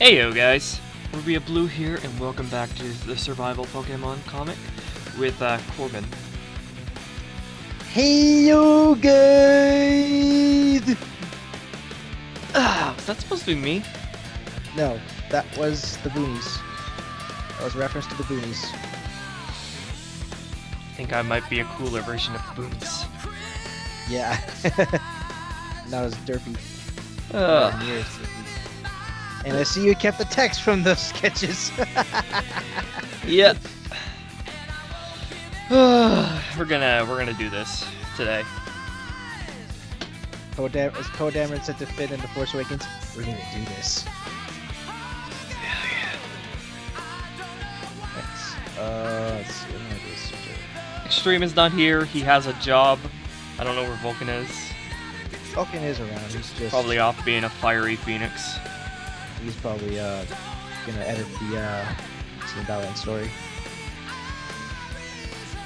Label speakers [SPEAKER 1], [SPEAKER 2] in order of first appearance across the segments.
[SPEAKER 1] Heyo guys, Ruby of Blue here, and welcome back to the Survival Pokemon comic with Corbin.
[SPEAKER 2] Heyo guys!
[SPEAKER 1] Was that supposed to be me?
[SPEAKER 2] No, that was the Boonies. That was a reference to the Boonies.
[SPEAKER 1] I think I might be a cooler version of Boons.
[SPEAKER 2] Yeah. Not as derpy. And I see you kept the text from those sketches.
[SPEAKER 1] Yep. we're gonna do this today.
[SPEAKER 2] As Poe Dameron said to Finn in The Force Awakens, we're gonna do this.
[SPEAKER 1] Hell
[SPEAKER 2] Let's see. What am I doing?
[SPEAKER 1] yeah. Extreme is not here. He has a job. I don't know where Vulcan is.
[SPEAKER 2] Vulcan is around. He's just
[SPEAKER 1] Probably off being a fiery phoenix.
[SPEAKER 2] He's probably gonna edit the Balance story.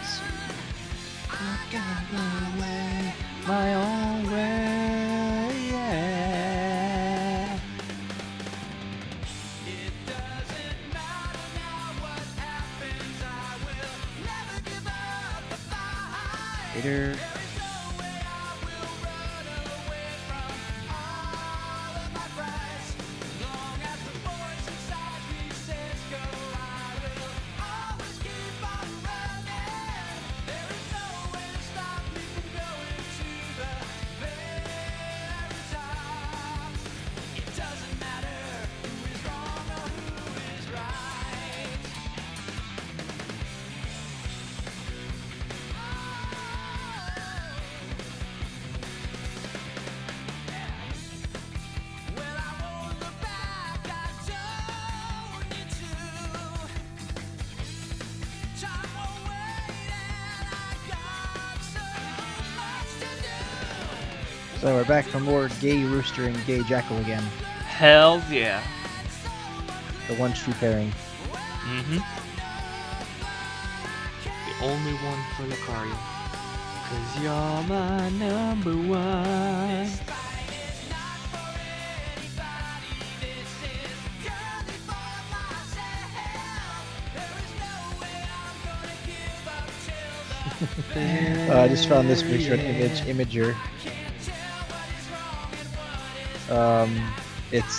[SPEAKER 2] Let's see. My own way, yeah. Later. So we're back for more Gay Rooster and Gay Jackal again.
[SPEAKER 1] Hell yeah.
[SPEAKER 2] The one true pairing.
[SPEAKER 1] Mm-hmm. The only one for Lucario. 'Cause you're my number one.
[SPEAKER 2] I just found this picture on Imager. It's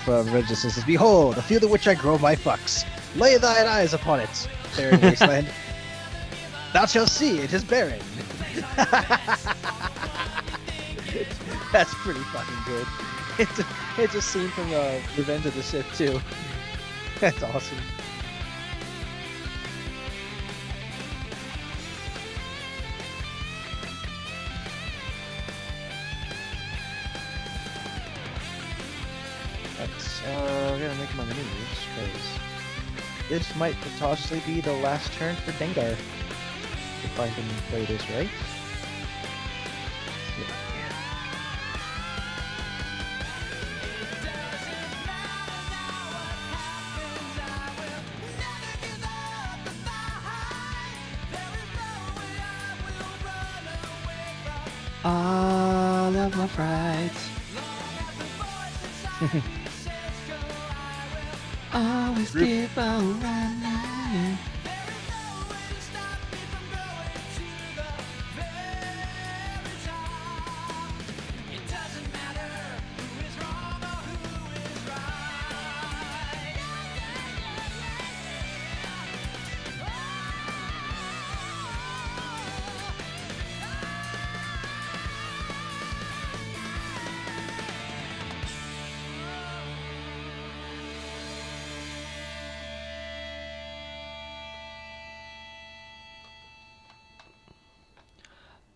[SPEAKER 2] from Regis. It says, "Behold, the field in which I grow my fucks. Lay thine eyes upon it, barren wasteland. Thou shalt see it is barren." That's pretty fucking good. It's a scene from Revenge of the Sith too. That's awesome. We're gonna make him on the news, because this might possibly be the last turn for Dengar. If I can play this right.
[SPEAKER 1] All of my frights. Always keep on running.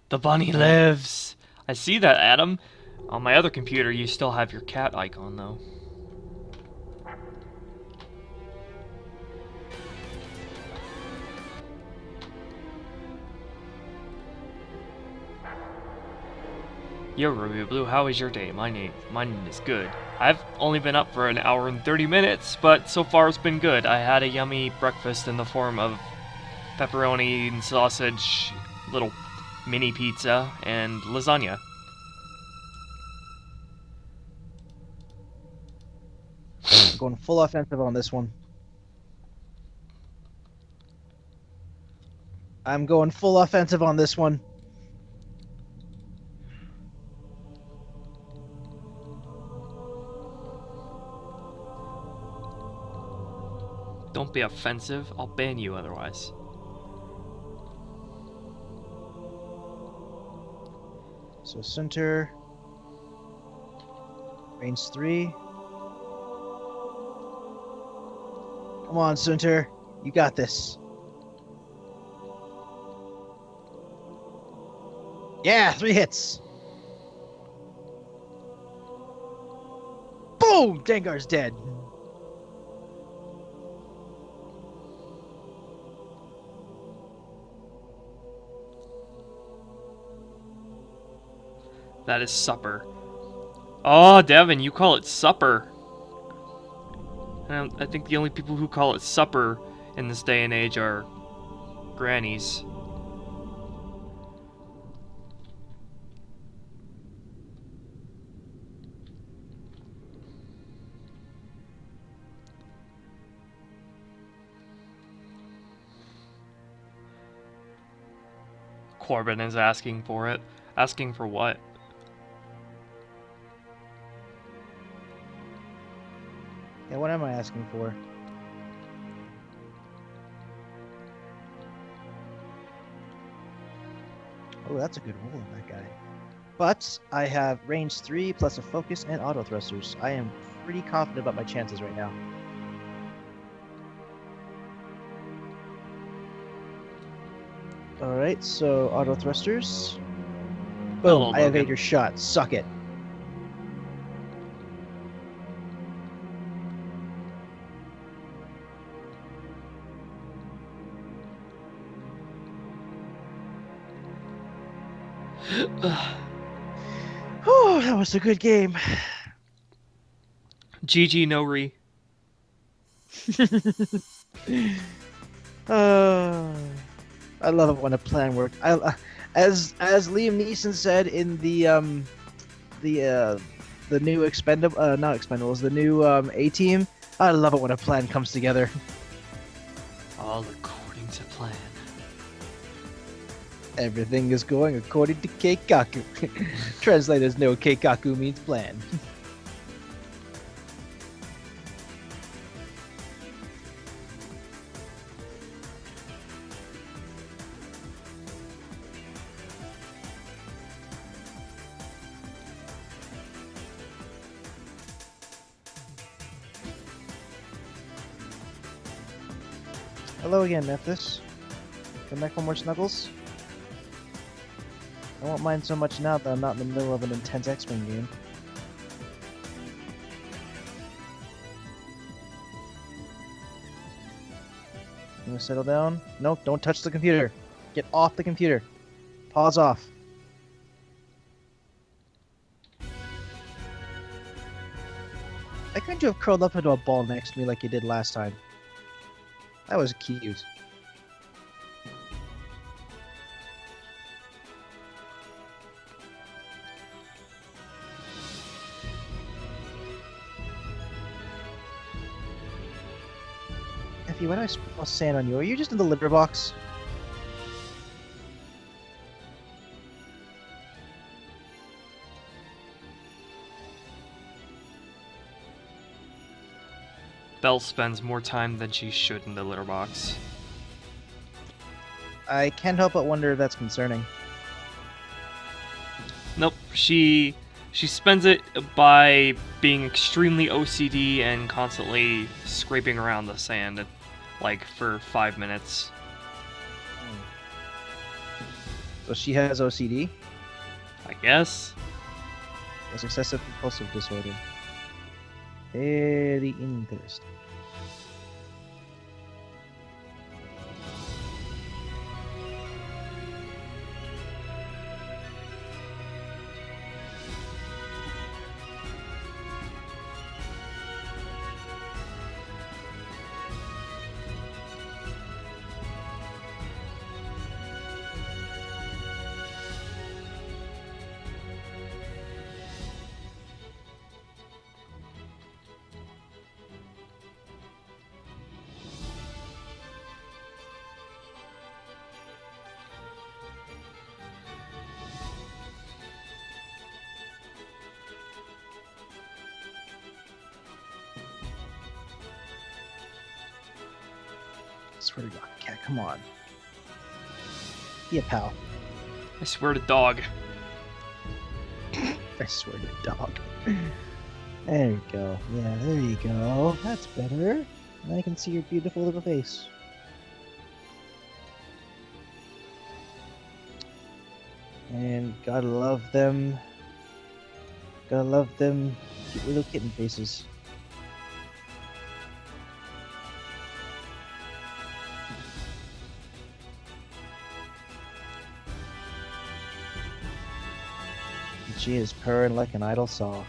[SPEAKER 1] The bunny lives! I see that, Adam. On my other computer, you still have your cat icon, though. Yo, Ruby Blue, how was your day? Mine is good. I've only been up for an hour and 30 minutes, but so far it's been good. I had a yummy breakfast in the form of pepperoni and sausage, little mini pizza, and lasagna.
[SPEAKER 2] Going full offensive on this one. I'm going full offensive on this one.
[SPEAKER 1] Don't be offensive. I'll ban you otherwise.
[SPEAKER 2] So center. Range 3. Come on, center. You got this. Yeah, 3 hits. Boom! Dengar's dead.
[SPEAKER 1] That is supper. Oh, Devin, you call it supper. I think the only people who call it supper in this day and age are grannies. Corbin is asking for it. Asking for what?
[SPEAKER 2] Yeah, what am I asking for? Oh, that's a good roll on that guy. But I have range 3 plus a focus and auto thrusters. I am pretty confident about my chances right now. Alright, so auto thrusters. Boom,
[SPEAKER 1] Hello,
[SPEAKER 2] I evade
[SPEAKER 1] Logan.
[SPEAKER 2] your shot. Suck it. Oh, that was a good game.
[SPEAKER 1] GG no re.
[SPEAKER 2] I love it when a plan works. As Liam Neeson said in the new not Expendables, the new A-Team. I love it when a plan comes together.
[SPEAKER 1] All according to plan.
[SPEAKER 2] Everything is going according to Keikaku. Translators know Keikaku means plan. Hello again, Memphis. Come back for more snuggles? I won't mind so much now that I'm not in the middle of an intense X-Wing game. You wanna settle down? No, don't touch the computer. Get off the computer. Pause off. Why couldn't you have curled up into a ball next to me like you did last time? That was cute. Effie, why do I smell sand on you? Are you just in the litter box?
[SPEAKER 1] Belle spends more time than she should in the litter box.
[SPEAKER 2] I can't help but wonder if that's concerning.
[SPEAKER 1] Nope, she spends it by being extremely OCD and constantly scraping around the sand, like for 5 minutes.
[SPEAKER 2] So she has OCD?
[SPEAKER 1] I guess.
[SPEAKER 2] It's excessive compulsive disorder. Very interesting. swear to God, cat, come on. Be a pal.
[SPEAKER 1] I swear to dog.
[SPEAKER 2] I swear to dog. There you go. Yeah, there you go. That's better. And I can see your beautiful little face. And gotta love them. Gotta love them cute little kitten faces. And she is purring like an idle saw.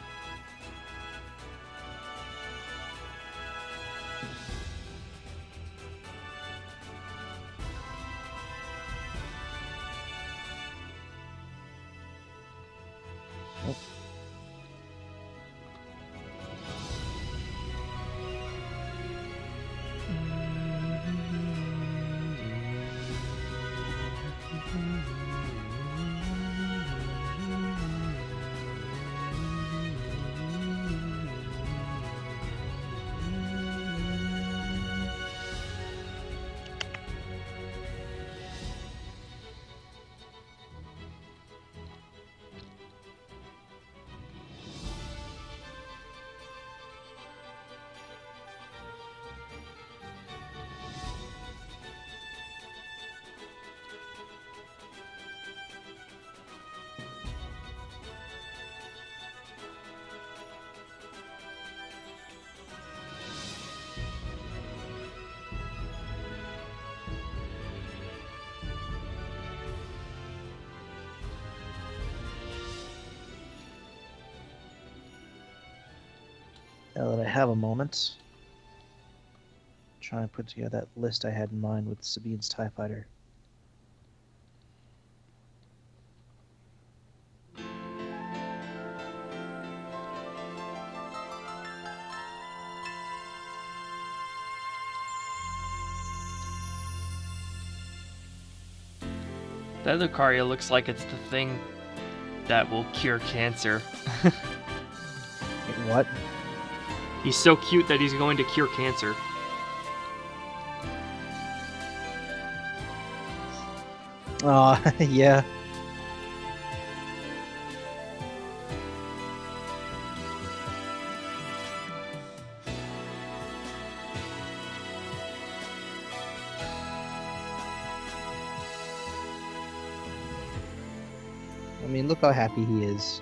[SPEAKER 2] Now that I have a moment, trying to put together that list I had in mind with Sabine's TIE Fighter.
[SPEAKER 1] That Lucaria looks like it's the thing that will cure cancer.
[SPEAKER 2] Wait, what?
[SPEAKER 1] He's so cute that he's going to cure cancer.
[SPEAKER 2] Aw, yeah. I mean, look how happy he is.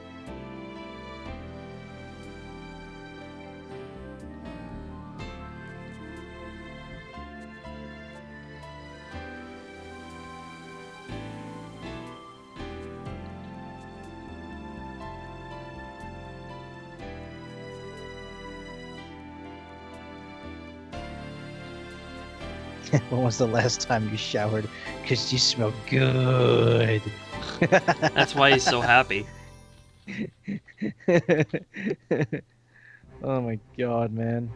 [SPEAKER 2] When was the last time you showered? Because you smell good.
[SPEAKER 1] That's why he's so happy.
[SPEAKER 2] Oh my god, man.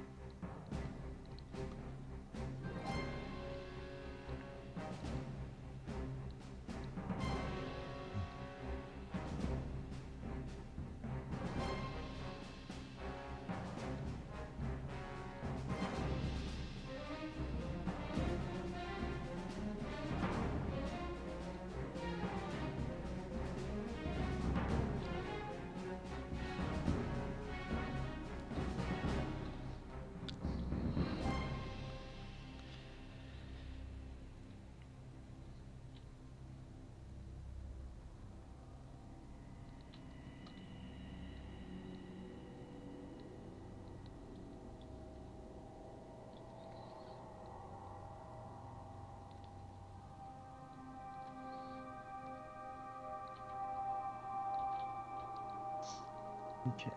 [SPEAKER 2] Okay.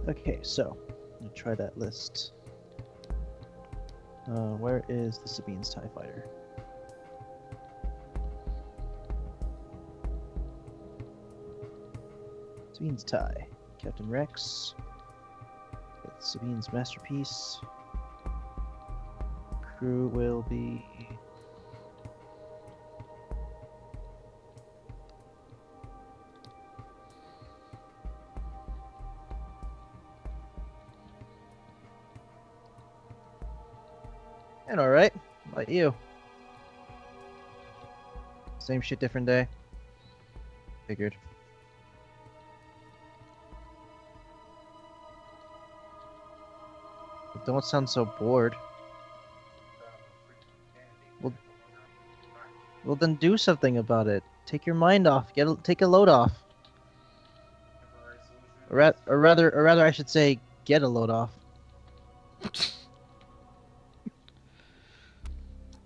[SPEAKER 2] Okay, so I'm gonna try that list. Where is the Sabine's TIE Fighter? Sabine's tie. Captain Rex. That's Sabine's masterpiece. Crew will be... And alright. How about you? Same shit, different day. Figured. But don't sound so bored. Well, then do something about it. Take your mind off. Take a load off. Or rather, I should say, get a load off.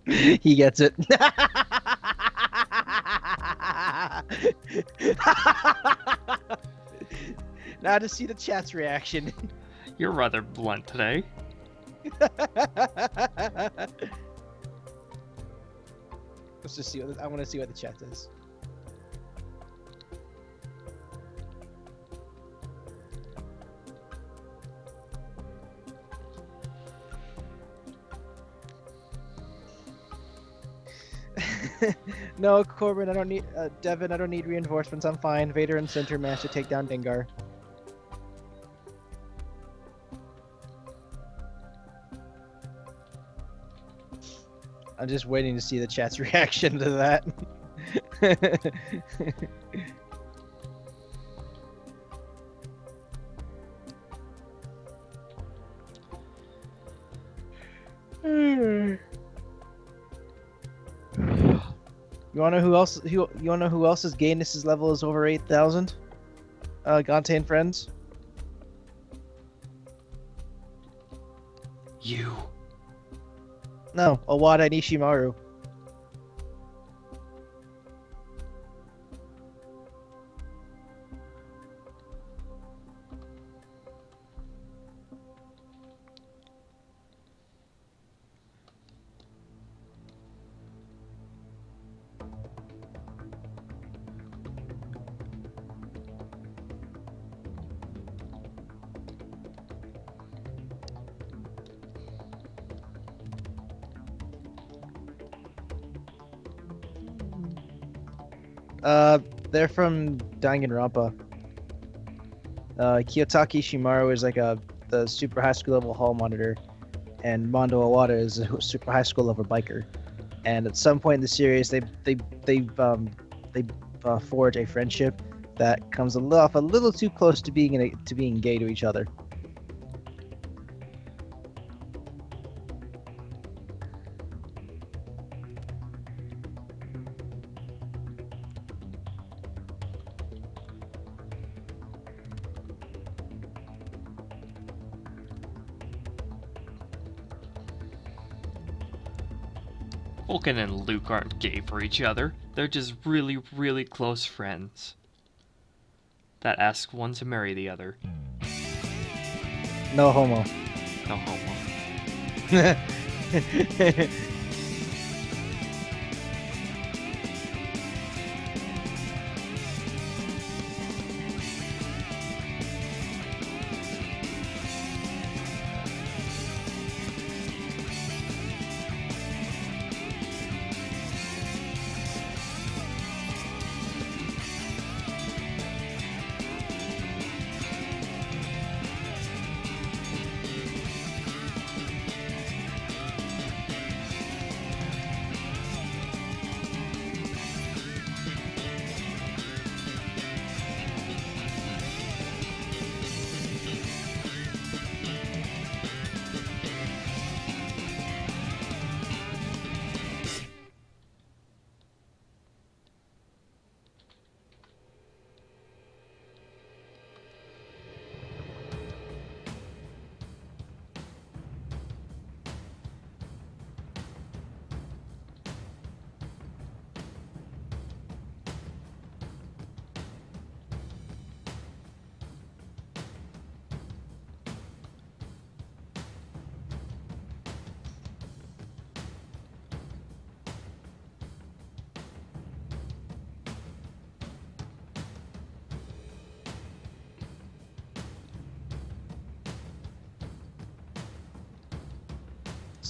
[SPEAKER 2] He gets it. Now to see the chat's reaction.
[SPEAKER 1] You're rather blunt today.
[SPEAKER 2] Let's just see. I want to see what the chat says. No, Corbin, I don't need. Devin, I don't need reinforcements. I'm fine. Vader and Center managed to take down Dengar. I'm just waiting to see the chat's reaction to that. You wanna know who else? You wanna know who else's gayness level is over 8,000? Gante and friends.
[SPEAKER 1] You.
[SPEAKER 2] No, Owada Nishimaru. They're from Danganronpa. Kiyotaki Shimaru is like the super high school level hall monitor, and Mondo Awada is a super high school level biker. And at some point in the series, they forge a friendship that comes a little too close to being gay to each other.
[SPEAKER 1] Vulcan and Luke aren't gay for each other. They're just really, really close friends that ask one to marry the other.
[SPEAKER 2] No homo.
[SPEAKER 1] No homo.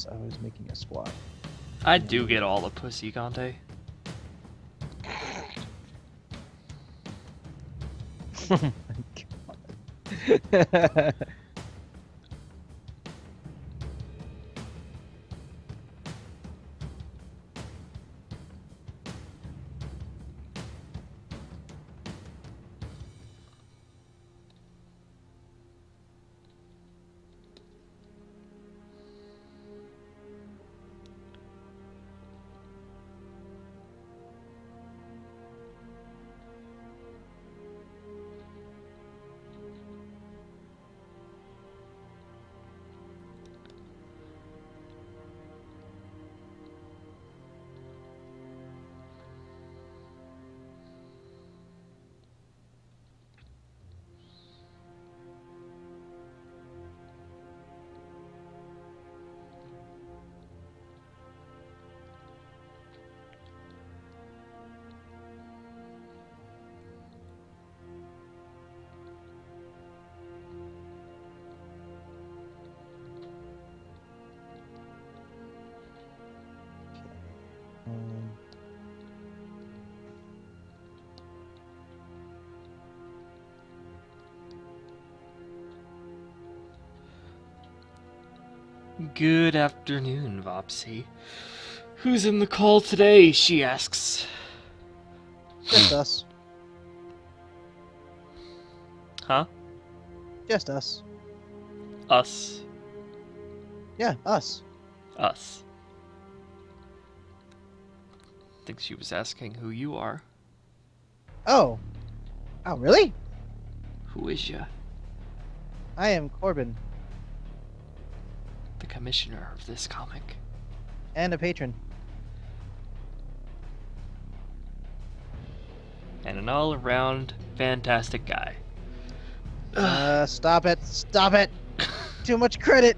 [SPEAKER 2] because I was making a squat.
[SPEAKER 1] I do get all the pussy, Gante.
[SPEAKER 2] Oh my god.
[SPEAKER 1] Good afternoon, Vopsy. Who's in the call today, she asks.
[SPEAKER 2] Just us.
[SPEAKER 1] Huh?
[SPEAKER 2] Just us.
[SPEAKER 1] Us.
[SPEAKER 2] Yeah, us.
[SPEAKER 1] Us. Think she was asking who you are.
[SPEAKER 2] Oh. Oh, really?
[SPEAKER 1] Who is ya?
[SPEAKER 2] I am Corbin,
[SPEAKER 1] The commissioner of this comic.
[SPEAKER 2] and a patron.
[SPEAKER 1] And an all-around fantastic guy.
[SPEAKER 2] Stop it. Stop it. Too much credit.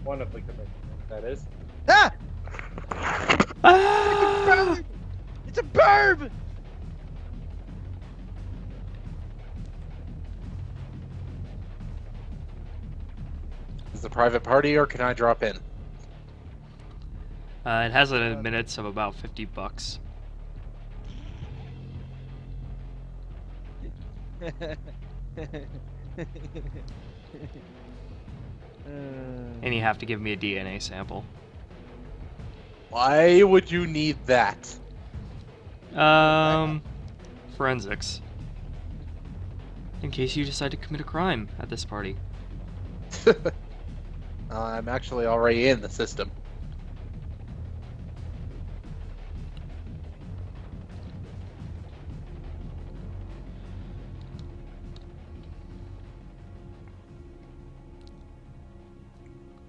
[SPEAKER 3] One of the commissioners, that is.
[SPEAKER 2] Ah!
[SPEAKER 1] Ah!
[SPEAKER 2] It's a burb!
[SPEAKER 3] Is it a private party or can I drop in?
[SPEAKER 1] It has a minutes of about $50. And you have to give me a DNA sample.
[SPEAKER 3] Why would you need that?
[SPEAKER 1] Forensics. In case you decide to commit a crime at this party.
[SPEAKER 3] I'm actually already in the system.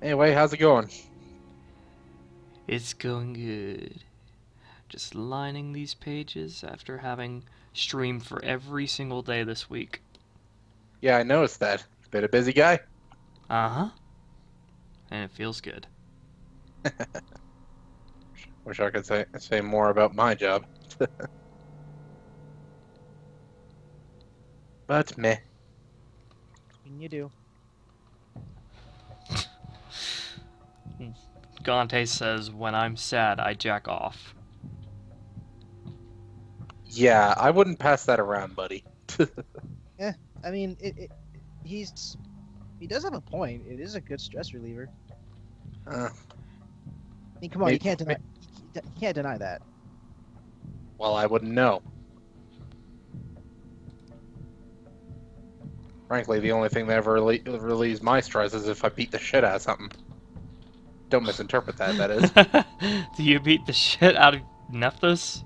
[SPEAKER 3] Anyway, how's it going?
[SPEAKER 1] It's going good. Just lining these pages after having streamed for every single day this week.
[SPEAKER 3] Yeah, I noticed that. Been a busy guy?
[SPEAKER 1] Uh-huh. And it feels good.
[SPEAKER 3] Wish I could say more about my job. But meh.
[SPEAKER 2] You do.
[SPEAKER 1] Gante says, when I'm sad, I jack off.
[SPEAKER 3] Yeah, I wouldn't pass that around, buddy.
[SPEAKER 2] I mean, he does have a point. It is a good stress reliever. I mean, come on,
[SPEAKER 3] maybe-
[SPEAKER 2] you can't deny that.
[SPEAKER 3] Well, I wouldn't know. Frankly, the only thing that ever relieves my stress is if I beat the shit out of something. Don't misinterpret that, that is.
[SPEAKER 1] Do you beat the shit out of Nephthys?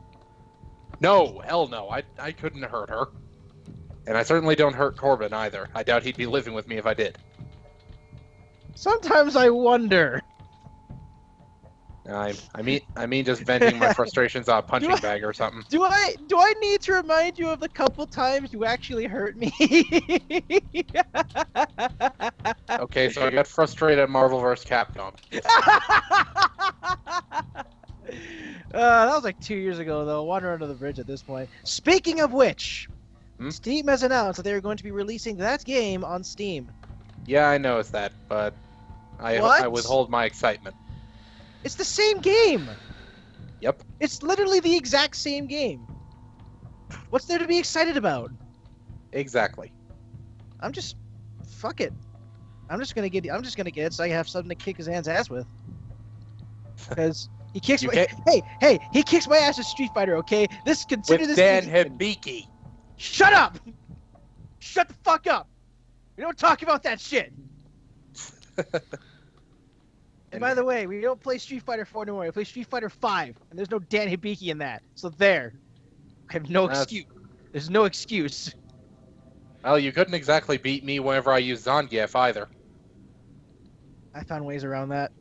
[SPEAKER 3] No, hell no, I couldn't hurt her. And I certainly don't hurt Corbin either. I doubt he'd be living with me if I did.
[SPEAKER 2] Sometimes I wonder.
[SPEAKER 3] I mean just venting my frustrations on a punching bag or something.
[SPEAKER 2] Do I need to remind you of the couple times you actually hurt me?
[SPEAKER 3] Okay, so I got frustrated at Marvel vs. Capcom.
[SPEAKER 2] That was like 2 years ago, though. Water under the bridge at this point. Speaking of which, Steam has announced that they are going to be releasing that game on Steam.
[SPEAKER 3] Yeah, I noticed that, but I
[SPEAKER 2] What?
[SPEAKER 3] withhold my excitement.
[SPEAKER 2] It's the same game.
[SPEAKER 3] Yep.
[SPEAKER 2] It's literally the exact same game. What's there to be excited about?
[SPEAKER 3] Exactly.
[SPEAKER 2] I'm just, fuck it. I'm just gonna get it so I have something to kick his ass with. Because he kicks he kicks my ass at Street Fighter. Okay, consider
[SPEAKER 3] With
[SPEAKER 2] this
[SPEAKER 3] Dan
[SPEAKER 2] game-
[SPEAKER 3] Hibiki.
[SPEAKER 2] Shut up! Shut the fuck up! We don't talk about that shit. And by the way, we don't play Street Fighter 4 anymore. We play Street Fighter 5, and there's no Dan Hibiki in that. So there, I have no excuse. There's no excuse.
[SPEAKER 3] Well, you couldn't exactly beat me whenever I use Zangief either.
[SPEAKER 2] I found ways around that.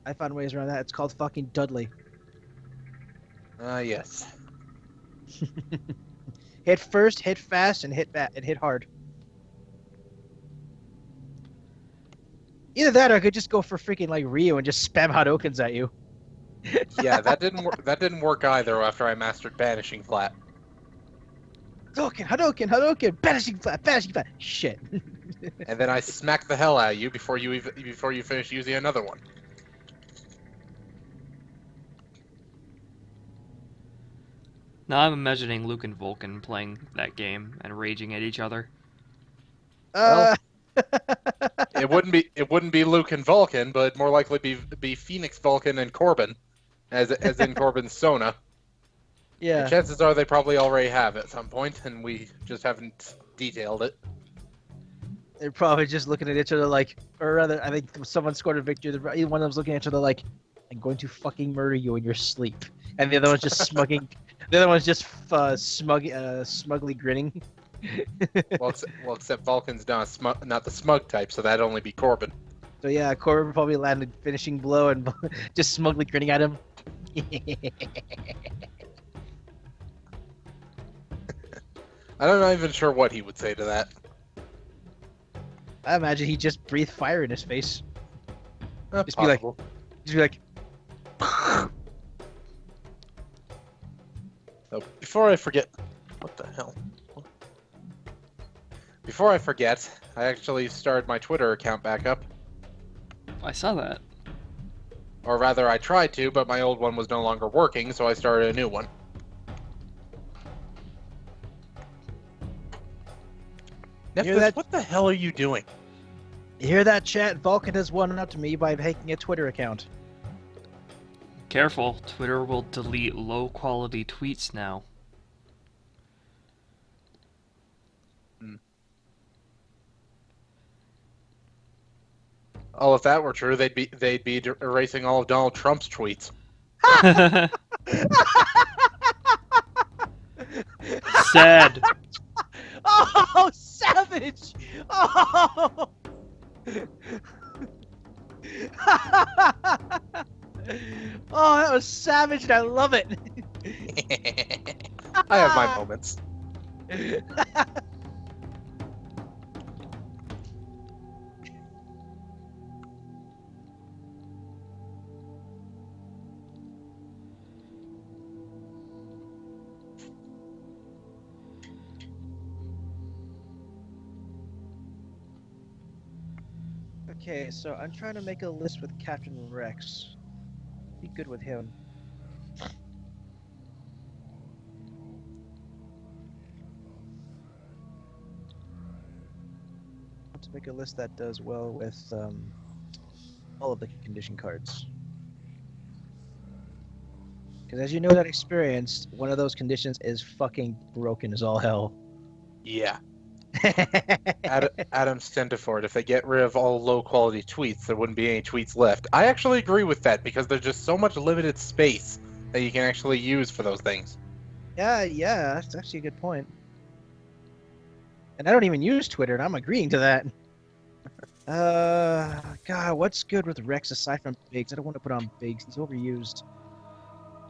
[SPEAKER 2] It's called fucking Dudley.
[SPEAKER 3] Yes.
[SPEAKER 2] Hit first, hit fast, and hit hard. Either that, or I could just go for freaking like Ryu and just spam Hadoukens at you.
[SPEAKER 3] Yeah, that didn't work either after I mastered Banishing Flat.
[SPEAKER 2] Hadouken, banishing flat. Shit.
[SPEAKER 3] And then I smacked the hell out of you before you finish using another one.
[SPEAKER 1] Now I'm imagining Luke and Vulcan playing that game and raging at each other.
[SPEAKER 3] It wouldn't be Luke and Vulcan, but more likely be Phoenix Vulcan and Corbin, as in Corbin's Sona.
[SPEAKER 2] Yeah.
[SPEAKER 3] And chances are they probably already have at some point, and we just haven't detailed it.
[SPEAKER 2] They're probably just looking at each other like, or rather, I think someone scored a victory. Either one of them's looking at each other like, "I'm going to fucking murder you in your sleep," and the other one's just smugging. The other one's just smugly grinning.
[SPEAKER 3] Well, except Vulcan's not the smug type, so that'd only be Corbin.
[SPEAKER 2] So yeah, Corbin probably landed finishing blow and just smugly grinning at him.
[SPEAKER 3] I'm not even sure what he would say to that.
[SPEAKER 2] I imagine he just breathed fire in his face. Just
[SPEAKER 3] Possible.
[SPEAKER 2] be like.
[SPEAKER 3] So before I forget, what the hell? Before I forget, I actually started my Twitter account back up.
[SPEAKER 1] I saw that.
[SPEAKER 3] Or rather, I tried to, but my old one was no longer working, so I started a new one. Nephthys, what the hell are you doing?
[SPEAKER 2] You hear that, chat? Vulcan has won up to me by making a Twitter account.
[SPEAKER 1] Careful, Twitter will delete low-quality tweets now.
[SPEAKER 3] Oh, if that were true, they'd be erasing all of Donald Trump's tweets.
[SPEAKER 1] Sad.
[SPEAKER 2] Oh, savage! Oh! Oh, that was savage, and I love it.
[SPEAKER 3] I have my moments.
[SPEAKER 2] Okay, so I'm trying to make a list with Captain Rex. Be good with him. To make a list that does well with all of the condition cards. Because as you know that experience, one of those conditions is fucking broken as all hell.
[SPEAKER 3] Yeah. Adam's tend to for it. If they get rid of all low-quality tweets, there wouldn't be any tweets left. I actually agree with that, because there's just so much limited space that you can actually use for those things.
[SPEAKER 2] Yeah, that's actually a good point. And I don't even use Twitter, and I'm agreeing to that. God, what's good with Rex aside from Biggs? I don't want to put on Biggs. He's overused.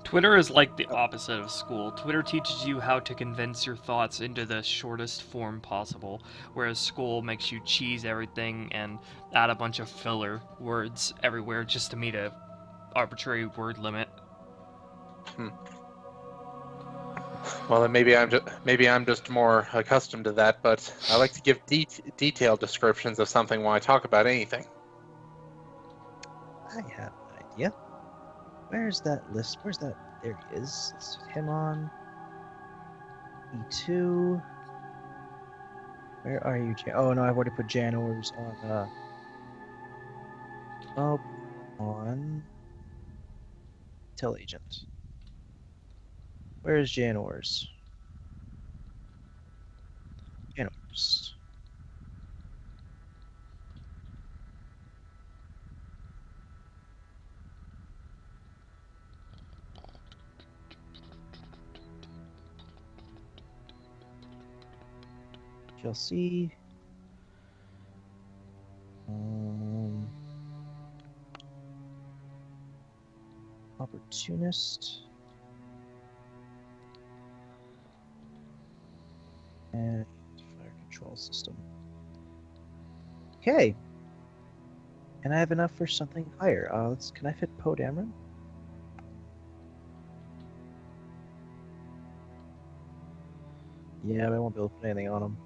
[SPEAKER 1] Twitter is like the opposite of school. Twitter teaches you how to condense your thoughts into the shortest form possible, whereas school makes you cheese everything and add a bunch of filler words everywhere just to meet a arbitrary word limit.
[SPEAKER 3] Well, then maybe I'm just more accustomed to that. But I like to give detailed descriptions of something when I talk about anything.
[SPEAKER 2] I have an idea. Where's that list? Where's that? There he is. Let's put him on. E2. Where are you, Jan? Oh no, I've already put Janors on. Oh, on. Tell agent. Where's Janors? Janors. Chelsea. Opportunist. And fire control system. Okay. And I have enough for something higher. Can I fit Poe Dameron? Yeah, but I won't be able to put anything on him.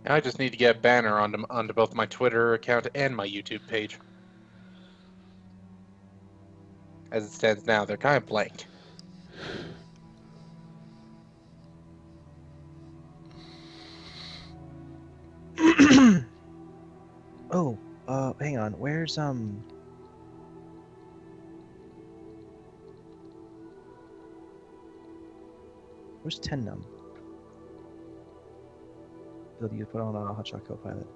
[SPEAKER 3] I just need to get a banner onto both my Twitter account and my YouTube page. As it stands now, they're kind of blank.
[SPEAKER 2] Oh, hang on. Where's Where's Tennum? Build you put on a Hotshot Copilot.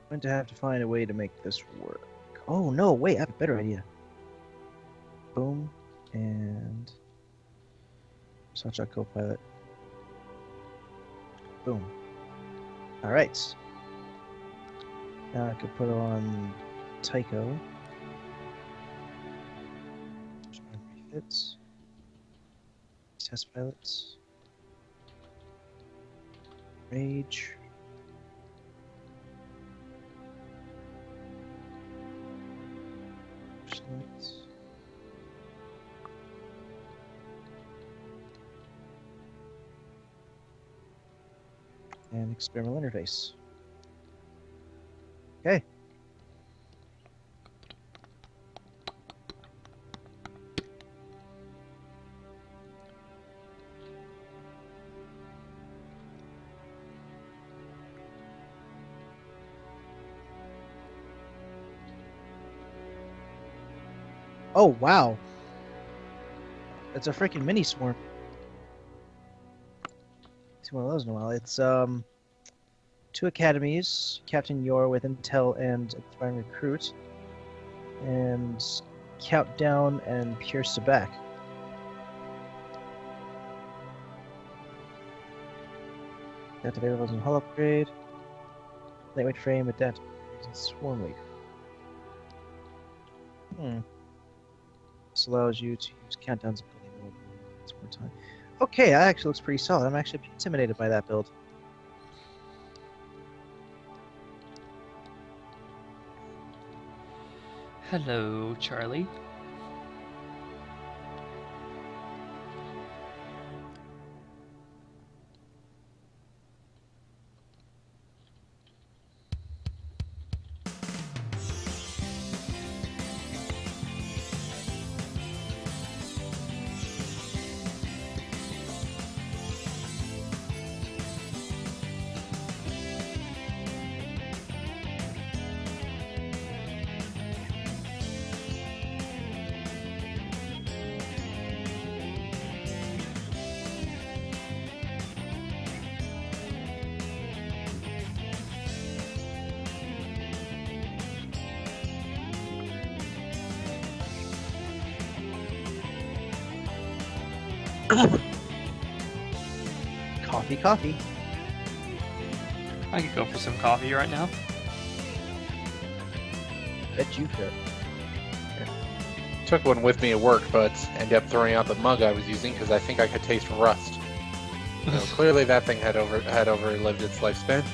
[SPEAKER 2] I'm going to have to find a way to make this work. Oh no, wait, I have a better idea. Boom, and Hotshot Copilot. Boom. Alright. Now I could put on Tycho. Refits. Test pilots. Rage. Excellent. And experimental interface. Okay. Oh, wow. It's a freaking mini swarm. See one of those in a while. It's 2 academies, Captain Yor with Intel and Aspiring Recruit, and Countdown and Pure Sabak. Activated was in hull upgrade. Lightweight frame with that and swarm leaf. This allows you to use countdowns ability once more time. Okay, that actually looks pretty solid. I'm actually intimidated by that build.
[SPEAKER 1] Hello, Charlie.
[SPEAKER 2] Coffee, coffee.
[SPEAKER 1] I could go for some coffee right now.
[SPEAKER 2] Bet you could.
[SPEAKER 3] Took one with me at work, but ended up throwing out the mug I was using because I think I could taste rust. So clearly that thing had overlived its lifespan.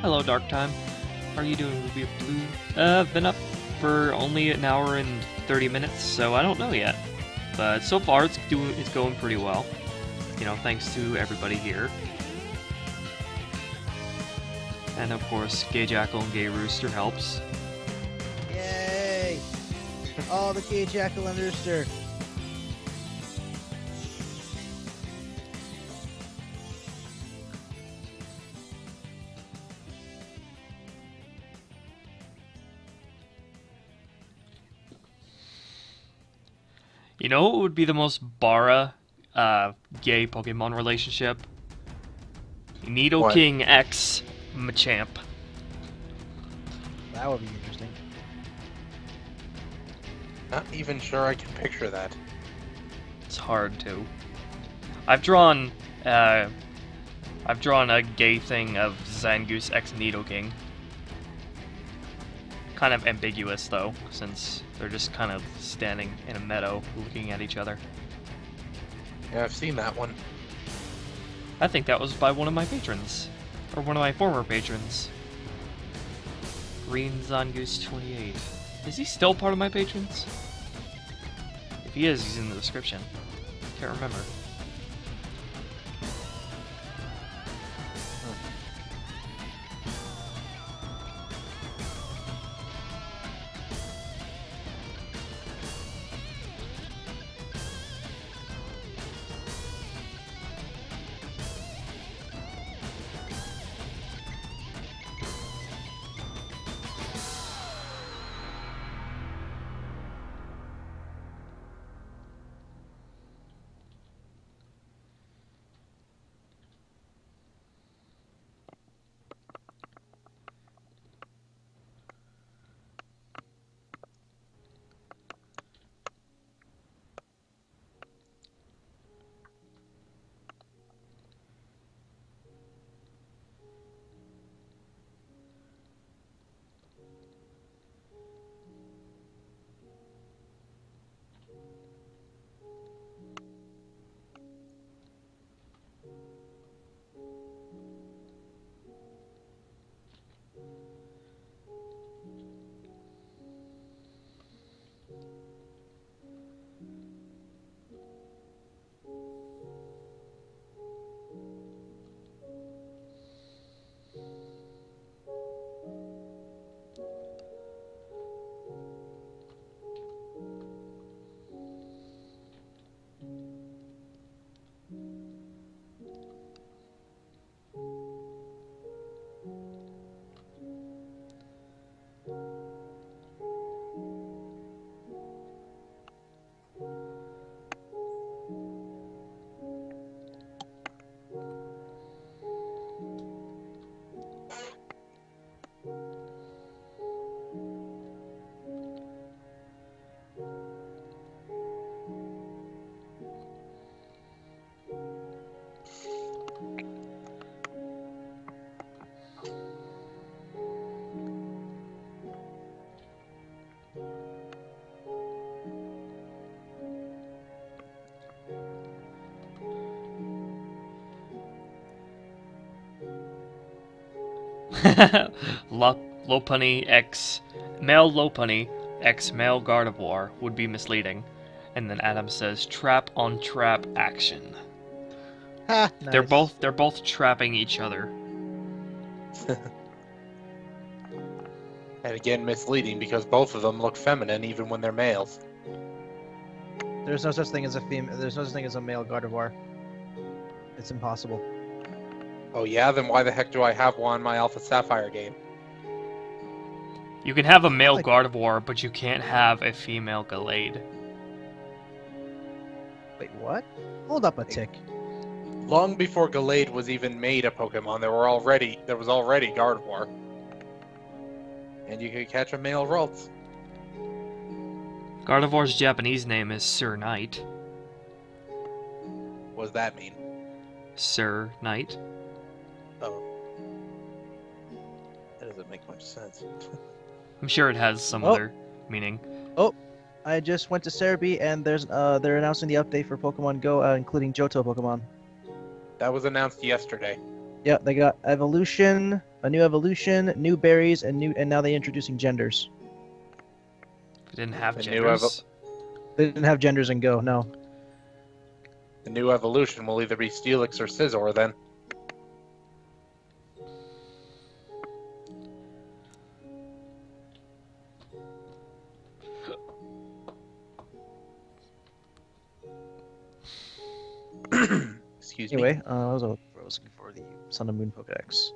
[SPEAKER 1] Hello, Dark Time. How are you doing, Ruby of Blue? I've been up for only an hour and 30 minutes, so I don't know yet. But so far, it's going pretty well. You know, thanks to everybody here. And of course, Gay Jackal and Gay Rooster helps.
[SPEAKER 2] Yay! Oh, the Gay Jackal and Rooster.
[SPEAKER 1] You know what would be the most bara gay Pokemon relationship? Nidoking X Machamp.
[SPEAKER 2] That would be interesting.
[SPEAKER 3] Not even sure I can picture that.
[SPEAKER 1] It's hard to. I've drawn a gay thing of Zangoose X Nidoking. Kind of ambiguous though, since they're just kind of standing in a meadow looking at each other.
[SPEAKER 3] Yeah, I've seen that one.
[SPEAKER 1] I think that was by one of my patrons. Or one of my former patrons. Green Zangoose 28. Is he still part of my patrons? If he is, he's in the description. Can't remember. Lopunny X male Lopunny X male Gardevoir would be misleading. And then Adam says trap on trap action.
[SPEAKER 2] Ha! Nice.
[SPEAKER 1] They're both trapping each other.
[SPEAKER 3] And again, misleading because both of them look feminine even when they're males.
[SPEAKER 2] There's no such thing as a There's no such thing as a male Gardevoir. It's impossible.
[SPEAKER 3] Oh yeah, then why the heck do I have one in my Alpha Sapphire game?
[SPEAKER 1] You can have a male Gardevoir, but you can't have a female Gallade.
[SPEAKER 2] Wait, what? Hold up a tick.
[SPEAKER 3] Long before Gallade was even made a Pokemon, there was already Gardevoir. And you could catch a male Ralts.
[SPEAKER 1] Gardevoir's Japanese name is Sir Knight.
[SPEAKER 3] What does that mean?
[SPEAKER 1] Sir Knight.
[SPEAKER 3] Oh. That doesn't make much sense.
[SPEAKER 1] I'm sure it has some other meaning.
[SPEAKER 2] Oh, I just went to Cerebi and they're announcing the update for Pokemon Go, including Johto Pokemon.
[SPEAKER 3] That was announced yesterday.
[SPEAKER 2] Yeah, they got evolution, a new evolution, new berries, and now they're introducing genders.
[SPEAKER 1] They didn't have
[SPEAKER 3] The
[SPEAKER 1] genders.
[SPEAKER 2] They didn't have genders in Go, no.
[SPEAKER 3] The new evolution will either be Steelix or Scizor then. Excuse me.
[SPEAKER 2] Anyway, I was looking for the Sun and Moon Pokedex.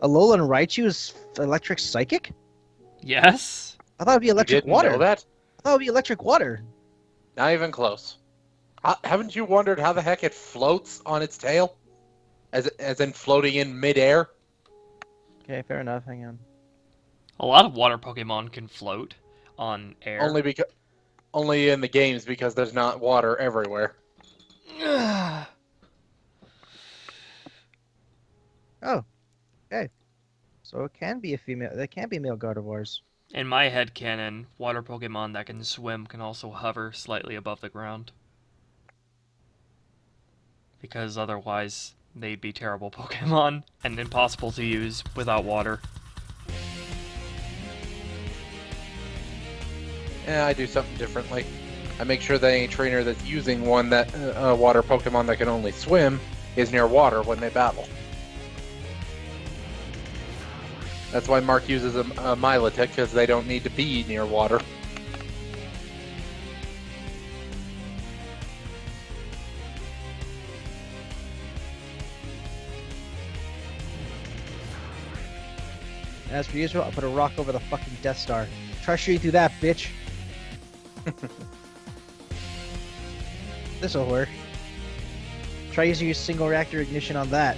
[SPEAKER 2] Alolan Raichu is electric psychic?
[SPEAKER 1] Yes.
[SPEAKER 2] I thought it'd be
[SPEAKER 3] You
[SPEAKER 2] electric
[SPEAKER 3] didn't
[SPEAKER 2] water.
[SPEAKER 3] know that?
[SPEAKER 2] I thought it'd be electric water.
[SPEAKER 3] Not even close. Haven't you wondered how the heck it floats on its tail? As in floating in midair?
[SPEAKER 2] Okay, fair enough. Hang on.
[SPEAKER 1] A lot of water Pokemon can float on air.
[SPEAKER 3] Only in the games because there's not water everywhere.
[SPEAKER 2] Oh, okay. So it can be a female. There can be male Gardevoirs.
[SPEAKER 1] In my headcanon, water Pokemon that can swim can also hover slightly above the ground. Because otherwise, they'd be terrible Pokemon and impossible to use without water.
[SPEAKER 3] Yeah, I do something differently. I make sure that any trainer that's using one that water Pokemon that can only swim is near water when they battle. That's why Mark uses a Milotic, because they don't need to be near water.
[SPEAKER 2] As per usual, I'll put a rock over the fucking Death Star. Try shooting through that, bitch. This'll work. Try using your single reactor ignition on that.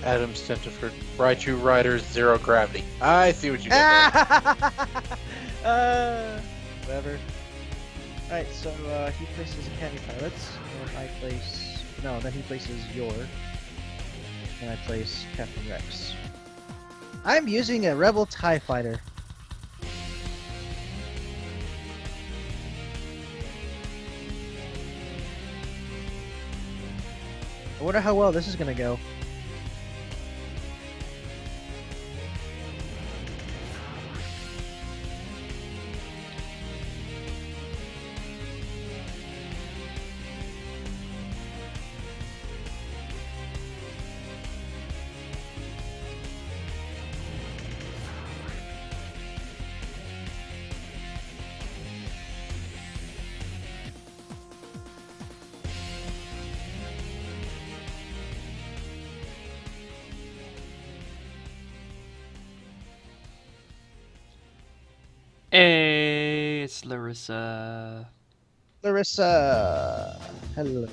[SPEAKER 3] Adam Stentiford, Raichu Riders, Zero Gravity. I see what you did there.
[SPEAKER 2] Whatever. Alright, so he places Academy Pilots, and I place... No, then he places Yor. And I place Captain Rex. I'm using a Rebel TIE Fighter. I wonder how well this is gonna go.
[SPEAKER 1] Hey, it's Larissa.
[SPEAKER 2] Larissa! Hello.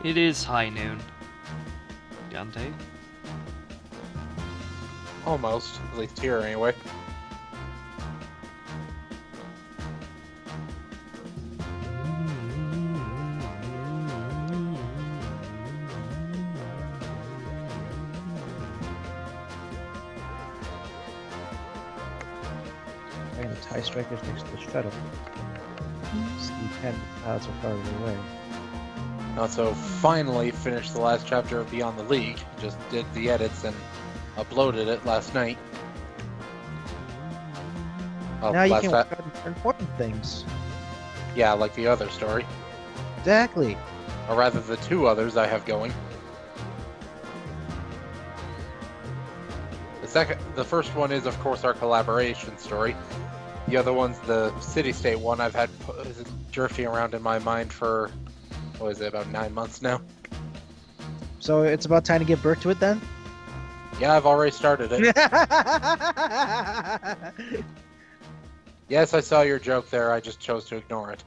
[SPEAKER 1] It is high noon. Dante?
[SPEAKER 3] Almost, at least here anyway.
[SPEAKER 2] Ice Strikers next to the shuttle. Sleep and pilots are farther away.
[SPEAKER 3] Also, finally finished the last chapter of Beyond the League. Just did the edits and uploaded it last night. Well,
[SPEAKER 2] Now you
[SPEAKER 3] last
[SPEAKER 2] can
[SPEAKER 3] ti-
[SPEAKER 2] work on more important things.
[SPEAKER 3] Yeah, like the other story.
[SPEAKER 2] Exactly.
[SPEAKER 3] Or rather, the two others I have going. The first one is, of course, our collaboration story. The other one's the city-state one I've had jerking around in my mind for, what is it, about 9 months now?
[SPEAKER 2] So it's about time to give birth to it then?
[SPEAKER 3] Yeah, I've already started it. Yes, I saw your joke there, I just chose to ignore it.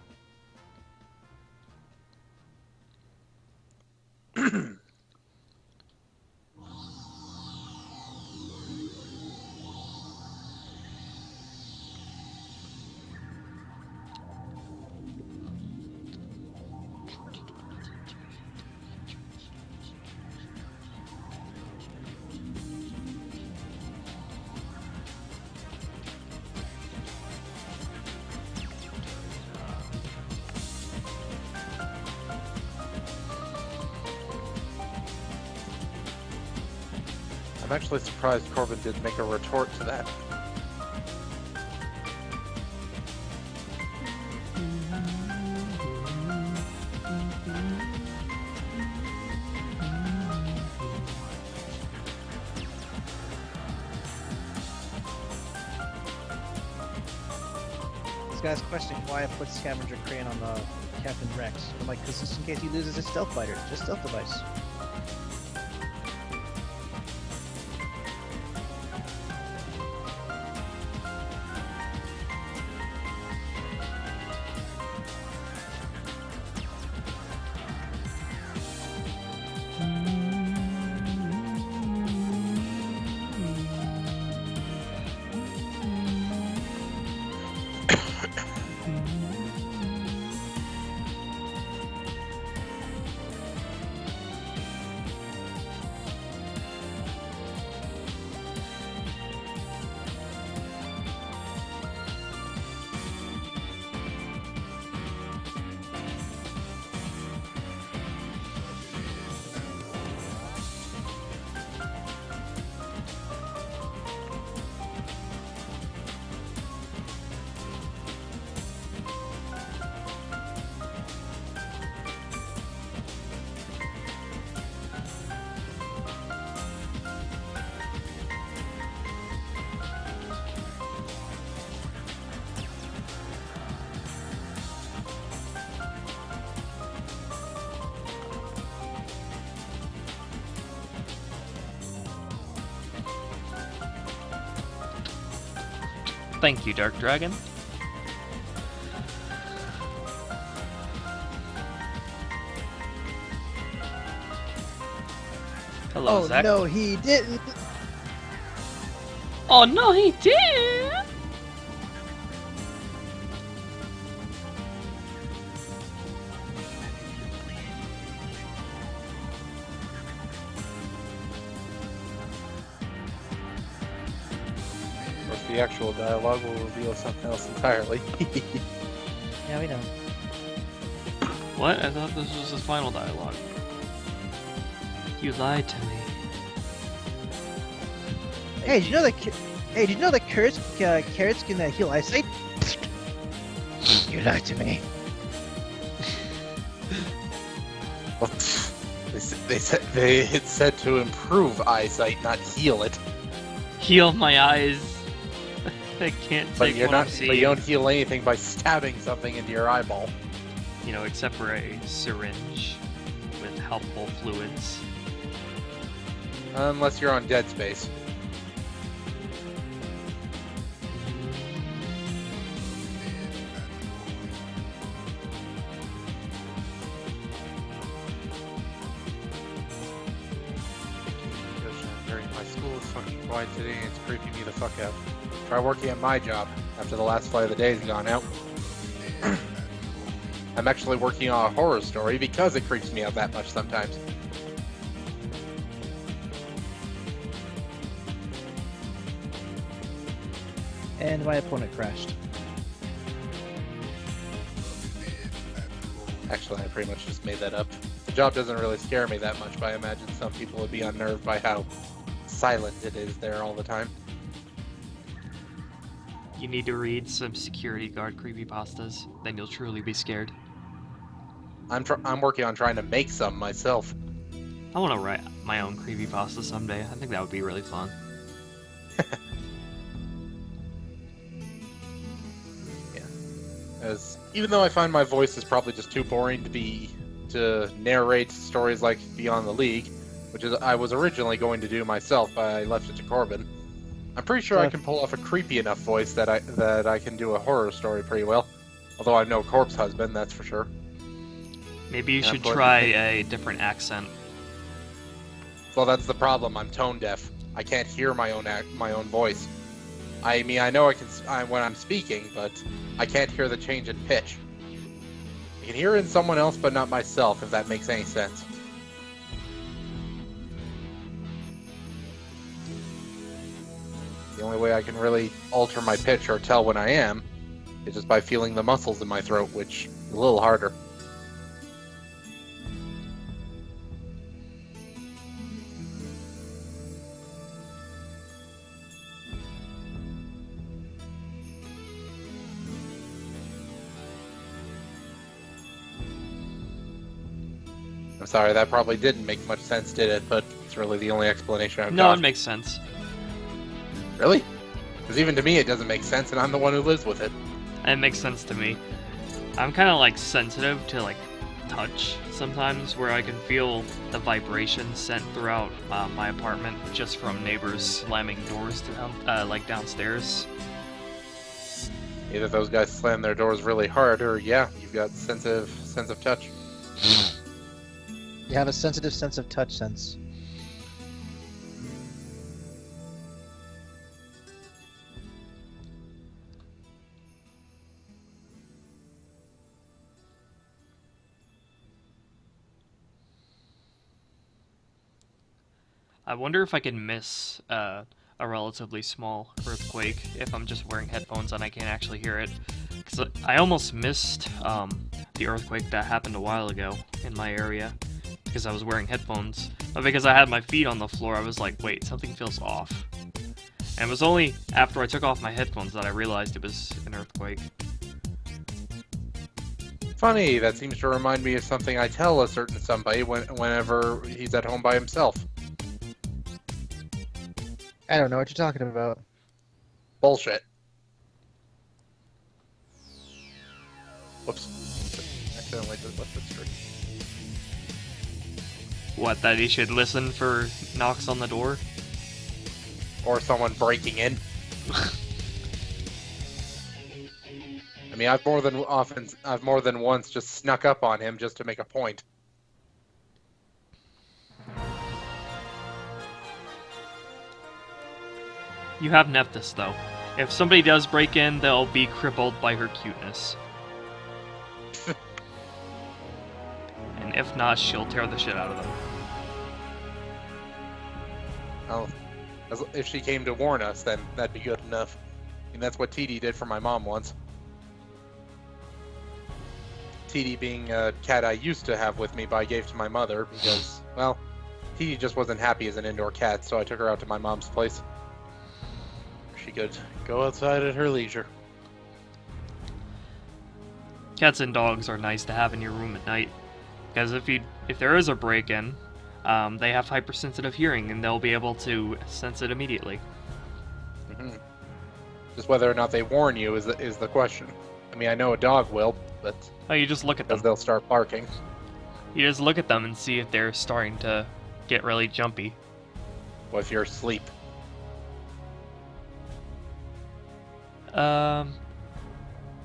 [SPEAKER 3] I'm actually surprised Corbin didn't make a retort to that.
[SPEAKER 2] This guy's questioning why I put Scavenger Crane on the Captain Rex. I'm like, because just in case he loses his stealth fighter. Just stealth device.
[SPEAKER 1] Thank you, Dark Dragon. Hello,
[SPEAKER 2] Oh
[SPEAKER 1] Zach.
[SPEAKER 2] no, he didn't!
[SPEAKER 1] Oh no, he did!
[SPEAKER 3] The actual dialogue will reveal something else entirely.
[SPEAKER 2] Yeah, we know.
[SPEAKER 1] What? I thought this was his final dialogue. You lied to me.
[SPEAKER 2] Hey, did you know that? Hey, did you know that carrots can heal eyesight? You lied to me.
[SPEAKER 3] Well, it's said to improve eyesight, not heal it.
[SPEAKER 1] Heal my eyes. I can't
[SPEAKER 3] But
[SPEAKER 1] take
[SPEAKER 3] you're
[SPEAKER 1] what
[SPEAKER 3] not.
[SPEAKER 1] I'm seeing.
[SPEAKER 3] But you don't heal anything by stabbing something into your eyeball.
[SPEAKER 1] You know, except for a syringe with helpful fluids.
[SPEAKER 3] Unless you're on Dead Space. My school is fucking quiet today and it's creeping me the fuck out. Try working at my job after the last flight of the day's gone out. I'm actually working on a horror story because it creeps me out that much sometimes.
[SPEAKER 2] And my opponent crashed.
[SPEAKER 3] Actually, I pretty much just made that up. The job doesn't really scare me that much, but I imagine some people would be unnerved by how silent it is there all the time.
[SPEAKER 1] You need to read some security guard creepypastas, then you'll truly be scared.
[SPEAKER 3] I'm working on trying to make some myself.
[SPEAKER 1] I want to write my own creepypasta someday. I think that would be really fun.
[SPEAKER 3] As even though I find my voice is probably just too boring to narrate stories like Beyond the League, which is I was originally going to do myself, but I left it to Corbin. I'm pretty sure I can pull off a creepy enough voice that I can do a horror story pretty well. Although I'm no corpse husband, that's for sure.
[SPEAKER 1] Maybe you should try a different accent.
[SPEAKER 3] Well, that's the problem. I'm tone deaf. I can't hear my own voice. I mean, I know when I'm speaking, but I can't hear the change in pitch. I can hear it in someone else, but not myself, if that makes any sense. The only way I can really alter my pitch or tell when I am is just by feeling the muscles in my throat, which is a little harder. I'm sorry, that probably didn't make much sense, did it? But it's really the only explanation I've got.
[SPEAKER 1] No, it makes sense.
[SPEAKER 3] Really? Because even to me it doesn't make sense, and I'm the one who lives with it.
[SPEAKER 1] It makes sense to me. I'm kind of like sensitive to like touch sometimes, where I can feel the vibrations sent throughout my apartment just from neighbors slamming doors down, like downstairs.
[SPEAKER 3] Either those guys slam their doors really hard, or yeah, you've got sense of touch.
[SPEAKER 2] You have a sensitive sense of touch sense.
[SPEAKER 1] I wonder if I can miss a relatively small earthquake if I'm just wearing headphones and I can't actually hear it. Because I almost missed the earthquake that happened a while ago in my area because I was wearing headphones. But because I had my feet on the floor, I was like, wait, something feels off. And it was only after I took off my headphones that I realized it was an earthquake.
[SPEAKER 3] Funny, that seems to remind me of something I tell a certain somebody whenever he's at home by himself.
[SPEAKER 2] I don't know what you're talking about.
[SPEAKER 3] Bullshit. Whoops. Accidentally just left the street.
[SPEAKER 1] What, that he should listen for knocks on the door?
[SPEAKER 3] Or someone breaking in. I mean, I've more than once just snuck up on him just to make a point.
[SPEAKER 1] You have Nephthys, though. If somebody does break in, they'll be crippled by her cuteness. And if not, she'll tear the shit out of them.
[SPEAKER 3] Well, if she came to warn us, then that'd be good enough. I mean, that's what TD did for my mom once. TD being a cat I used to have with me, but I gave to my mother because, well, TD just wasn't happy as an indoor cat, so I took her out to my mom's place. She could go outside at her leisure.
[SPEAKER 1] Cats and dogs are nice to have in your room at night, because if there is a break-in, they have hypersensitive hearing and they'll be able to sense it immediately.
[SPEAKER 3] Mm-hmm. Just whether or not they warn you is the question. I mean, I know a dog will, but
[SPEAKER 1] Oh, you just look at them.
[SPEAKER 3] they'll start barking.
[SPEAKER 1] You just look at them and see if they're starting to get really jumpy.
[SPEAKER 3] Well, if you're asleep.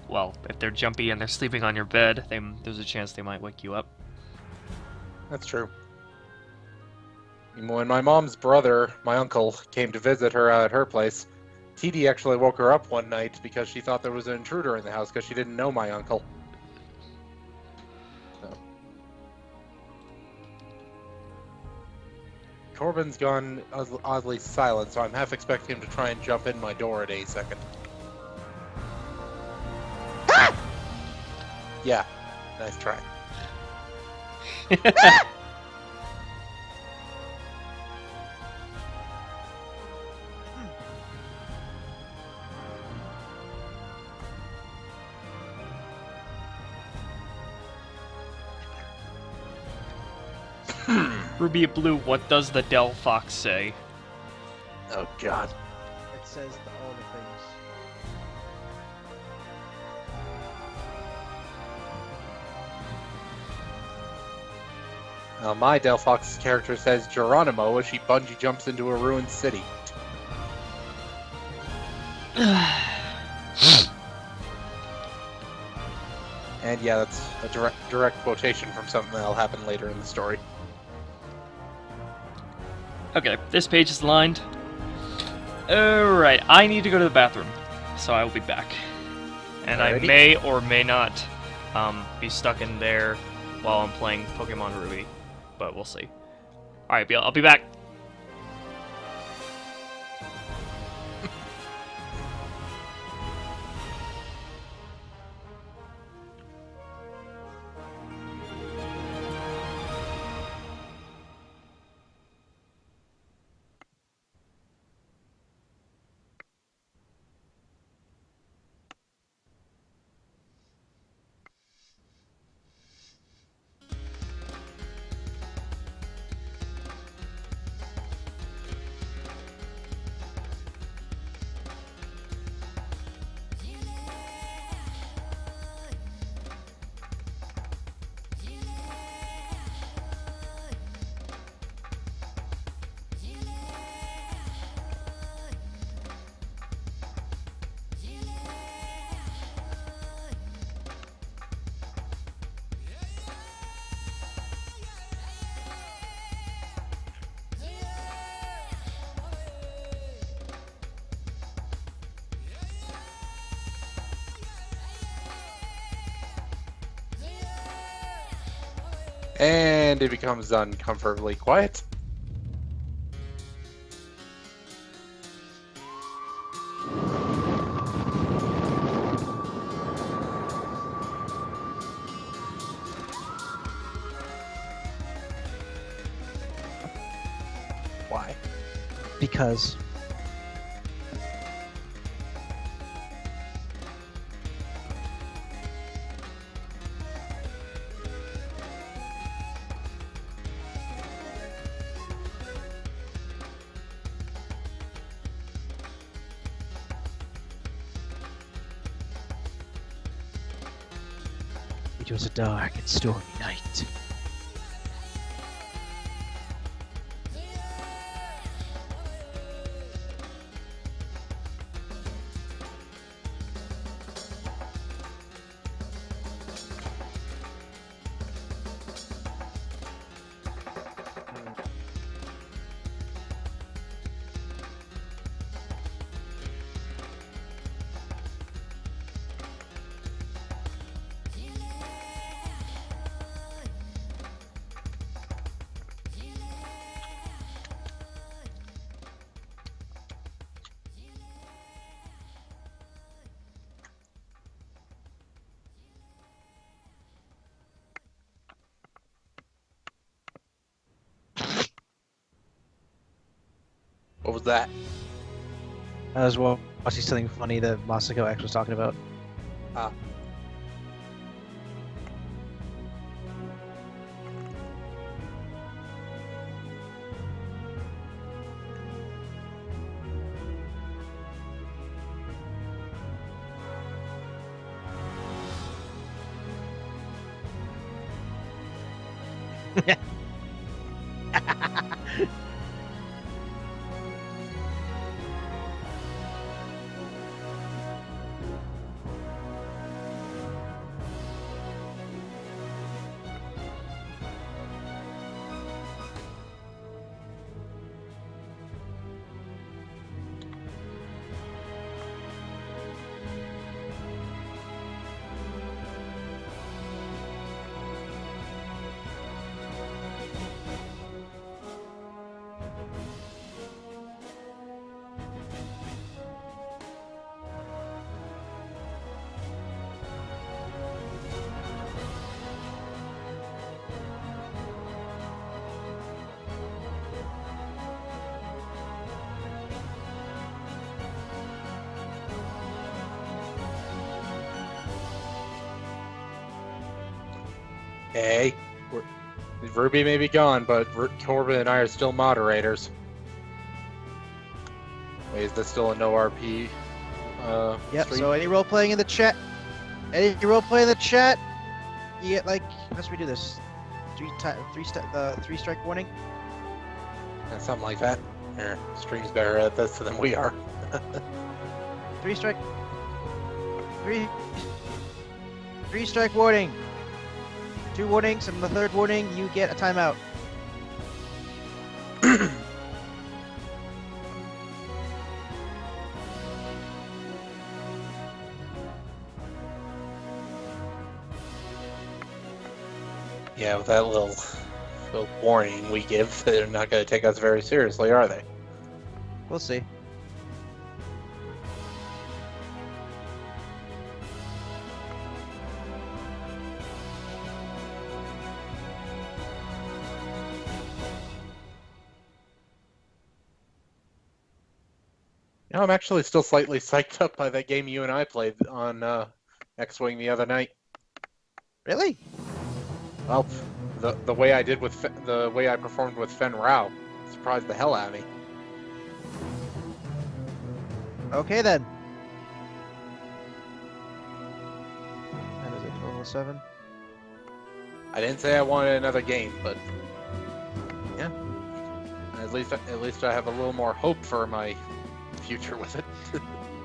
[SPEAKER 1] Well, if they're jumpy and they're sleeping on your bed, there's a chance they might wake you up.
[SPEAKER 3] That's true. When my mom's brother, my uncle, came to visit her at her place, TD actually woke her up one night because she thought there was an intruder in the house because she didn't know my uncle. So. Corbin's gone oddly silent, so I'm half expecting him to try and jump in my door at any second. Yeah, nice try.
[SPEAKER 1] Ruby Blue, what does the Del Fox say?
[SPEAKER 3] Oh God.
[SPEAKER 2] It says all the things.
[SPEAKER 3] My Delphox character says Geronimo as she bungee jumps into a ruined city. And yeah, that's a direct quotation from something that'll happen later in the story.
[SPEAKER 1] Okay, this page is lined. Alright, I need to go to the bathroom, so I will be back. And
[SPEAKER 3] Alrighty.
[SPEAKER 1] I may or may not be stuck in there while I'm playing Pokemon Ruby, but we'll see. Alright, I'll be back.
[SPEAKER 3] And it becomes uncomfortably quiet. Why?
[SPEAKER 2] Because. It was a dark and stormy night.
[SPEAKER 3] What was that?
[SPEAKER 2] I was watching something funny that Masako X was talking about.
[SPEAKER 3] Ah. Hey, Ruby may be gone, but Corbin and I are still moderators. Wait, is this still a no RP?
[SPEAKER 2] Yep.
[SPEAKER 3] stream?
[SPEAKER 2] So any role playing in the chat, you get like, how should we do this? Three strike warning.
[SPEAKER 3] Something like that. Here, stream's better at this than we are.
[SPEAKER 2] Three strike warning. 2 warnings, and the 3rd warning, you get a timeout.
[SPEAKER 3] Yeah, with that little warning we give, they're not going to take us very seriously, are they?
[SPEAKER 2] We'll see.
[SPEAKER 3] You know, I'm actually still slightly psyched up by that game you and I played on X-Wing the other night.
[SPEAKER 2] Really?
[SPEAKER 3] Well, the way I did with the way I performed with Fen Rao surprised the hell out of me.
[SPEAKER 2] Okay then. That is a total of 7.
[SPEAKER 3] I didn't say I wanted another game, but yeah, at least I have a little more hope for my future with it.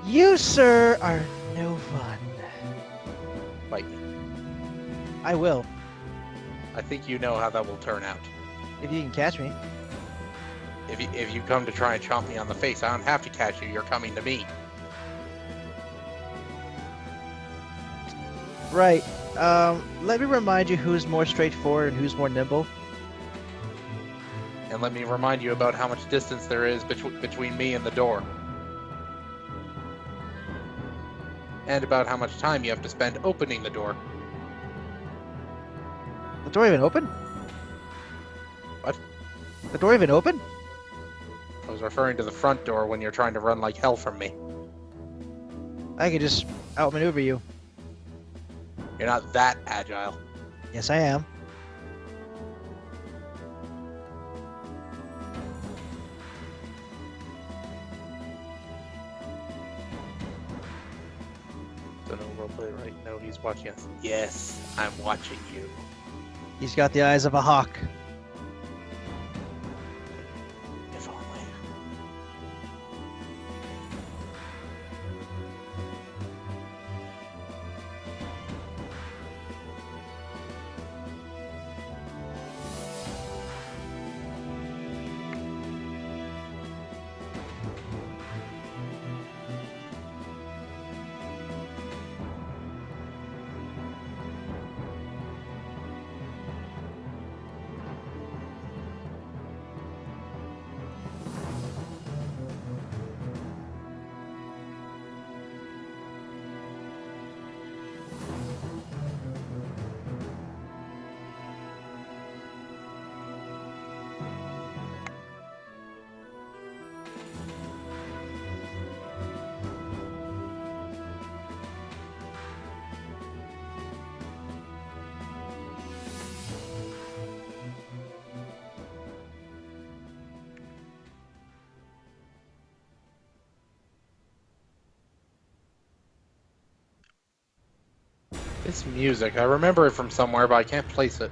[SPEAKER 2] You, sir, are no fun.
[SPEAKER 3] Fight me.
[SPEAKER 2] I will,
[SPEAKER 3] I think you know how that will turn out.
[SPEAKER 2] if you can catch me.
[SPEAKER 3] If you come to try and chomp me on the face, I don't have to catch you. You're coming to me.
[SPEAKER 2] Right. Let me remind you who's more straightforward and who's more nimble.
[SPEAKER 3] And let me remind you about how much distance there is between me and the door. And about how much time you have to spend opening the door.
[SPEAKER 2] The door even open?
[SPEAKER 3] What?
[SPEAKER 2] The door even open?
[SPEAKER 3] I was referring to the front door when you're trying to run like hell from me.
[SPEAKER 2] I could just outmaneuver you.
[SPEAKER 3] You're not that agile.
[SPEAKER 2] Yes, I am.
[SPEAKER 3] So no roleplay, right? No, he's watching us. Yes, I'm watching you.
[SPEAKER 2] He's got the eyes of a hawk.
[SPEAKER 3] If only. This music, I remember it from somewhere, but I can't place it.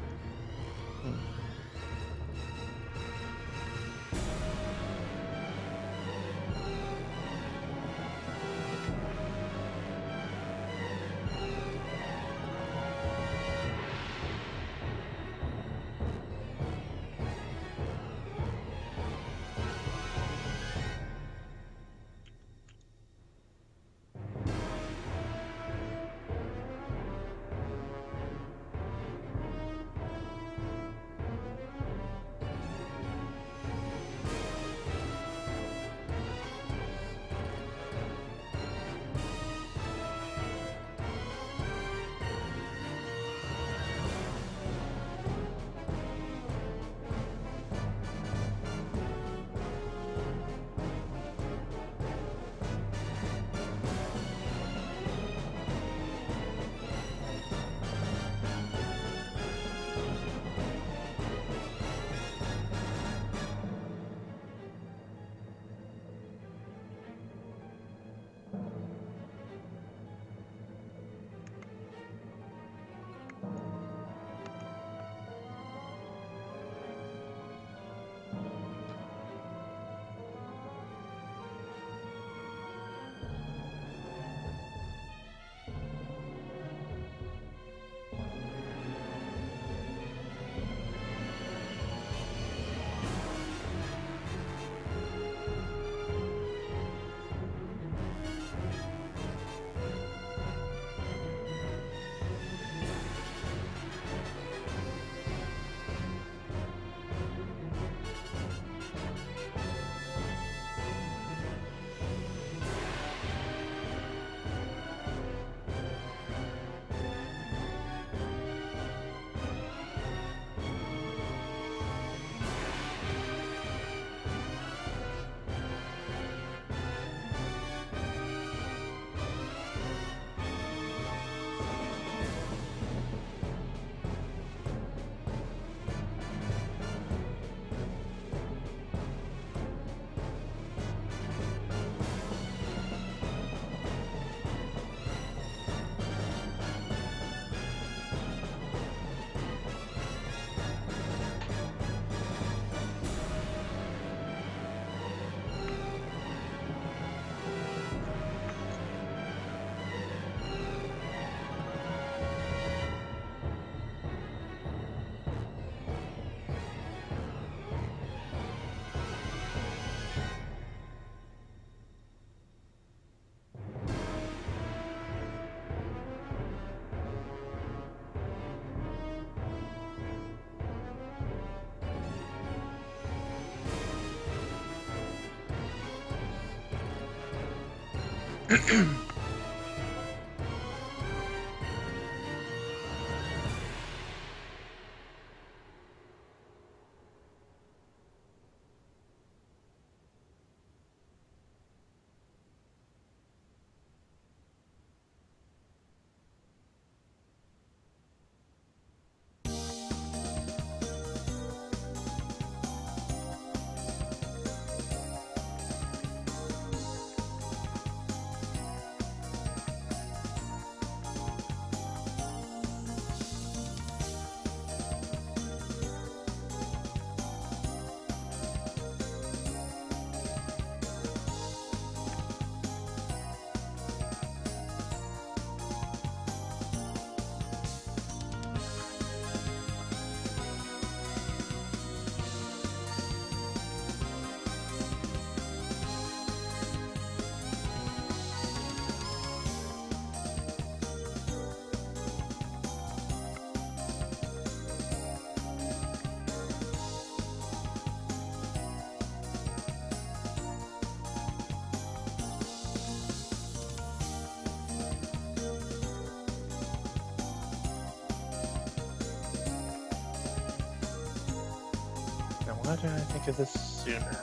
[SPEAKER 3] Now, why didn't I think of this sooner?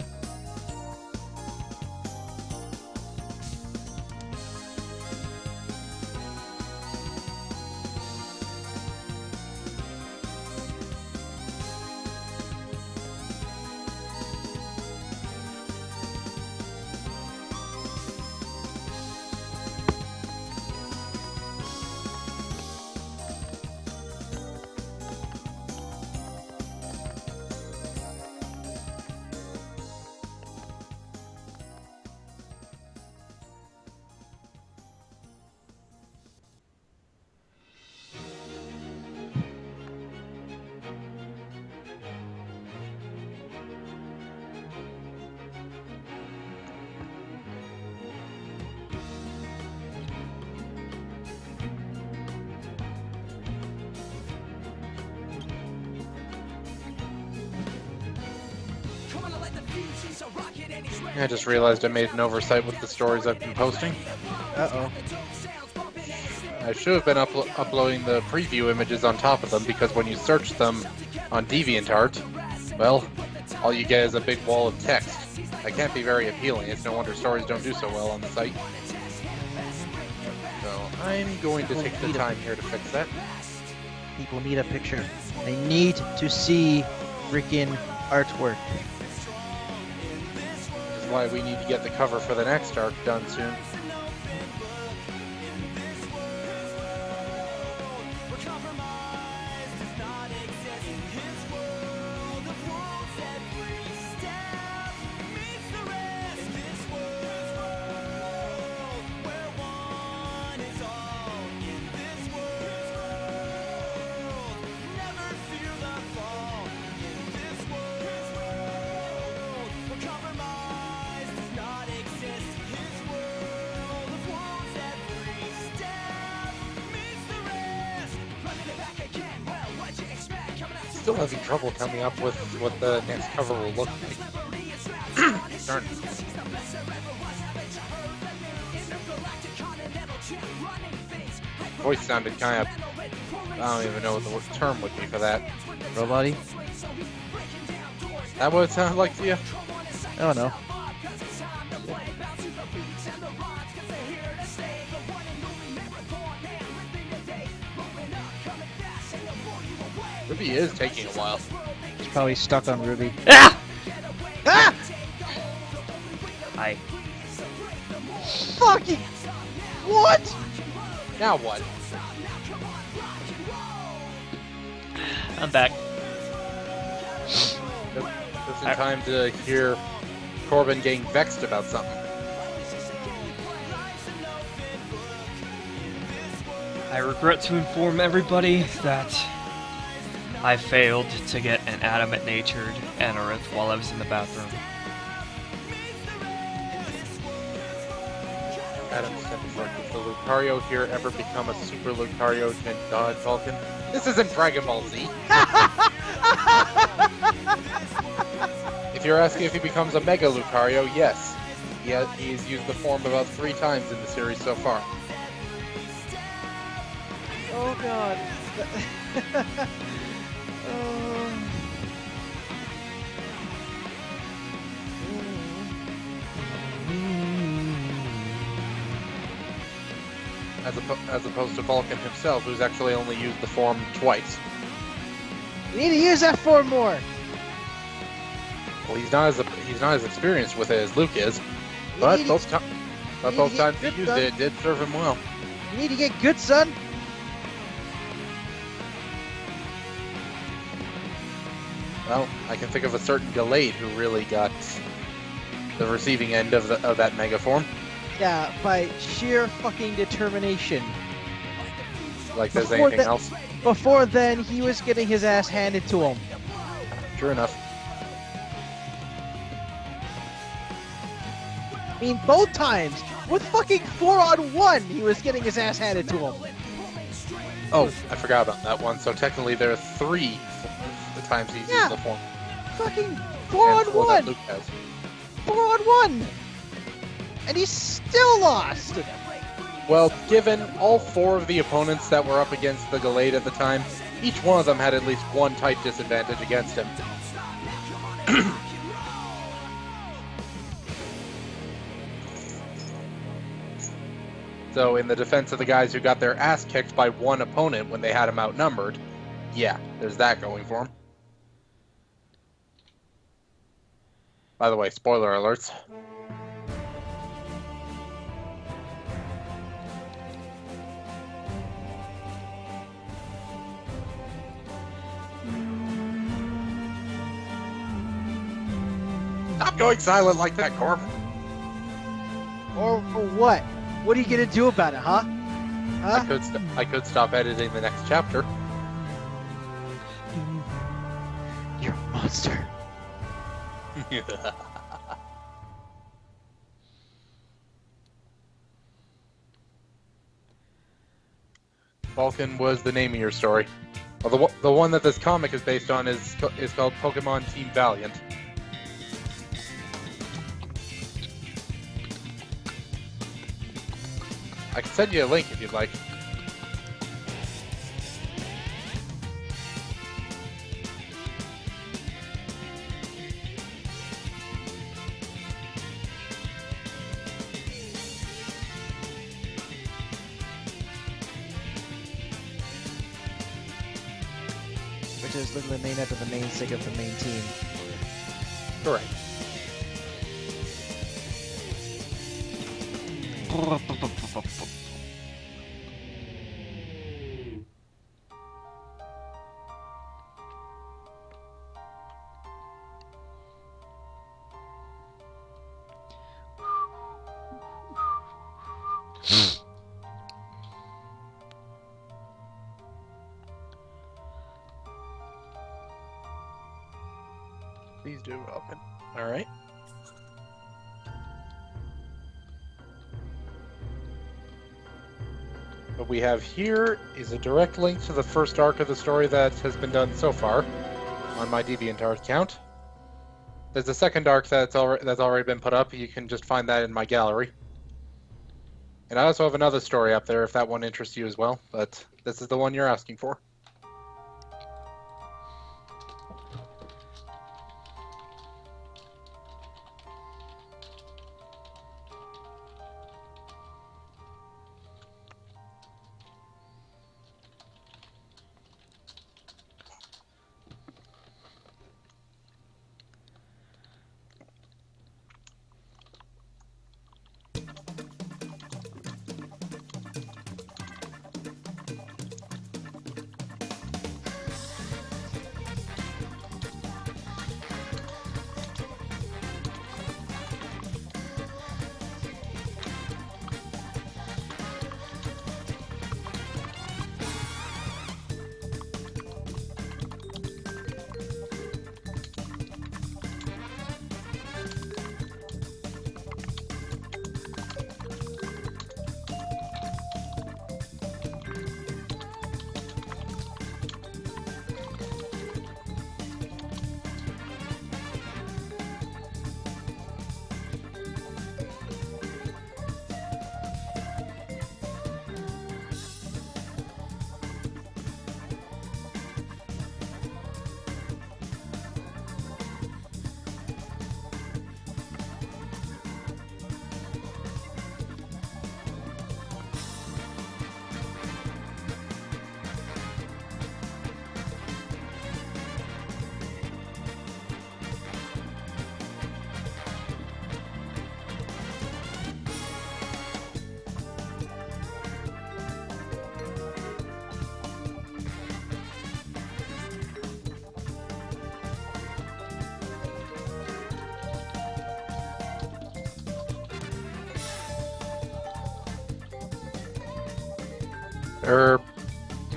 [SPEAKER 3] I just realized I made an oversight with the stories I've been posting.
[SPEAKER 2] Uh-oh.
[SPEAKER 3] I should have been uploading the preview images on top of them, because when you search them on DeviantArt, well, all you get is a big wall of text. That can't be very appealing. It's no wonder stories don't do so well on the site. So I'm going to take the time here to fix that.
[SPEAKER 2] People need a picture. They need to see freaking artwork.
[SPEAKER 3] Which is why we need to get the cover for the next arc done soon. Still having trouble coming up with what the next cover will look like. Darn. Voice sounded kind of... I don't even know what the term would be for that.
[SPEAKER 2] Robot-y?
[SPEAKER 3] That what it sounded like to you?
[SPEAKER 2] I don't know.
[SPEAKER 3] Ruby is taking a while.
[SPEAKER 2] He's probably stuck on Ruby.
[SPEAKER 1] Ah!
[SPEAKER 2] Ah!
[SPEAKER 1] Hi.
[SPEAKER 2] Fucking... What?
[SPEAKER 3] Now what?
[SPEAKER 1] I'm back.
[SPEAKER 3] Just in time to hear Corbin getting vexed about something.
[SPEAKER 1] I regret to inform everybody that I failed to get an adamant-natured Anorith while I was in the bathroom.
[SPEAKER 3] Adam said, "Does the Lucario here ever become a Super Lucario and God Vulcan?" This isn't Dragon Ball Z. If you're asking if he becomes a Mega Lucario, yes. He's used the form about 3 times in the series so far.
[SPEAKER 2] Oh god. Oh.
[SPEAKER 3] As opposed to Vulcan himself, who's actually only used the form twice.
[SPEAKER 2] You need to use that form more.
[SPEAKER 3] Well, he's not as experienced with it as Luke is, but both times he used it did serve him well.
[SPEAKER 2] You need to get good, son.
[SPEAKER 3] Well, I can think of a certain Gallade who really got the receiving end of that mega form.
[SPEAKER 2] Yeah, by sheer fucking determination.
[SPEAKER 3] Like there's anything else.
[SPEAKER 2] Before then, he was getting his ass handed to him.
[SPEAKER 3] True enough.
[SPEAKER 2] I mean, both times, with fucking 4-on-1, he was getting his ass handed to him.
[SPEAKER 3] Oh, I forgot about that one. So technically there are 3 the times he's used the form.
[SPEAKER 2] Fucking
[SPEAKER 3] And 4 that
[SPEAKER 2] 4-on-1!
[SPEAKER 3] Luke has.
[SPEAKER 2] 4-on-1! And he still lost!
[SPEAKER 3] Well, given all 4 of the opponents that were up against the Gallade at the time, each one of them had at least 1 type disadvantage against him. So in the defense of the guys who got their ass kicked by 1 opponent when they had him outnumbered, yeah, there's that going for him. By the way, spoiler alerts. Stop going silent like that, Corp.
[SPEAKER 2] Or what? What are you gonna do about it, huh? Huh?
[SPEAKER 3] I could stop editing the next chapter.
[SPEAKER 2] You're a monster.
[SPEAKER 3] Vulcan was the name of your story. Well, the one that this comic is based on is called Pokémon Team Valiant. I can send you a link if you'd like.
[SPEAKER 2] Which is literally named after the namesake of the main team.
[SPEAKER 3] Correct. Please do open. All right. What we have here is a direct link to the first arc of the story that has been done so far on my DeviantArt account. There's a second arc that's already been put up. You can just find that in my gallery. And I also have another story up there if that one interests you as well, but this is the one you're asking for.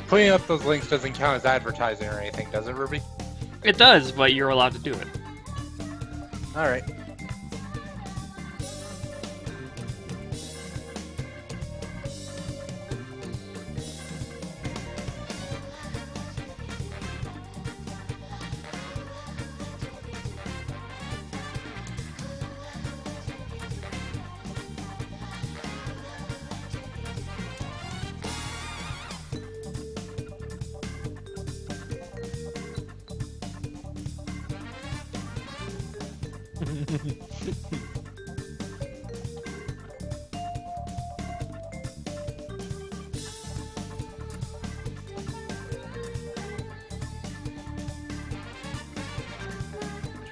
[SPEAKER 3] Putting up those links doesn't count as advertising or anything, does it, Ruby?
[SPEAKER 1] It does, but you're allowed to do it.
[SPEAKER 3] Alright.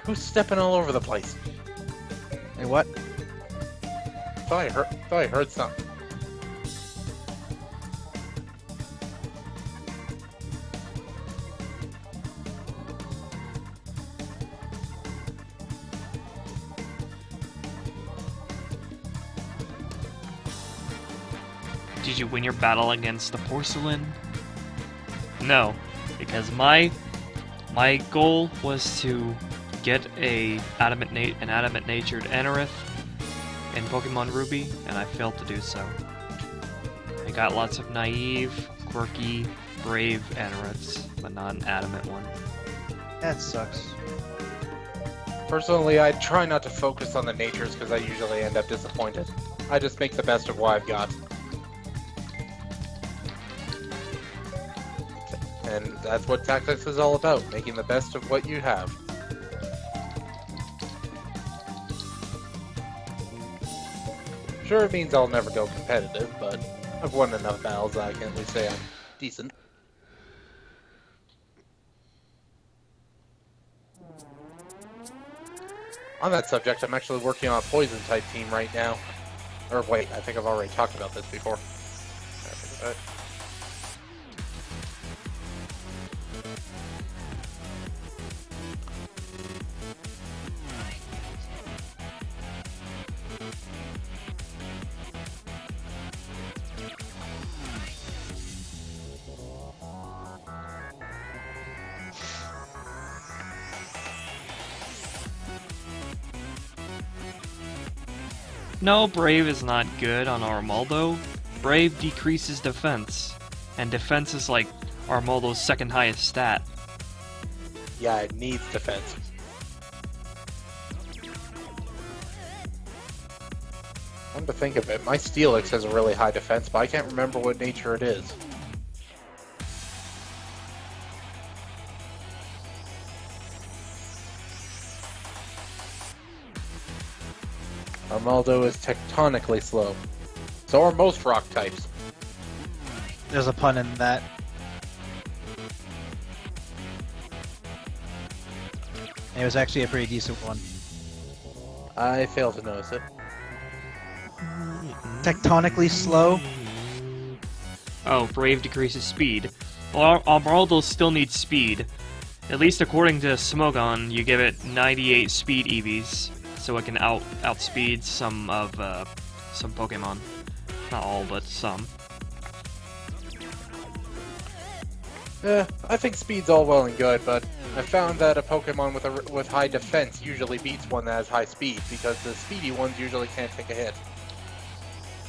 [SPEAKER 3] Who's stepping all over the place?
[SPEAKER 2] Hey, what?
[SPEAKER 3] Thought I heard something.
[SPEAKER 1] Did you win your battle against the porcelain? No, because my goal was to get an adamant natured Anorith in Pokemon Ruby, and I failed to do so. I got lots of naive, quirky, brave Anoriths, but not an adamant one.
[SPEAKER 2] That sucks.
[SPEAKER 3] Personally, I try not to focus on the natures because I usually end up disappointed. I just make the best of what I've got. And that's what tactics is all about, making the best of what you have. Sure, it means I'll never go competitive, but I've won enough battles that I can at least say I'm decent. On that subject, I'm actually working on a poison-type team right now. Or wait, I think I've already talked about this before.
[SPEAKER 1] No, Brave is not good on Armaldo. Brave decreases defense, and defense is like Armaldo's second highest stat.
[SPEAKER 3] Yeah, it needs defense. Come to think of it, my Steelix has a really high defense, but I can't remember what nature it is. Armaldo is tectonically slow. So are most rock types.
[SPEAKER 2] There's a pun in that. It was actually a pretty decent one.
[SPEAKER 3] I fail to notice it.
[SPEAKER 2] Tectonically slow?
[SPEAKER 1] Oh, Brave decreases speed. Well, Armaldo still needs speed. At least according to Smogon, you give it 98 speed EVs, so it can outspeed some Pokemon. Not all, but some.
[SPEAKER 3] I think speed's all well and good, but I found that a Pokemon with high defense usually beats one that has high speed, because the speedy ones usually can't take a hit.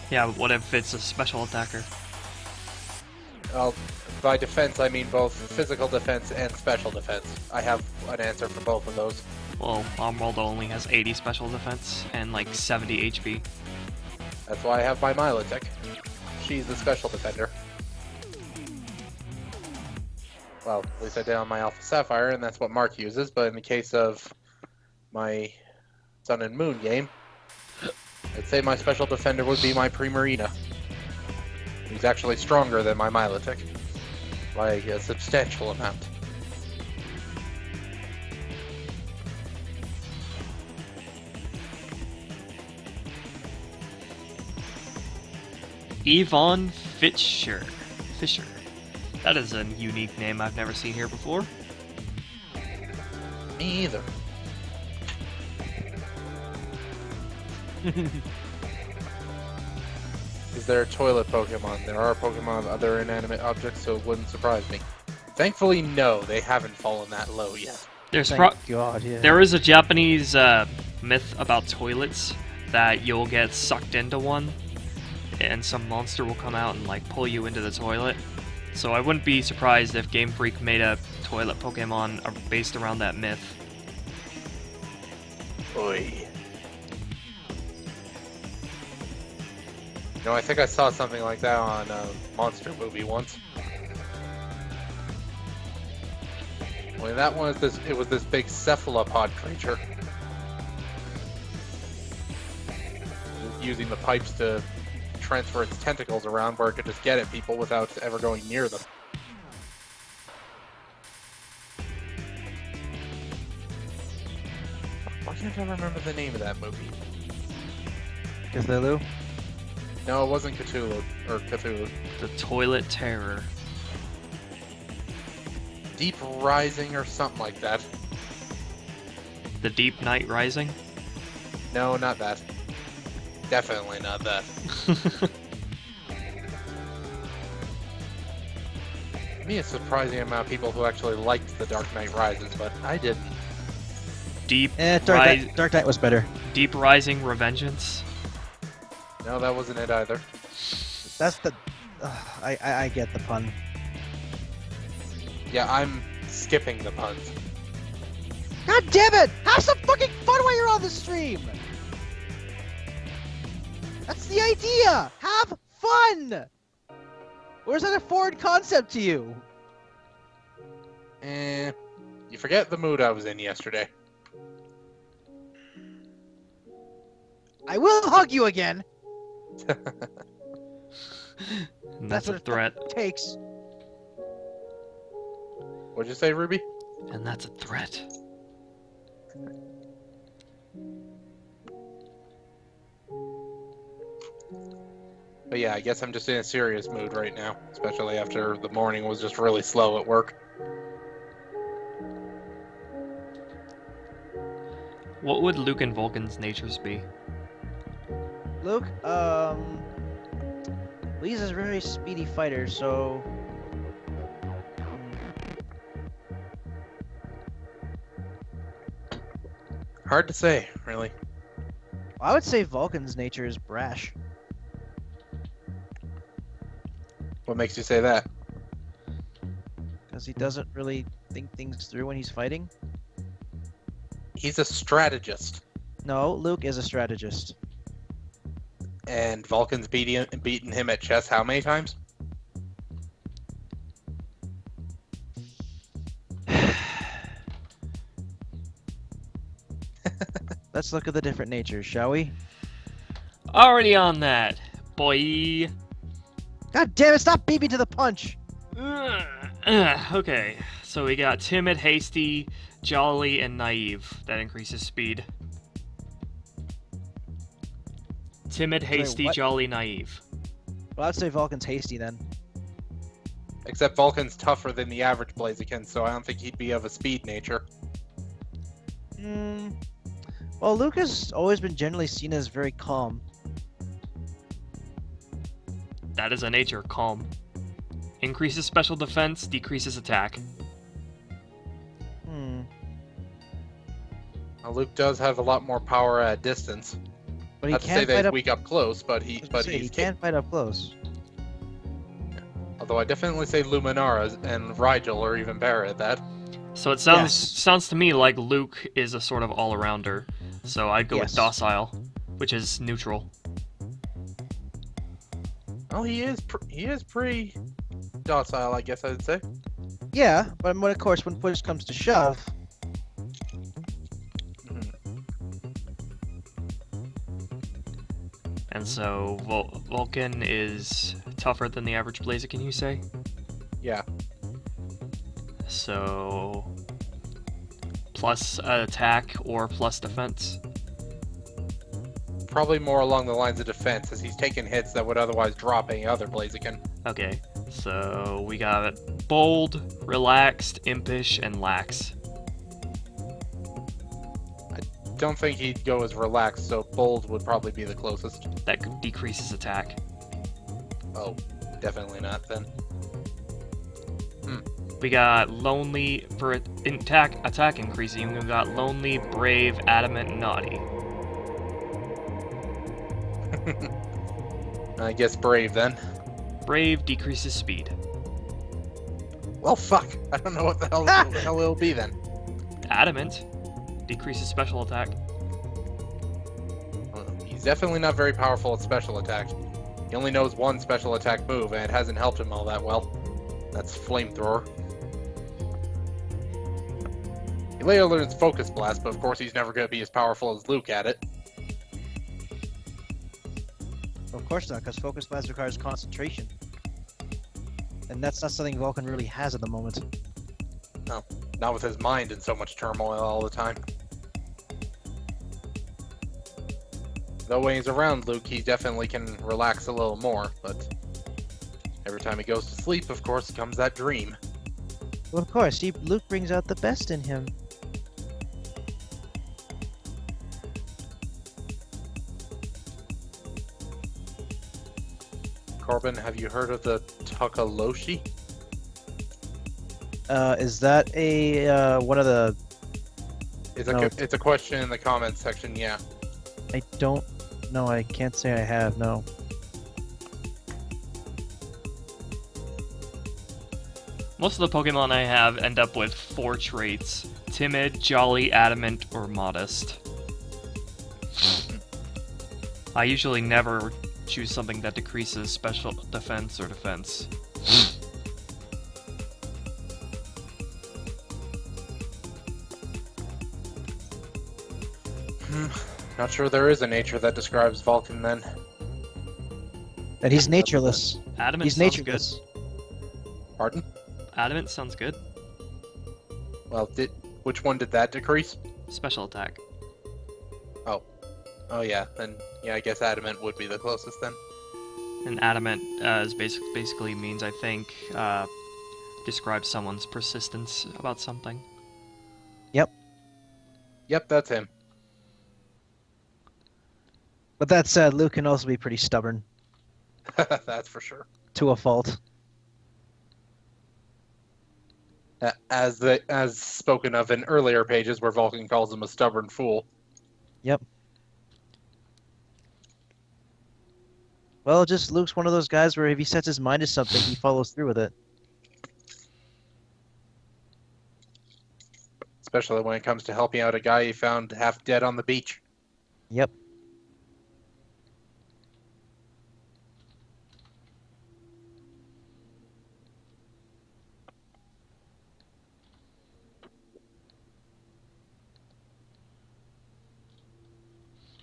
[SPEAKER 1] Yeah, but what if it's a special attacker?
[SPEAKER 3] Well, by defense I mean both physical defense and special defense. I have an answer for both of those.
[SPEAKER 1] Well, Armaldo only has 80 special defense and like 70 HP.
[SPEAKER 3] That's why I have my Milotic. She's the special defender. Well, at least I did on my Alpha Sapphire, and that's what Mark uses, but in the case of my Sun and Moon game, I'd say my special defender would be my Primarina. He's actually stronger than my Milotic, by a substantial amount.
[SPEAKER 1] Yvonne Fisher. That is a unique name I've never seen here before.
[SPEAKER 3] Me either. is there a toilet Pokemon? There are Pokemon with other inanimate objects, so it wouldn't surprise me. Thankfully, no, they haven't fallen that low yet.
[SPEAKER 1] There's
[SPEAKER 2] Thank God, yeah.
[SPEAKER 1] there is a Japanese myth about toilets that you'll get sucked into one, and some monster will come out and like pull you into the toilet. So I wouldn't be surprised if Game Freak made a toilet Pokemon based around that myth.
[SPEAKER 3] Oy. No, I think I saw something like that on a monster movie once. Only that one is it was this big cephalopod creature. Using the pipes to transfer its tentacles around where it could just get at people without ever going near them. Why can't I remember the name of that movie?
[SPEAKER 2] Cthulhu?
[SPEAKER 3] No, it wasn't Cthulhu, or Cthulhu.
[SPEAKER 1] The Toilet Terror.
[SPEAKER 3] Deep Rising or something like that.
[SPEAKER 1] The Deep Night Rising?
[SPEAKER 3] No, not that. Definitely not that. To me, it's a surprising amount of people who actually liked The Dark Knight Rises, but I didn't.
[SPEAKER 2] Dark Knight was better.
[SPEAKER 1] Deep Rising Revengeance?
[SPEAKER 3] No, that wasn't it either.
[SPEAKER 2] That's the... I get the pun.
[SPEAKER 3] Yeah, I'm skipping the puns.
[SPEAKER 2] God damn it! Have some fucking fun while you're on the stream! That's the idea! Have fun! Or is that a foreign concept to you?
[SPEAKER 3] You forget the mood I was in yesterday.
[SPEAKER 2] I will hug you again!
[SPEAKER 1] And that's a threat.
[SPEAKER 2] It takes.
[SPEAKER 3] What'd you say, Ruby?
[SPEAKER 1] And that's a threat.
[SPEAKER 3] But yeah, I guess I'm just in a serious mood right now, especially after the morning was just really slow at work.
[SPEAKER 1] What would Luke and Vulcan's natures be?
[SPEAKER 2] Luke, Lisa's a very speedy fighter, so...
[SPEAKER 3] Hard to say, really.
[SPEAKER 2] I would say Vulcan's nature is brash.
[SPEAKER 3] What makes you say that?
[SPEAKER 2] Because he doesn't really think things through when he's fighting.
[SPEAKER 3] He's a strategist.
[SPEAKER 2] No, Luke is a strategist.
[SPEAKER 3] And Vulcan's beaten him at chess how many times?
[SPEAKER 2] Let's look at the different natures, shall we?
[SPEAKER 1] Already on that, boy.
[SPEAKER 2] God damn it, stop beating me to the punch!
[SPEAKER 1] Okay, so we got timid, hasty, jolly, and naive. That increases speed. Timid, hasty,
[SPEAKER 2] what?
[SPEAKER 1] jolly, naive.
[SPEAKER 2] Well, I'd say Vulcan's hasty then.
[SPEAKER 3] Except Vulcan's tougher than the average Blaziken, so I don't think he'd be of a speed nature.
[SPEAKER 2] Well, Luke has always been generally seen as very calm.
[SPEAKER 1] That is a nature, calm. Increases special defense, decreases attack.
[SPEAKER 3] Now, Luke does have a lot more power at a distance.
[SPEAKER 2] But he
[SPEAKER 3] Not to say
[SPEAKER 2] can't
[SPEAKER 3] that
[SPEAKER 2] fight
[SPEAKER 3] he's
[SPEAKER 2] up.
[SPEAKER 3] weak up close, but he
[SPEAKER 2] can't fight up close.
[SPEAKER 3] Although I definitely say Luminara and Rigel are even better at that.
[SPEAKER 1] So it sounds to me like Luke is a sort of all-arounder. So I'd go with docile, which is neutral.
[SPEAKER 3] Well, he is pretty docile, I guess I'd say.
[SPEAKER 2] Yeah, but of course, when push comes to shove,
[SPEAKER 1] And so Vulcan is tougher than the average Blaziken, you say?
[SPEAKER 3] Yeah.
[SPEAKER 1] So plus attack or plus defense?
[SPEAKER 3] Probably more along the lines of defense, as he's taking hits that would otherwise drop any other Blaziken.
[SPEAKER 1] Okay, so we got bold, relaxed, impish, and lax.
[SPEAKER 3] Don't think he'd go as relaxed, so bold would probably be the closest.
[SPEAKER 1] That decreases attack.
[SPEAKER 3] Oh, definitely not then.
[SPEAKER 1] We got lonely for attack increasing. We got lonely, brave, adamant, naughty.
[SPEAKER 3] I guess brave then.
[SPEAKER 1] Brave decreases speed.
[SPEAKER 3] Well, fuck. I don't know what the hell it'll be then.
[SPEAKER 1] Adamant decreases special attack.
[SPEAKER 3] Well, he's definitely not very powerful at special attack. He only knows one special attack move, and it hasn't helped him all that well. That's flamethrower. He later learns focus blast, but of course he's never going to be as powerful as Luke at it.
[SPEAKER 2] Of course not, because focus blast requires concentration. And that's not something Vulcan really has at the moment.
[SPEAKER 3] No, not with his mind in so much turmoil all the time. Though when he's around Luke, he definitely can relax a little more, but every time he goes to sleep, of course, comes that dream.
[SPEAKER 2] Well, of course, Luke brings out the best in him.
[SPEAKER 3] Corbin, have you heard of the Takaloshi?
[SPEAKER 2] Is that a, one of the...
[SPEAKER 3] It's a question in the comments section, yeah.
[SPEAKER 2] I don't know, I can't say I have, no.
[SPEAKER 1] Most of the Pokemon I have end up with 4 traits: timid, jolly, adamant, or modest. I usually never choose something that decreases special defense or defense.
[SPEAKER 3] Not sure there is a nature that describes Vulcan then.
[SPEAKER 2] And he's natureless.
[SPEAKER 1] Adamant
[SPEAKER 2] He's
[SPEAKER 1] sounds
[SPEAKER 2] natureless.
[SPEAKER 3] Pardon?
[SPEAKER 1] good. Adamant sounds good.
[SPEAKER 3] Well, which one did that decrease?
[SPEAKER 1] Special attack.
[SPEAKER 3] Oh yeah, then yeah, I guess adamant would be the closest then.
[SPEAKER 1] And adamant is basically means, I think, describes someone's persistence about something.
[SPEAKER 3] Yep, that's him.
[SPEAKER 2] But that said, Luke can also be pretty stubborn,
[SPEAKER 3] That's for sure.
[SPEAKER 2] to a fault.
[SPEAKER 3] As spoken of in earlier pages where Vulcan calls him a stubborn fool.
[SPEAKER 2] Yep. Well, just Luke's one of those guys where if he sets his mind to something, he follows through with it.
[SPEAKER 3] Especially when it comes to helping out a guy he found half dead on the beach.
[SPEAKER 2] Yep.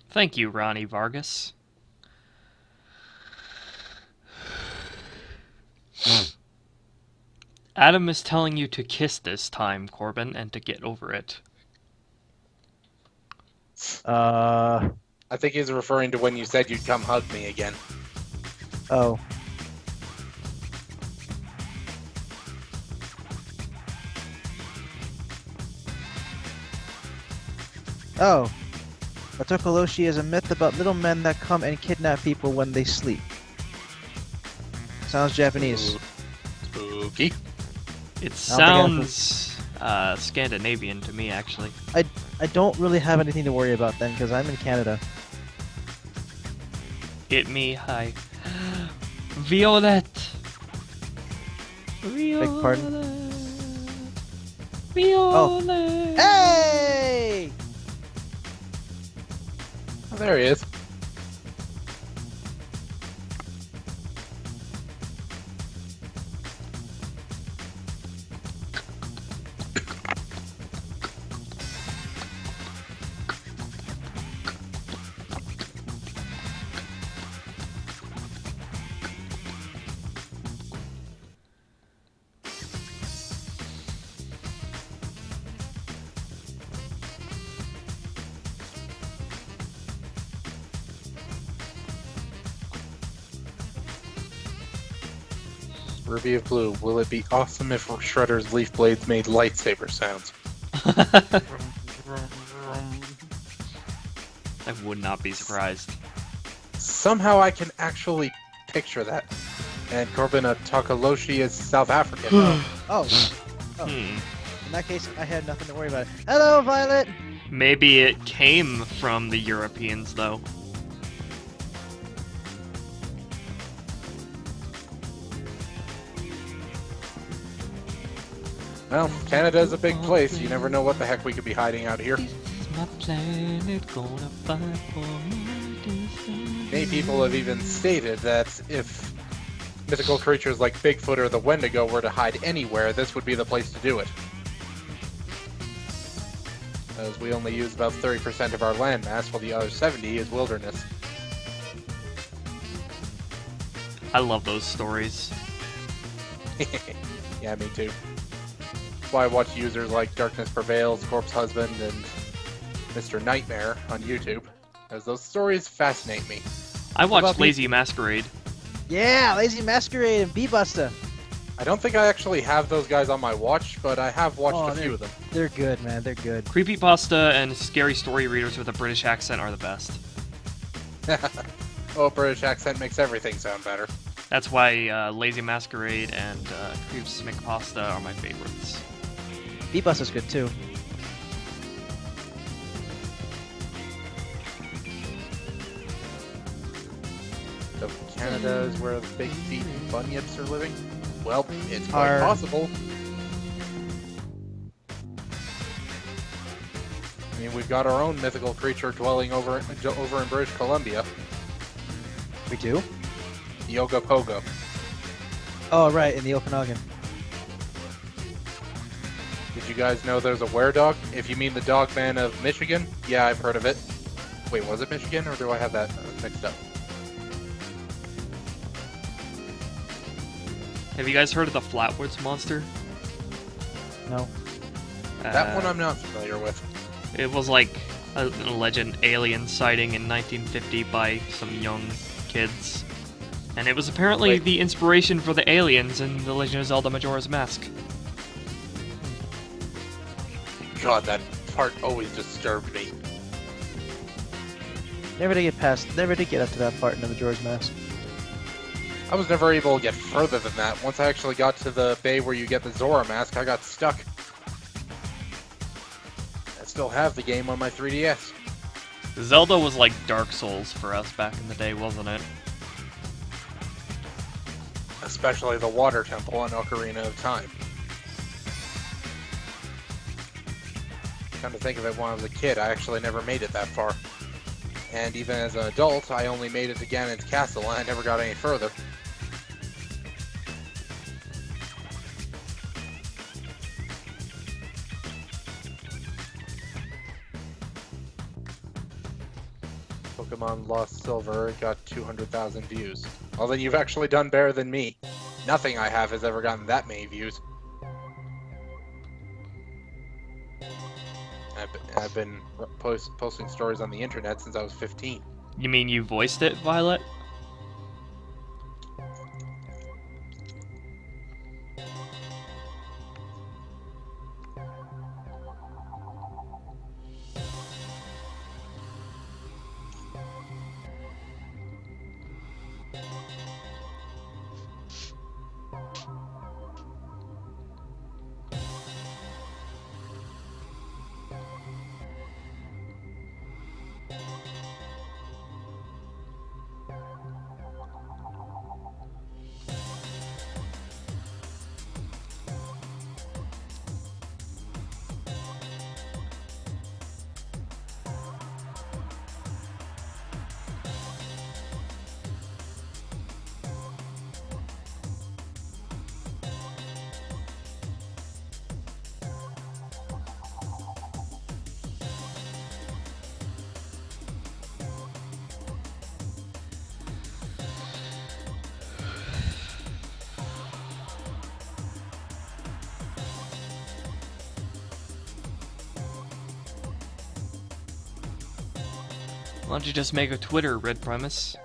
[SPEAKER 1] Thank you, Ronnie Vargas. Adam is telling you to kiss this time, Corbin, and to get over it.
[SPEAKER 3] I think he's referring to when you said you'd come hug me again.
[SPEAKER 2] Oh. Oh. A Tokoloshi is a myth about little men that come and kidnap people when they sleep. Sounds Japanese.
[SPEAKER 3] Spooky.
[SPEAKER 1] It
[SPEAKER 2] don't think
[SPEAKER 1] sounds Scandinavian to me, actually.
[SPEAKER 2] I don't really have anything to worry about then, because I'm in Canada.
[SPEAKER 1] It me, hi. Violet! Violet!
[SPEAKER 2] Beg pardon?
[SPEAKER 1] Violet!
[SPEAKER 2] Hey!
[SPEAKER 3] Oh, there he is. Ruby of Blue, will it be awesome if Shredder's leaf blades made lightsaber sounds?
[SPEAKER 1] I would not be surprised.
[SPEAKER 3] Somehow I can actually picture that. And Corbin, a Takaloshi is South African.
[SPEAKER 2] Oh.
[SPEAKER 1] Hmm.
[SPEAKER 2] In that case, I had nothing to worry about. Hello, Violet!
[SPEAKER 1] Maybe it came from the Europeans, though.
[SPEAKER 3] Well, Canada's a big place. You never know what the heck we could be hiding out here.
[SPEAKER 1] My planet gonna fight for my design.
[SPEAKER 3] Many people have even stated that if mythical creatures like Bigfoot or the Wendigo were to hide anywhere, this would be the place to do it. As we only use about 30% of our landmass, while the other 70 is wilderness.
[SPEAKER 1] I love those stories.
[SPEAKER 3] Yeah, me too. That's why I watch users like Darkness Prevails, Corpse Husband, and Mr. Nightmare on YouTube, as those stories fascinate me.
[SPEAKER 1] I watched
[SPEAKER 2] about
[SPEAKER 1] Lazy Masquerade.
[SPEAKER 2] Yeah, Lazy Masquerade and Bee-Busta.
[SPEAKER 3] I don't think I actually have those guys on my watch, but I have watched a few of them.
[SPEAKER 2] They're good, man. They're good.
[SPEAKER 1] Creepypasta and scary story readers with a British accent are the best.
[SPEAKER 3] Oh, British accent makes everything sound better.
[SPEAKER 1] That's why Lazy Masquerade and Creeps McPasta are my favorites.
[SPEAKER 2] Bee-Busta's good too.
[SPEAKER 3] So Canada is where the big feet and bunyips are living? Well, it's quite possible. I mean, we've got our own mythical creature dwelling over in British Columbia,
[SPEAKER 2] We do?
[SPEAKER 3] the Ogopogo.
[SPEAKER 2] Oh, right, in the Okanagan.
[SPEAKER 3] Did you guys know there's a were-dog? If you mean the Dogman of Michigan, yeah, I've heard of it. Wait, was it Michigan, or do I have that mixed up?
[SPEAKER 1] Have you guys heard of the Flatwoods Monster?
[SPEAKER 2] No.
[SPEAKER 3] That one I'm not familiar with.
[SPEAKER 1] It was like an alleged alien sighting in 1950 by some young kids. And it was apparently
[SPEAKER 3] Wait.
[SPEAKER 1] the inspiration for the aliens in The Legend of Zelda Majora's Mask.
[SPEAKER 3] God, that part always disturbed me.
[SPEAKER 2] Never did get up to that part in the Majora's Mask.
[SPEAKER 3] I was never able to get further than that. Once I actually got to the bay where you get the Zora mask, I got stuck. I still have the game on my 3DS.
[SPEAKER 1] Zelda was like Dark Souls for us back in the day, wasn't it?
[SPEAKER 3] Especially the Water Temple on Ocarina of Time. Come to think of it, when I was a kid, I actually never made it that far. And even as an adult, I only made it to Ganon's castle, and I never got any further. Pokemon Lost Silver got 200,000 views. Well, then you've actually done better than me. Nothing I have has ever gotten that many views. I've been posting stories on the internet since I was 15.
[SPEAKER 1] You mean you voiced it, Violet? Why don't you just make a Twitter, Red Primus?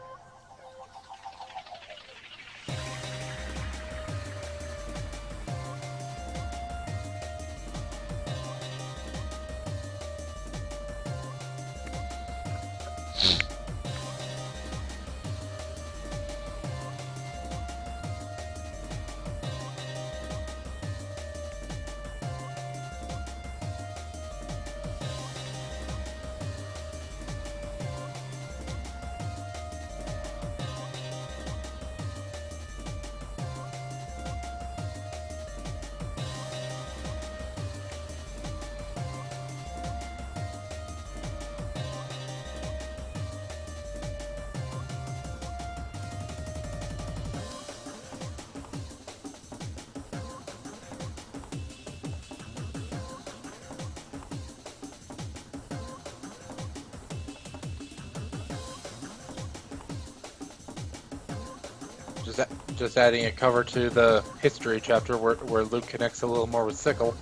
[SPEAKER 3] Just adding a cover to the history chapter where Luke connects a little more with Sickle.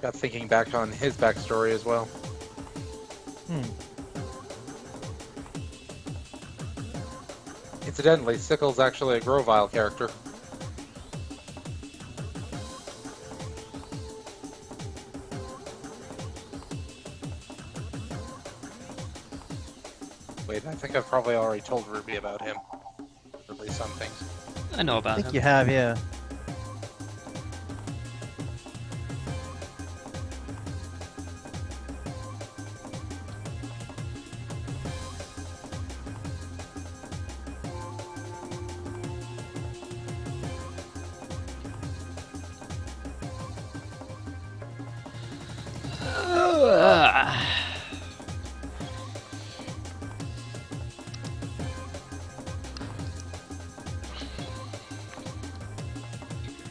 [SPEAKER 3] Got thinking back on his backstory as well. Incidentally, Sickle's actually a Grovile character. Wait, I think I've probably already told Ruby about him. Or at least some things.
[SPEAKER 1] I know
[SPEAKER 2] I
[SPEAKER 1] about
[SPEAKER 2] think
[SPEAKER 1] him.
[SPEAKER 2] you have, yeah.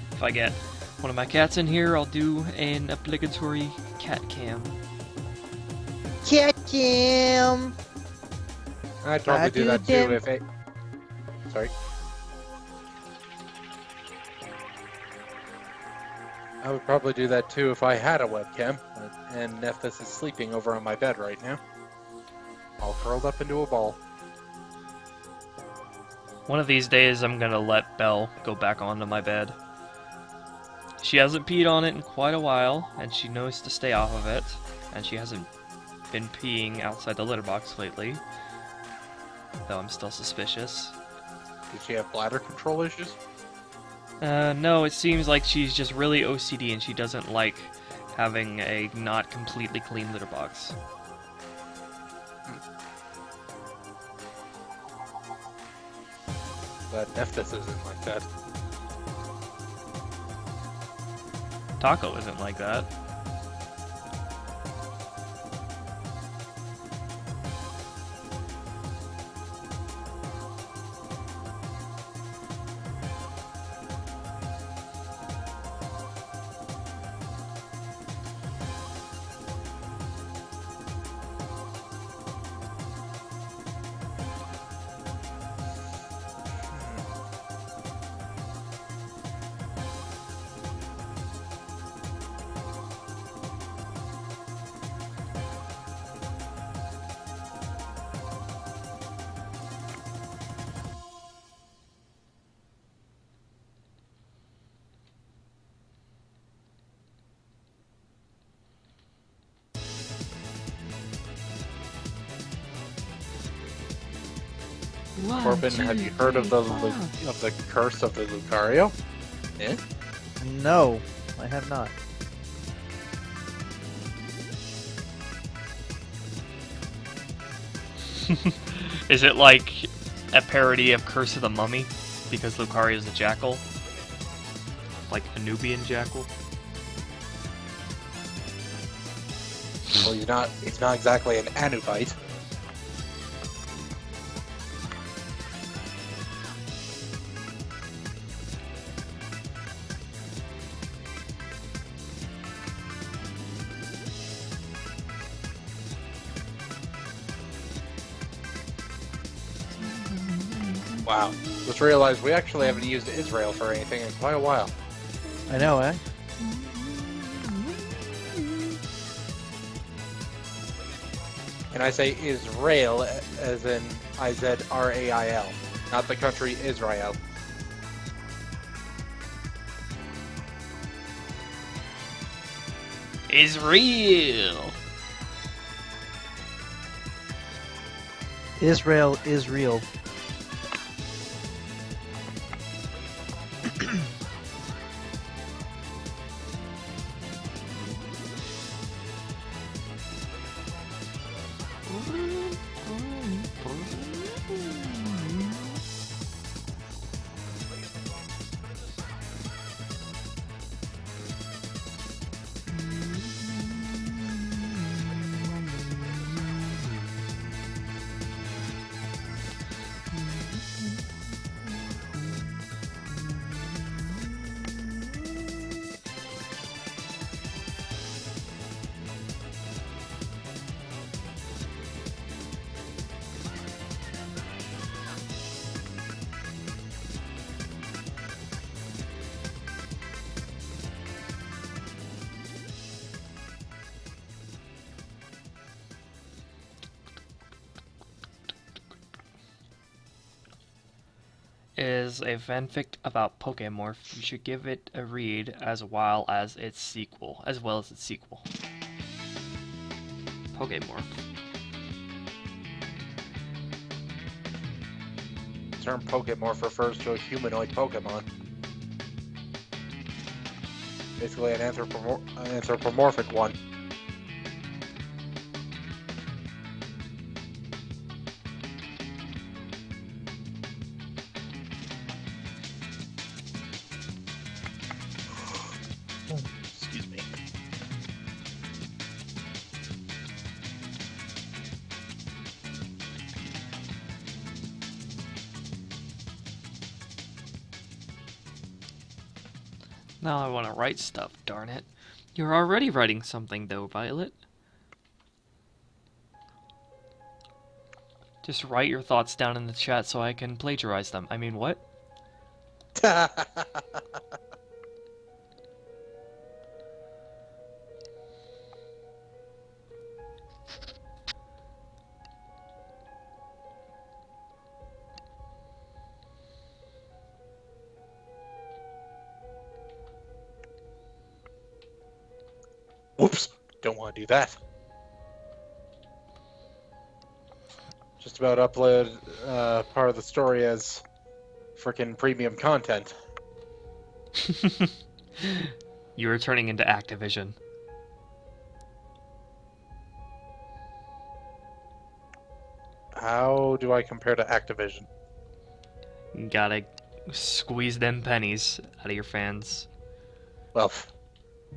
[SPEAKER 1] If I get one of my cats in here, I'll do an obligatory cat cam.
[SPEAKER 2] Cat cam.
[SPEAKER 3] I'd probably do that too if it... Sorry. I would probably do that too if I had a webcam, and Nephthys is sleeping over on my bed right now. All curled up into a ball.
[SPEAKER 1] One of these days, I'm gonna let Belle go back onto my bed. She hasn't peed on it in quite a while, and she knows to stay off of it, and she hasn't been peeing outside the litter box lately, though I'm still suspicious.
[SPEAKER 3] Did she have bladder control issues?
[SPEAKER 1] No, it seems like she's just really OCD and she doesn't like having a not completely clean litter box.
[SPEAKER 3] But Nephthys isn't like that.
[SPEAKER 1] Taco isn't like that.
[SPEAKER 3] Corbin, have you heard of the curse of the Lucario? Eh?
[SPEAKER 2] No, I have not.
[SPEAKER 1] Is it like a parody of Curse of the Mummy? Because Lucario is a jackal? Like a Nubian jackal?
[SPEAKER 3] Well, he's not exactly an Anubite. Wow. Just realized we actually haven't used Israel for anything in quite a while.
[SPEAKER 2] I know, eh?
[SPEAKER 3] And I say Israel as in Izrail, not the country Israel.
[SPEAKER 1] Israel!
[SPEAKER 2] Israel is real.
[SPEAKER 1] is a fanfic about Pokemorph. You should give it a read as well as its sequel. Pokemorph.
[SPEAKER 3] The term Pokemorph refers to a humanoid Pokemon. Basically an anthropomorphic one. Excuse me.
[SPEAKER 1] Now I want to write stuff, darn it. You're already writing something though, Violet. Just write your thoughts down in the chat so I can plagiarize them. I mean, what?
[SPEAKER 3] Whoops! Don't want to do that. Just about upload part of the story as frickin' premium content.
[SPEAKER 1] You are turning into Activision.
[SPEAKER 3] How do I compare to Activision?
[SPEAKER 1] You gotta squeeze them pennies out of your fans.
[SPEAKER 3] Well,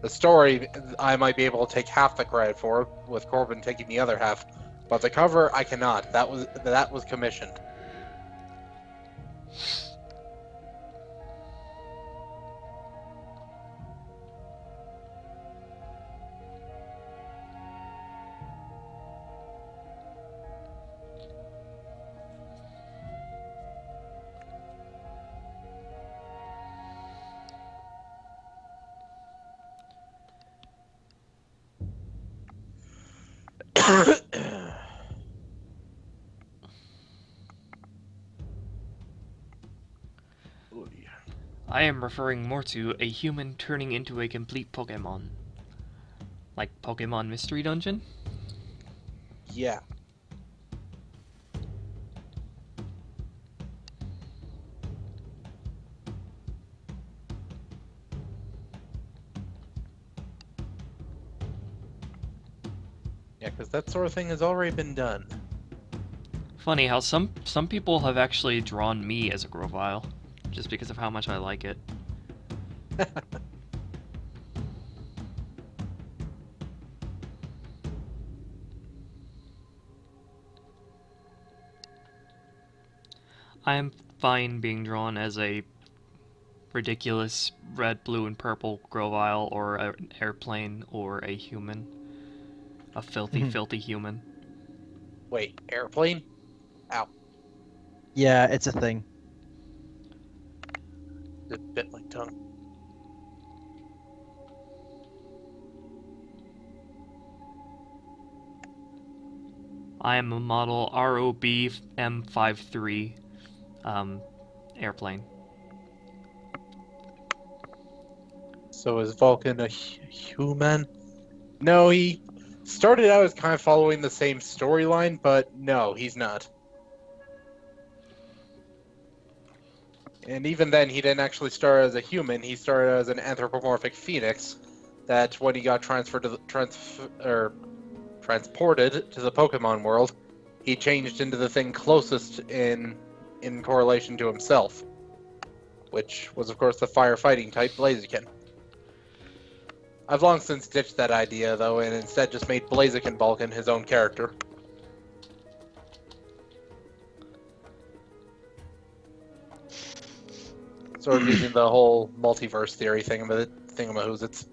[SPEAKER 3] the story I might be able to take half the credit for, with Corbin taking the other half. But the cover I cannot. That was commissioned.
[SPEAKER 1] I am referring more to a human turning into a complete Pokemon. Like Pokemon Mystery Dungeon?
[SPEAKER 3] Yeah. Yeah, because that sort of thing has already been done.
[SPEAKER 1] Funny how some people have actually drawn me as a Grovyle, just because of how much I like it. I am fine being drawn as a ridiculous red, blue, and purple Grovyle, or an airplane, or a human. A filthy, filthy human.
[SPEAKER 3] Wait, airplane? Ow.
[SPEAKER 2] Yeah, it's a thing.
[SPEAKER 3] It bit my tongue.
[SPEAKER 1] I am a model ROB M53 airplane.
[SPEAKER 3] So is Vulcan a human? No, he started out as kind of following the same storyline, but no, he's not. And even then, he didn't actually start as a human. He started as an anthropomorphic phoenix. That when he got transferred to the transported to the Pokemon world, he changed into the thing closest in correlation to himself, which was of course the firefighting type Blaziken. I've long since ditched that idea though, and instead just made Blaziken Vulcan his own character. Sort of using the whole multiverse theory thingamahoozits.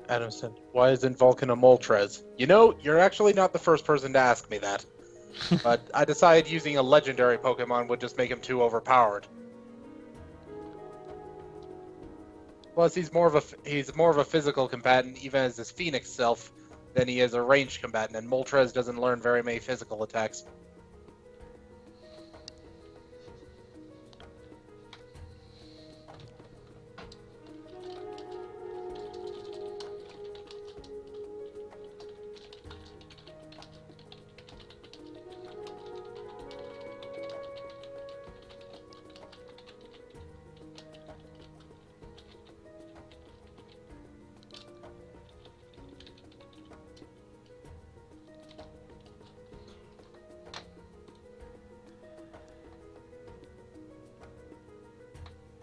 [SPEAKER 3] Adamson, why isn't Vulcan a Moltres? You know, you're actually not the first person to ask me that. But I decided using a legendary Pokemon would just make him too overpowered. Plus, he's more of a physical combatant, even as his Phoenix self, than he is a ranged combatant, and Moltres doesn't learn very many physical attacks.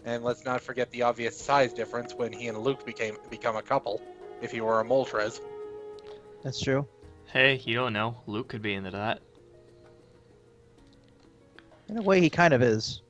[SPEAKER 3] And let's not forget the obvious size difference when he and Luke become a couple, if he were a Moltres.
[SPEAKER 2] That's true.
[SPEAKER 1] Hey, you don't know. Luke could be into that.
[SPEAKER 2] In a way, he kind of is.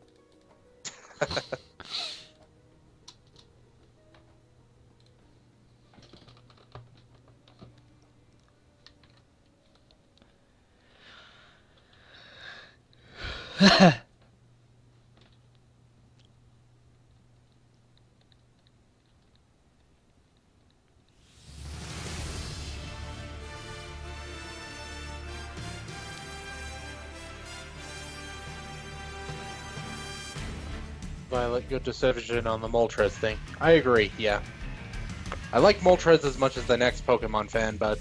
[SPEAKER 3] Violet, good decision on the Moltres thing. I agree, yeah. I like Moltres as much as the next Pokemon fan, but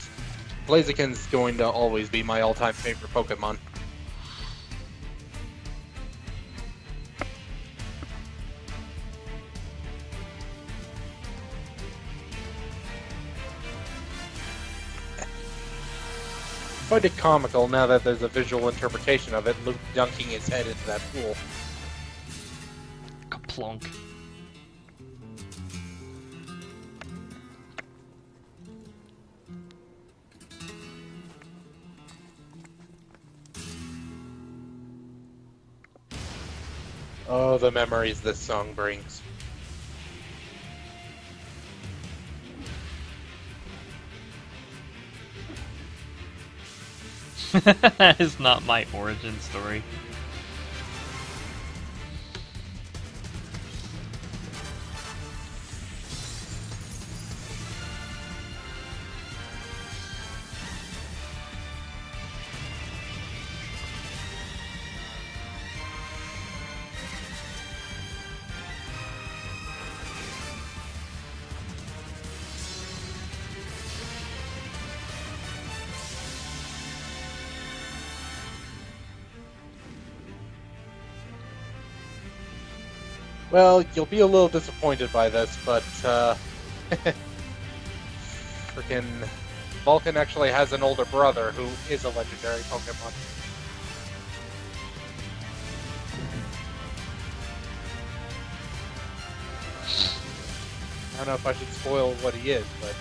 [SPEAKER 3] Blaziken's going to always be my all-time favorite Pokemon. I find it comical now that there's a visual interpretation of it, Luke dunking his head into that pool.
[SPEAKER 1] Kaplunk.
[SPEAKER 3] Oh, the memories this song brings.
[SPEAKER 1] That is not my origin story.
[SPEAKER 3] Well, you'll be a little disappointed by this, but, frickin' Vulcan actually has an older brother who is a legendary Pokemon. I don't know if I should spoil what he is, but...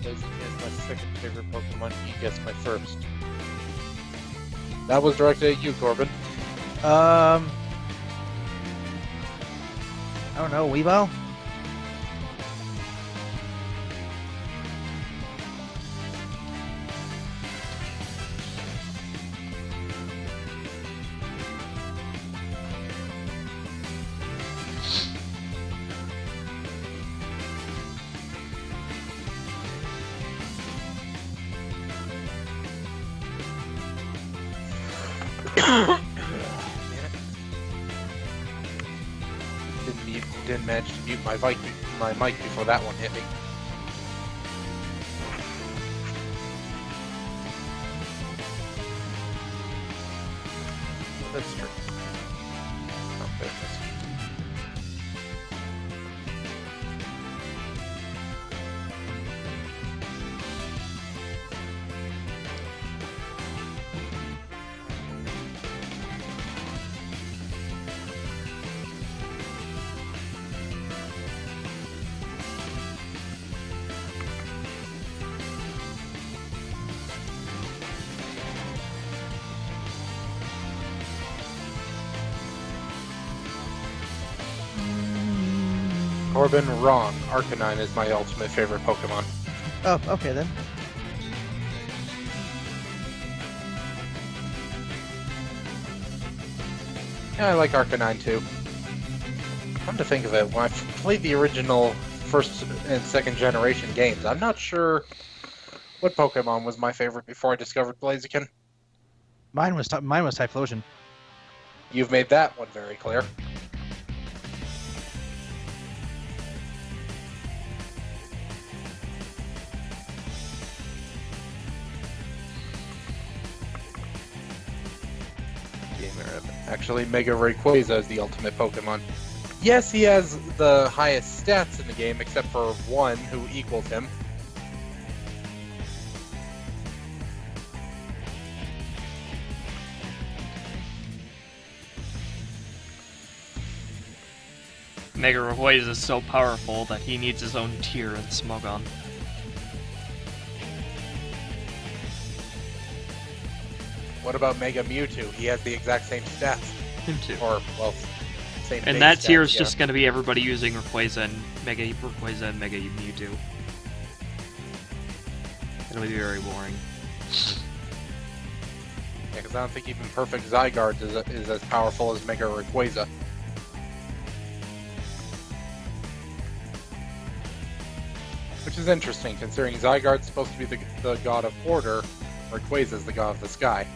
[SPEAKER 3] Blaziken is my second favorite Pokemon. You guessed my first. That was directed at you, Corbin.
[SPEAKER 2] I don't know, Weebo?
[SPEAKER 3] Didn't manage to mute my mic before that one hit me. That's true. Oh. Corbin, wrong. Arcanine is my ultimate favorite Pokemon.
[SPEAKER 2] Oh, okay then.
[SPEAKER 3] Yeah, I like Arcanine too. Come to think of it, when I played the original first and second generation games, I'm not sure what Pokemon was my favorite before I discovered Blaziken.
[SPEAKER 2] Mine was Typhlosion.
[SPEAKER 3] You've made that one very clear. Actually, Mega Rayquaza is the ultimate Pokemon. Yes, he has the highest stats in the game, except for one who equals him.
[SPEAKER 1] Mega Rayquaza is so powerful that he needs his own tier in Smogon.
[SPEAKER 3] What about Mega Mewtwo? He has the exact same stats.
[SPEAKER 1] Him too.
[SPEAKER 3] Or, well, same
[SPEAKER 1] And
[SPEAKER 3] base
[SPEAKER 1] that tier
[SPEAKER 3] stats,
[SPEAKER 1] is just going to be everybody using Rayquaza and Mega Rayquaza and Mega Mewtwo. It'll be very boring.
[SPEAKER 3] Yeah, because I don't think even Perfect Zygarde is as powerful as Mega Rayquaza. Which is interesting, considering Zygarde's supposed to be the god of order, Rayquaza's the god of the sky.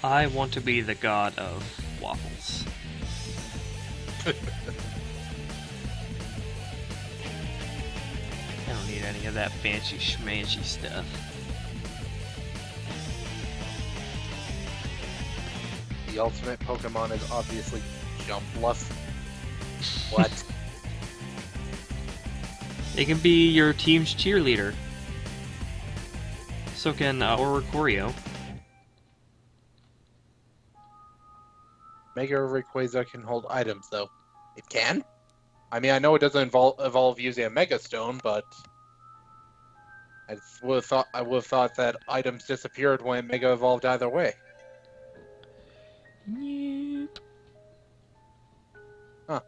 [SPEAKER 1] I want to be the god of waffles. I don't need any of that fancy schmancy stuff.
[SPEAKER 3] The ultimate Pokemon is obviously Jumpluff. What?
[SPEAKER 1] It can be your team's cheerleader. So can Oricorio.
[SPEAKER 3] Mega Rayquaza can hold items, though. It can? I mean, I know it doesn't evolve using a Mega Stone, but I would have thought that items disappeared when Mega evolved either way.
[SPEAKER 1] Yep.
[SPEAKER 3] Huh.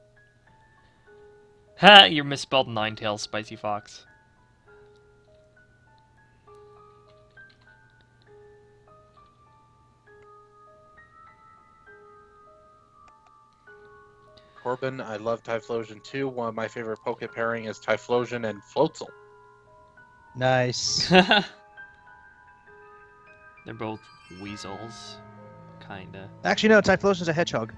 [SPEAKER 1] Ha! You misspelled Ninetales, Spicy Fox.
[SPEAKER 3] Corbin, I love Typhlosion too. One of my favorite Poke pairing is Typhlosion and Floatzel.
[SPEAKER 2] Nice.
[SPEAKER 1] They're both weasels. Kinda.
[SPEAKER 2] Actually, no, Typhlosion's a hedgehog.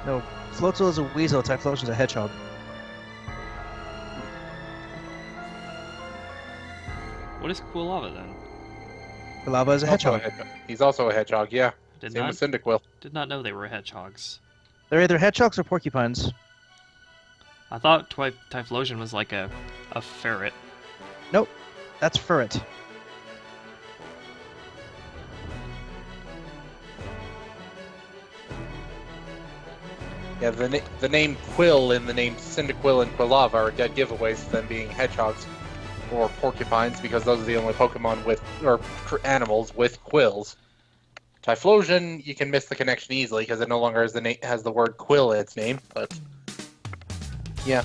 [SPEAKER 2] No, Floatzel is a weasel, Typhlosion's a hedgehog.
[SPEAKER 1] What is Quilava then?
[SPEAKER 2] Quilava is a hedgehog.
[SPEAKER 3] He's also a hedgehog, yeah.
[SPEAKER 1] Did
[SPEAKER 3] Same
[SPEAKER 1] not
[SPEAKER 3] with Cyndaquil.
[SPEAKER 1] did not know they were hedgehogs.
[SPEAKER 2] They're either hedgehogs or porcupines.
[SPEAKER 1] I thought Typhlosion was like a ferret.
[SPEAKER 2] Nope, that's ferret.
[SPEAKER 3] Yeah, the name Quill and the name Cyndaquil and Quilava are dead giveaways for them being hedgehogs or porcupines, because those are the only Pokemon with, or animals with quills. Typhlosion, you can miss the connection easily because it no longer has the word quill in its name, but yeah.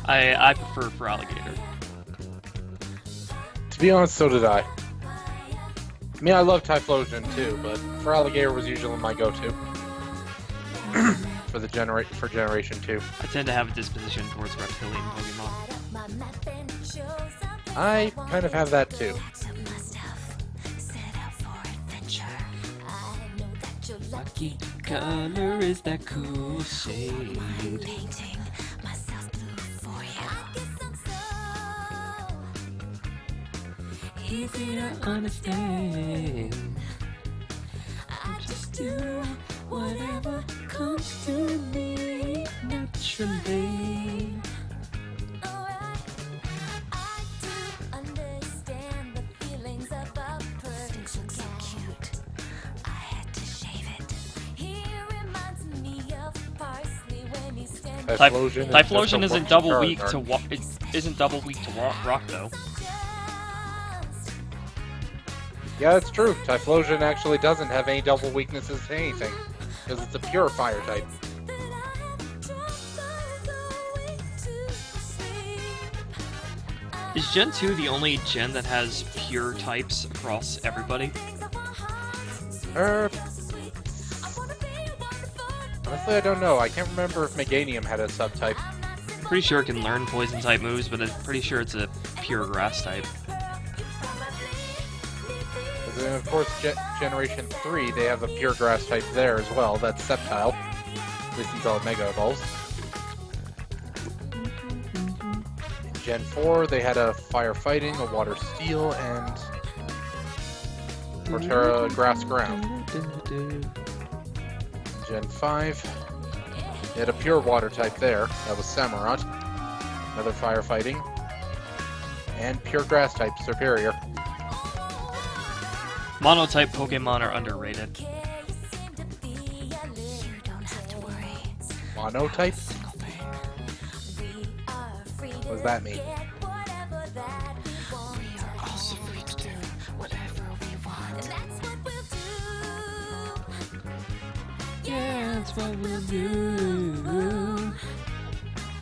[SPEAKER 1] I prefer for alligator.
[SPEAKER 3] To be honest, so did I. I mean, I love Typhlosion too, but for alligator was usually my go-to for Generation 2.
[SPEAKER 1] I tend to have a disposition towards reptilian Pokemon.
[SPEAKER 3] I kind of have that too.
[SPEAKER 1] Lucky color is that cool shade. Easy to understand. I just do whatever comes to me naturally. Typhlosion isn't double weak to rock though.
[SPEAKER 3] Yeah, that's true. Typhlosion actually doesn't have any double weaknesses to anything, because it's a pure fire type.
[SPEAKER 1] Is Gen 2 the only gen that has pure types across everybody?
[SPEAKER 3] Honestly, I don't know. I can't remember if Meganium had a subtype.
[SPEAKER 1] Pretty sure it can learn poison type moves, but I'm pretty sure it's a pure grass type.
[SPEAKER 3] And then, of course, Generation 3, they have a pure grass type there as well. That's Sceptile. At least until it Mega Evolves. In Gen 4, they had a Fire Fighting, a Water Steel, and Torterra Grass Ground. Gen 5, they had a pure water type there. That was Samurott. Another firefighting. And pure grass type, Superior.
[SPEAKER 1] Monotype Pokemon are underrated.
[SPEAKER 3] Monotype? What does that mean?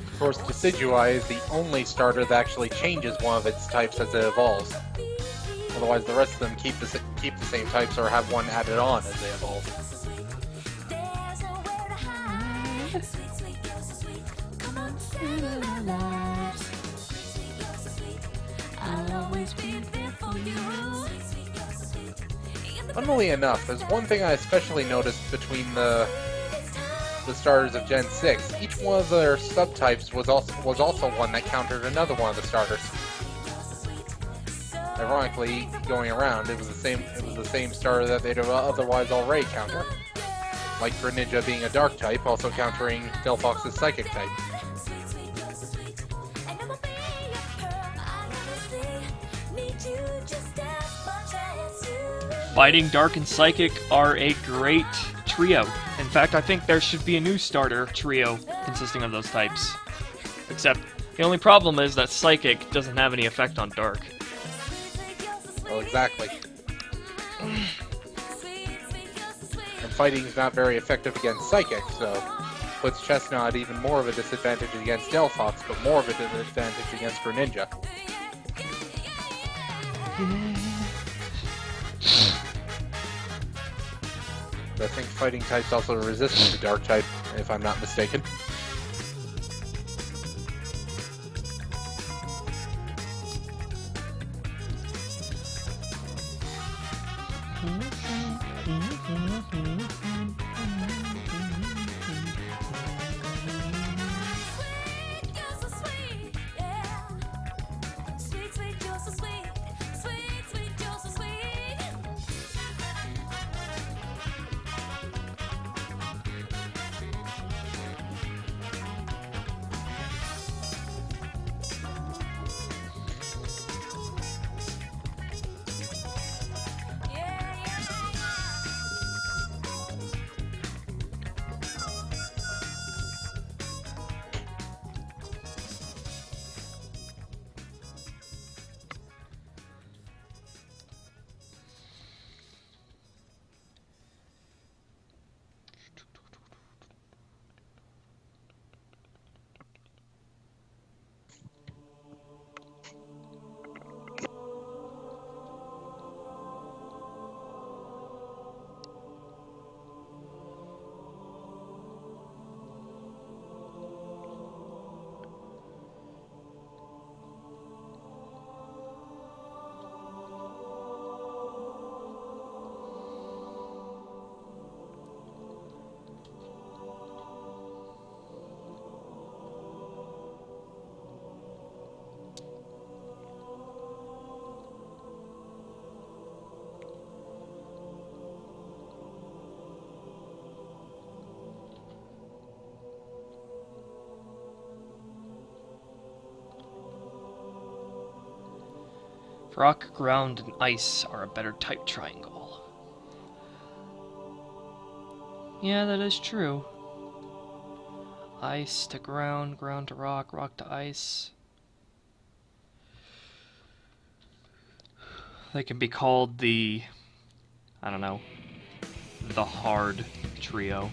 [SPEAKER 3] Of course, Decidueye is the only starter that actually changes one of its types as it evolves. Otherwise, the rest of them keep the same types or have one added on as they evolve. Funnily enough, there's one thing I especially noticed between the starters of Gen 6. Each one of their subtypes was also one that countered another one of the starters. Ironically, going around, it was the same starter that they'd otherwise already counter. Like Greninja being a dark type, also countering Delphox's psychic type.
[SPEAKER 1] Fighting Dark and Psychic are a great trio. In fact, I think there should be a new starter trio consisting of those types. Except, the only problem is that Psychic doesn't have any effect on Dark.
[SPEAKER 3] Well, exactly. And fighting's not very effective against Psychic, so puts Chestnut at even more of a disadvantage against Delphox, but more of a disadvantage against Greninja. I think fighting type's also resistant to Dark type, if I'm not mistaken.
[SPEAKER 1] Rock, ground, and ice are a better type triangle. Yeah, that is true. Ice to ground, ground to rock, rock to ice. They can be called the, I don't know, the hard trio.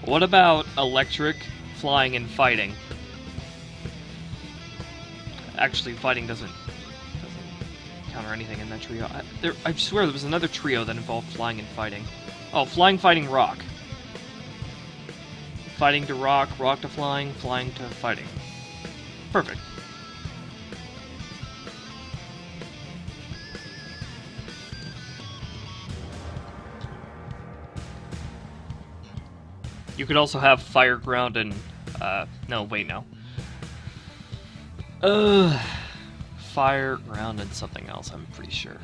[SPEAKER 1] What about electric, flying, and fighting? Actually, fighting doesn't counter anything in that trio. I swear there was another trio that involved flying and fighting. Oh, flying, fighting, rock. Fighting to rock, rock to flying, flying to fighting. Perfect. You could also have fire, ground, and no, wait, no. Fire, ground, and something else, I'm pretty sure.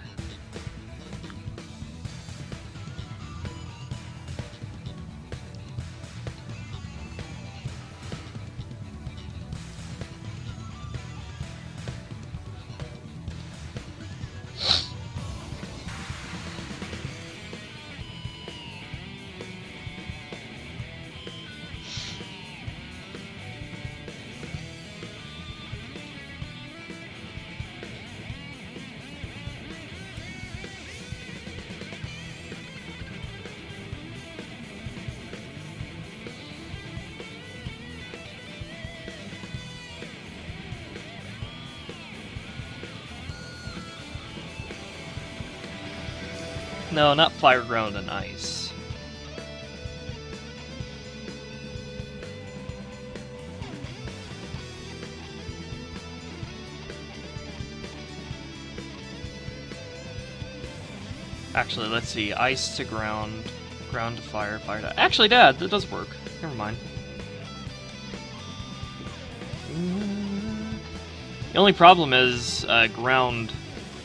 [SPEAKER 1] No, not fire, ground, and ice. Actually, let's see. Ice to ground, ground to fire, fire to... Actually, Dad, that does work. Never mind. The only problem is ground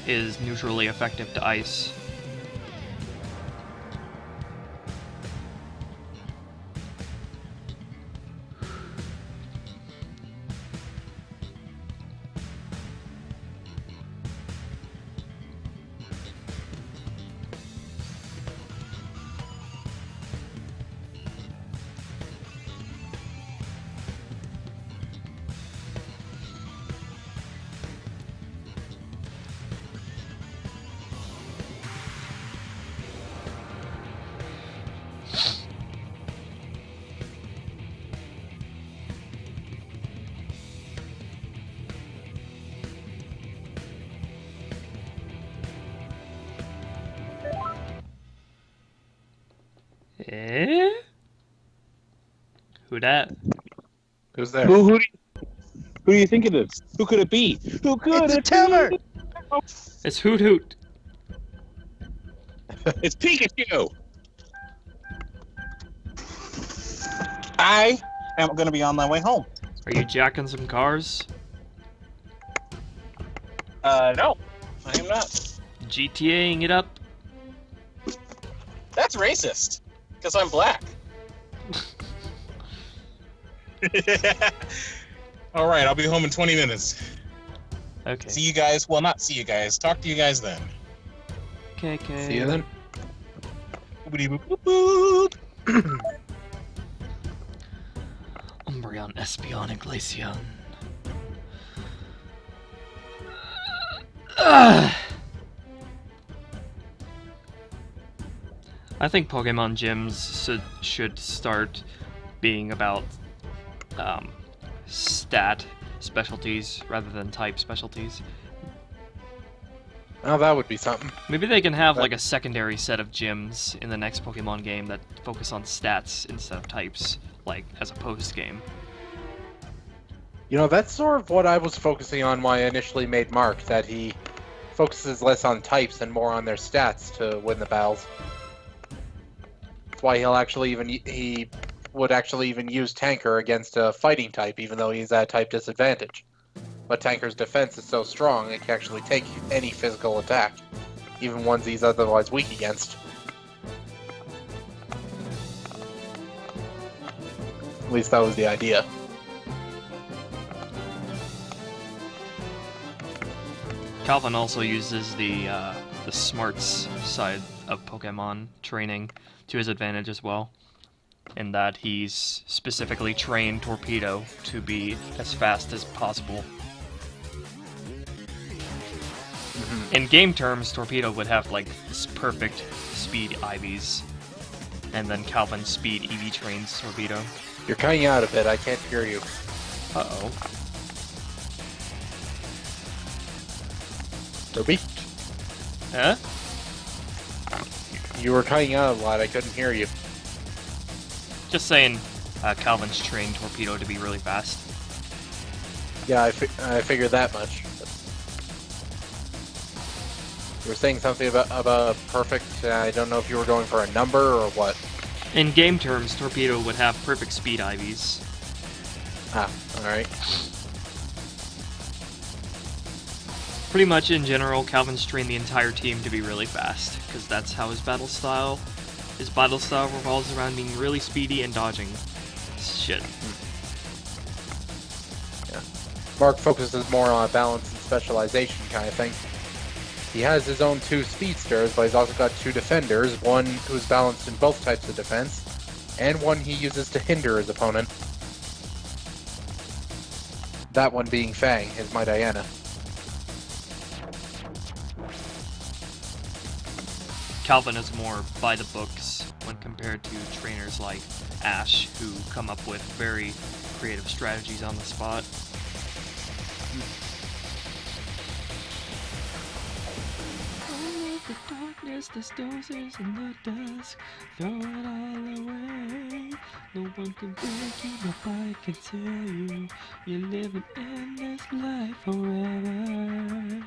[SPEAKER 1] is neutrally effective to ice. Eh? Who dat?
[SPEAKER 3] Who's there?
[SPEAKER 4] Who do you think it is? Who could it be? Who could
[SPEAKER 2] It's a
[SPEAKER 4] it
[SPEAKER 2] Timber!
[SPEAKER 4] be?
[SPEAKER 1] It's Hoot Hoot.
[SPEAKER 4] It's Pikachu! I am going to be on my way home.
[SPEAKER 1] Are you jacking some cars?
[SPEAKER 4] No, I am not.
[SPEAKER 1] GTAing it up?
[SPEAKER 4] That's racist, because I'm black. All right, I'll be home in 20 minutes.
[SPEAKER 1] Okay.
[SPEAKER 4] See you guys. Well, not see you guys. Talk to you guys then.
[SPEAKER 1] KK.
[SPEAKER 3] See you then.
[SPEAKER 4] Boop-a-dee-boop-boop-boop.
[SPEAKER 1] Umbreon Espeon Glaceon. I think Pokemon gyms should start being about stat specialties rather than type specialties.
[SPEAKER 3] Oh, that would be something.
[SPEAKER 1] Maybe they can have like a secondary set of gyms in the next Pokemon game that focus on stats instead of types, like as a post game.
[SPEAKER 3] You know, that's sort of what I was focusing on when I initially made Mark, that he focuses less on types and more on their stats to win the battles. That's why he would actually even use Tanker against a fighting type, even though he's at a type disadvantage. But Tanker's defense is so strong, it can actually take any physical attack, even ones he's otherwise weak against. At least that was the idea.
[SPEAKER 1] Calvin also uses the smarts side of Pokemon training to his advantage as well, in that he's specifically trained Torpedo to be as fast as possible. In game terms, Torpedo would have like this perfect speed IVs, and then Calvin speed EV trains Torpedo.
[SPEAKER 3] You're cutting out a bit. I can't hear you.
[SPEAKER 1] Uh-oh.
[SPEAKER 3] Toby?
[SPEAKER 1] Huh?
[SPEAKER 3] You were cutting out a lot. I couldn't hear you.
[SPEAKER 1] Just saying, Calvin's trained Torpedo to be really fast.
[SPEAKER 3] Yeah, I figured that much. You were saying something about perfect. I don't know if you were going for a number or what.
[SPEAKER 1] In game terms, Torpedo would have perfect speed IVs.
[SPEAKER 3] Ah, alright.
[SPEAKER 1] Pretty much in general, Calvin's trained the entire team to be really fast, because that's how his battle style revolves around being really speedy and dodging shit.
[SPEAKER 3] Yeah. Mark focuses more on balance and specialization kind of thing. He has his own 2 speedsters, but he's also got 2 defenders, one who's balanced in both types of defense, and one he uses to hinder his opponent. That one being Fang, his My Diana.
[SPEAKER 1] Calvin is more by the books when compared to trainers like Ash, who come up with very creative strategies on the spot. The darkness, the stoses in the dusk, throw it all away. No one can break you, nobody can tell you. You live an endless life forever.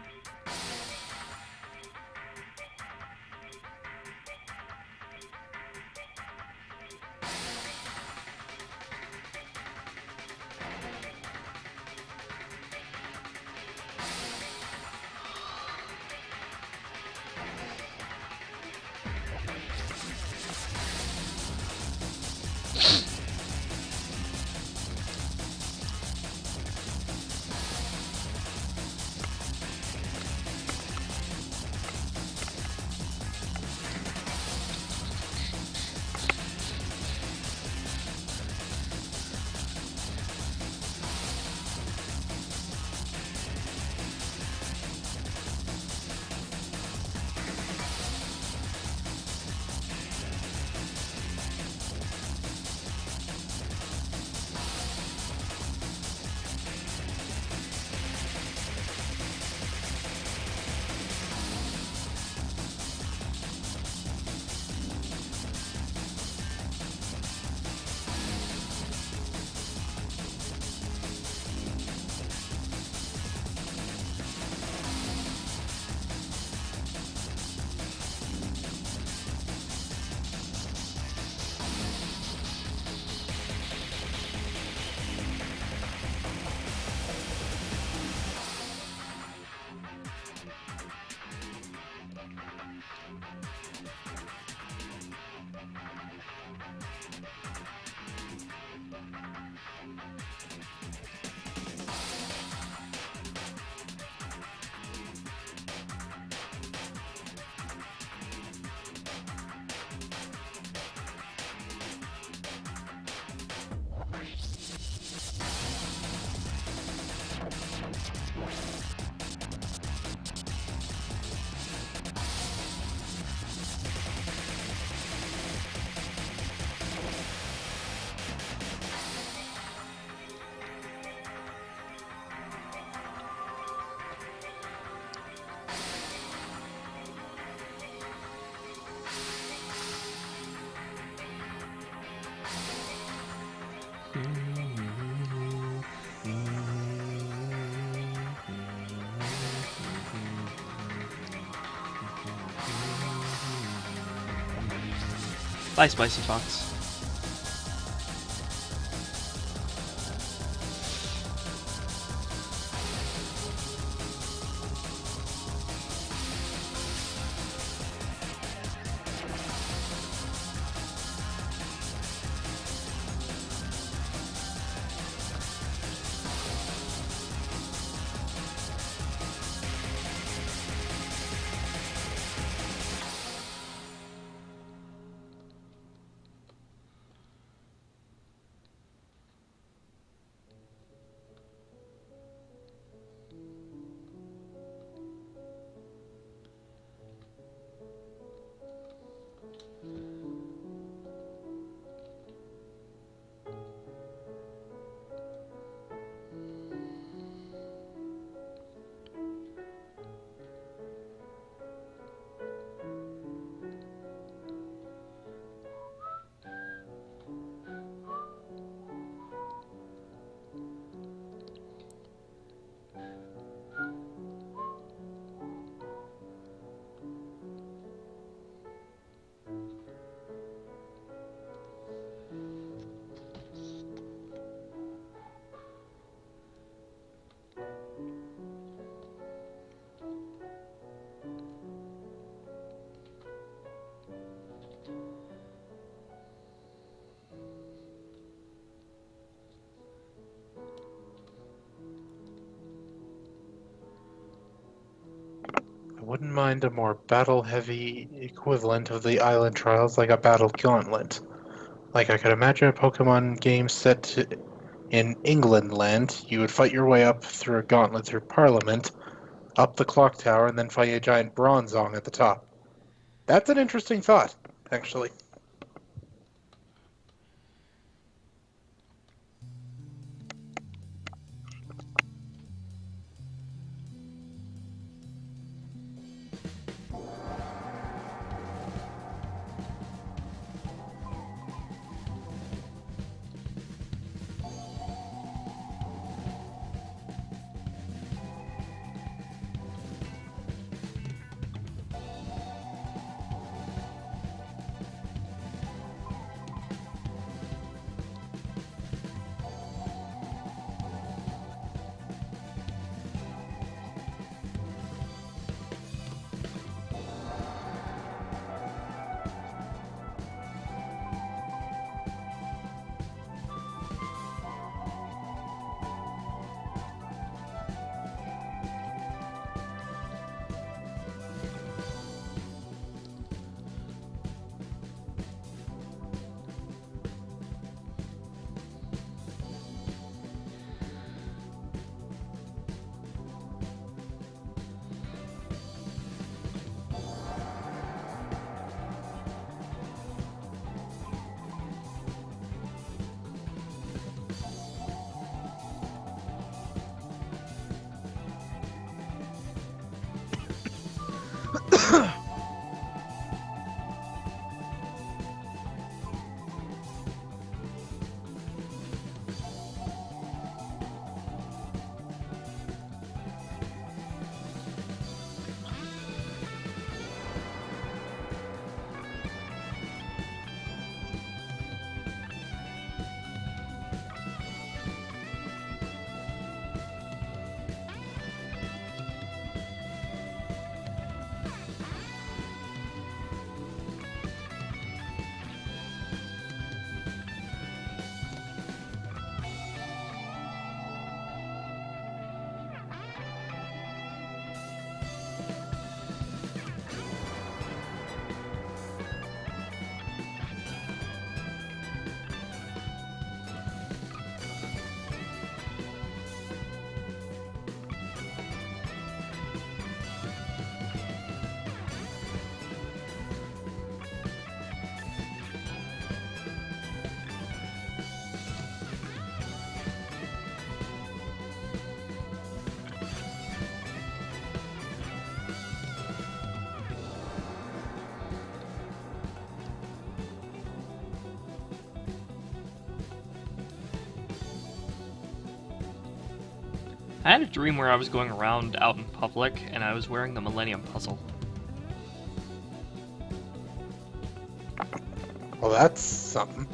[SPEAKER 1] Bye, Spicy Fox.
[SPEAKER 3] wouldn't mind a more battle-heavy equivalent of the island trials, like a battle gauntlet. Like, I could imagine a Pokemon game in England land. You would fight your way up through a gauntlet through Parliament, up the clock tower, and then fight a giant Bronzong at the top. That's an interesting thought, actually.
[SPEAKER 1] I had a dream where I was going around out in public and I was wearing the Millennium Puzzle.
[SPEAKER 3] Well, that's something.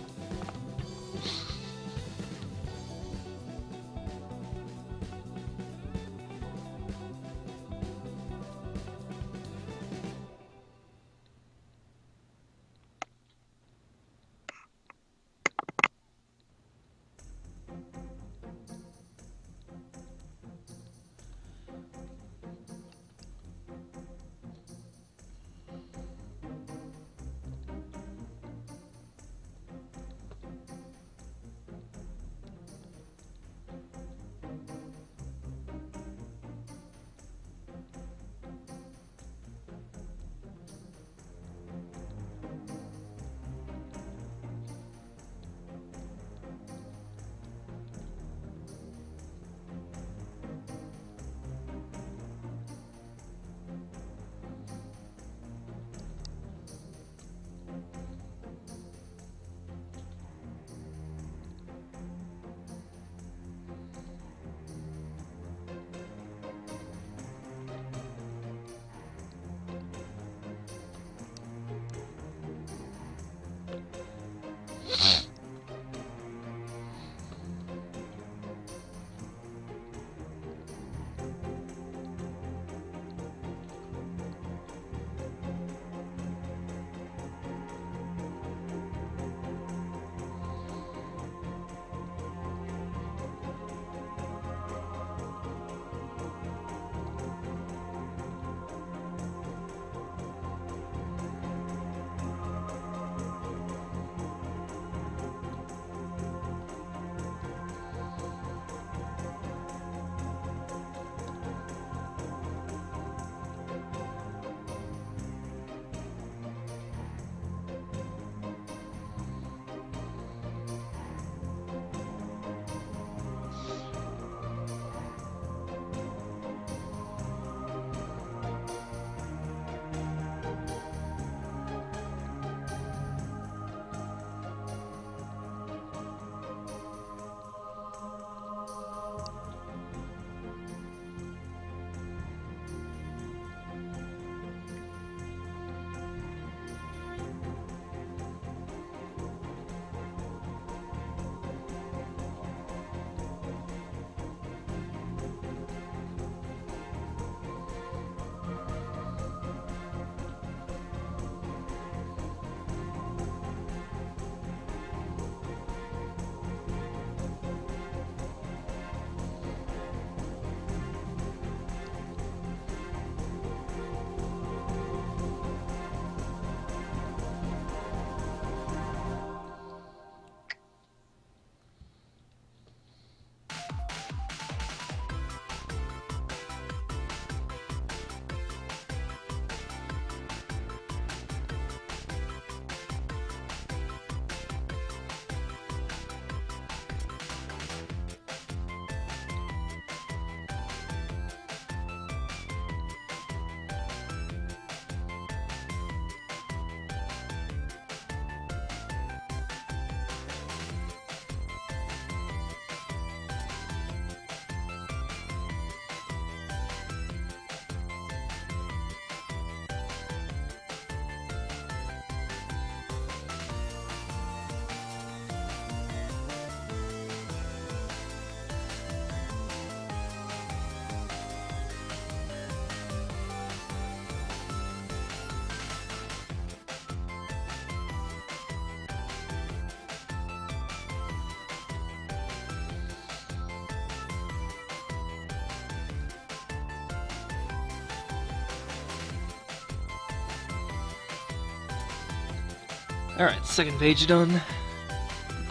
[SPEAKER 1] Alright, second page done.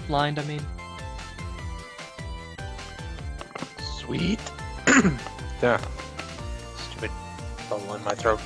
[SPEAKER 1] Lined, I mean.
[SPEAKER 3] Sweet. Yeah. Stupid bubble in my throat.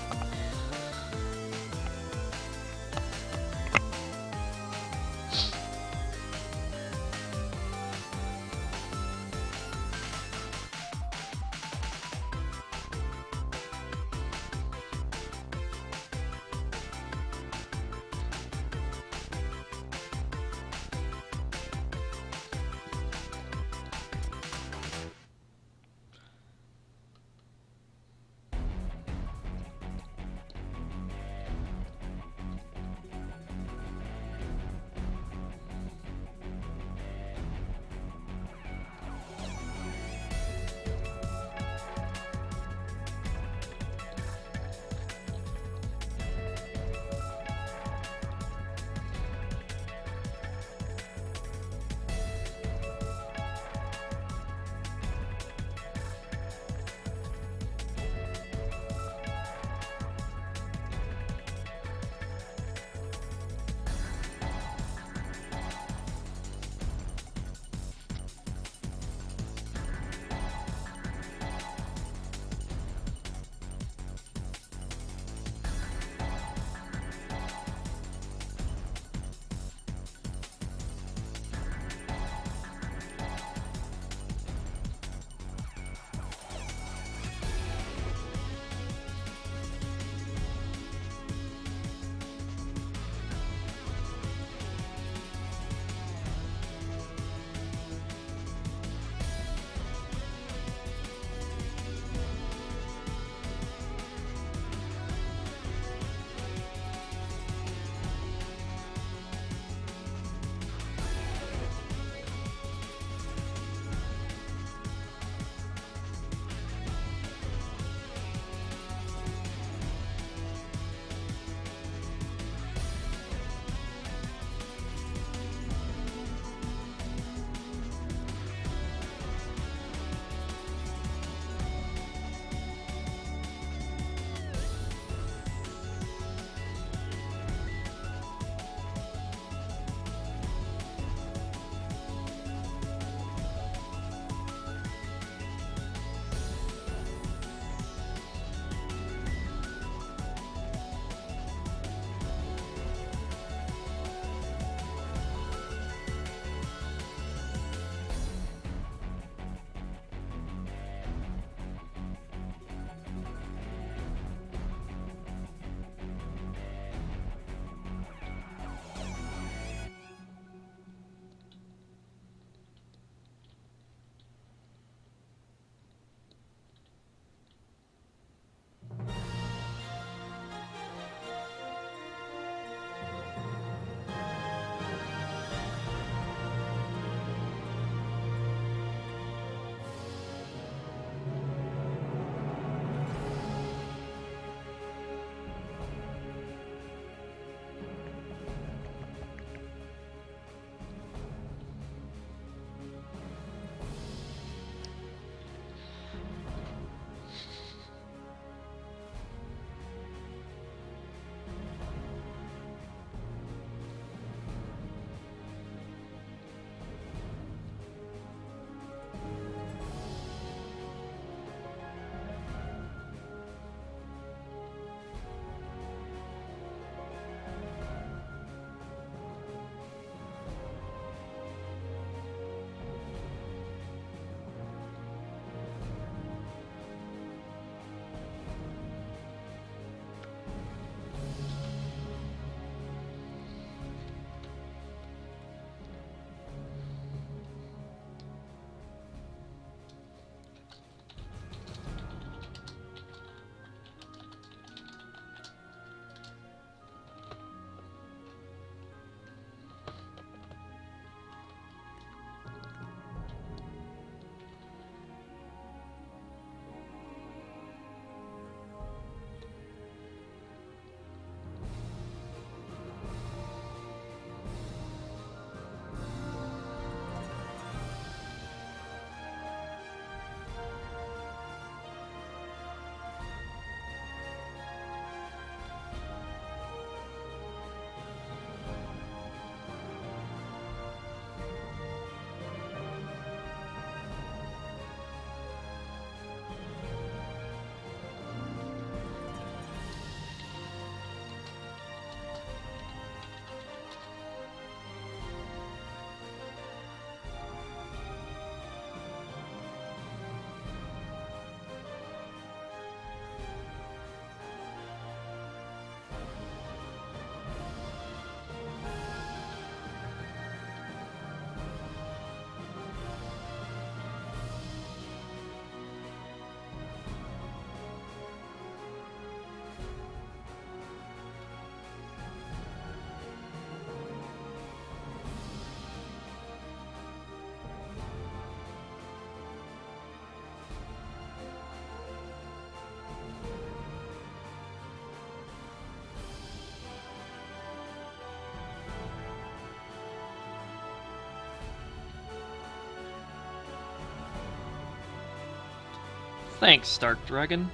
[SPEAKER 1] Thanks, Stark Dragon.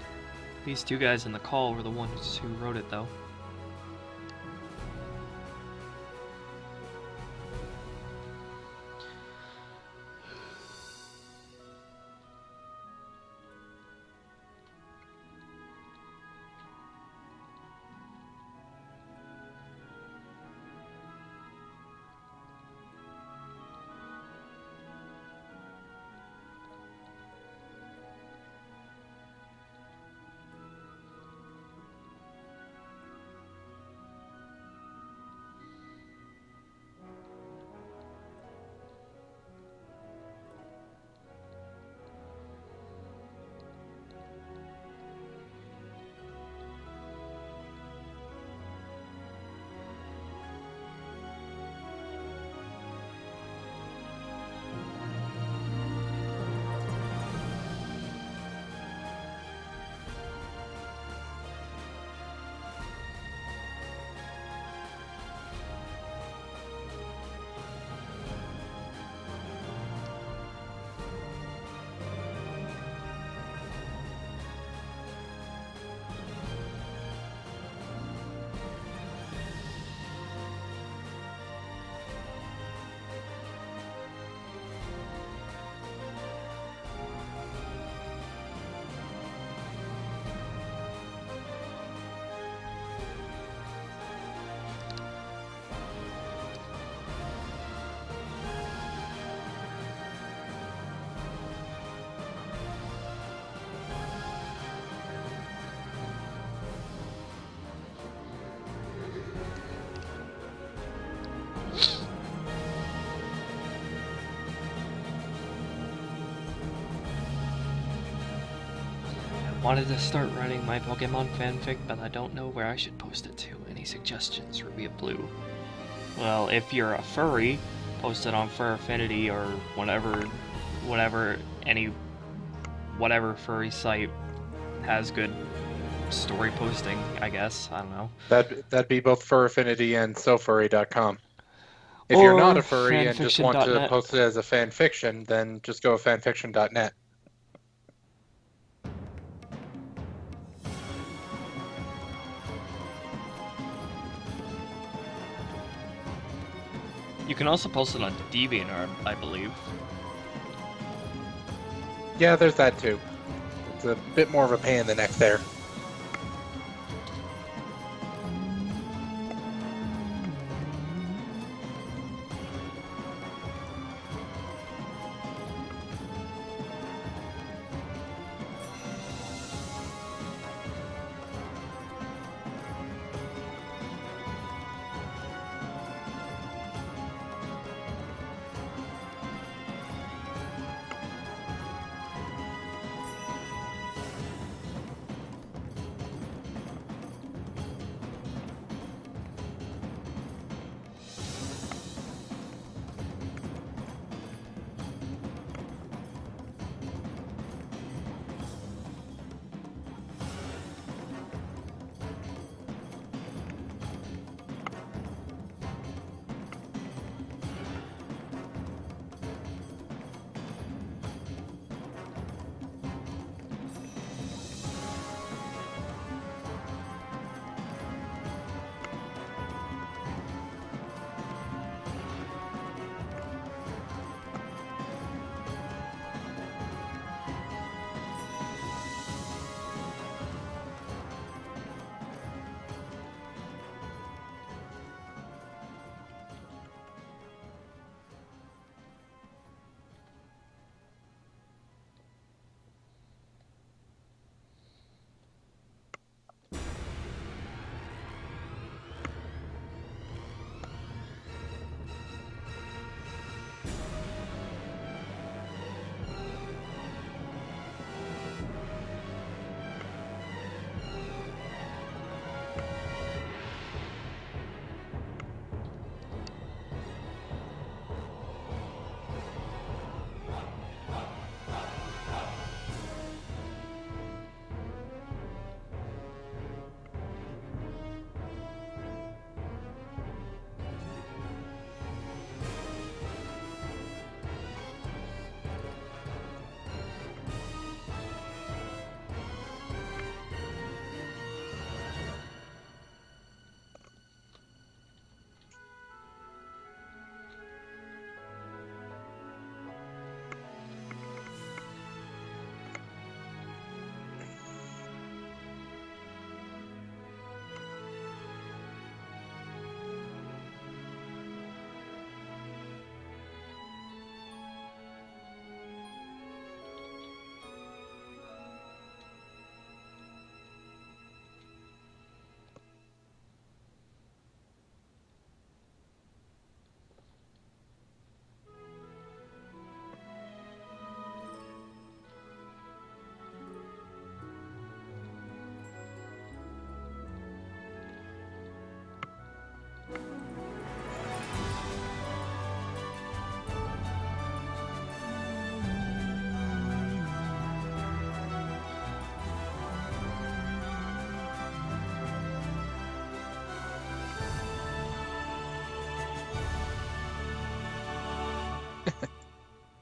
[SPEAKER 1] These two guys in the call were the ones who wrote it, though. Wanted to start writing my Pokemon fanfic, but I don't know where I should post it to. Any suggestions, Ruby of Blue? Well, if you're a furry, post it on Fur Affinity or whatever furry site has good story posting, I guess. I don't know.
[SPEAKER 3] That'd be both Fur Affinity and SoFurry.com. If you're not
[SPEAKER 1] Or
[SPEAKER 3] a furry and just want to
[SPEAKER 1] fanfiction.net.
[SPEAKER 3] post it as a fan fiction, then just go to fanfiction.net.
[SPEAKER 1] You can also post it on DeviantArt, I believe.
[SPEAKER 3] Yeah, there's that too. It's a bit more of a pain in the neck there.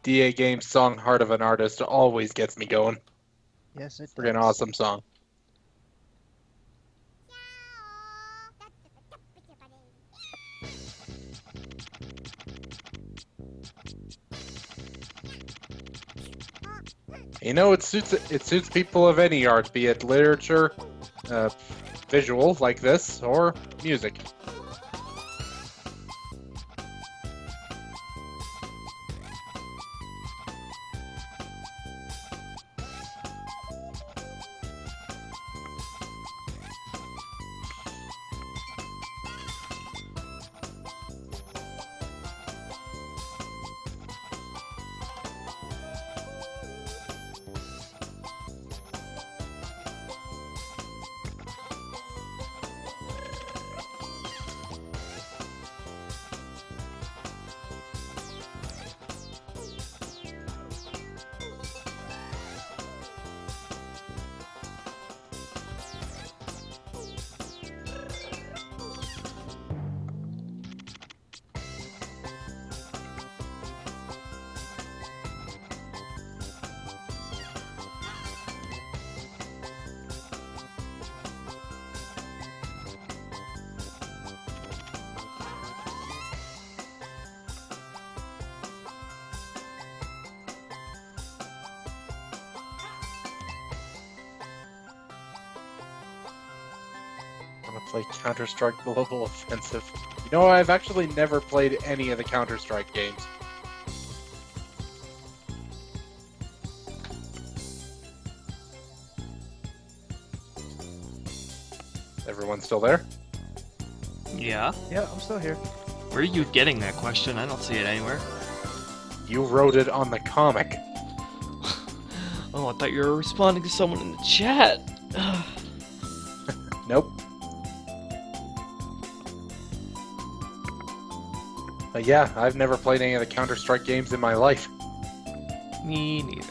[SPEAKER 3] DA Games song Heart of an Artist always gets me going.
[SPEAKER 2] Yes, it
[SPEAKER 3] Freaking
[SPEAKER 2] does.
[SPEAKER 3] awesome song. You know, it suits people of any art, be it literature, visual like this, or music. I'm gonna play Counter-Strike Global Offensive. You know, I've actually never played any of the Counter-Strike games. Everyone still there?
[SPEAKER 1] Yeah?
[SPEAKER 2] Yeah, I'm still here.
[SPEAKER 1] Where are you getting that question? I don't see it anywhere.
[SPEAKER 3] You wrote it on the comic.
[SPEAKER 1] Oh, I thought you were responding to someone in the chat.
[SPEAKER 3] Nope. But yeah, I've never played any of the Counter-Strike games in my life.
[SPEAKER 1] Me neither.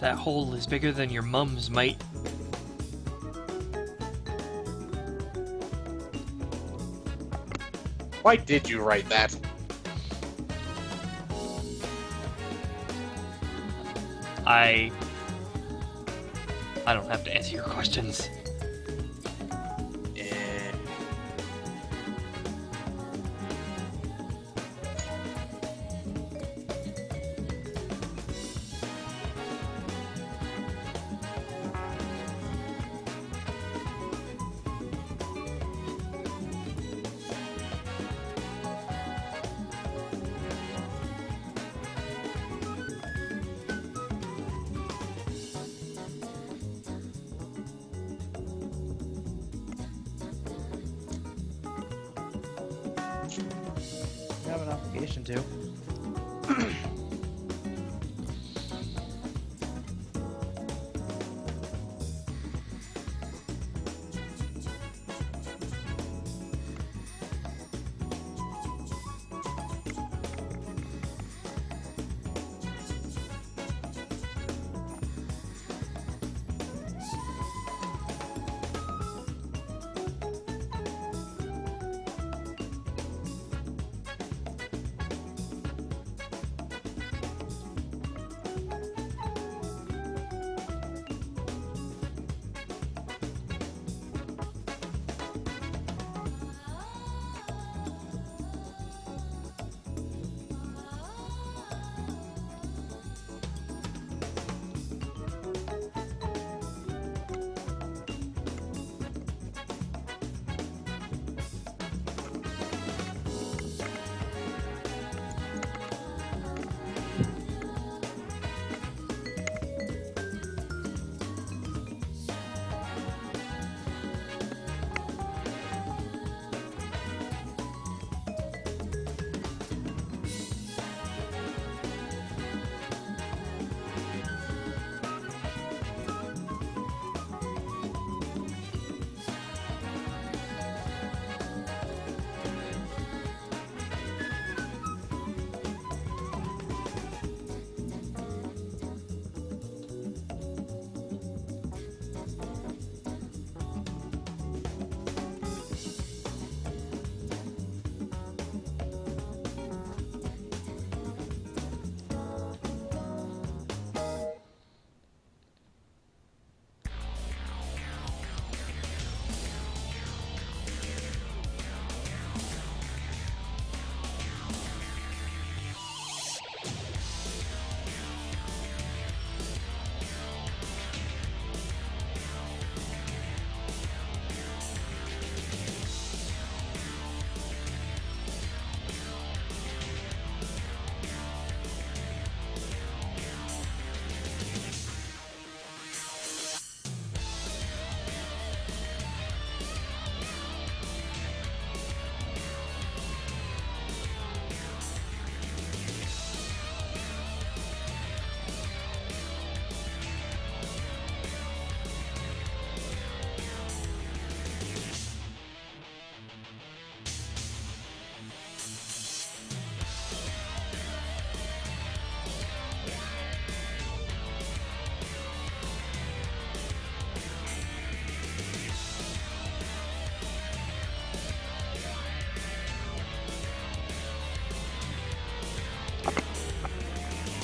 [SPEAKER 1] That hole is bigger than your mum's, mate.
[SPEAKER 3] Why did you write that?
[SPEAKER 1] I don't have to answer your questions.
[SPEAKER 3] Eh.
[SPEAKER 2] You have an obligation to.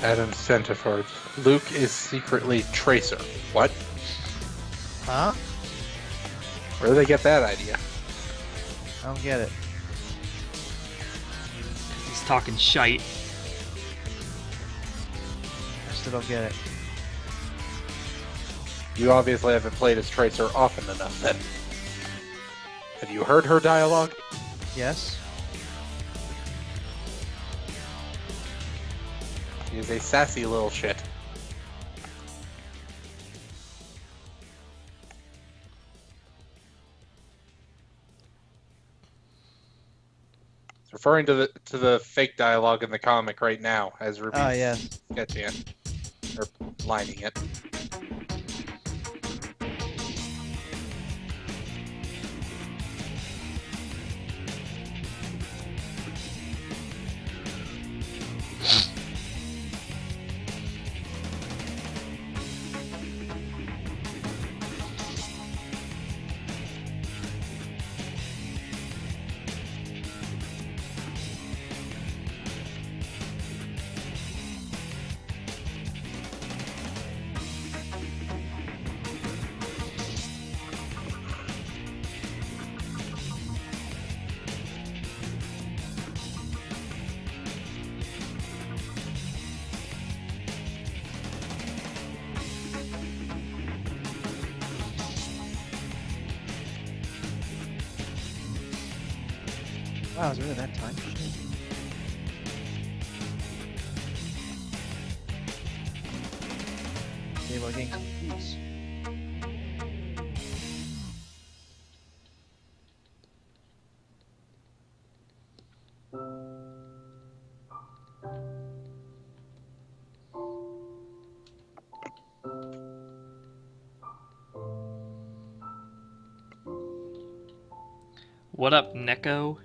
[SPEAKER 3] Adam Centiford. Luke is secretly Tracer. What?
[SPEAKER 2] Huh?
[SPEAKER 3] Where did they get that idea?
[SPEAKER 2] I don't get it.
[SPEAKER 1] He's talking shite.
[SPEAKER 2] I still don't get it.
[SPEAKER 3] You obviously haven't played as Tracer often enough, then. Have you heard her dialogue?
[SPEAKER 2] Yes?
[SPEAKER 3] She is a sassy little shit. It's referring to the fake dialogue in the comic right now as Ruby's
[SPEAKER 2] yes.
[SPEAKER 3] sketching it. Or lining it.
[SPEAKER 2] Wow, is it really that time? Okay, we're getting some keys.
[SPEAKER 1] What up, Neko?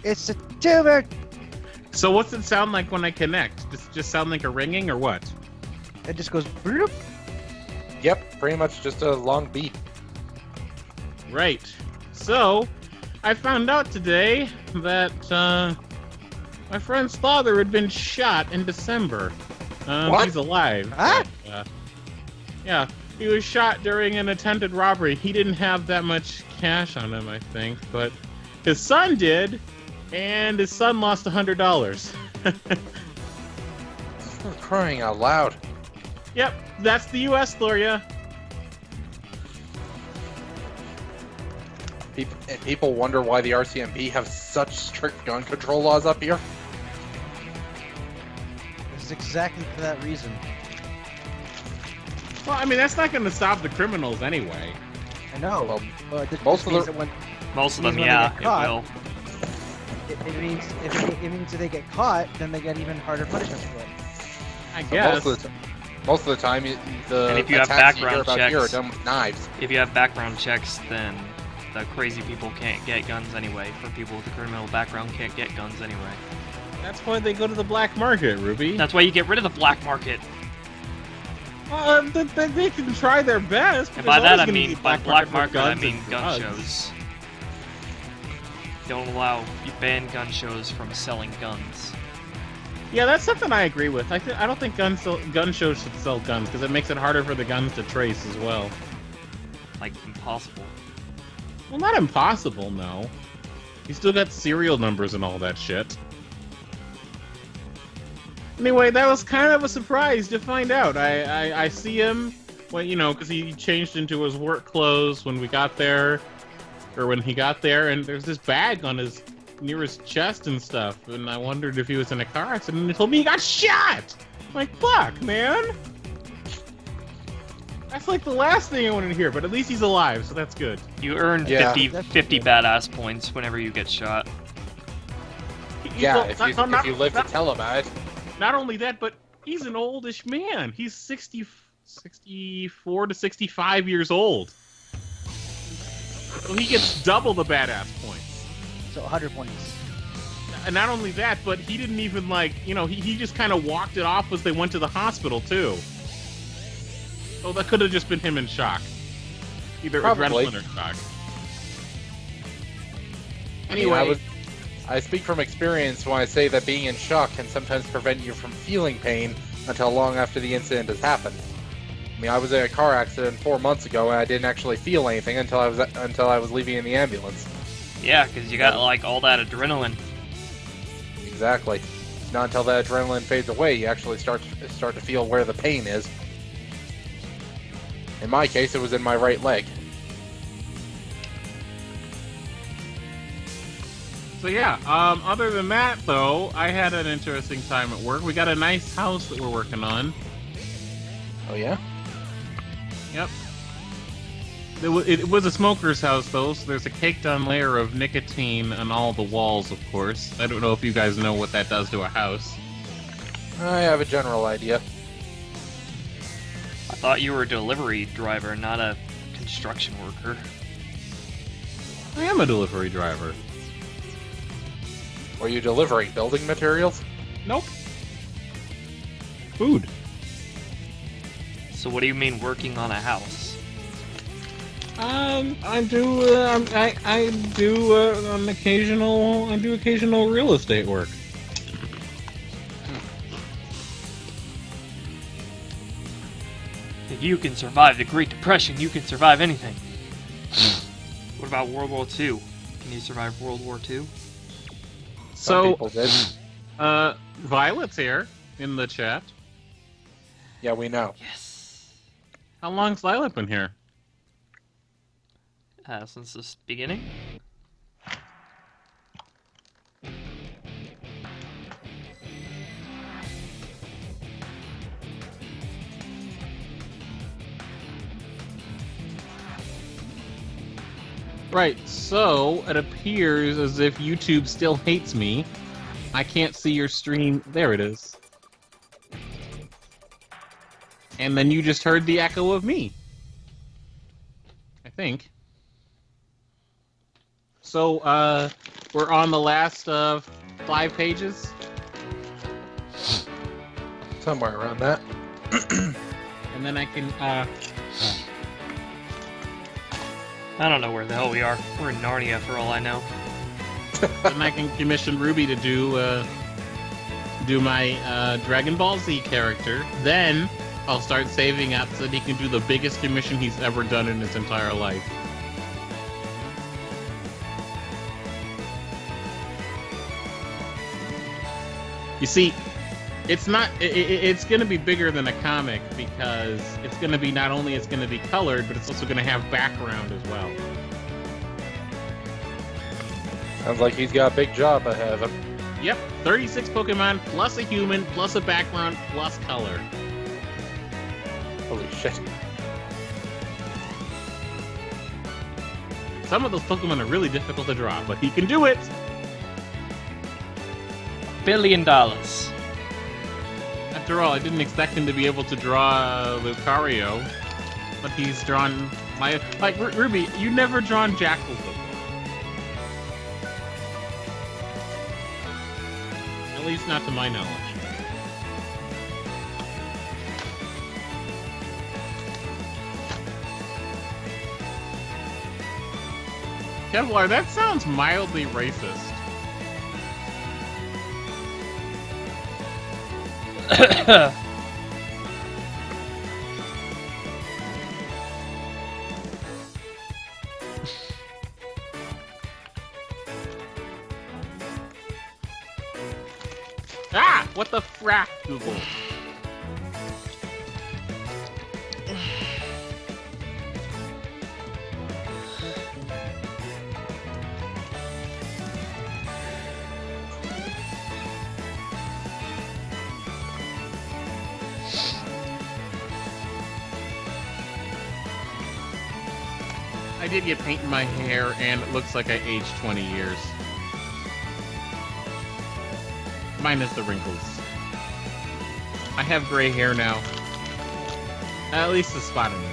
[SPEAKER 2] It's a tuber!
[SPEAKER 4] So what's it sound like when I connect? Does it just sound like a ringing or what?
[SPEAKER 2] It just goes bloop.
[SPEAKER 3] Yep, pretty much just a long beat.
[SPEAKER 4] Right. So, I found out today that my friend's father had been shot in December.
[SPEAKER 3] What?
[SPEAKER 4] He's alive.
[SPEAKER 2] Huh?
[SPEAKER 4] But, yeah, he was shot during an attempted robbery. He didn't have that much cash on him, I think, but his son did, and his son lost $100.
[SPEAKER 3] Crying out loud.
[SPEAKER 4] Yep, that's the U.S. for ya.
[SPEAKER 3] People wonder why the RCMP have such strict gun control laws up here.
[SPEAKER 2] This is exactly for that reason.
[SPEAKER 4] Well, I mean, that's not going to stop the criminals anyway.
[SPEAKER 2] I know.
[SPEAKER 3] Well,
[SPEAKER 2] But it
[SPEAKER 3] most
[SPEAKER 2] just
[SPEAKER 3] of
[SPEAKER 2] means
[SPEAKER 3] the-
[SPEAKER 2] that when
[SPEAKER 1] Most of
[SPEAKER 2] Means
[SPEAKER 1] them,
[SPEAKER 2] when they
[SPEAKER 1] yeah,
[SPEAKER 2] get
[SPEAKER 1] it
[SPEAKER 2] caught-
[SPEAKER 1] will.
[SPEAKER 2] it means it means if they get caught, then they get even harder punishment for it.
[SPEAKER 4] I
[SPEAKER 3] So
[SPEAKER 4] guess.
[SPEAKER 3] most of the time, the
[SPEAKER 1] And if you have
[SPEAKER 3] attacks you hear
[SPEAKER 1] background
[SPEAKER 3] about here are
[SPEAKER 1] checks-
[SPEAKER 3] done with knives.
[SPEAKER 1] If you have background checks, then the crazy people can't get guns anyway. For people with a criminal background can't get guns anyway.
[SPEAKER 4] That's why they go to the black market, Ruby.
[SPEAKER 1] That's why you get rid of the black market.
[SPEAKER 4] They can try their best. but
[SPEAKER 1] And by
[SPEAKER 4] there's
[SPEAKER 1] that I
[SPEAKER 4] always gonna
[SPEAKER 1] mean,
[SPEAKER 4] be
[SPEAKER 1] by black
[SPEAKER 4] for
[SPEAKER 1] market, I
[SPEAKER 4] guns
[SPEAKER 1] mean
[SPEAKER 4] and
[SPEAKER 1] gun
[SPEAKER 4] drugs.
[SPEAKER 1] shows. You ban gun shows from selling guns.
[SPEAKER 4] Yeah, that's something I agree with. I don't think gun shows should sell guns because it makes it harder for the guns to trace as well.
[SPEAKER 1] Like, impossible.
[SPEAKER 4] Well, not impossible, no. You still got serial numbers and all that shit. Anyway, that was kind of a surprise to find out. I see him when, because he changed into his work clothes when we got there, or when he got there, and there's this bag on his near his chest and stuff, and I wondered if he was in a car accident, and he told me he got shot! I'm like, fuck, man! That's like the last thing I wanted to hear, but at least he's alive, so that's good.
[SPEAKER 1] You earn
[SPEAKER 3] Yeah.
[SPEAKER 1] 50 badass points whenever you get shot.
[SPEAKER 3] Yeah,
[SPEAKER 4] Well,
[SPEAKER 3] if
[SPEAKER 4] not-
[SPEAKER 3] you live to
[SPEAKER 4] not-
[SPEAKER 3] tell about it.
[SPEAKER 4] Not only that, but he's an oldish man. He's 64 to 65 years old. So he gets double the badass points.
[SPEAKER 2] So 100 points.
[SPEAKER 4] And not only that, but he didn't even he just kind of walked it off as they went to the hospital too. So that could have just been him in shock. Either
[SPEAKER 3] Probably.
[SPEAKER 4] adrenaline or shock.
[SPEAKER 3] I mean,
[SPEAKER 4] Anyway,
[SPEAKER 3] I speak from experience when I say that being in shock can sometimes prevent you from feeling pain until long after the incident has happened. I mean, I was in a car accident 4 months ago, and I didn't actually feel anything until I was leaving in the ambulance.
[SPEAKER 1] Yeah, because you got like all that adrenaline.
[SPEAKER 3] Exactly. Not until that adrenaline fades away, you actually start to feel where the pain is. In my case, it was in my right leg.
[SPEAKER 4] So yeah, other than that though, I had an interesting time at work. We got a nice house that we're working on.
[SPEAKER 3] Oh yeah?
[SPEAKER 4] Yep. It was a smoker's house though, so there's a caked-on layer of nicotine on all the walls, of course. I don't know if you guys know what that does to a house.
[SPEAKER 3] I have a general idea.
[SPEAKER 1] I thought you were a delivery driver, not a construction worker.
[SPEAKER 4] I am a delivery driver.
[SPEAKER 3] Were you delivering building materials?
[SPEAKER 4] Nope. Food.
[SPEAKER 1] So what do you mean working on a house?
[SPEAKER 4] I do occasional real estate work.
[SPEAKER 1] If you can survive the Great Depression, you can survive anything. What about World War II? Can you survive World War II?
[SPEAKER 3] Some
[SPEAKER 4] So,
[SPEAKER 3] people did.
[SPEAKER 4] Violet's here in the chat.
[SPEAKER 3] Yeah, we know.
[SPEAKER 1] Yes.
[SPEAKER 4] How long's Violet been here?
[SPEAKER 1] Since the beginning?
[SPEAKER 4] Right, so it appears as if YouTube still hates me. I can't see your stream. There it is. And then you just heard the echo of me. I think. So, we're on the last 5 pages.
[SPEAKER 3] Somewhere around that.
[SPEAKER 4] And then I can,
[SPEAKER 1] I don't know where the hell we are. We're in Narnia for all I know.
[SPEAKER 4] then I can commission Ruby to do my Dragon Ball Z character. Then I'll start saving up so that he can do the biggest commission he's ever done in his entire life. You see, it's not. It's going to be bigger than a comic because it's going to be not only it's going to be colored, but it's also going to have background as well.
[SPEAKER 3] Sounds like he's got a big job ahead of him.
[SPEAKER 4] Yep, 36 Pokemon plus a human plus a background plus color.
[SPEAKER 3] Holy shit.
[SPEAKER 4] Some of those Pokemon are really difficult to draw, but he can do it.
[SPEAKER 1] $1 billion.
[SPEAKER 4] After all, I didn't expect him to be able to draw Lucario, but he's drawn my Ruby. You never drawn Jackal before, at least not to my knowledge. Kevlar, that sounds mildly racist. Ah! What the frack, Google? I did get paint in my hair, and it looks like I aged 20 years. Minus the wrinkles. I have gray hair now. At least a spot anyway.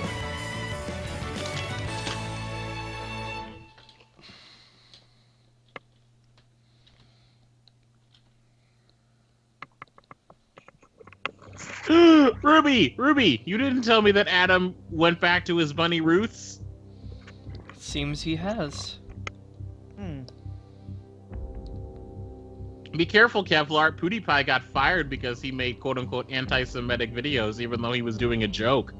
[SPEAKER 4] Ruby, you didn't tell me that Adam went back to his bunny roots?
[SPEAKER 1] Seems he has.
[SPEAKER 4] Be careful, Kevlar. PewDiePie got fired because he made quote-unquote anti-Semitic videos, even though he was doing a joke.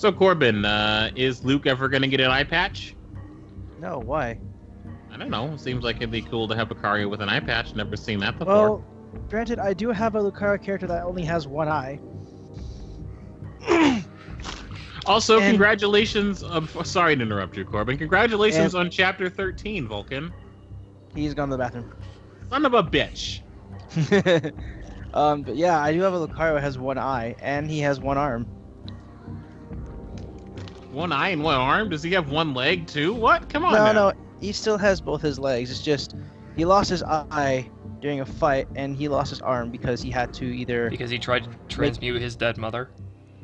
[SPEAKER 4] So Corbin, is Luke ever gonna get an eye patch?
[SPEAKER 2] No, why?
[SPEAKER 4] I don't know. Seems like it'd be cool to have Lucario with an eye patch. Never seen that before.
[SPEAKER 2] Well, granted, I do have a Lucario character that only has one eye.
[SPEAKER 4] Also,
[SPEAKER 2] and-
[SPEAKER 4] congratulations. Sorry to interrupt you, Corbin. Congratulations on Chapter 13, Vulcan.
[SPEAKER 2] He's gone to the bathroom.
[SPEAKER 4] Son of a bitch.
[SPEAKER 2] But yeah, I do have a Lucario that has one eye, and he has one arm.
[SPEAKER 4] One eye and one arm? Does he have one leg too? What? Come on
[SPEAKER 2] No,
[SPEAKER 4] now.
[SPEAKER 2] no, he still has both his legs. It's just he lost his eye during a fight, and he lost his arm because he had to either.
[SPEAKER 1] Because he tried to transmute his dead mother.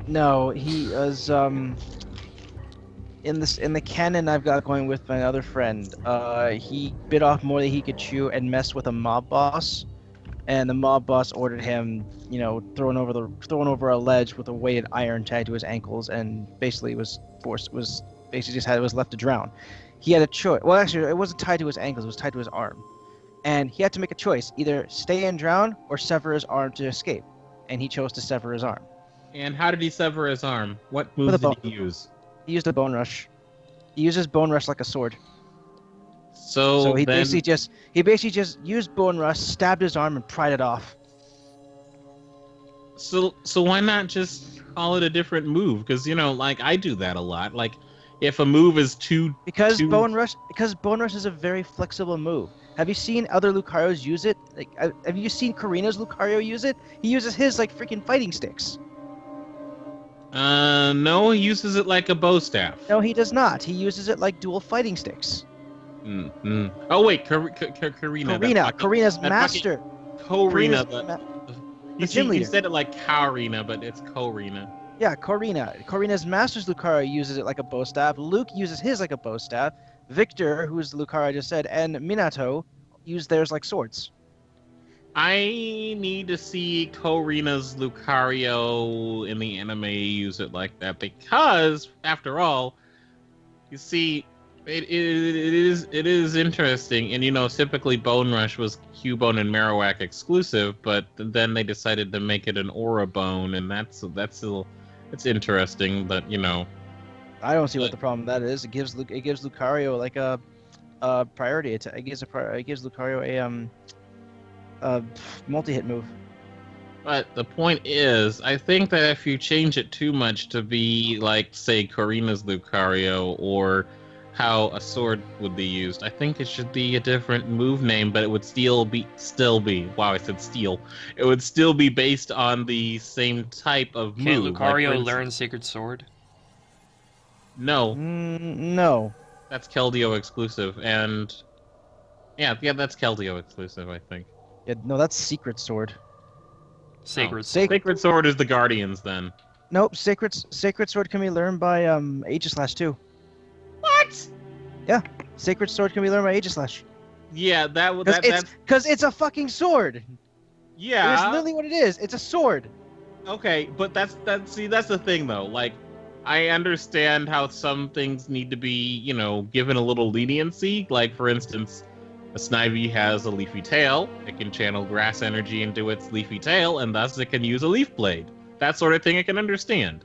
[SPEAKER 2] No, he was in the canon I've got going with my other friend. He bit off more than he could chew and messed with a mob boss, and the mob boss ordered him, thrown over a ledge with a weighted iron tied to his ankles, and basically was left to drown. He had a choice. Well, actually, it wasn't tied to his ankles; it was tied to his arm, and he had to make a choice: either stay and drown or sever his arm to escape, and he chose to sever his arm.
[SPEAKER 4] And how did he sever his arm? What
[SPEAKER 2] With
[SPEAKER 4] moves
[SPEAKER 2] a
[SPEAKER 4] did he use?
[SPEAKER 2] He used a bone rush. He uses bone rush like a sword.
[SPEAKER 4] So
[SPEAKER 2] he
[SPEAKER 4] then,
[SPEAKER 2] basically just used bone rush, stabbed his arm, and pried it off.
[SPEAKER 4] So why not just call it a different move? Because I do that a lot. Like, if a move is
[SPEAKER 2] Because bone rush is a very flexible move. Have you seen other Lucarios use it? Like, have you seen Karina's Lucario use it? He uses his like freaking fighting sticks.
[SPEAKER 4] No, he uses it like a bow staff.
[SPEAKER 2] No, he does not. He uses it like dual fighting sticks.
[SPEAKER 4] Mm-hmm. Oh wait, Karina.
[SPEAKER 2] Karina's master.
[SPEAKER 4] Korina.
[SPEAKER 2] gym leader.
[SPEAKER 4] You said it like Karina, but it's Korina.
[SPEAKER 2] Yeah, Karina's master's Lucario uses it like a bow staff. Luke uses his like a bow staff. Victor, who's the Lucario I just said, and Minato use theirs like swords.
[SPEAKER 4] I need to see Korina's Lucario in the anime use it like that because, after all, you see, it is interesting. And typically Bone Rush was Cubone and Marowak exclusive, but then they decided to make it an Aura Bone, and it's interesting that
[SPEAKER 2] I don't see what the problem with that is. It gives Lucario like a priority attack. It gives Lucario a multi-hit move.
[SPEAKER 4] But the point is, I think that if you change it too much to be like, say, Korina's Lucario or how a sword would be used, I think it should be a different move name, but it would still be. Wow, I said steel. It would still be based on the same type of
[SPEAKER 1] Can't
[SPEAKER 4] move.
[SPEAKER 1] Lucario learn Sacred Sword?
[SPEAKER 4] No.
[SPEAKER 2] No.
[SPEAKER 4] That's Keldeo exclusive, and yeah, that's Keldeo exclusive, I think.
[SPEAKER 2] Yeah, no, that's Secret Sword.
[SPEAKER 1] Sacred
[SPEAKER 4] Sacred Sword is the Guardians, then.
[SPEAKER 2] Nope, Sacred Sword can be learned by Aegislash too.
[SPEAKER 4] What?
[SPEAKER 2] Yeah, Sacred Sword can be learned by Aegislash.
[SPEAKER 4] Yeah,
[SPEAKER 2] Because it's a fucking sword.
[SPEAKER 4] Yeah.
[SPEAKER 2] That's literally what it is. It's a sword.
[SPEAKER 4] Okay, but that's the thing though. Like, I understand how some things need to be, given a little leniency. Like, for instance, a Snivy has a leafy tail. It can channel grass energy into its leafy tail, and thus it can use a leaf blade. That sort of thing I can understand.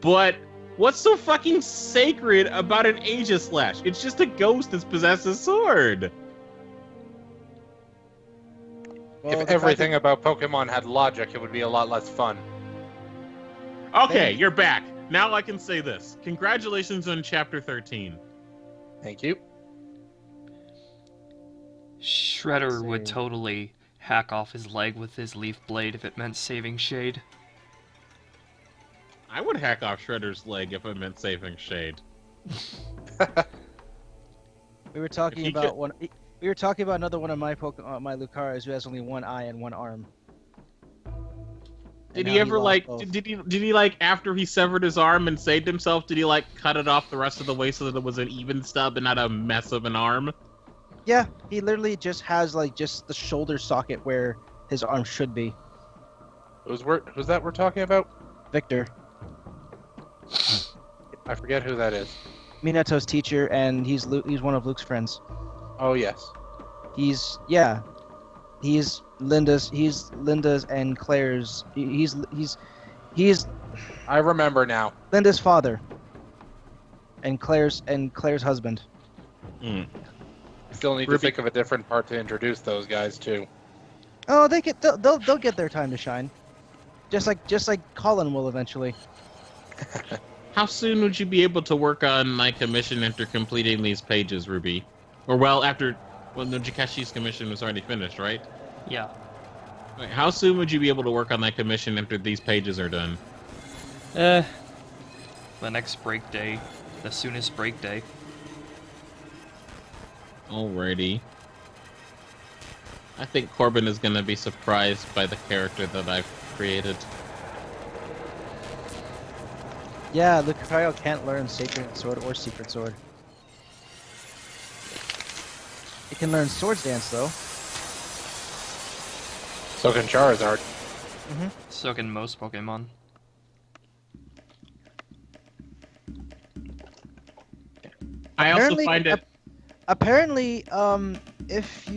[SPEAKER 4] But what's so fucking sacred about an Aegislash? It's just a ghost that's possessed a sword.
[SPEAKER 2] Well,
[SPEAKER 3] If everything about Pokemon had logic, it would be a lot less fun.
[SPEAKER 4] Okay, you're back. Now I can say this. Congratulations on Chapter 13.
[SPEAKER 3] Thank you.
[SPEAKER 1] Shredder would totally hack off his leg with his leaf blade if it meant saving Shade.
[SPEAKER 4] I would hack off Shredder's leg if it meant saving Shade.
[SPEAKER 2] We were talking about one. We were talking about another one of my my Lucarios who has only one eye and one arm.
[SPEAKER 4] Did he ever did he after he severed his arm and saved himself, did he cut it off the rest of the way so that it was an even stub and not a mess of an arm?
[SPEAKER 2] Yeah, he literally just has just the shoulder socket where his arm should be.
[SPEAKER 3] Who's that we're talking about?
[SPEAKER 2] Victor.
[SPEAKER 3] I forget who that is.
[SPEAKER 2] Minato's teacher, and he's one of Luke's friends.
[SPEAKER 3] Oh yes.
[SPEAKER 2] He's Linda's and Claire's. He's
[SPEAKER 3] I remember now.
[SPEAKER 2] Linda's father. And Claire's husband.
[SPEAKER 4] Hmm.
[SPEAKER 3] Still need to
[SPEAKER 4] Ruby.
[SPEAKER 3] think of a different part to introduce those guys too.
[SPEAKER 2] Oh, they'll get their time to shine. Just like Colin will eventually.
[SPEAKER 4] How soon would you be able to work on my commission after completing these pages, Ruby? Or well, Nojikashi's commission was already finished, right?
[SPEAKER 1] Yeah.
[SPEAKER 4] Wait, how soon would you be able to work on that commission after these pages are done?
[SPEAKER 1] The next break day. The soonest break day.
[SPEAKER 4] Alrighty. I think Corbin is going to be surprised by the character that I've created.
[SPEAKER 2] Yeah, Lucario can't learn Sacred Sword or Secret Sword. He can learn Swords Dance though.
[SPEAKER 3] So can Charizard.
[SPEAKER 1] So can most Pokemon.
[SPEAKER 4] I also
[SPEAKER 2] Apparently-
[SPEAKER 4] find it...
[SPEAKER 2] Apparently, if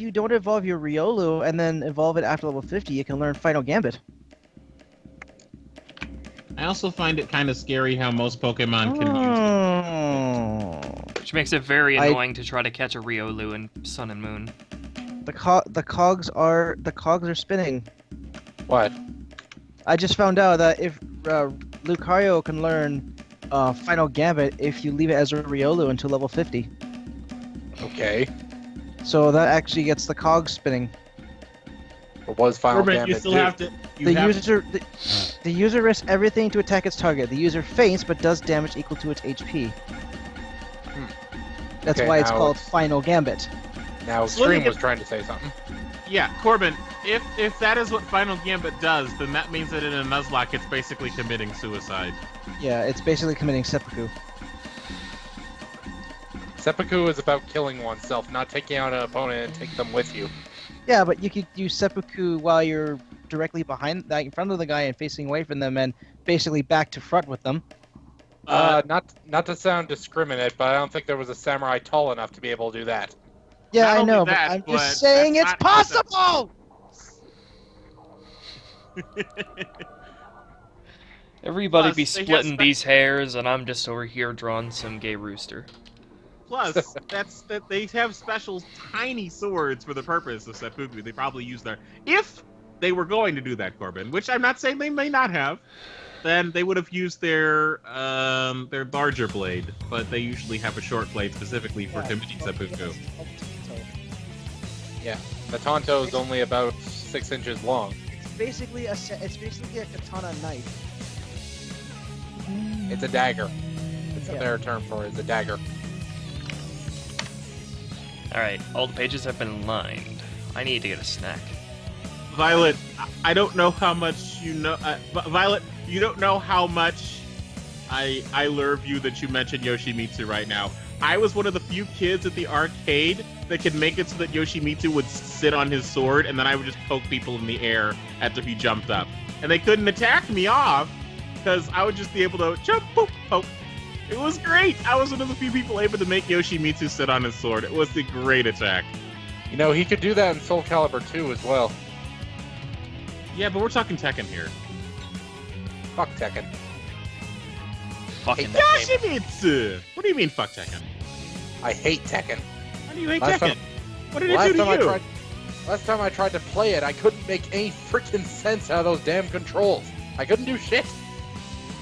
[SPEAKER 2] you don't evolve your Riolu and then evolve it after level 50, you can learn Final Gambit.
[SPEAKER 4] I also find it kind of scary how most Pokemon can use it.
[SPEAKER 1] Which makes it very annoying to try to catch a Riolu in Sun and Moon.
[SPEAKER 2] The cogs are spinning.
[SPEAKER 3] What?
[SPEAKER 2] I just found out that if Lucario can learn Final Gambit if you leave it as a Riolu until level 50.
[SPEAKER 3] Okay.
[SPEAKER 2] So that actually gets the cogs spinning.
[SPEAKER 3] What was Final
[SPEAKER 4] Corbin,
[SPEAKER 3] Gambit
[SPEAKER 4] you still
[SPEAKER 3] do?
[SPEAKER 4] have to...
[SPEAKER 2] The user risks everything to attack its target. The user faints but does damage equal to its HP. That's
[SPEAKER 3] Okay,
[SPEAKER 2] why it's
[SPEAKER 3] now
[SPEAKER 2] called
[SPEAKER 3] it's-
[SPEAKER 2] Final Gambit.
[SPEAKER 3] Now,
[SPEAKER 4] So let me
[SPEAKER 3] Extreme was
[SPEAKER 4] get-
[SPEAKER 3] trying to say something.
[SPEAKER 4] Yeah, Corbin, if that is what Final Gambit does, then that means that in a Nuzlocke it's basically committing suicide.
[SPEAKER 2] Yeah, it's basically committing seppuku.
[SPEAKER 3] Seppuku is about killing oneself, not taking out an opponent and take them with you.
[SPEAKER 2] Yeah, but you could use seppuku while you're directly behind, in front of the guy and facing away from them, and basically back to front with them.
[SPEAKER 3] Not to sound discriminate, but I don't think there was a samurai tall enough to be able to do that.
[SPEAKER 2] Yeah,
[SPEAKER 4] Not
[SPEAKER 2] I
[SPEAKER 4] only
[SPEAKER 2] know,
[SPEAKER 4] that,
[SPEAKER 2] but I'm
[SPEAKER 4] but
[SPEAKER 2] just saying it's
[SPEAKER 4] that's not-
[SPEAKER 2] possible.
[SPEAKER 1] Everybody
[SPEAKER 4] Plus,
[SPEAKER 1] be
[SPEAKER 4] they have
[SPEAKER 1] splitting these hairs, and I'm just over here drawing some gay rooster.
[SPEAKER 4] Plus, that they have special tiny swords for the purpose of seppuku. They probably use their... If they were going to do that, Corbin, which I'm not saying they may not have, then they would have used their larger blade, but they usually have a short blade specifically for committing seppuku.
[SPEAKER 3] Yeah. The Tonto is only about 6 inches long.
[SPEAKER 2] It's basically a katana knife.
[SPEAKER 3] It's a dagger. It's a
[SPEAKER 2] Yeah.
[SPEAKER 3] better term for it. It's a dagger.
[SPEAKER 1] Alright, all the pages have been lined. I need to get a snack.
[SPEAKER 4] Violet, I don't know how much you know. Violet, you don't know how much I love you that you mentioned Yoshimitsu right now. I was one of the few kids at the arcade that could make it so that Yoshimitsu would sit on his sword, and then I would just poke people in the air after he jumped up. And they couldn't attack me off, because I would just be able to jump, poke, poke. It was great! I was one of the few people able to make Yoshimitsu sit on his sword. It was a great attack.
[SPEAKER 3] You know, he could do that in Soul Calibur 2 as well.
[SPEAKER 4] Yeah, but we're talking Tekken here.
[SPEAKER 3] Fuck Tekken.
[SPEAKER 1] Fucking that game.
[SPEAKER 4] Yoshimitsu! What do you mean, fuck Tekken?
[SPEAKER 3] I hate Tekken.
[SPEAKER 4] Why do you hate
[SPEAKER 3] Last
[SPEAKER 4] Tekken?
[SPEAKER 3] time-
[SPEAKER 4] What did it do to you?
[SPEAKER 3] Last time I tried to play it, I couldn't make any freaking sense out of those damn controls. I couldn't do shit.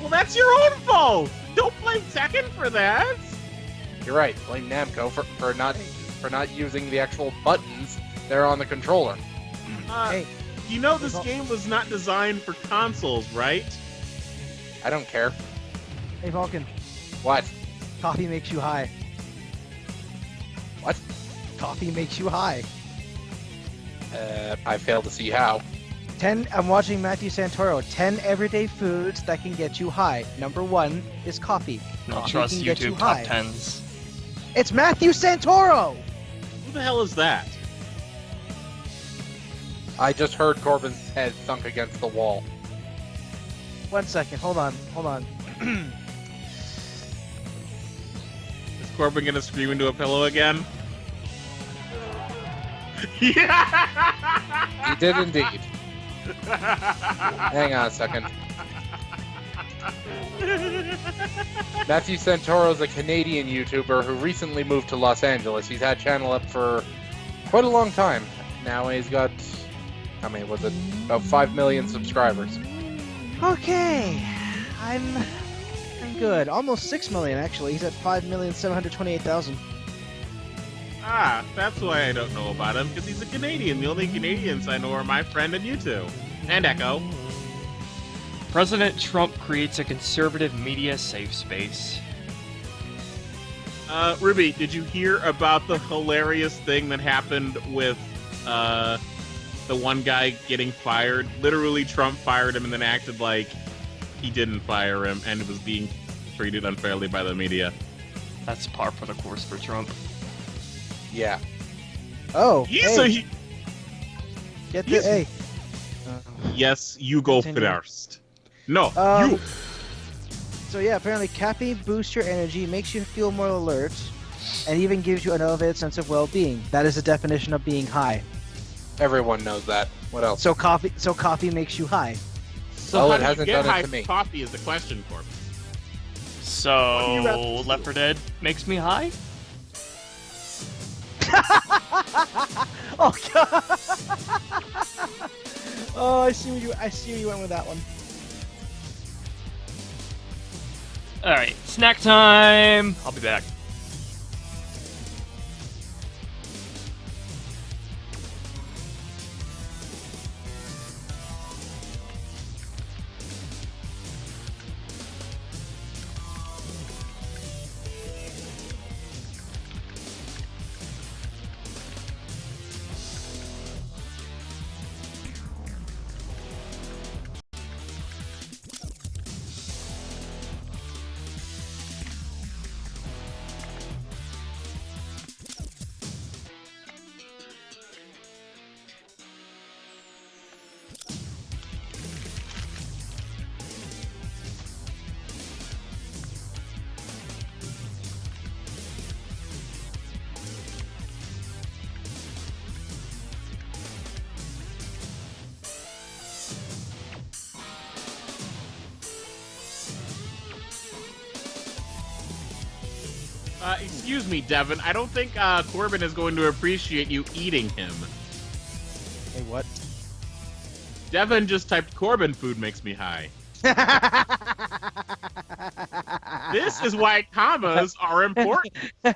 [SPEAKER 4] Well, that's your own fault! Don't blame Tekken for that!
[SPEAKER 3] You're right. Blame Namco for not using the actual buttons there on the controller.
[SPEAKER 2] Hey,
[SPEAKER 4] You know this game was not designed for consoles, right?
[SPEAKER 3] I don't care.
[SPEAKER 2] hey Vulcan,
[SPEAKER 3] What?
[SPEAKER 2] coffee makes you high.
[SPEAKER 3] What?
[SPEAKER 2] Coffee makes you high.
[SPEAKER 3] I fail to see how.
[SPEAKER 2] I'm watching Matthew Santoro. 10 everyday foods that can get you high. Number 1 is coffee.
[SPEAKER 1] Don't
[SPEAKER 2] Coffee
[SPEAKER 1] trust
[SPEAKER 2] can get you
[SPEAKER 1] YouTube top
[SPEAKER 2] high.
[SPEAKER 1] 10s.
[SPEAKER 2] It's Matthew Santoro!
[SPEAKER 4] Who the hell is that?
[SPEAKER 3] I just heard Corbin's head thunk against the wall.
[SPEAKER 2] 1 second, hold on.
[SPEAKER 4] Is Corbin gonna scream into a pillow again? Yeah!
[SPEAKER 3] He did indeed. Hang on a second. Matthew Santoro's a Canadian YouTuber who recently moved to Los Angeles. He's had channel up for quite a long time. Now he's got, how many was it? About 5 million subscribers.
[SPEAKER 2] Okay, I'm good. Almost 6 million actually. He's at 5,728,000.
[SPEAKER 4] Ah, that's why I don't know about him, because he's a Canadian. The only Canadians I know are my friend and you two. And Echo.
[SPEAKER 1] President Trump creates a conservative media safe space.
[SPEAKER 4] Ruby, did you hear about the hilarious thing that happened with the one guy getting fired? Literally, Trump fired him and then acted like he didn't fire him and was being treated unfairly by the media.
[SPEAKER 1] That's par for the course for Trump.
[SPEAKER 3] Yeah.
[SPEAKER 2] Oh,
[SPEAKER 4] So
[SPEAKER 2] hey,
[SPEAKER 4] he,
[SPEAKER 2] get the
[SPEAKER 4] he's-
[SPEAKER 2] hey.
[SPEAKER 4] yes, you go
[SPEAKER 2] Continue.
[SPEAKER 4] first. No,
[SPEAKER 2] Um,
[SPEAKER 4] you.
[SPEAKER 2] So yeah, apparently caffeine boosts your energy, makes you feel more alert, and even gives you an elevated sense of well-being. That is the definition of being high.
[SPEAKER 3] Everyone knows that. What else?
[SPEAKER 2] So coffee makes you high.
[SPEAKER 4] So
[SPEAKER 3] well,
[SPEAKER 4] how
[SPEAKER 3] it
[SPEAKER 4] do you
[SPEAKER 3] hasn't
[SPEAKER 4] get
[SPEAKER 3] done it
[SPEAKER 4] high
[SPEAKER 3] to me.
[SPEAKER 4] coffee is the question, Corbin.
[SPEAKER 1] So, Left 4 Dead makes me high?
[SPEAKER 2] Oh god. Oh, I see where you went with that one.
[SPEAKER 1] Alright, snack time! I'll be back.
[SPEAKER 4] Excuse me, Devin. I don't think Corbin is going to appreciate you eating him.
[SPEAKER 2] Hey, what?
[SPEAKER 4] Devin just typed Corbin food makes me high. This is why commas are important. This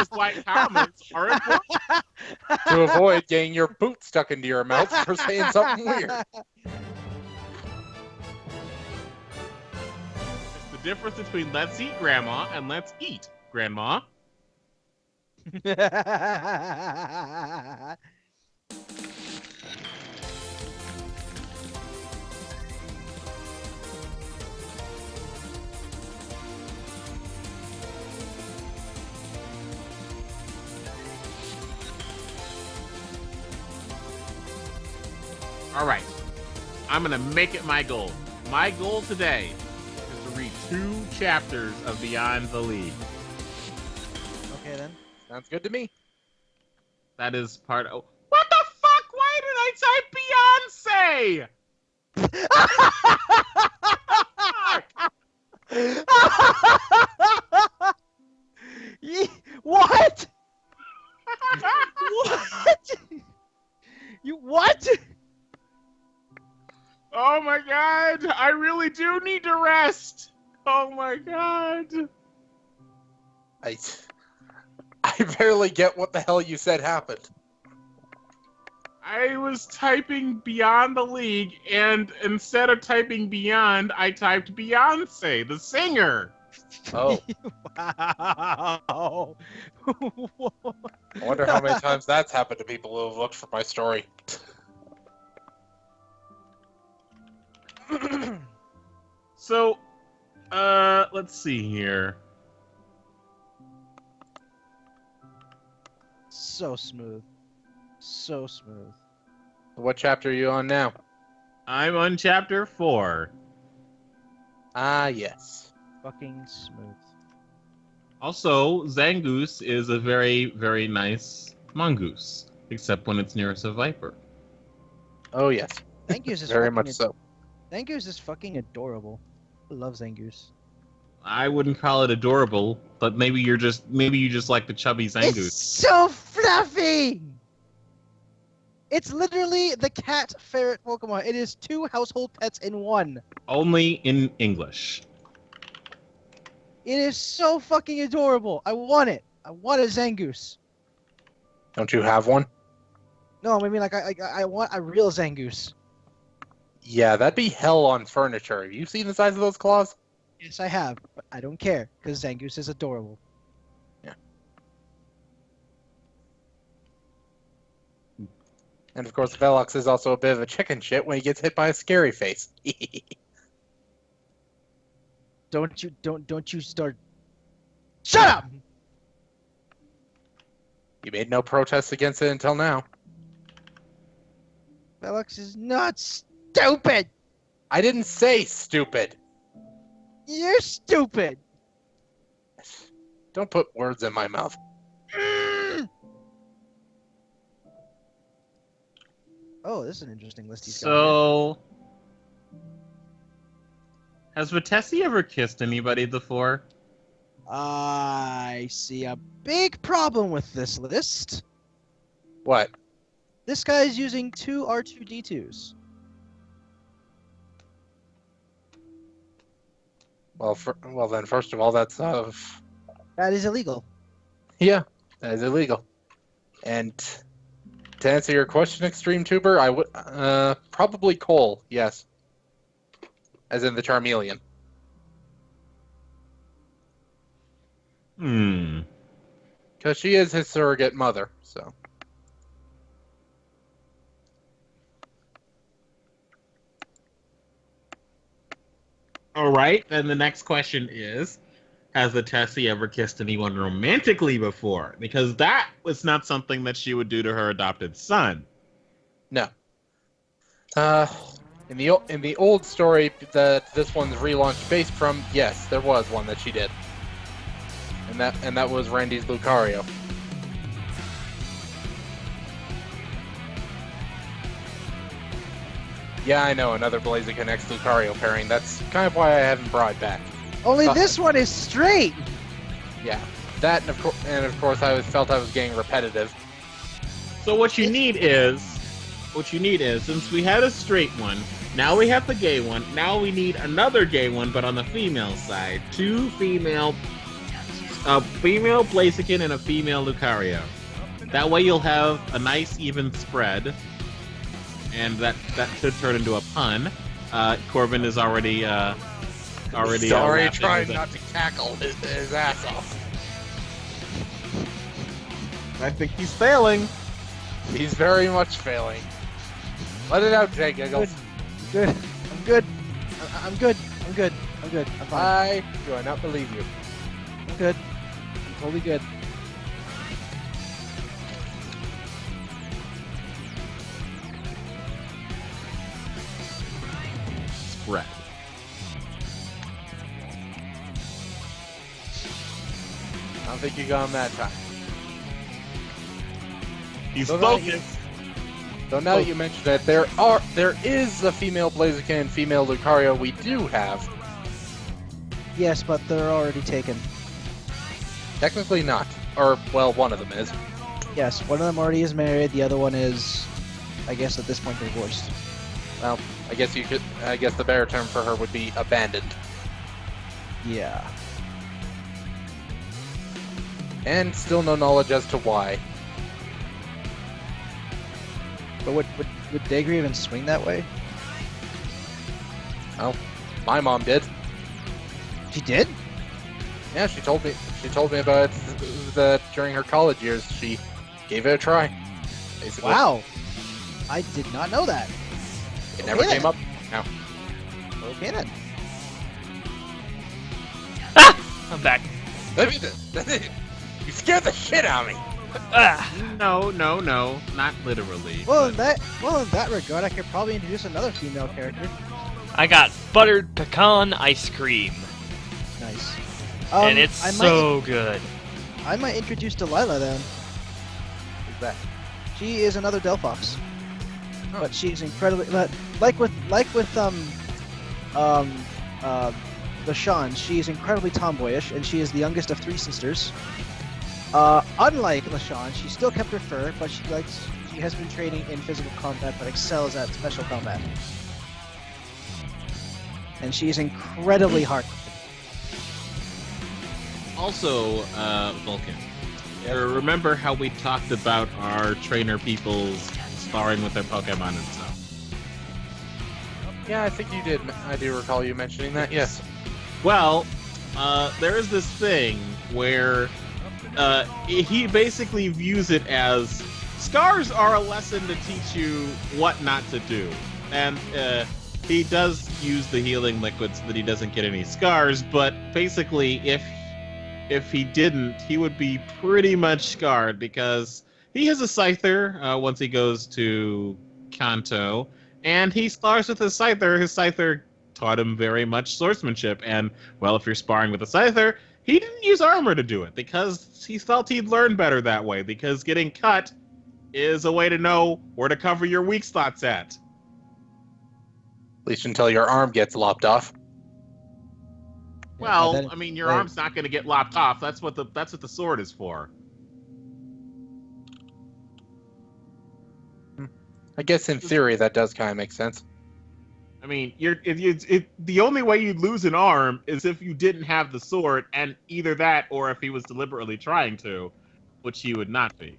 [SPEAKER 4] is why commas are important.
[SPEAKER 3] To avoid getting your boot stuck into your mouth for saying something weird.
[SPEAKER 4] It's the difference between let's eat grandma and let's eat grandma. Alright, I'm gonna make it my goal. My goal today is to read 2 chapters of Beyond the League.
[SPEAKER 2] Okay then.
[SPEAKER 3] Sounds good to me.
[SPEAKER 4] That is part of... What the fuck? Why did I type Beyonce?
[SPEAKER 2] What? What? You what?
[SPEAKER 4] Oh my god, I really do need to rest. Oh my god.
[SPEAKER 3] I barely get what the hell you said happened.
[SPEAKER 4] I was typing Beyond the League, and instead of typing Beyond, I typed Beyonce, the singer.
[SPEAKER 3] Oh,
[SPEAKER 2] Wow.
[SPEAKER 3] I wonder how many times that's happened to people who have looked for my story.
[SPEAKER 4] So, let's see here.
[SPEAKER 2] So smooth. So smooth.
[SPEAKER 3] What chapter are you on now?
[SPEAKER 4] I'm on chapter 4.
[SPEAKER 3] Ah, yes.
[SPEAKER 2] Fucking smooth.
[SPEAKER 4] Also, Zangoose is a very, very nice mongoose, except when it's nearest a viper.
[SPEAKER 3] Oh, yes.
[SPEAKER 2] Thank you is
[SPEAKER 3] Very much so.
[SPEAKER 2] Thank you is fucking adorable. I love Zangoose.
[SPEAKER 4] I wouldn't call it adorable, but maybe you just like the chubby Zangoose.
[SPEAKER 2] It's so fluffy! It's literally the cat ferret Pokemon. It is 2 household pets in 1.
[SPEAKER 4] Only in English.
[SPEAKER 2] It is so fucking adorable. I want it. I want a Zangoose.
[SPEAKER 3] Don't you have one?
[SPEAKER 2] No, I mean like I want a real Zangoose.
[SPEAKER 3] Yeah, that'd be hell on furniture. Have you seen the size of those claws?
[SPEAKER 2] Yes, I have, but I don't care because Zangoose is adorable.
[SPEAKER 3] Yeah. And of course, Velox is also a bit of a chicken shit when he gets hit by a scary face.
[SPEAKER 2] Don't you start. Shut up!
[SPEAKER 3] You made no protests against it until now.
[SPEAKER 2] Velox is not stupid.
[SPEAKER 3] I didn't say stupid.
[SPEAKER 2] You're stupid.
[SPEAKER 3] Don't put words in my mouth.
[SPEAKER 2] Mm. Oh, this is an interesting list he's got.
[SPEAKER 4] So, has Vitessi ever kissed anybody before?
[SPEAKER 2] I see a big problem with this list.
[SPEAKER 3] What?
[SPEAKER 2] This guy is using 2 R2-D2s.
[SPEAKER 3] Well, then, first of all, that's
[SPEAKER 2] That is illegal.
[SPEAKER 3] yeah, that is illegal. And to answer your question, XtremeTuber, I would probably Cole, yes, as in the Charmeleon. Because she is his surrogate mother, so.
[SPEAKER 4] All right, then the next question is, has Vitessi ever kissed anyone romantically before? Because that was not something that she would do to her adopted son.
[SPEAKER 3] No. In the old story that this one's relaunched based from, yes, there was one that she did, and that was Randy's Lucario. Yeah, I know, another Blaziken X Lucario pairing. That's kind of why I haven't brought it back.
[SPEAKER 2] Only this one is straight.
[SPEAKER 3] Yeah, that and of course I felt I was getting repetitive.
[SPEAKER 4] So what you need is, since we had a straight one, now we have the gay one, now we need another gay one, but on the female side. 2 female, a female Blaziken and a female Lucario. That way you'll have a nice even spread. And that should turn into a pun. Corbin is already
[SPEAKER 3] trying not to cackle his ass off.
[SPEAKER 4] I think he's failing.
[SPEAKER 3] He's very much failing. Let it out, Jay Giggles.
[SPEAKER 2] Good. I'm good. I'm good. I'm fine.
[SPEAKER 3] I do I not believe you.
[SPEAKER 2] I'm good. I'm totally good.
[SPEAKER 4] Spread.
[SPEAKER 3] I don't think you got him that time.
[SPEAKER 4] He's
[SPEAKER 3] So
[SPEAKER 4] focused.
[SPEAKER 3] So now that you mentioned it, there is a female Blaziken and female Lucario we do have.
[SPEAKER 2] Yes, but they're already taken.
[SPEAKER 3] Technically not. Or, well, one of them is.
[SPEAKER 2] Yes, one of them already is married. The other one is, I guess, at this point divorced.
[SPEAKER 3] Well, I guess the better term for her would be abandoned.
[SPEAKER 2] Yeah.
[SPEAKER 3] And still no knowledge as to why.
[SPEAKER 2] But would Dagger even swing that way?
[SPEAKER 3] Well, my mom did.
[SPEAKER 2] She did?
[SPEAKER 3] Yeah, she told me about it that during her college years she gave it a try. Basically.
[SPEAKER 2] Wow. I did not know that.
[SPEAKER 3] It never came up. No.
[SPEAKER 2] Okay then.
[SPEAKER 1] I'm back.
[SPEAKER 3] You scared the shit out of me.
[SPEAKER 1] Ah.
[SPEAKER 4] No, not literally.
[SPEAKER 2] Well, in that regard, I could probably introduce another female character.
[SPEAKER 1] I got buttered pecan ice cream,
[SPEAKER 2] Nice.
[SPEAKER 1] and it's so good.
[SPEAKER 2] I might introduce Delilah then.
[SPEAKER 3] Who's that?
[SPEAKER 2] She is another Delphox,
[SPEAKER 3] Oh.
[SPEAKER 2] but she's incredibly. But like with LaShawn. She is incredibly tomboyish, and she is the youngest of 3 sisters. Unlike LaShawn, she still kept her fur, but she has been training in physical combat, but excels at special combat. And she is incredibly hard.
[SPEAKER 4] Also, Vulcan. Remember how we talked about our trainer people's sparring with their Pokemon and stuff?
[SPEAKER 3] Yeah, I think you did. I do recall you mentioning that, yes.
[SPEAKER 4] Well, there is this thing where he basically views it as scars are a lesson to teach you what not to do. And he does use the healing liquid so that he doesn't get any scars, but basically if he didn't, he would be pretty much scarred because he has a Scyther once he goes to Kanto, and he spars with his Scyther. His Scyther taught him very much swordsmanship, and, well, if you're sparring with a Scyther, he didn't use armor to do it because he felt he'd learn better that way, because getting cut is a way to know where to cover your weak spots at.
[SPEAKER 3] At least until your arm gets lopped off.
[SPEAKER 4] Well, I mean, your arm's not going to get lopped off. That's what the sword is for.
[SPEAKER 3] I guess in theory that does kind of make sense.
[SPEAKER 4] I mean, the only way you'd lose an arm is if you didn't have the sword, and either that or if he was deliberately trying to, which he would not be.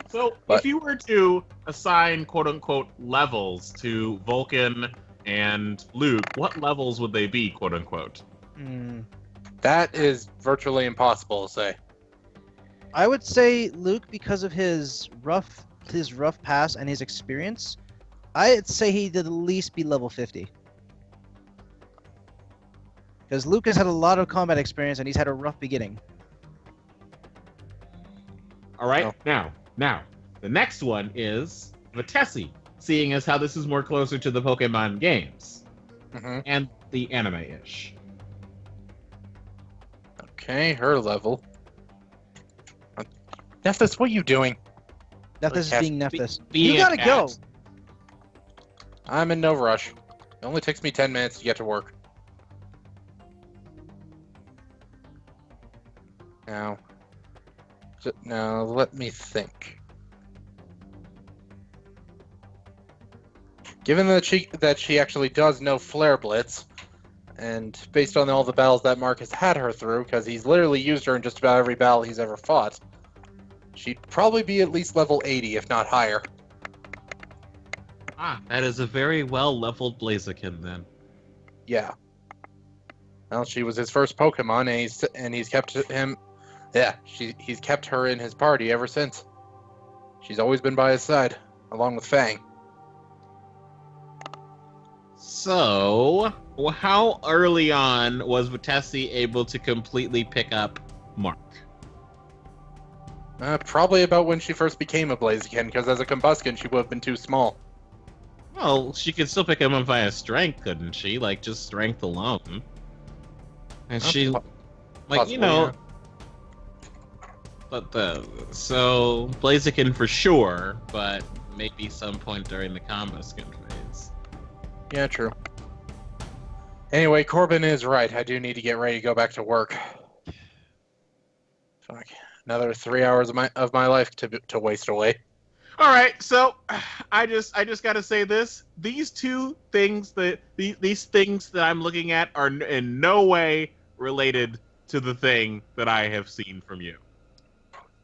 [SPEAKER 4] So, if you were to assign quote-unquote levels to Vulcan and Luke, what levels would they be, quote-unquote?
[SPEAKER 3] That is virtually impossible to say.
[SPEAKER 2] I would say Luke, because of his rough pass and his experience, I'd say he'd at least be level 50. Because Luke has had a lot of combat experience and he's had a rough beginning.
[SPEAKER 4] All right, now, the next one is Vitessi, seeing as how this is more closer to the Pokemon games and the anime-ish.
[SPEAKER 3] Okay, her level. Nephthys, what are you doing?
[SPEAKER 2] Nephthys is being Nephthys.
[SPEAKER 4] Being
[SPEAKER 2] You gotta go!
[SPEAKER 3] I'm in no rush. It only takes me 10 minutes to get to work. Now, let me think. Given that she actually does know Flare Blitz, and based on all the battles that Mark has had her through, because he's literally used her in just about every battle he's ever fought, she'd probably be at least level 80, if not higher.
[SPEAKER 4] Ah, that is a very well-leveled Blaziken, then.
[SPEAKER 3] Yeah. Well, she was his first Pokemon, and he's kept him. Yeah, he's kept her in his party ever since. She's always been by his side, along with Fang.
[SPEAKER 4] So, how early on was Vitessi able to completely pick up Mark?
[SPEAKER 3] Probably about when she first became a Blaziken, because as a Combusken, she would have been too small.
[SPEAKER 4] Well, she could still pick him up via strength, couldn't she? Like, just strength alone. And she,
[SPEAKER 3] possibly,
[SPEAKER 4] you know...
[SPEAKER 3] Yeah.
[SPEAKER 4] So, Blaziken for sure, but maybe some point during the Combusken phase.
[SPEAKER 3] Yeah, true. Anyway, Corbin is right. I do need to get ready to go back to work. Fuck. Another 3 hours of my life to waste away.
[SPEAKER 4] All right, so I just gotta say this: these two things these things that I'm looking at are in no way related to the thing that I have seen from you.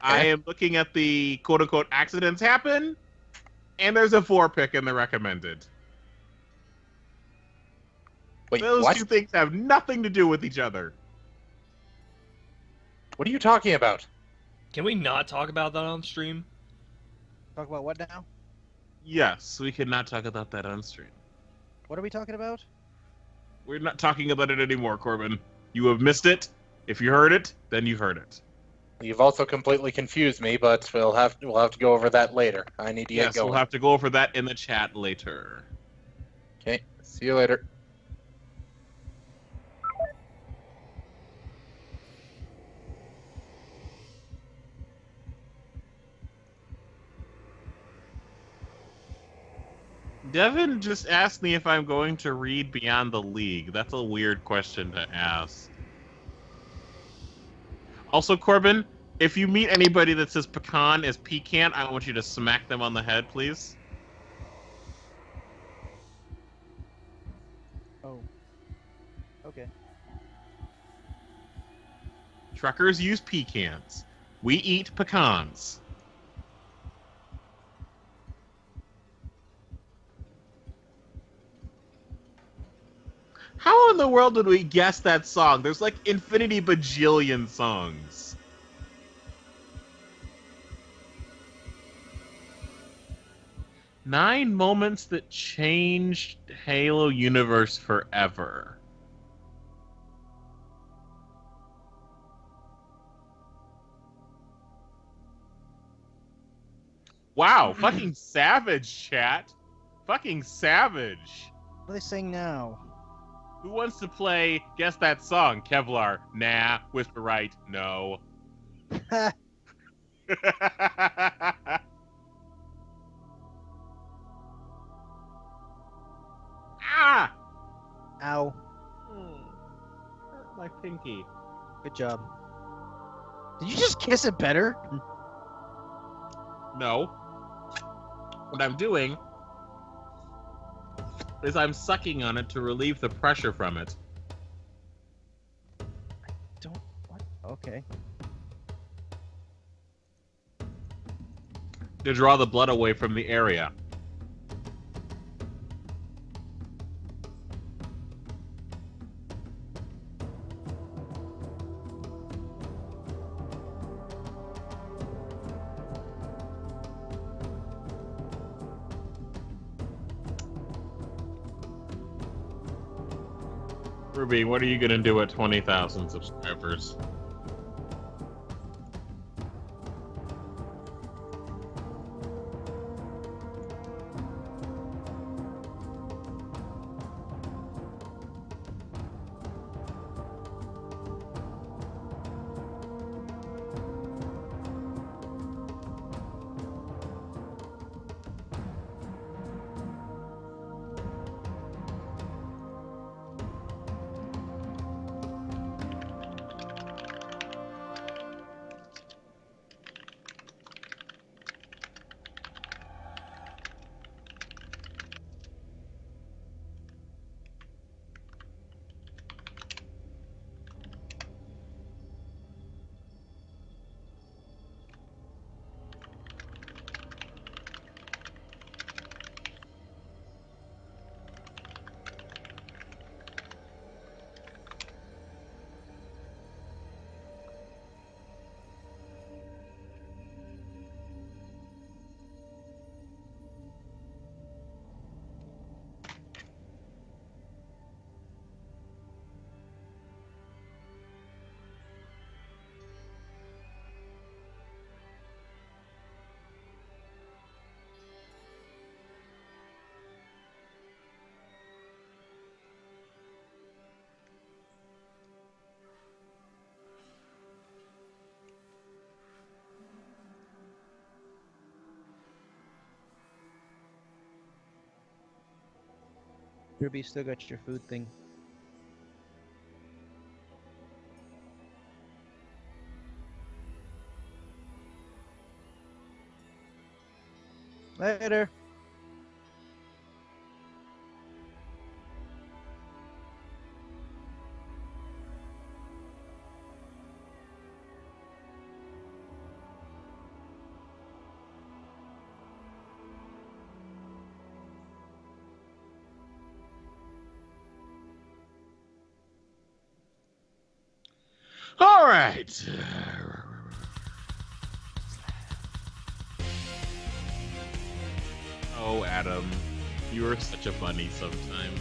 [SPEAKER 4] Okay. I am looking at the quote-unquote accidents happen, and there's a 4 pick in the recommended.
[SPEAKER 3] Wait,
[SPEAKER 4] those
[SPEAKER 3] what?
[SPEAKER 4] two things have nothing to do with each other.
[SPEAKER 3] What are you talking about?
[SPEAKER 1] Can we not talk about that on stream?
[SPEAKER 2] Talk about what now?
[SPEAKER 4] Yes, we cannot talk about that on stream.
[SPEAKER 2] What are we talking about?
[SPEAKER 4] We're not talking about it anymore, Corbin. You have missed it. If you heard it, then you've heard it.
[SPEAKER 3] You've also completely confused me, but we'll have to go over that later. I need to get going.
[SPEAKER 4] We'll have to go over that in the chat later.
[SPEAKER 3] Okay, see you later.
[SPEAKER 4] Devin just asked me if I'm going to read Beyond the League. That's a weird question to ask. Also, Corbin, if you meet anybody that says pecan as pecan, I want you to smack them on the head, please.
[SPEAKER 2] Oh. Okay.
[SPEAKER 4] Truckers use pecans. We eat pecans. How in the world did we guess that song? There's like infinity bajillion songs. Nine moments that changed Halo universe forever. Wow, fucking savage, chat. Fucking savage.
[SPEAKER 2] What are they saying now?
[SPEAKER 4] Who wants to play Guess That Song? Kevlar, nah. Whisper Right, no. Ah!
[SPEAKER 2] Ow.
[SPEAKER 4] Hurt my pinky.
[SPEAKER 2] Good job. Did you just kiss it better?
[SPEAKER 4] No. What I'm doing is I'm sucking on it to relieve the pressure from it.
[SPEAKER 2] Don't. What? Okay.
[SPEAKER 4] To draw the blood away from the area. Ruby, what are you gonna do at 20,000 subscribers?
[SPEAKER 2] Ruby, still got your food thing. Later.
[SPEAKER 4] All right. Oh, Adam, you are such a bunny sometimes.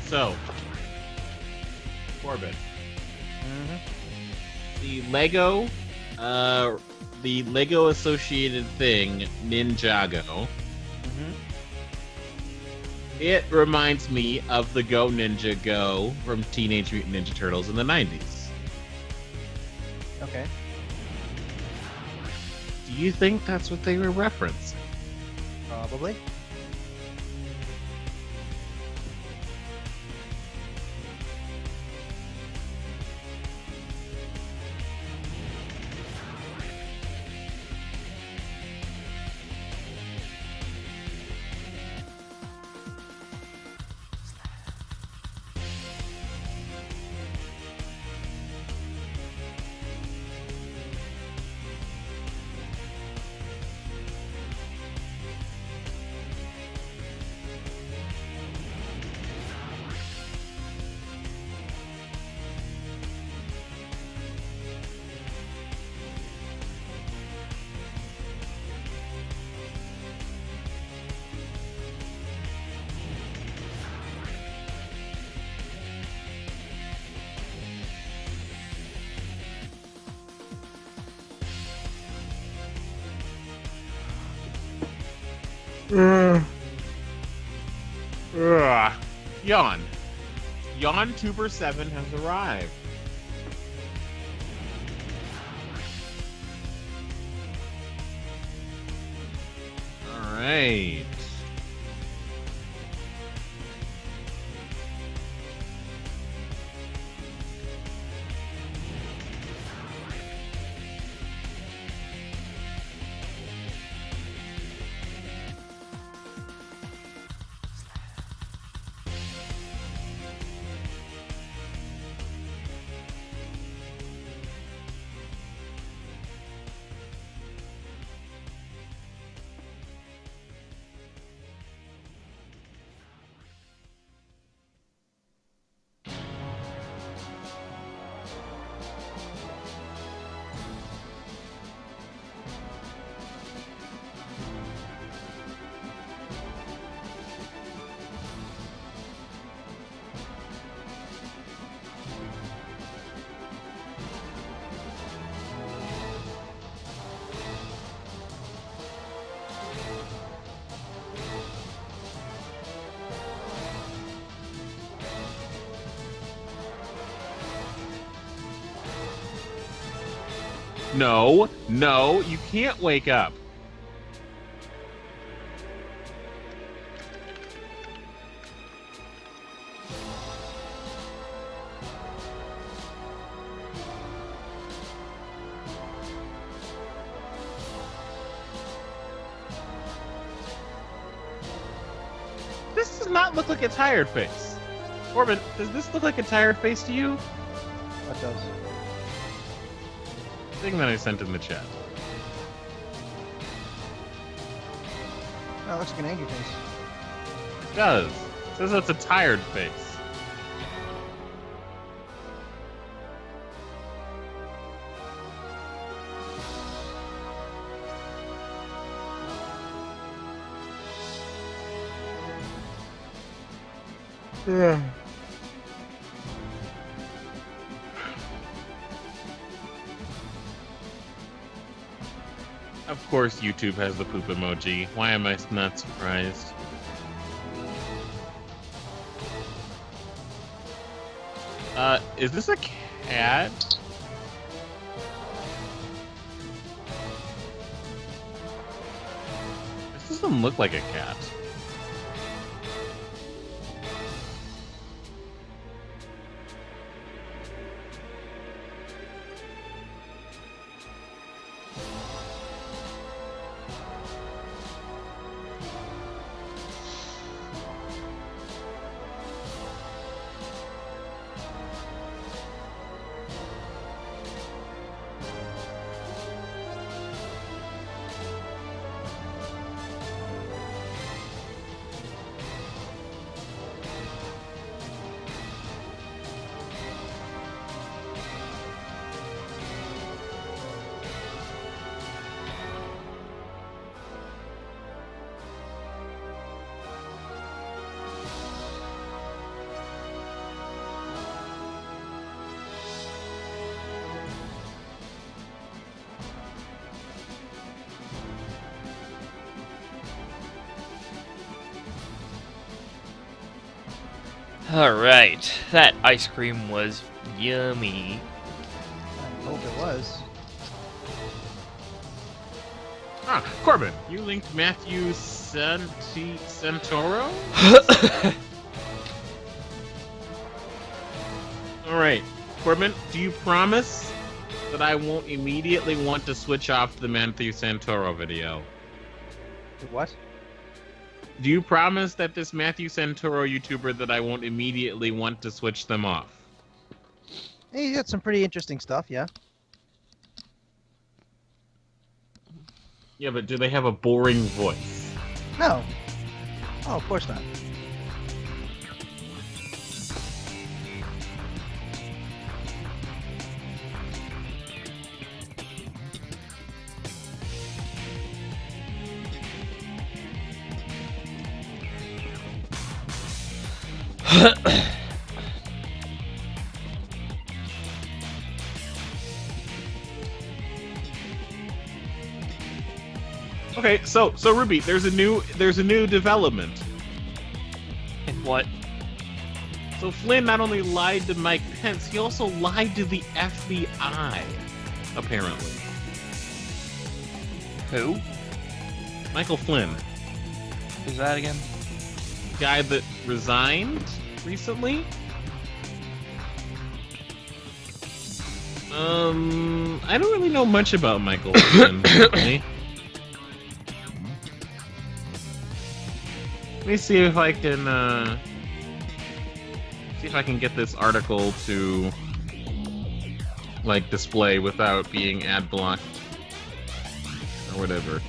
[SPEAKER 4] So, Corbin, the Lego, associated thing, Ninjago.
[SPEAKER 2] Mm-hmm.
[SPEAKER 4] It reminds me of the Go Ninja Go from Teenage Mutant Ninja Turtles in the 90s.
[SPEAKER 2] Okay.
[SPEAKER 4] Do you think that's what they were referencing?
[SPEAKER 2] Probably.
[SPEAKER 4] Yawn. Yawn Tuber 7 has arrived. Alright. No, no, you can't wake up. This does not look like a tired face. Corbin, does this look like a tired face to you?
[SPEAKER 2] What does?
[SPEAKER 4] Thing that I sent in the chat.
[SPEAKER 2] That looks like an angry face.
[SPEAKER 4] It does. It says it's a tired face.
[SPEAKER 2] Yeah.
[SPEAKER 4] Of course YouTube has the poop emoji. Why am I not surprised? Is this a cat? This doesn't look like a cat.
[SPEAKER 1] Alright, that ice cream was yummy.
[SPEAKER 2] I hope it was.
[SPEAKER 4] Ah, Corbin, you linked Matthew Santoro? Alright, Corbin, do you promise that I won't immediately want to switch off the Matthew Santoro video?
[SPEAKER 2] What?
[SPEAKER 4] Do you promise that this Matthew Santoro YouTuber that I won't immediately want to switch them off?
[SPEAKER 2] Hey, you got some pretty interesting stuff, yeah.
[SPEAKER 4] Yeah, but do they have a boring voice?
[SPEAKER 2] No. Oh, of course not.
[SPEAKER 4] Okay, so Ruby, there's a new development.
[SPEAKER 1] And what?
[SPEAKER 4] So Flynn not only lied to Mike Pence, he also lied to the FBI, apparently.
[SPEAKER 1] Who?
[SPEAKER 4] Michael Flynn,
[SPEAKER 1] Who's that again?
[SPEAKER 4] guy that resigned recently. I don't really know much about Michael Flynn. Really. Let me see if I can get this article to like display without being ad blocked or whatever.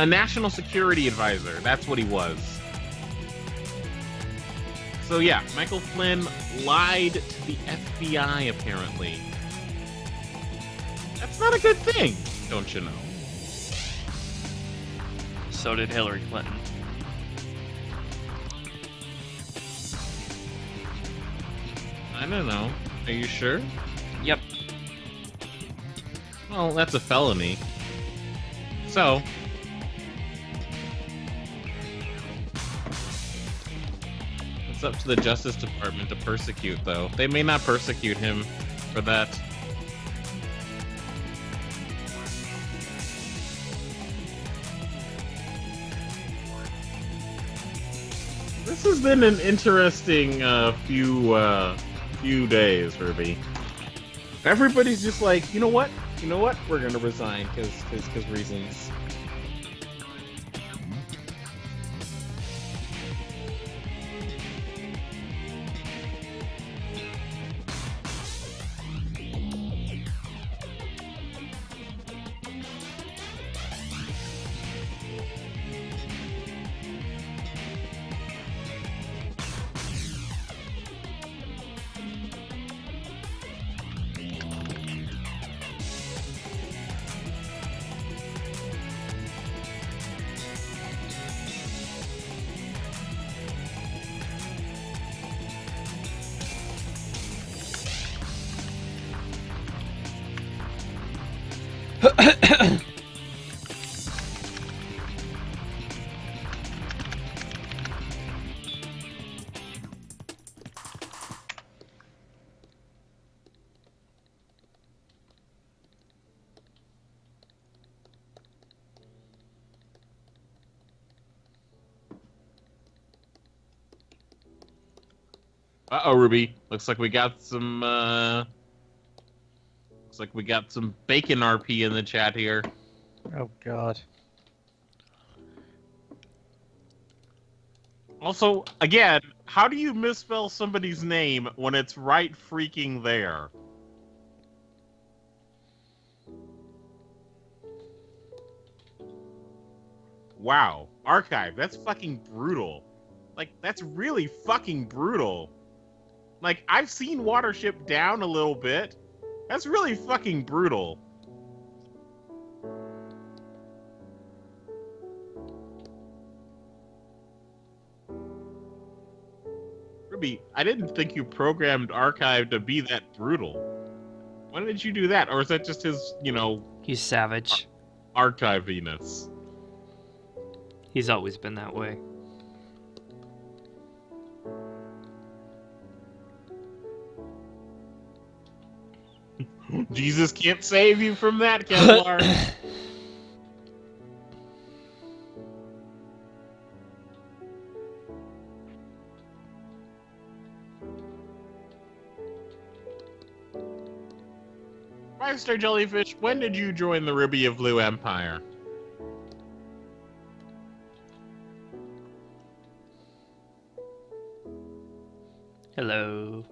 [SPEAKER 4] National Security Advisor. That's what he was. So yeah, Michael Flynn lied to the FBI, apparently. That's not a good thing, don't you know?
[SPEAKER 1] So did Hillary Clinton.
[SPEAKER 4] I don't know. Are you sure?
[SPEAKER 1] Yep.
[SPEAKER 4] Well, that's a felony. So... it's up to the Justice Department to persecute, though. They may not persecute him for that. This has been an interesting few days, Ruby. Everybody's just like, you know what? You know what? We're gonna resign because reasons. Uh-oh, Ruby. Looks like we got some bacon RP in the chat here.
[SPEAKER 2] Oh, God.
[SPEAKER 4] Also, again, how do you misspell somebody's name when it's right freaking there? Wow. Archive, that's fucking brutal. Like, that's really fucking brutal. Like, I've seen Watership down a little bit. That's really fucking brutal. Ruby, I didn't think you programmed Archive to be that brutal. When did you do that? Or is that just his,
[SPEAKER 1] He's savage.
[SPEAKER 4] archiviness?
[SPEAKER 1] He's always been that way.
[SPEAKER 4] Jesus can't save you from that, Kevlar. Five-star jellyfish, when did you join the Ruby of Blue Empire?
[SPEAKER 1] Hello.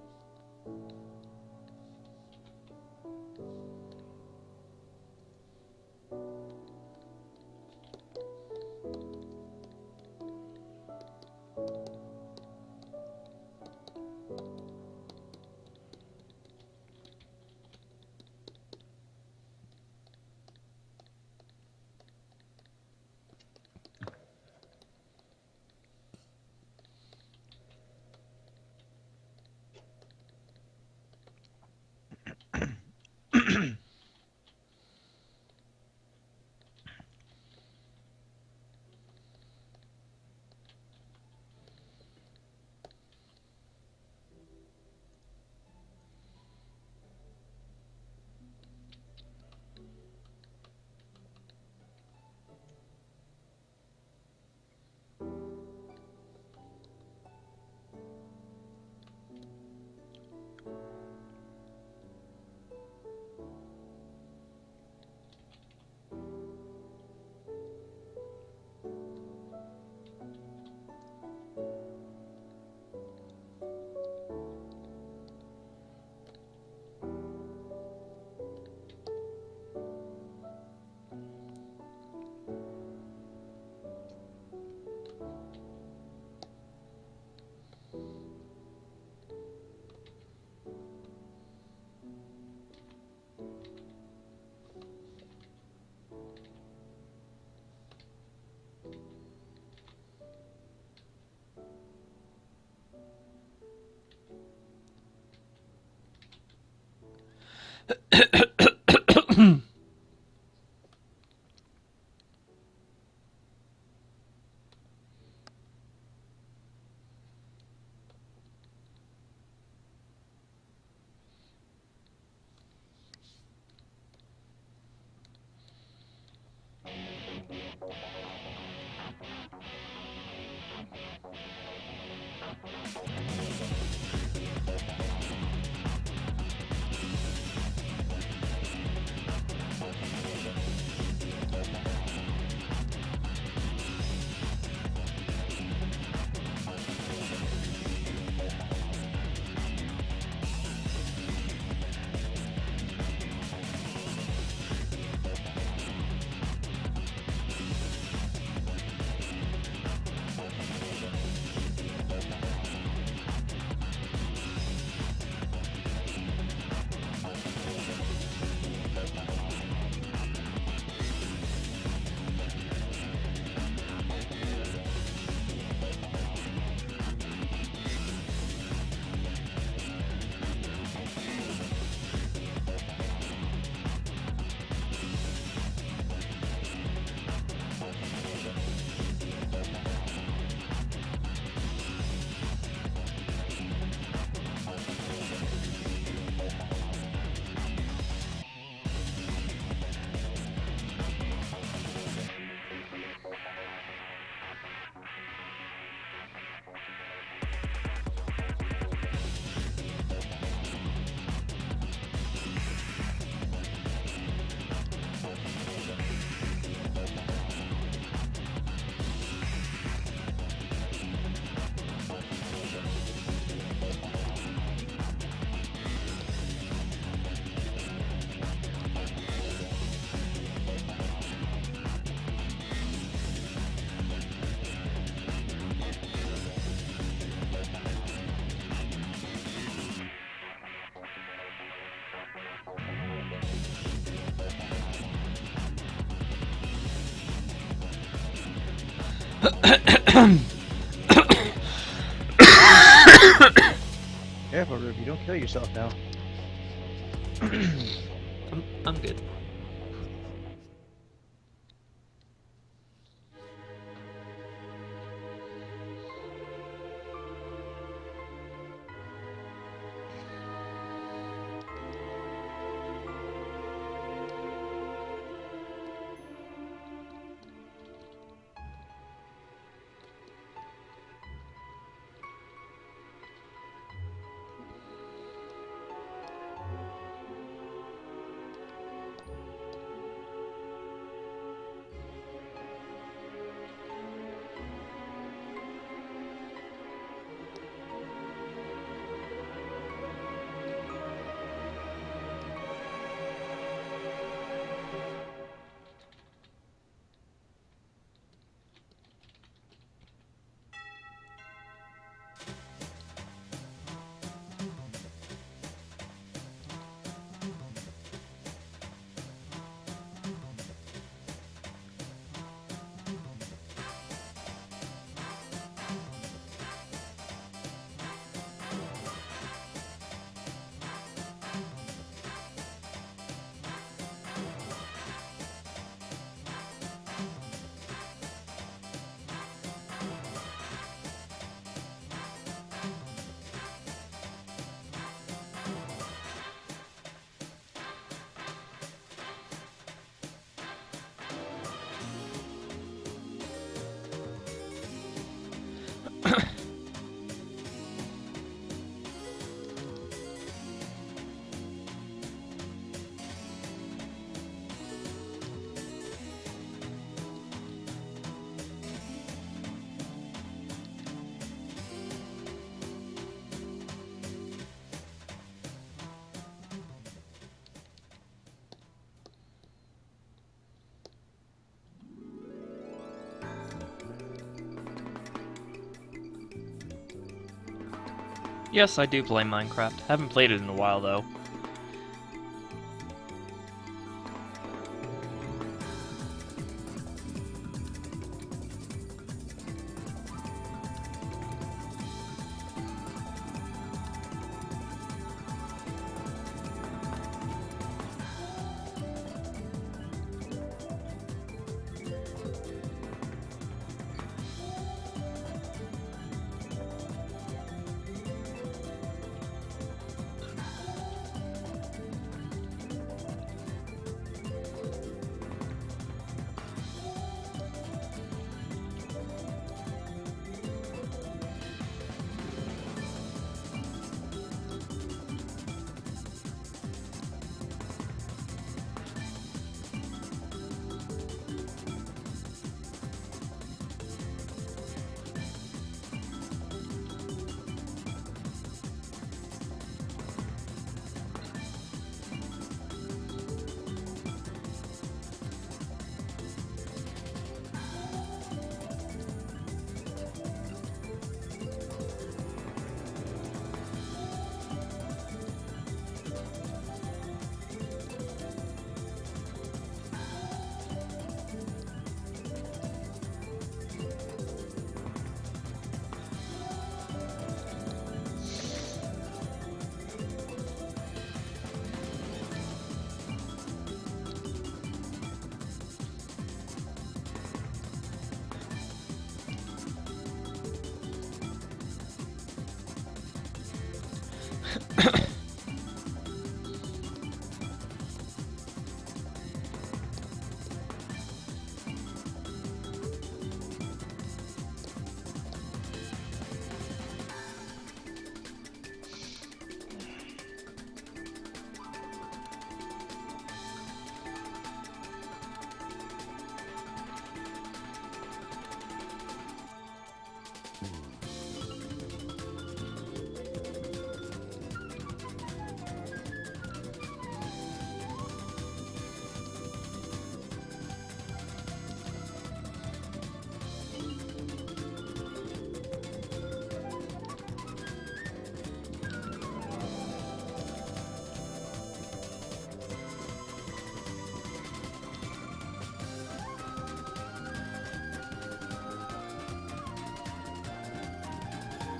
[SPEAKER 2] Careful, Ruby. Don't kill yourself now.
[SPEAKER 1] I'm good. Yes, I do play Minecraft. Haven't played it in a while, though.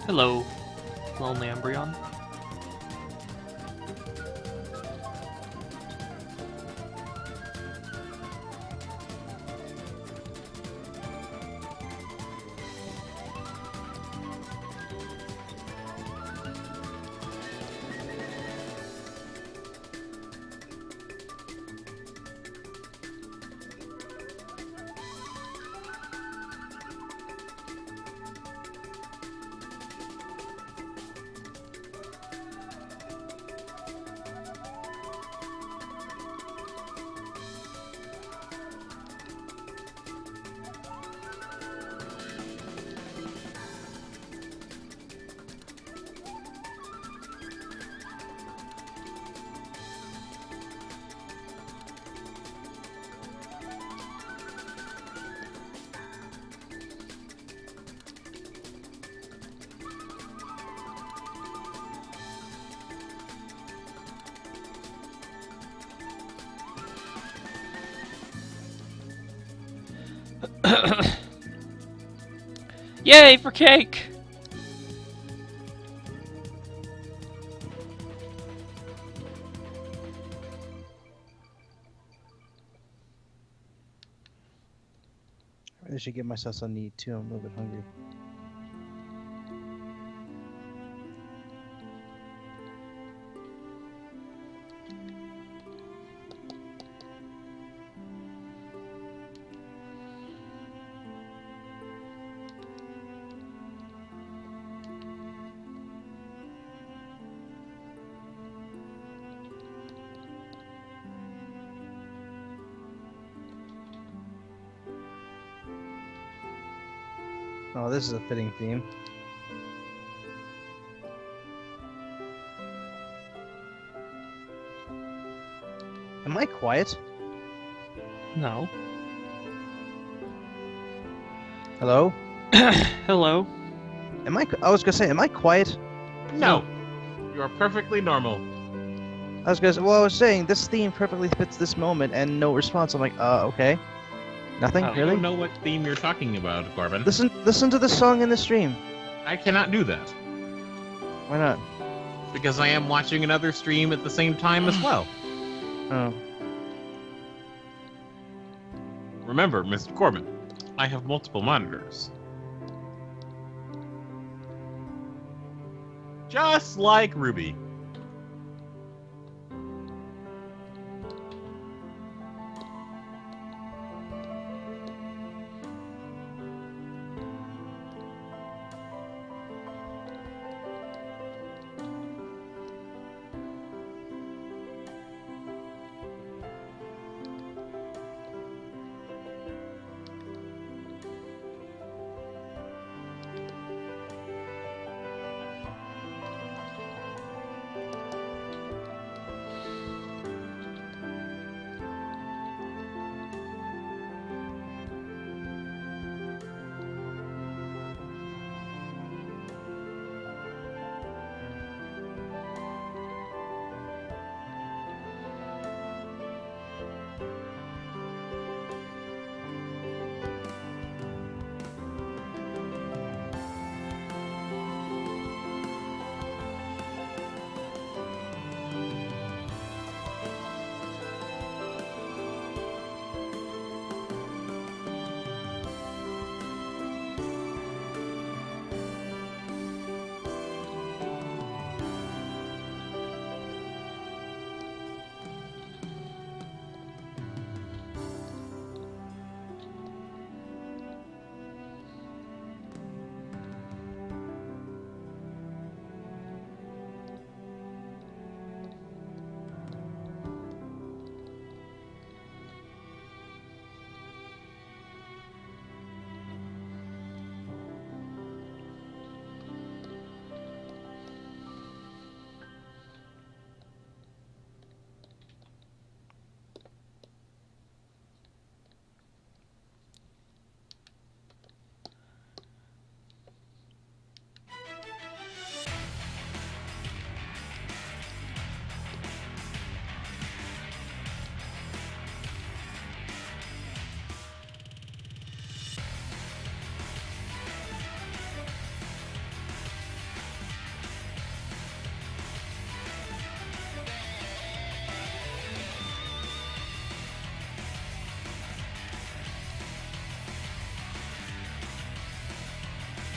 [SPEAKER 1] Hello, lonely embryon. Yay for cake!
[SPEAKER 2] I should give myself some to eat too. I'm a little bit hungry. Oh, this is a fitting theme. Am I quiet?
[SPEAKER 1] No.
[SPEAKER 2] Hello?
[SPEAKER 1] Hello.
[SPEAKER 2] Am I? I was gonna say, am I quiet?
[SPEAKER 4] No, you are perfectly normal.
[SPEAKER 2] I was gonna say, well, I was saying this theme perfectly fits this moment, and no response. I'm like, okay, nothing
[SPEAKER 1] Oh.
[SPEAKER 4] I
[SPEAKER 2] really.
[SPEAKER 4] don't know what theme you're talking about, Corbin.
[SPEAKER 2] Listen to the song in the stream.
[SPEAKER 4] I cannot do that
[SPEAKER 2] Why not?
[SPEAKER 4] because I am watching another stream at the same time as well.
[SPEAKER 2] Oh,
[SPEAKER 4] Remember, Mr. Corbin, I have multiple monitors. Just like Ruby.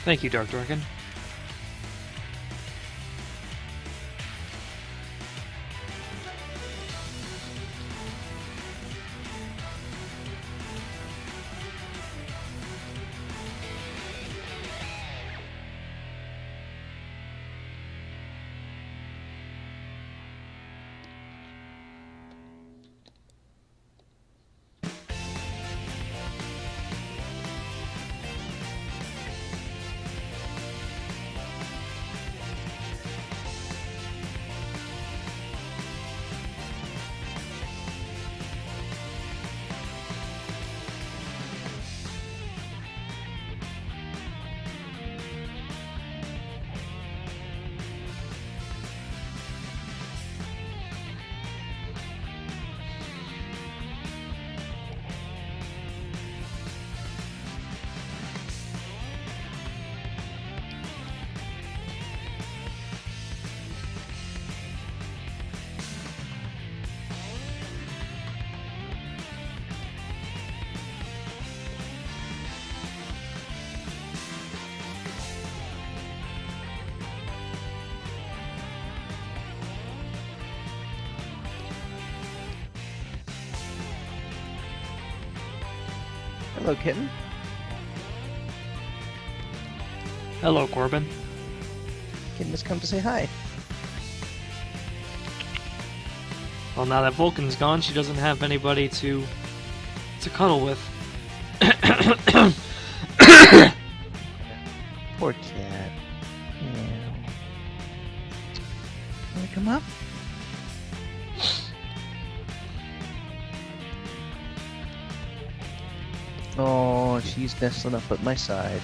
[SPEAKER 1] Thank you, Dark Dragon.
[SPEAKER 2] Hello, kitten.
[SPEAKER 1] Hello, Corbin.
[SPEAKER 2] Kitten has come to say hi.
[SPEAKER 1] Well, now that Vulcan's gone, she doesn't have anybody to cuddle with.
[SPEAKER 2] Poor cat. Yeah. Wanna come up? Oh, she's nestling up at my side.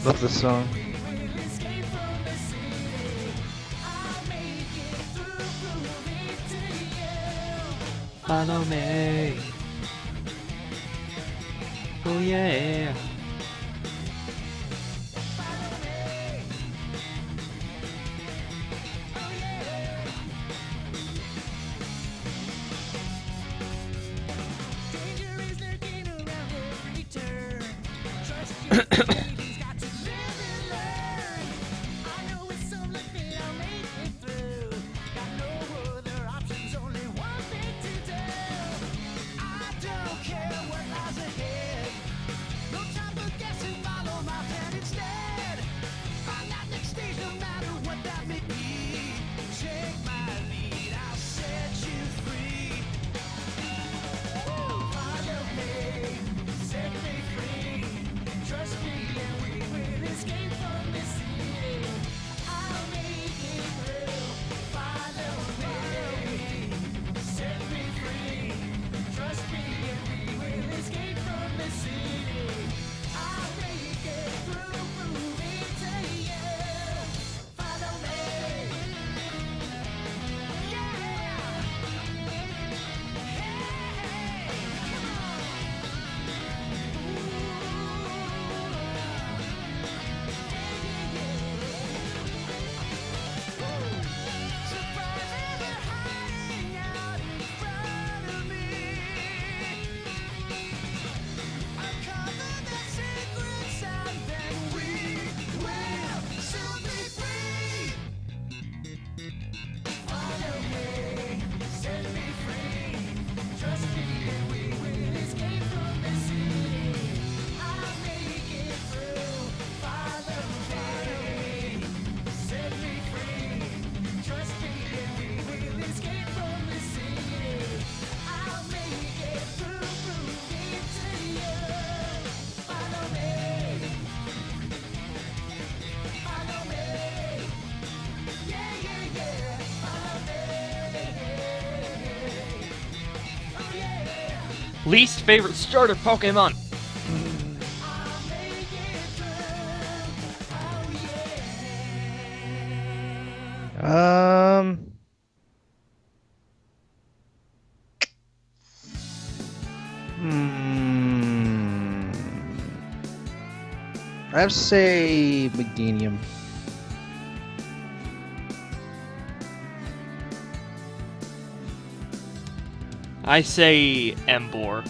[SPEAKER 2] Love this song.
[SPEAKER 1] Follow me. Oh yeah. Least favorite starter Pokemon?
[SPEAKER 2] Um. Hmm. I have to say Meganium.
[SPEAKER 1] I say Emboar.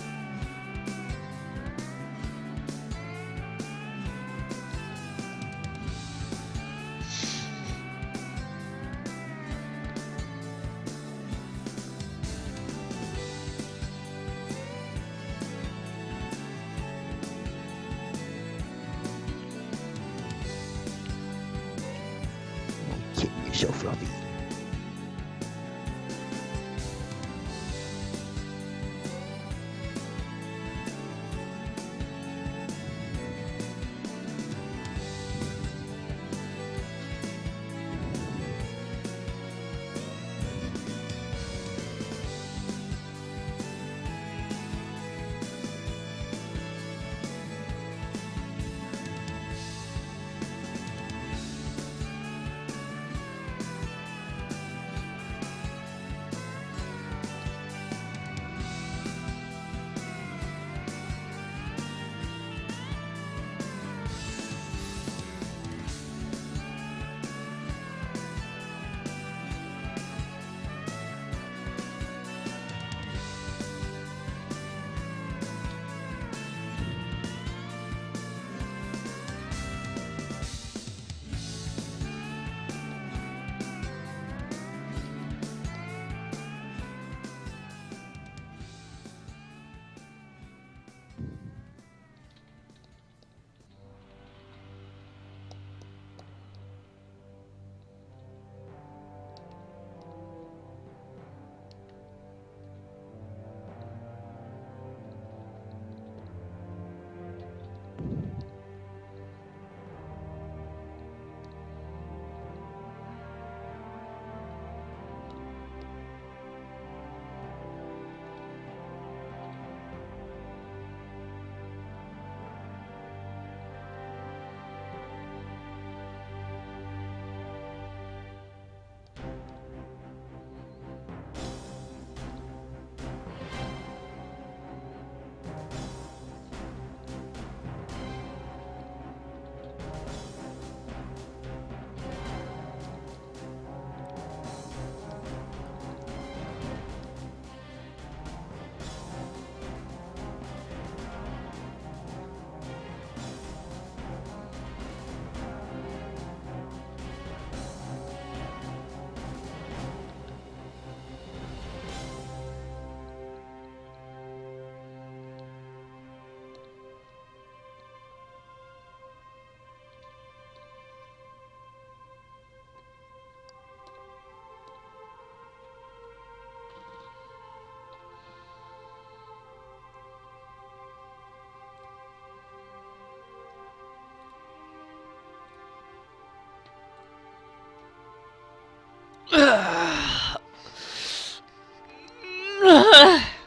[SPEAKER 2] Kid, you're so fluffy.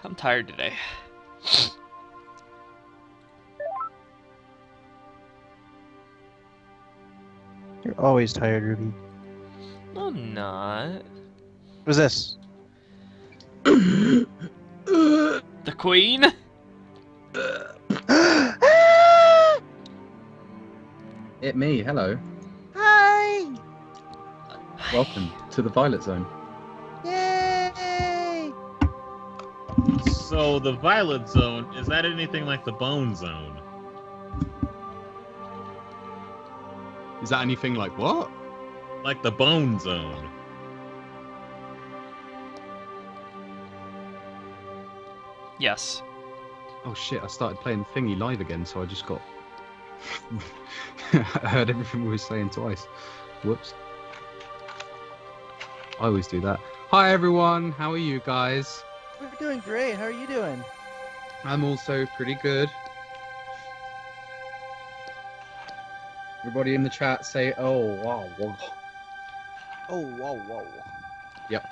[SPEAKER 1] I'm tired today.
[SPEAKER 2] You're always tired, Ruby.
[SPEAKER 1] I'm not.
[SPEAKER 2] What's this?
[SPEAKER 1] The Queen?
[SPEAKER 5] It me, hello.
[SPEAKER 2] Hi!
[SPEAKER 5] Welcome to the Violet Zone.
[SPEAKER 2] Yay!
[SPEAKER 4] So the Violet Zone, is that anything like the Bone Zone?
[SPEAKER 5] Is that anything like what?
[SPEAKER 4] Like the Bone Zone.
[SPEAKER 1] Yes.
[SPEAKER 5] Oh shit, I started playing Thingy live again, so I just got... I heard everything we were saying twice. Whoops. I always do that. Hi everyone, how are you guys?
[SPEAKER 2] We're doing great. How are you doing?
[SPEAKER 5] I'm also pretty good. Everybody in the chat say, oh, wow, wow.
[SPEAKER 2] Oh, wow, wow.
[SPEAKER 5] Yep.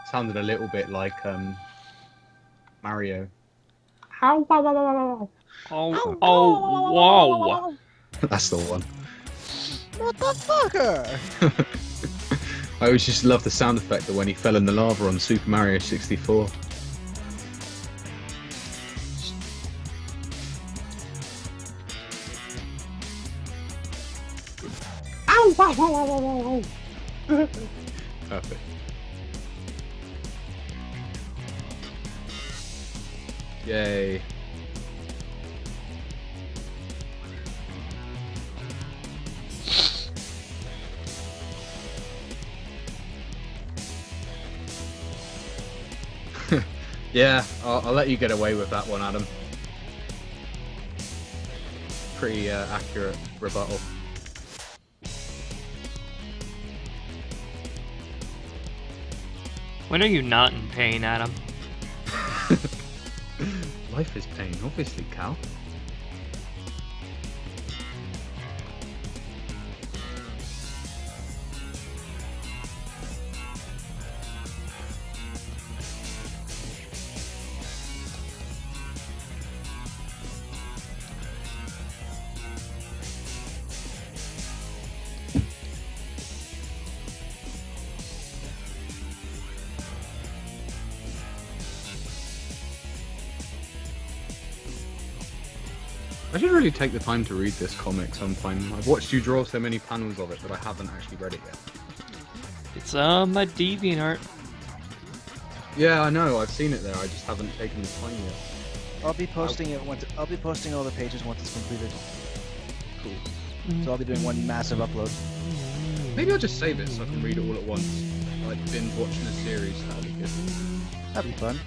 [SPEAKER 5] Sounded a little bit like Mario.
[SPEAKER 1] Oh, whoa!
[SPEAKER 5] That's the one.
[SPEAKER 2] What the fucker?
[SPEAKER 5] I always just love the sound effect of when he fell in the lava on Super Mario 64. Perfect. Yay. Yeah, I'll let you get away with that one, Adam. Pretty accurate rebuttal.
[SPEAKER 1] When are you not in pain, Adam?
[SPEAKER 5] Life is pain, obviously, Cal. I should really take the time to read this comic sometime. I've watched you draw so many panels of it, but I haven't actually read it yet.
[SPEAKER 1] It's my DeviantArt.
[SPEAKER 5] Yeah, I know. I've seen it there. I just haven't taken the time yet.
[SPEAKER 2] I'll be posting it once. I'll be posting all the pages once it's completed.
[SPEAKER 5] Cool.
[SPEAKER 2] So I'll be doing one massive upload.
[SPEAKER 5] Maybe I'll just save it so I can read it all at once. Like binge watching a series. That'll be good.
[SPEAKER 2] That'd be fun.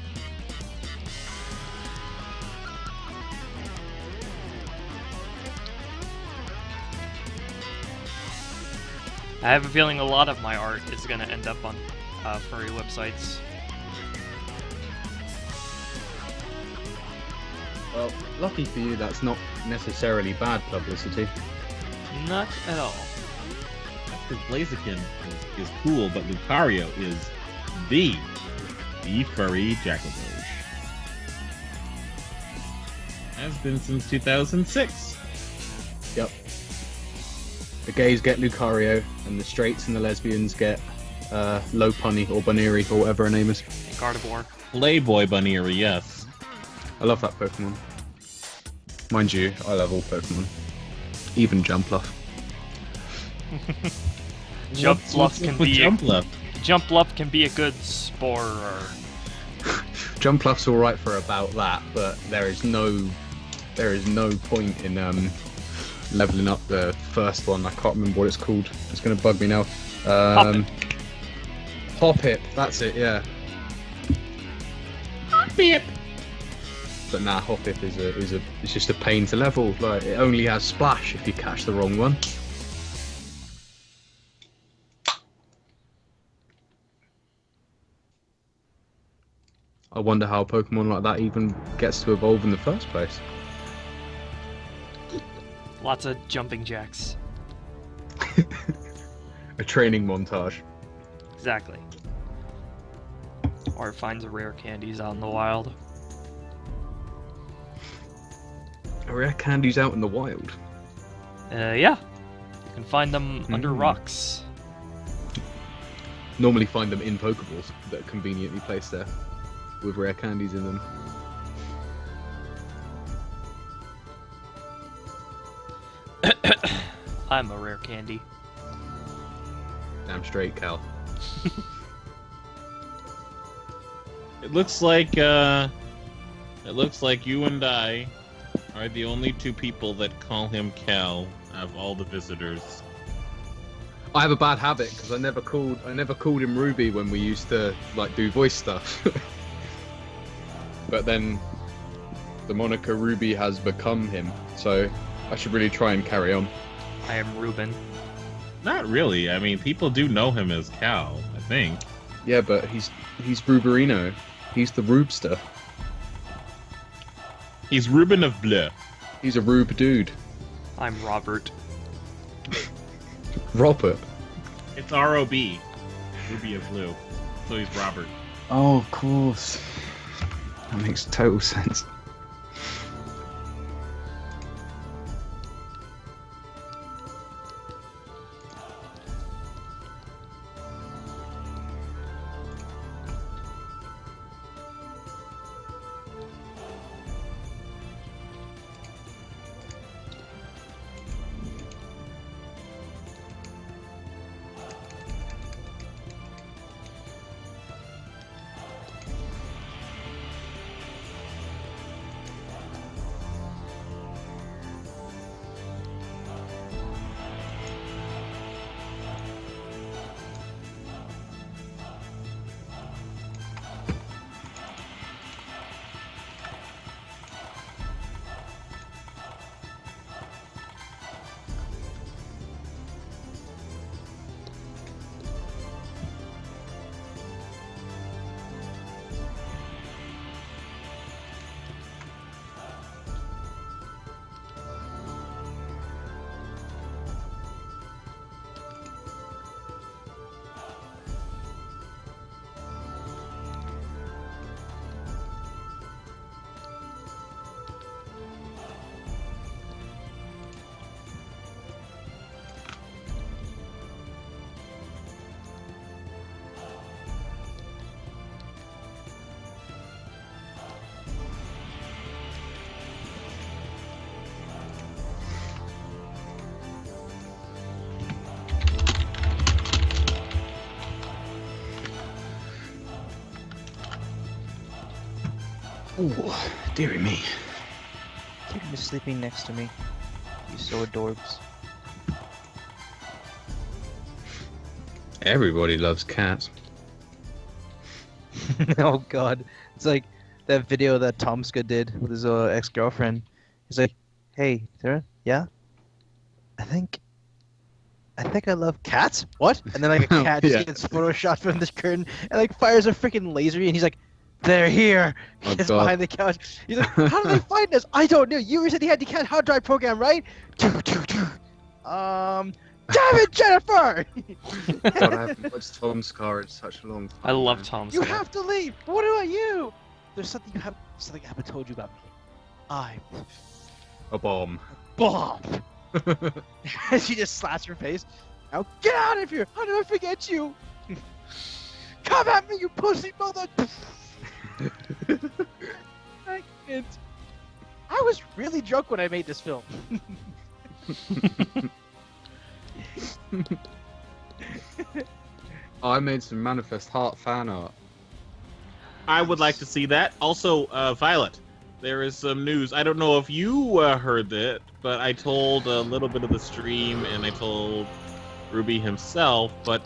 [SPEAKER 1] I have a feeling a lot of my art is going to end up on furry websites.
[SPEAKER 5] Well, lucky for you, that's not necessarily bad publicity.
[SPEAKER 1] Not at all.
[SPEAKER 4] Because Blaziken is cool, but Lucario is the furry Jackalbush. Has been since 2006.
[SPEAKER 5] Yep. The gays get Lucario, and the straights and the lesbians get Lopunny or Baneri or whatever her name is.
[SPEAKER 1] Gardevoir.
[SPEAKER 4] Playboy Bunny, yes.
[SPEAKER 5] I love that Pokemon. Mind you, I love all Pokemon. Even Jumpluff.
[SPEAKER 1] Jumpluff can be
[SPEAKER 4] Jumpluff?
[SPEAKER 1] Jumpluff can be a good sporer.
[SPEAKER 5] Jumpluff's alright for about that, but there is no point in leveling up the first one. I can't remember what it's called. It's gonna bug me now. Hoppip, that's it, yeah.
[SPEAKER 4] Hoppip!
[SPEAKER 5] But nah, Hoppip is just a pain to level. Like, it only has Splash if you catch the wrong one. I wonder how a Pokemon like that even gets to evolve in the first place.
[SPEAKER 1] Lots of jumping jacks.
[SPEAKER 5] A training montage.
[SPEAKER 1] Exactly. Or it finds rare candies out in the wild.
[SPEAKER 5] Rare candies out in the wild.
[SPEAKER 1] Yeah. You can find them under rocks.
[SPEAKER 5] Normally find them in Pokeballs that are conveniently placed there, with rare candies in them.
[SPEAKER 1] I'm a rare candy.
[SPEAKER 5] Damn straight, Cal.
[SPEAKER 4] It looks like you and I are the only two people that call him Cal of all the visitors.
[SPEAKER 5] I have a bad habit because I never called him Ruby when we used to like do voice stuff. But then the moniker Ruby has become him, so I should really try and carry on.
[SPEAKER 1] I am Ruben.
[SPEAKER 4] Not really. I mean, people do know him as Cal, I think.
[SPEAKER 5] Yeah, but he's Ruberino. He's the Rubester.
[SPEAKER 4] He's Ruben of Bleu.
[SPEAKER 5] He's a Rube dude.
[SPEAKER 1] I'm Robert.
[SPEAKER 5] Robert.
[SPEAKER 4] It's R.O.B. Ruby of Blue. So he's Robert.
[SPEAKER 5] Oh, of course. That makes total sense. Ooh, dearie me.
[SPEAKER 2] You're just sleeping next to me. You so adorbs.
[SPEAKER 5] Everybody loves cats.
[SPEAKER 2] Oh god. It's like that video that Tomska did with his ex-girlfriend. He's like, hey, Sarah, yeah? I think I love cats. What? And then like a cat just
[SPEAKER 5] Yeah.
[SPEAKER 2] gets photoshopped from this curtain and like fires a freaking laser, and he's like, they're here.
[SPEAKER 5] Oh,
[SPEAKER 2] He's
[SPEAKER 5] God.
[SPEAKER 2] behind the couch. He's like, how did they find us? I don't know. You said he had the cat hard drive program, right? Damn it, Jennifer!
[SPEAKER 5] God, I haven't watched Tom's Car in such a long time.
[SPEAKER 1] I love
[SPEAKER 5] man.
[SPEAKER 1] Tom's
[SPEAKER 2] You
[SPEAKER 1] car.
[SPEAKER 2] have to leave. What about you? There's something I haven't told you about me. I'm
[SPEAKER 5] A bomb.
[SPEAKER 2] Bob. And she just slaps her face. Now get out of here! How did I forget you? Come at me, you pussy mother! I can't. I was really drunk when I made this film.
[SPEAKER 5] I made some Manifest Heart fan art.
[SPEAKER 4] I would like to see that. Also, Violet, there is some news. I don't know if you heard it, but I told a little bit of the stream, and I told Ruby himself, but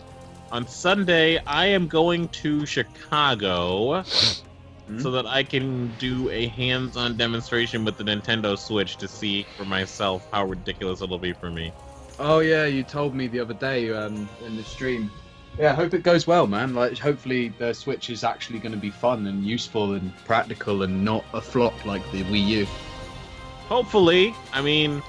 [SPEAKER 4] on Sunday, I am going to Chicago so that I can do a hands-on demonstration with the Nintendo Switch to see for myself how ridiculous it'll be for me.
[SPEAKER 5] Oh yeah, you told me the other day in the stream. Yeah, I hope it goes well, man. Like, hopefully the Switch is actually going to be fun and useful and practical and not a flop like the Wii U.
[SPEAKER 4] Hopefully. I mean,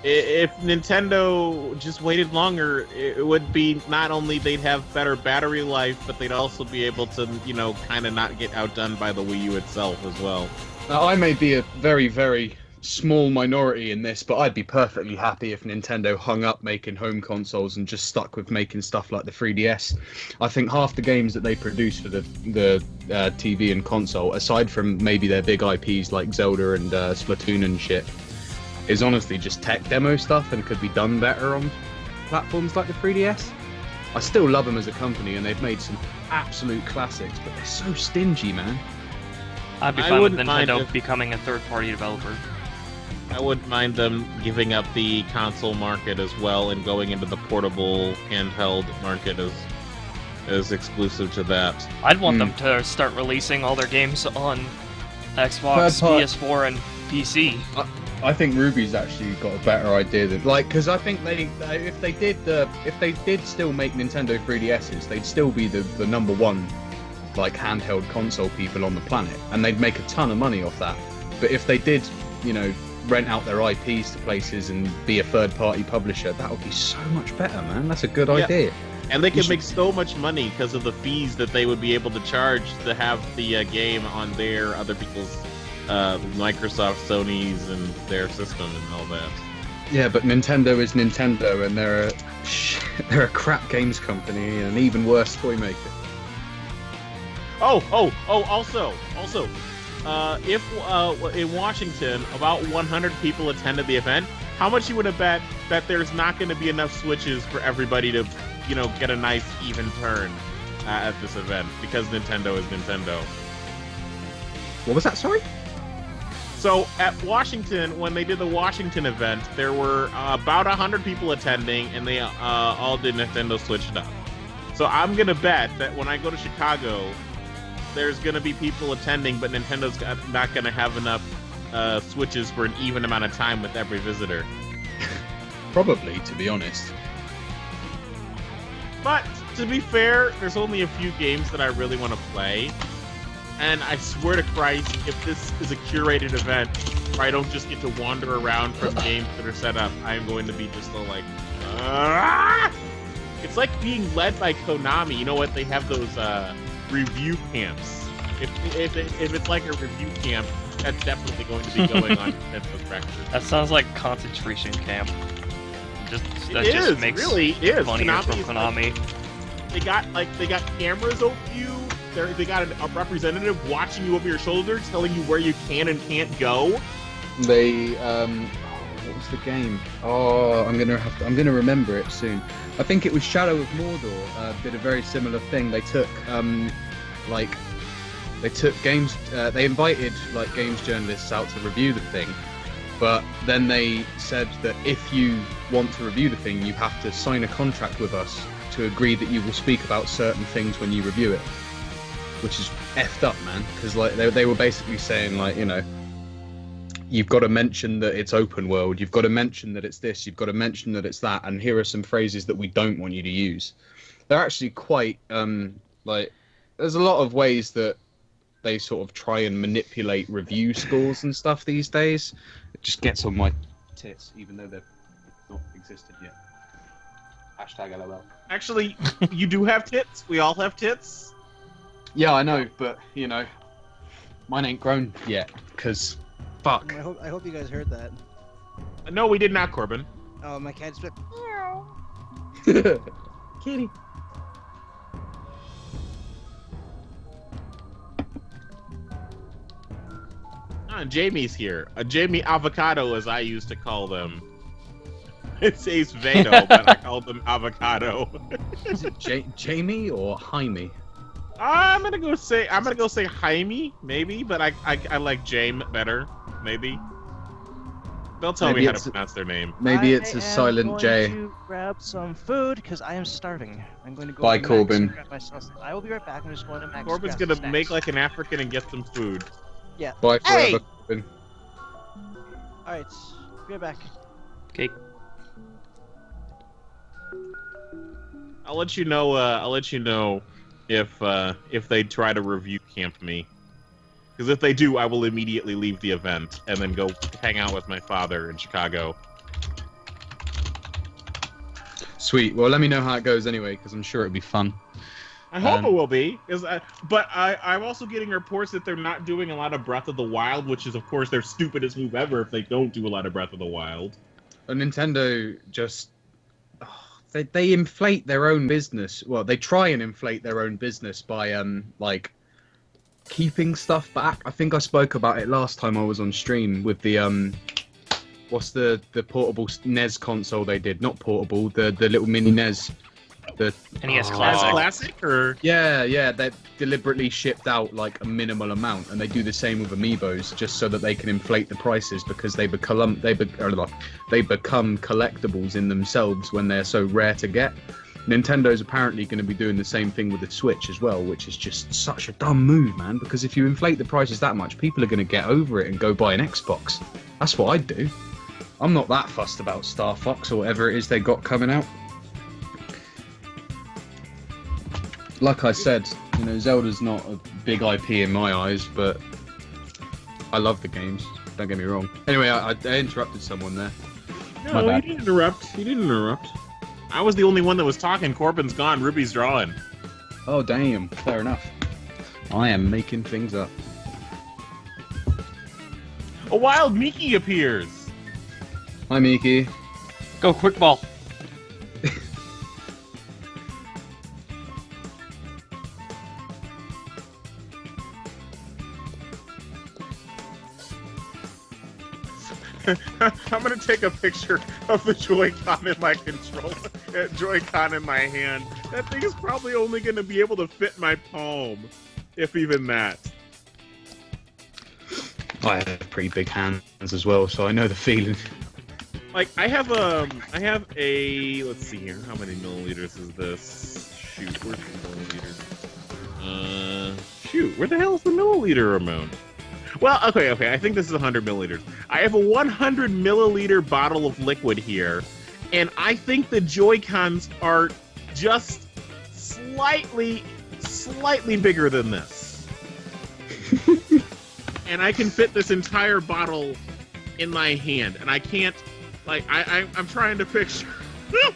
[SPEAKER 4] if Nintendo just waited longer, it would be not only they'd have better battery life, but they'd also be able to, you know, kind of not get outdone by the Wii U itself as well.
[SPEAKER 5] Now, I may be a very, very small minority in this, but I'd be perfectly happy if Nintendo hung up making home consoles and just stuck with making stuff like the 3DS. I think half the games that they produce for the TV and console, aside from maybe their big IPs like Zelda and Splatoon and shit, is honestly just tech demo stuff and could be done better on platforms like the 3DS. I still love them as a company, and they've made some absolute classics, but they're so stingy, man.
[SPEAKER 1] I'd be
[SPEAKER 4] I
[SPEAKER 1] fine with
[SPEAKER 4] wouldn't mind
[SPEAKER 1] Nintendo
[SPEAKER 4] if-
[SPEAKER 1] becoming a third-party developer.
[SPEAKER 4] I wouldn't mind them giving up the console market as well and going into the portable handheld market as exclusive to that.
[SPEAKER 1] I'd want them to start releasing all their games on Xbox,
[SPEAKER 5] Third part-
[SPEAKER 1] PS4, and PC.
[SPEAKER 5] I think Ruby's actually got a better idea than because I think if they did still make Nintendo 3DSs, they'd still be the number one like handheld console people on the planet, and they'd make a ton of money off that. But if they did, you know, rent out their IPs to places and be a third-party publisher, that would be so much better, man. That's a good
[SPEAKER 4] Yeah.
[SPEAKER 5] idea.
[SPEAKER 4] And they could make so much money because of the fees that they would be able to charge to have the game on their other people's Microsoft, Sony's, and their system and all that.
[SPEAKER 5] Yeah, but Nintendo is Nintendo, and they're a crap games company and an even worse toy maker.
[SPEAKER 4] Also, if in Washington about 100 people attended the event, how much you would have bet that there's not going to be enough Switches for everybody to, get a nice even turn at this event because Nintendo is Nintendo.
[SPEAKER 5] What was that? Sorry.
[SPEAKER 4] So at Washington, when they did the Washington event, there were about 100 people attending, and they all did Nintendo Switch stuff. So I'm gonna bet that when I go to Chicago, there's gonna be people attending, but Nintendo's not gonna have enough Switches for an even amount of time with every visitor.
[SPEAKER 5] Probably, to be honest.
[SPEAKER 4] But to be fair, there's only a few games that I really want to play. And I swear to Christ, if this is a curated event where I don't just get to wander around from games that are set up, I am going to be just so like, It's like being led by Konami. You know what? They have those review camps. If it's like a review camp, that's definitely going to be going on Nintendo's practice.
[SPEAKER 1] That sounds like concentration camp. That
[SPEAKER 4] It
[SPEAKER 1] just
[SPEAKER 4] is,
[SPEAKER 1] makes
[SPEAKER 4] really
[SPEAKER 1] it
[SPEAKER 4] is.
[SPEAKER 1] funnier from
[SPEAKER 4] Konami is
[SPEAKER 1] Konami.
[SPEAKER 4] they got cameras over you. They got a representative watching you over your shoulder, telling you where you can and can't go.
[SPEAKER 5] They what was the game? Oh, I'm gonna remember it soon. I think it was Shadow of Mordor. Did a very similar thing. They took games. They invited games journalists out to review the thing, but then they said that if you want to review the thing, you have to sign a contract with us to agree that you will speak about certain things when you review it. Which is effed up, man, because they were basically saying you've got to mention that it's open world, you've got to mention that it's this, you've got to mention that it's that, and here are some phrases that we don't want you to use. They're actually quite there's a lot of ways that they sort of try and manipulate review scores and stuff these days. It just gets on my tits, even though they've not existed yet. #LOL.
[SPEAKER 4] Actually, you do have tits. We all have tits.
[SPEAKER 5] Yeah, I know, but mine ain't grown yet. Cause, fuck.
[SPEAKER 2] I hope you guys heard that.
[SPEAKER 4] No, we did not, Corbin.
[SPEAKER 2] Oh, my cat just went.
[SPEAKER 5] Kitty.
[SPEAKER 4] Jamie's here. Jamie Avocado, as I used to call them. It says Vado, but I called them Avocado.
[SPEAKER 5] Is it Jamie or Jaime?
[SPEAKER 4] I'm gonna go say Jaime, maybe, but I like Jame better, maybe. They'll tell me how to pronounce their name.
[SPEAKER 5] Maybe it's a silent J.
[SPEAKER 2] I'm going to grab some food because I am starving. I'm going to go.
[SPEAKER 5] Bye,
[SPEAKER 2] to Max
[SPEAKER 5] Corbin.
[SPEAKER 2] and grab myself. I will be right back. I'm just going to Max.
[SPEAKER 4] Corbin's
[SPEAKER 2] grab
[SPEAKER 4] gonna
[SPEAKER 2] some
[SPEAKER 4] make
[SPEAKER 2] snacks.
[SPEAKER 4] like an African and get some food.
[SPEAKER 2] Yeah.
[SPEAKER 5] Bye forever,
[SPEAKER 2] Hey!
[SPEAKER 5] Corbin.
[SPEAKER 2] All right. Be right back.
[SPEAKER 1] Okay.
[SPEAKER 4] I'll let you know if they try to review camp me. Because if they do, I will immediately leave the event and then go hang out with my father in Chicago.
[SPEAKER 5] Sweet. Well, let me know how it goes anyway, because I'm sure it'll be fun.
[SPEAKER 4] I hope it will be. But I'm also getting reports that they're not doing a lot of Breath of the Wild, which is, of course, their stupidest move ever if they don't do a lot of Breath of the Wild.
[SPEAKER 5] And Nintendo just... They inflate their own business. Well, they try and inflate their own business by, keeping stuff back. I think I spoke about it last time I was on stream with the, what's the portable NES console they did? Not portable, the little mini NES. The
[SPEAKER 1] NES
[SPEAKER 4] Classic.
[SPEAKER 1] Classic.
[SPEAKER 4] Classic, or
[SPEAKER 5] Yeah, they deliberately shipped out like a minimal amount, and they do the same with Amiibos just so that they can inflate the prices because they become collectibles in themselves when they're so rare to get. Nintendo's apparently going to be doing the same thing with the Switch as well, which is just such a dumb move, man, because if you inflate the prices that much, people are going to get over it and go buy an Xbox. That's what I'd do. I'm not that fussed about Star Fox or whatever it is they got coming out. Like I said, Zelda's not a big IP in my eyes, but I love the games. Don't get me wrong. Anyway, I interrupted someone there.
[SPEAKER 4] no, you didn't interrupt. You didn't interrupt. I was the only one that was talking. Corbin's gone. Ruby's drawing.
[SPEAKER 5] Oh, damn. Fair enough. I am making things up.
[SPEAKER 4] A wild Miki appears.
[SPEAKER 5] Hi, Miki.
[SPEAKER 1] Go quick ball.
[SPEAKER 4] I'm gonna take a picture of the Joy-Con in my controller, Joy-Con in my hand. That thing is probably only gonna be able to fit my palm, if even that.
[SPEAKER 5] I have pretty big hands as well, so I know the feeling.
[SPEAKER 4] Like, I have a, let's see here, how many milliliters is this? Shoot, where's the milliliters? Shoot, where the hell is the milliliter amount? Well, okay, I think this is 100 milliliters. I have a 100 milliliter bottle of liquid here, and I think the Joy-Cons are just slightly bigger than this. And I can fit this entire bottle in my hand, and I can't, like, I'm trying to picture.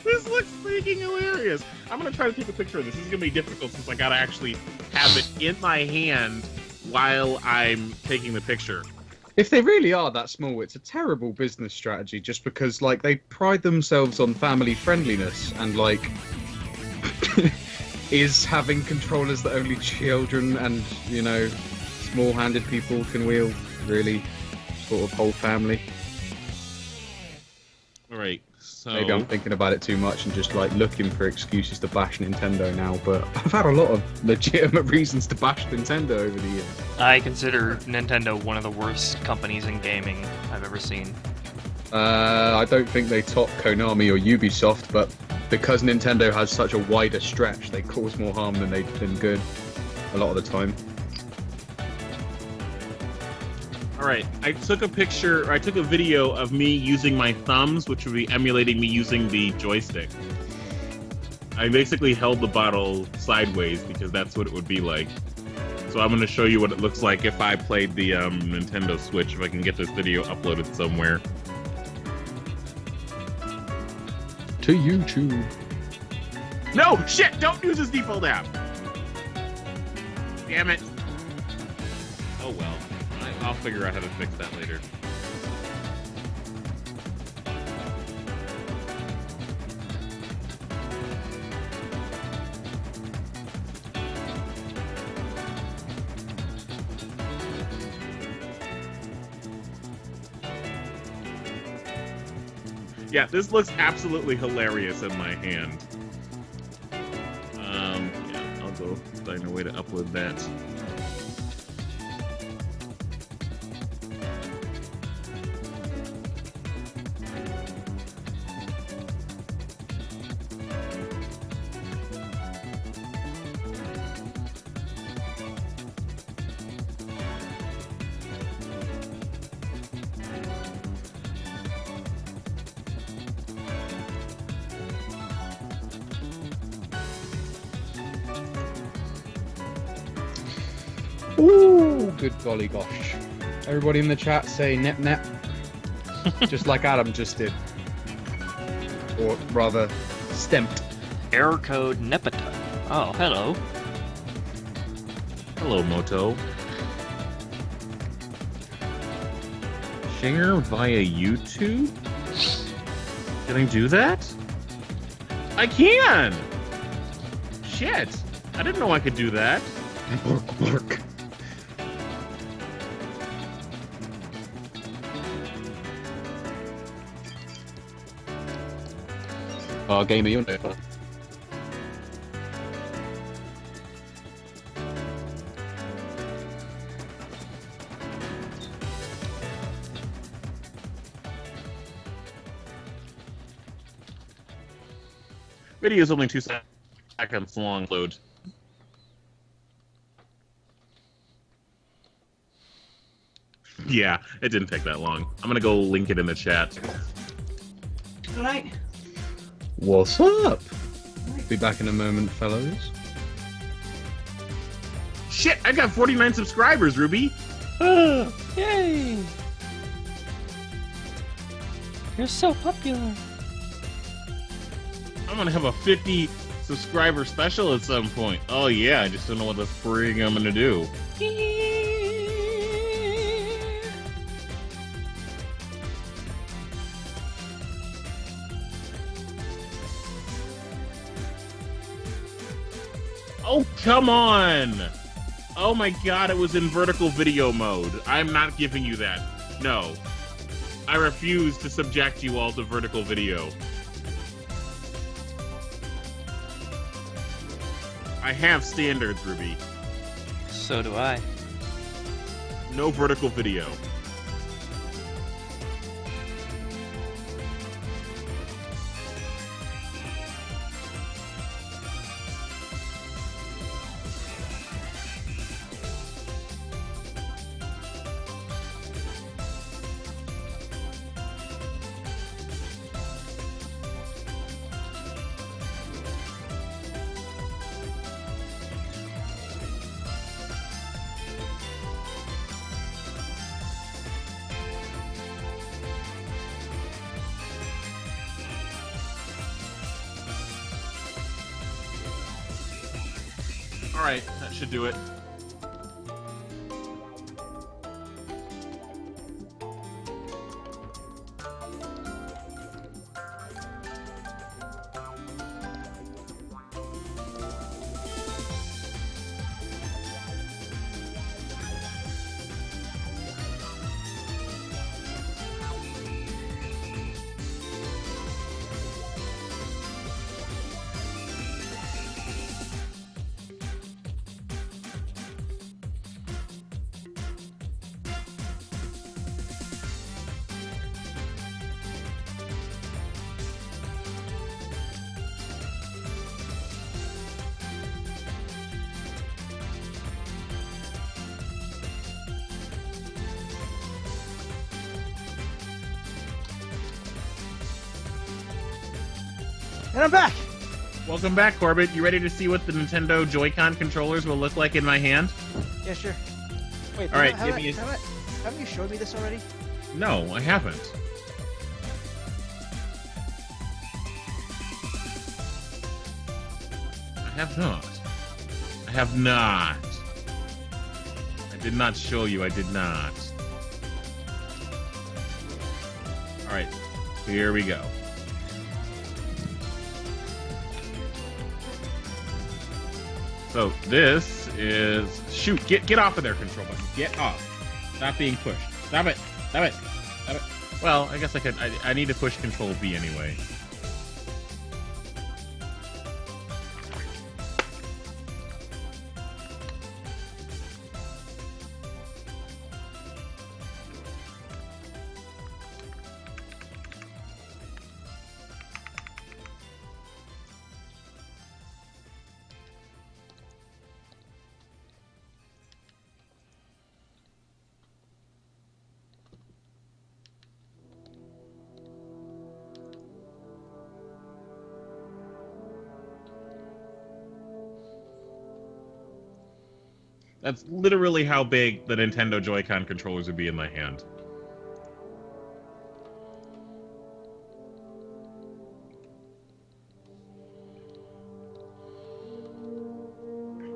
[SPEAKER 4] This looks freaking hilarious. I'm gonna try to take a picture of this. This is gonna be difficult since I gotta actually have it in my hand while I'm taking the picture.
[SPEAKER 5] If they really are that small, it's a terrible business strategy just because, like, they pride themselves on family friendliness and, like, is having controllers that only children and, you know, small-handed people can wield really sort of whole family.
[SPEAKER 4] Alright, so...
[SPEAKER 5] Maybe I'm thinking about it too much and just, like, looking for excuses to bash Nintendo now, but I've had a lot of legitimate reasons to bash Nintendo over the years.
[SPEAKER 1] I consider Nintendo one of the worst companies in gaming I've ever seen.
[SPEAKER 5] I don't think they top Konami or Ubisoft, but because Nintendo has such a wider stretch, they cause more harm than good a lot of the time.
[SPEAKER 4] Alright, I took a video of me using my thumbs, which would be emulating me using the joystick. I basically held the bottle sideways because that's what it would be like. So I'm going to show you what it looks like if I played the Nintendo Switch, if I can get this video uploaded somewhere.
[SPEAKER 5] To YouTube.
[SPEAKER 4] No! Shit! Don't use this default app! Damn it. Oh well. I'll figure out how to fix that later. Yeah, this looks absolutely hilarious in my hand. Yeah, I'll go find a way to upload that.
[SPEAKER 5] Ooh, good golly gosh. Everybody in the chat say nep nep. Just like Adam just did. Or rather, stemped.
[SPEAKER 1] Error code Nepeta. Oh, hello.
[SPEAKER 4] Hello, Moto. Share via YouTube? Can I do that? I can! Shit! I didn't know I could do that.
[SPEAKER 5] Bark, bark. Oh, gamer, you're no fun.
[SPEAKER 4] Video is only 2 seconds long. Load. Yeah, it didn't take that long. I'm gonna go link it in the chat.
[SPEAKER 2] Alright.
[SPEAKER 5] What's up? Be back in a moment, fellows.
[SPEAKER 4] Shit, I got 49 subscribers, Ruby!
[SPEAKER 1] Yay! You're so popular.
[SPEAKER 4] I'm gonna have a 50 subscriber special at some point. Oh yeah, I just don't know what the frig I'm gonna do. Oh, come on! Oh my god, it was in vertical video mode. I'm not giving you that. No. I refuse to subject you all to vertical video. I have standards, Ruby.
[SPEAKER 1] So do I.
[SPEAKER 4] No vertical video. Alright, that should do it.
[SPEAKER 2] And I'm back!
[SPEAKER 4] Welcome back, Corbett. You ready to see what the Nintendo Joy-Con controllers will look like in my hand?
[SPEAKER 2] Yeah, sure. Wait,
[SPEAKER 4] All right,
[SPEAKER 2] haven't
[SPEAKER 4] give me a-
[SPEAKER 2] haven't you showed me this already?
[SPEAKER 4] No, I haven't. I have not. I have not. I did not show you, I did not. Alright, here we go. So this is... Shoot, get off of there, control button. Get off. Stop being pushed. Stop it. Stop it. Stop it. Well, I guess I could... I need to push Control V anyway. That's literally how big the Nintendo Joy-Con controllers would be in my hand.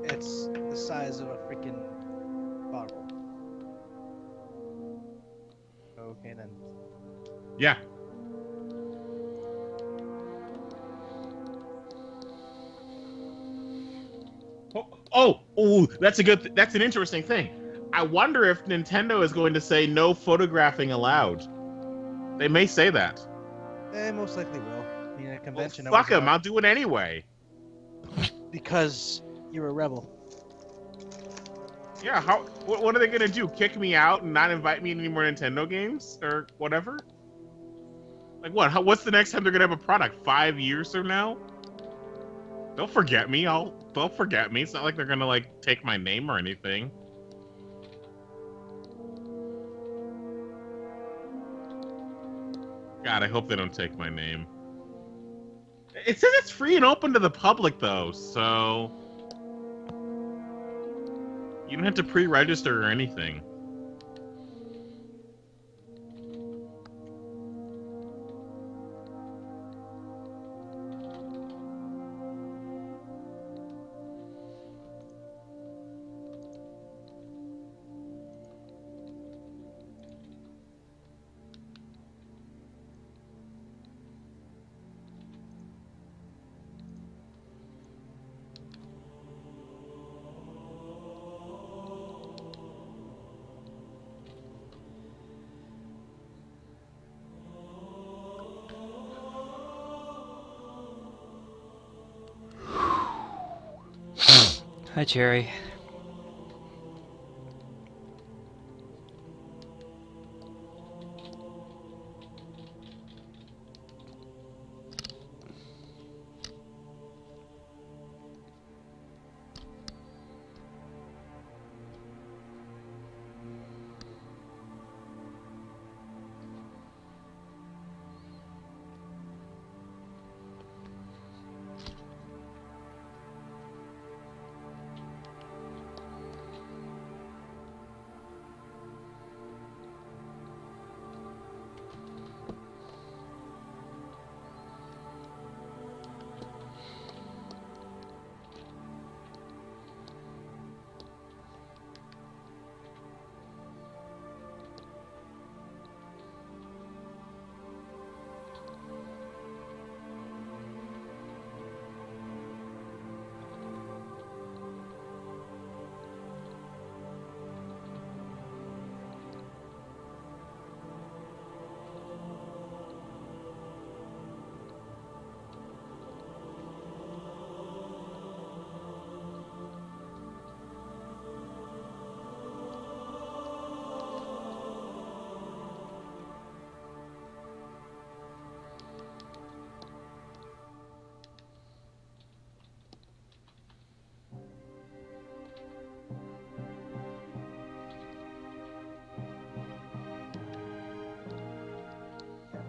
[SPEAKER 2] It's the size of a freaking bottle. Okay then.
[SPEAKER 4] Yeah. Oh, that's that's an interesting thing. I wonder if Nintendo is going to say no photographing allowed. They may say that.
[SPEAKER 2] They most likely will. I mean, at a
[SPEAKER 4] Well,
[SPEAKER 2] convention.
[SPEAKER 4] fuck them, I'll do it anyway.
[SPEAKER 2] Because you're a rebel.
[SPEAKER 4] Yeah, what are they gonna do? Kick me out and not invite me to any more Nintendo games? Or whatever? Like what? What's the next time they're gonna have a product? 5 years from now? They'll forget me. They'll forget me. It's not like they're gonna like take my name or anything. God, I hope they don't take my name. It says it's free and open to the public though, so you don't have to pre-register or anything.
[SPEAKER 1] Hi, Cherry.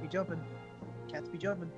[SPEAKER 2] Be jumping. Cats be jumping.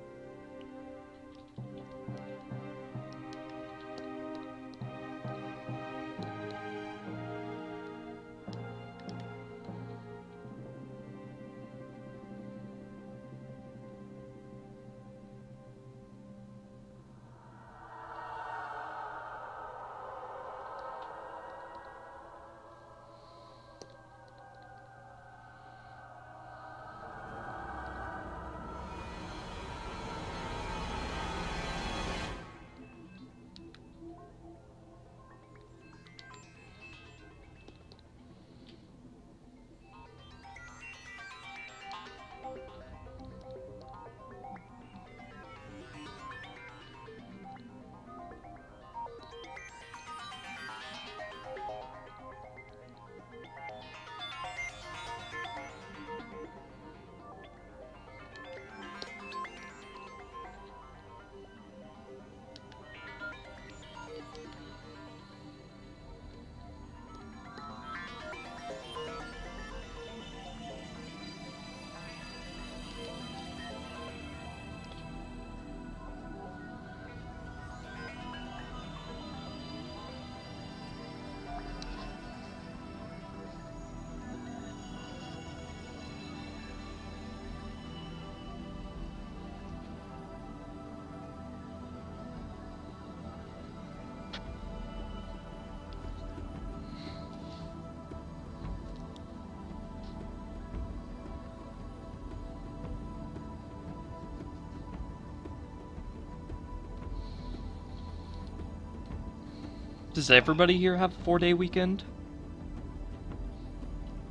[SPEAKER 1] Does everybody here have a 4-day weekend?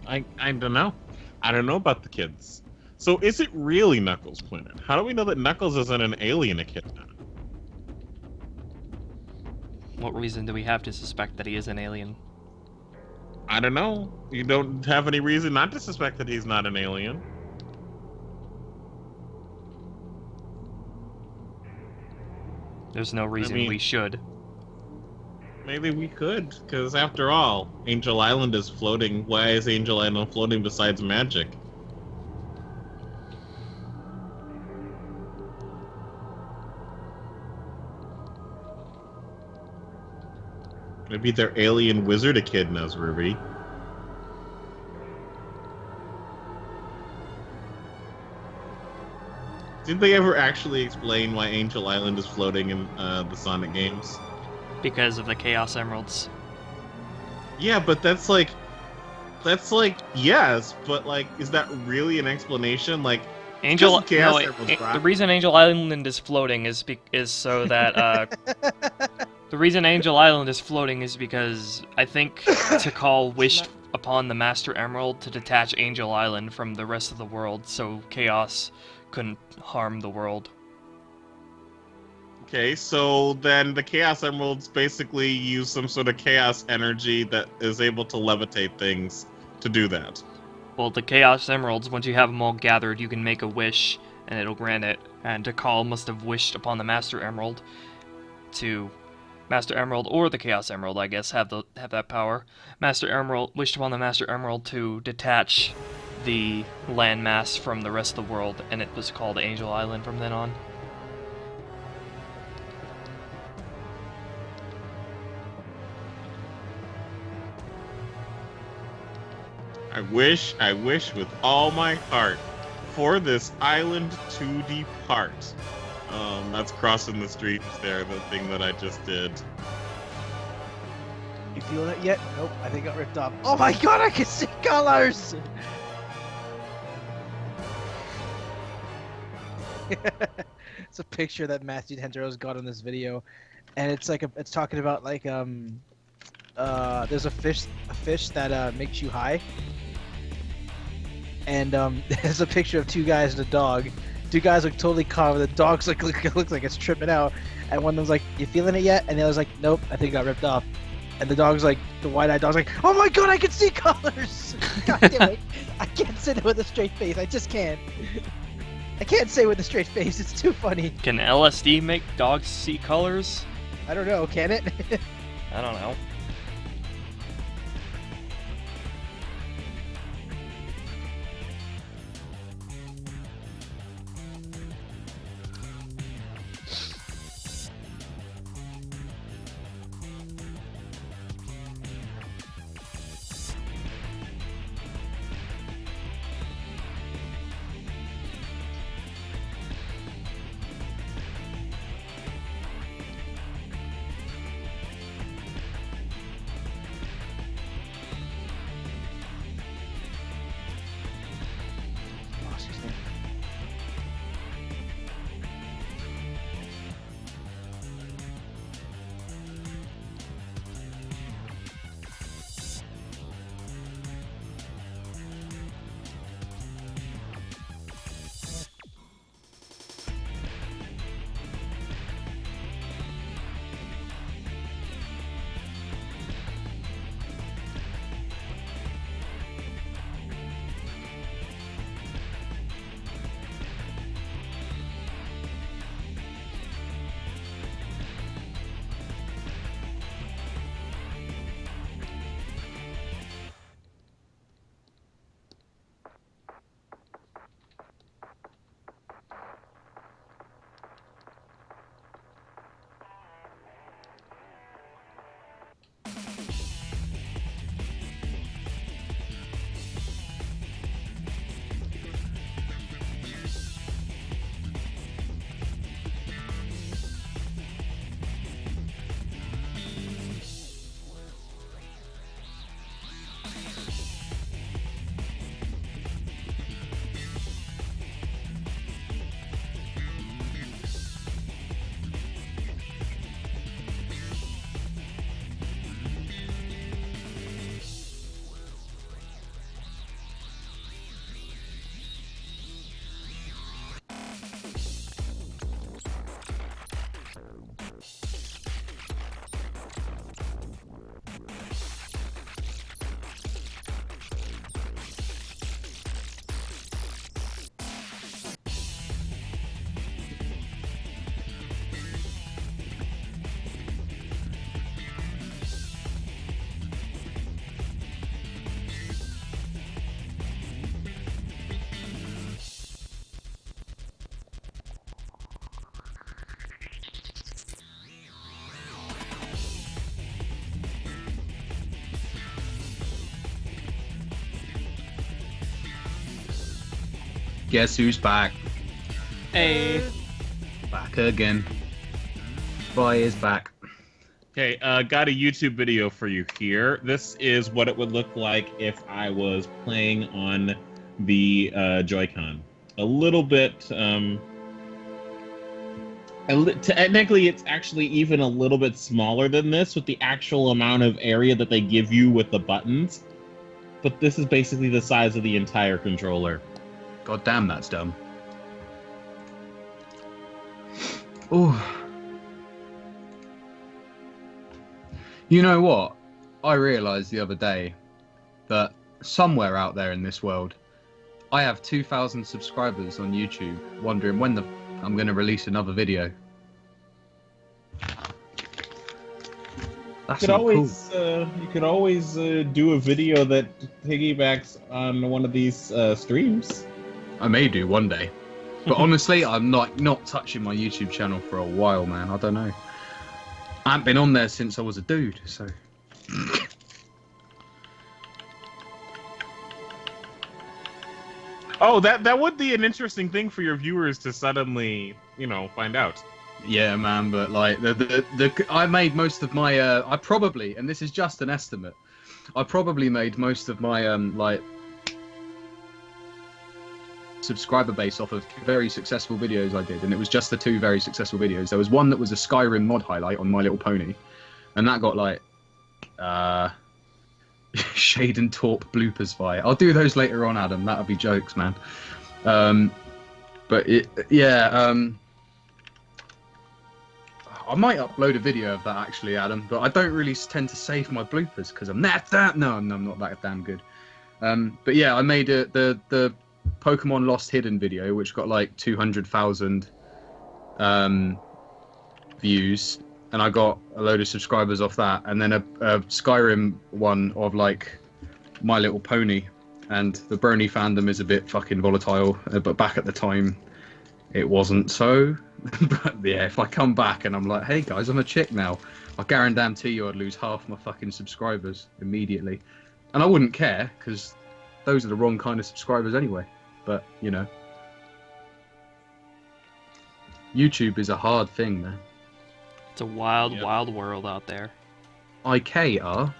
[SPEAKER 4] I don't know. I don't know about the kids. So is it really Knuckles' planet? How do we know that Knuckles isn't an alien echidna?
[SPEAKER 1] What reason do we have to suspect that he is an alien?
[SPEAKER 4] I don't know. You don't have any reason not to suspect that he's not an alien.
[SPEAKER 1] There's no reason we should.
[SPEAKER 4] Maybe we could, because after all, Angel Island is floating. Why is Angel Island floating besides magic? Maybe they're alien wizard echidnas, Ruby. Did they ever actually explain why Angel Island is floating in the Sonic games?
[SPEAKER 1] Because of the Chaos Emeralds.
[SPEAKER 4] Yeah, but that's like, yes, but like, is that really an explanation? Like,
[SPEAKER 1] the reason Angel Island is floating is so that the reason Angel Island is floating is because I think Tikal wished upon the Master Emerald to detach Angel Island from the rest of the world, so Chaos couldn't harm the world.
[SPEAKER 4] Okay, so then the Chaos Emeralds basically use some sort of chaos energy that is able to levitate things to do that.
[SPEAKER 1] Well, the Chaos Emeralds, once you have them all gathered, you can make a wish, and it'll grant it. And Takal must have wished upon the Master Emerald or the Chaos Emerald, I guess, have that power. Master Emerald wished upon the Master Emerald to detach the landmass from the rest of the world, and it was called Angel Island from then on.
[SPEAKER 4] I wish with all my heart for this island to depart. That's crossing the streets there, the thing that I just did.
[SPEAKER 2] You feeling it yet? Nope, I think it got ripped off. Oh my god, I can see colors! It's a picture that Matthew Hentero's got in this video, and it's like it's talking about like there's a fish that makes you high, and there's a picture of two guys and a dog. Two guys look totally calm, and the dog's like looks like it's tripping out, and one of them's like, "You feeling it yet?" And the other's like, "Nope, I think it got ripped off." And the dog's like, the wide-eyed dog's like, "Oh my god, I can see colors!" God damn it! I can't say it with a straight face. I just can't. I can't say it with a straight face. It's too funny.
[SPEAKER 1] Can LSD make dogs see colors?
[SPEAKER 2] I don't know. Can it?
[SPEAKER 1] I don't know.
[SPEAKER 5] Guess who's back?
[SPEAKER 1] Hey.
[SPEAKER 5] Back again. Boy is back.
[SPEAKER 4] Okay, got a YouTube video for you here. This is what it would look like if I was playing on the Joy-Con. A little bit, technically it's actually even a little bit smaller than this with the actual amount of area that they give you with the buttons. But this is basically the size of the entire controller.
[SPEAKER 5] God damn, that's dumb. Oh, You know what? I realised the other day that somewhere out there in this world, I have 2,000 subscribers on YouTube, wondering when I'm going to release another video. That's not cool.
[SPEAKER 4] You could always do a video that piggybacks on one of these streams.
[SPEAKER 5] I may do one day, but honestly, I'm not touching my YouTube channel for a while, man. I don't know. I haven't been on there since I was a dude, so.
[SPEAKER 4] Oh, that would be an interesting thing for your viewers to suddenly, find out.
[SPEAKER 5] Yeah, man, but like I made most of my I probably, and this is just an estimate, I probably made most of my like subscriber base off of 2 very successful videos I did, and it was just the 2 very successful videos. There was one that was a Skyrim mod highlight on My Little Pony, and that got like Shade and Torp bloopers via. I'll do those later on, Adam. That'll be jokes, man. But I might upload a video of that actually, Adam. But I don't really tend to save my bloopers because I'm not that. No, I'm not that damn good. But yeah, I made the Pokemon Lost Hidden video, which got like 200,000 views, and I got a load of subscribers off that, and then a Skyrim one of like My Little Pony, and the Brony fandom is a bit fucking volatile, but back at the time it wasn't so. But yeah, if I come back and I'm like, hey guys, I'm a chick now, I guarantee you I'd lose half my fucking subscribers immediately, and I wouldn't care because those are the wrong kind of subscribers anyway. But YouTube is a hard thing, man.
[SPEAKER 1] It's a wild, wild world out there.
[SPEAKER 5] IKR.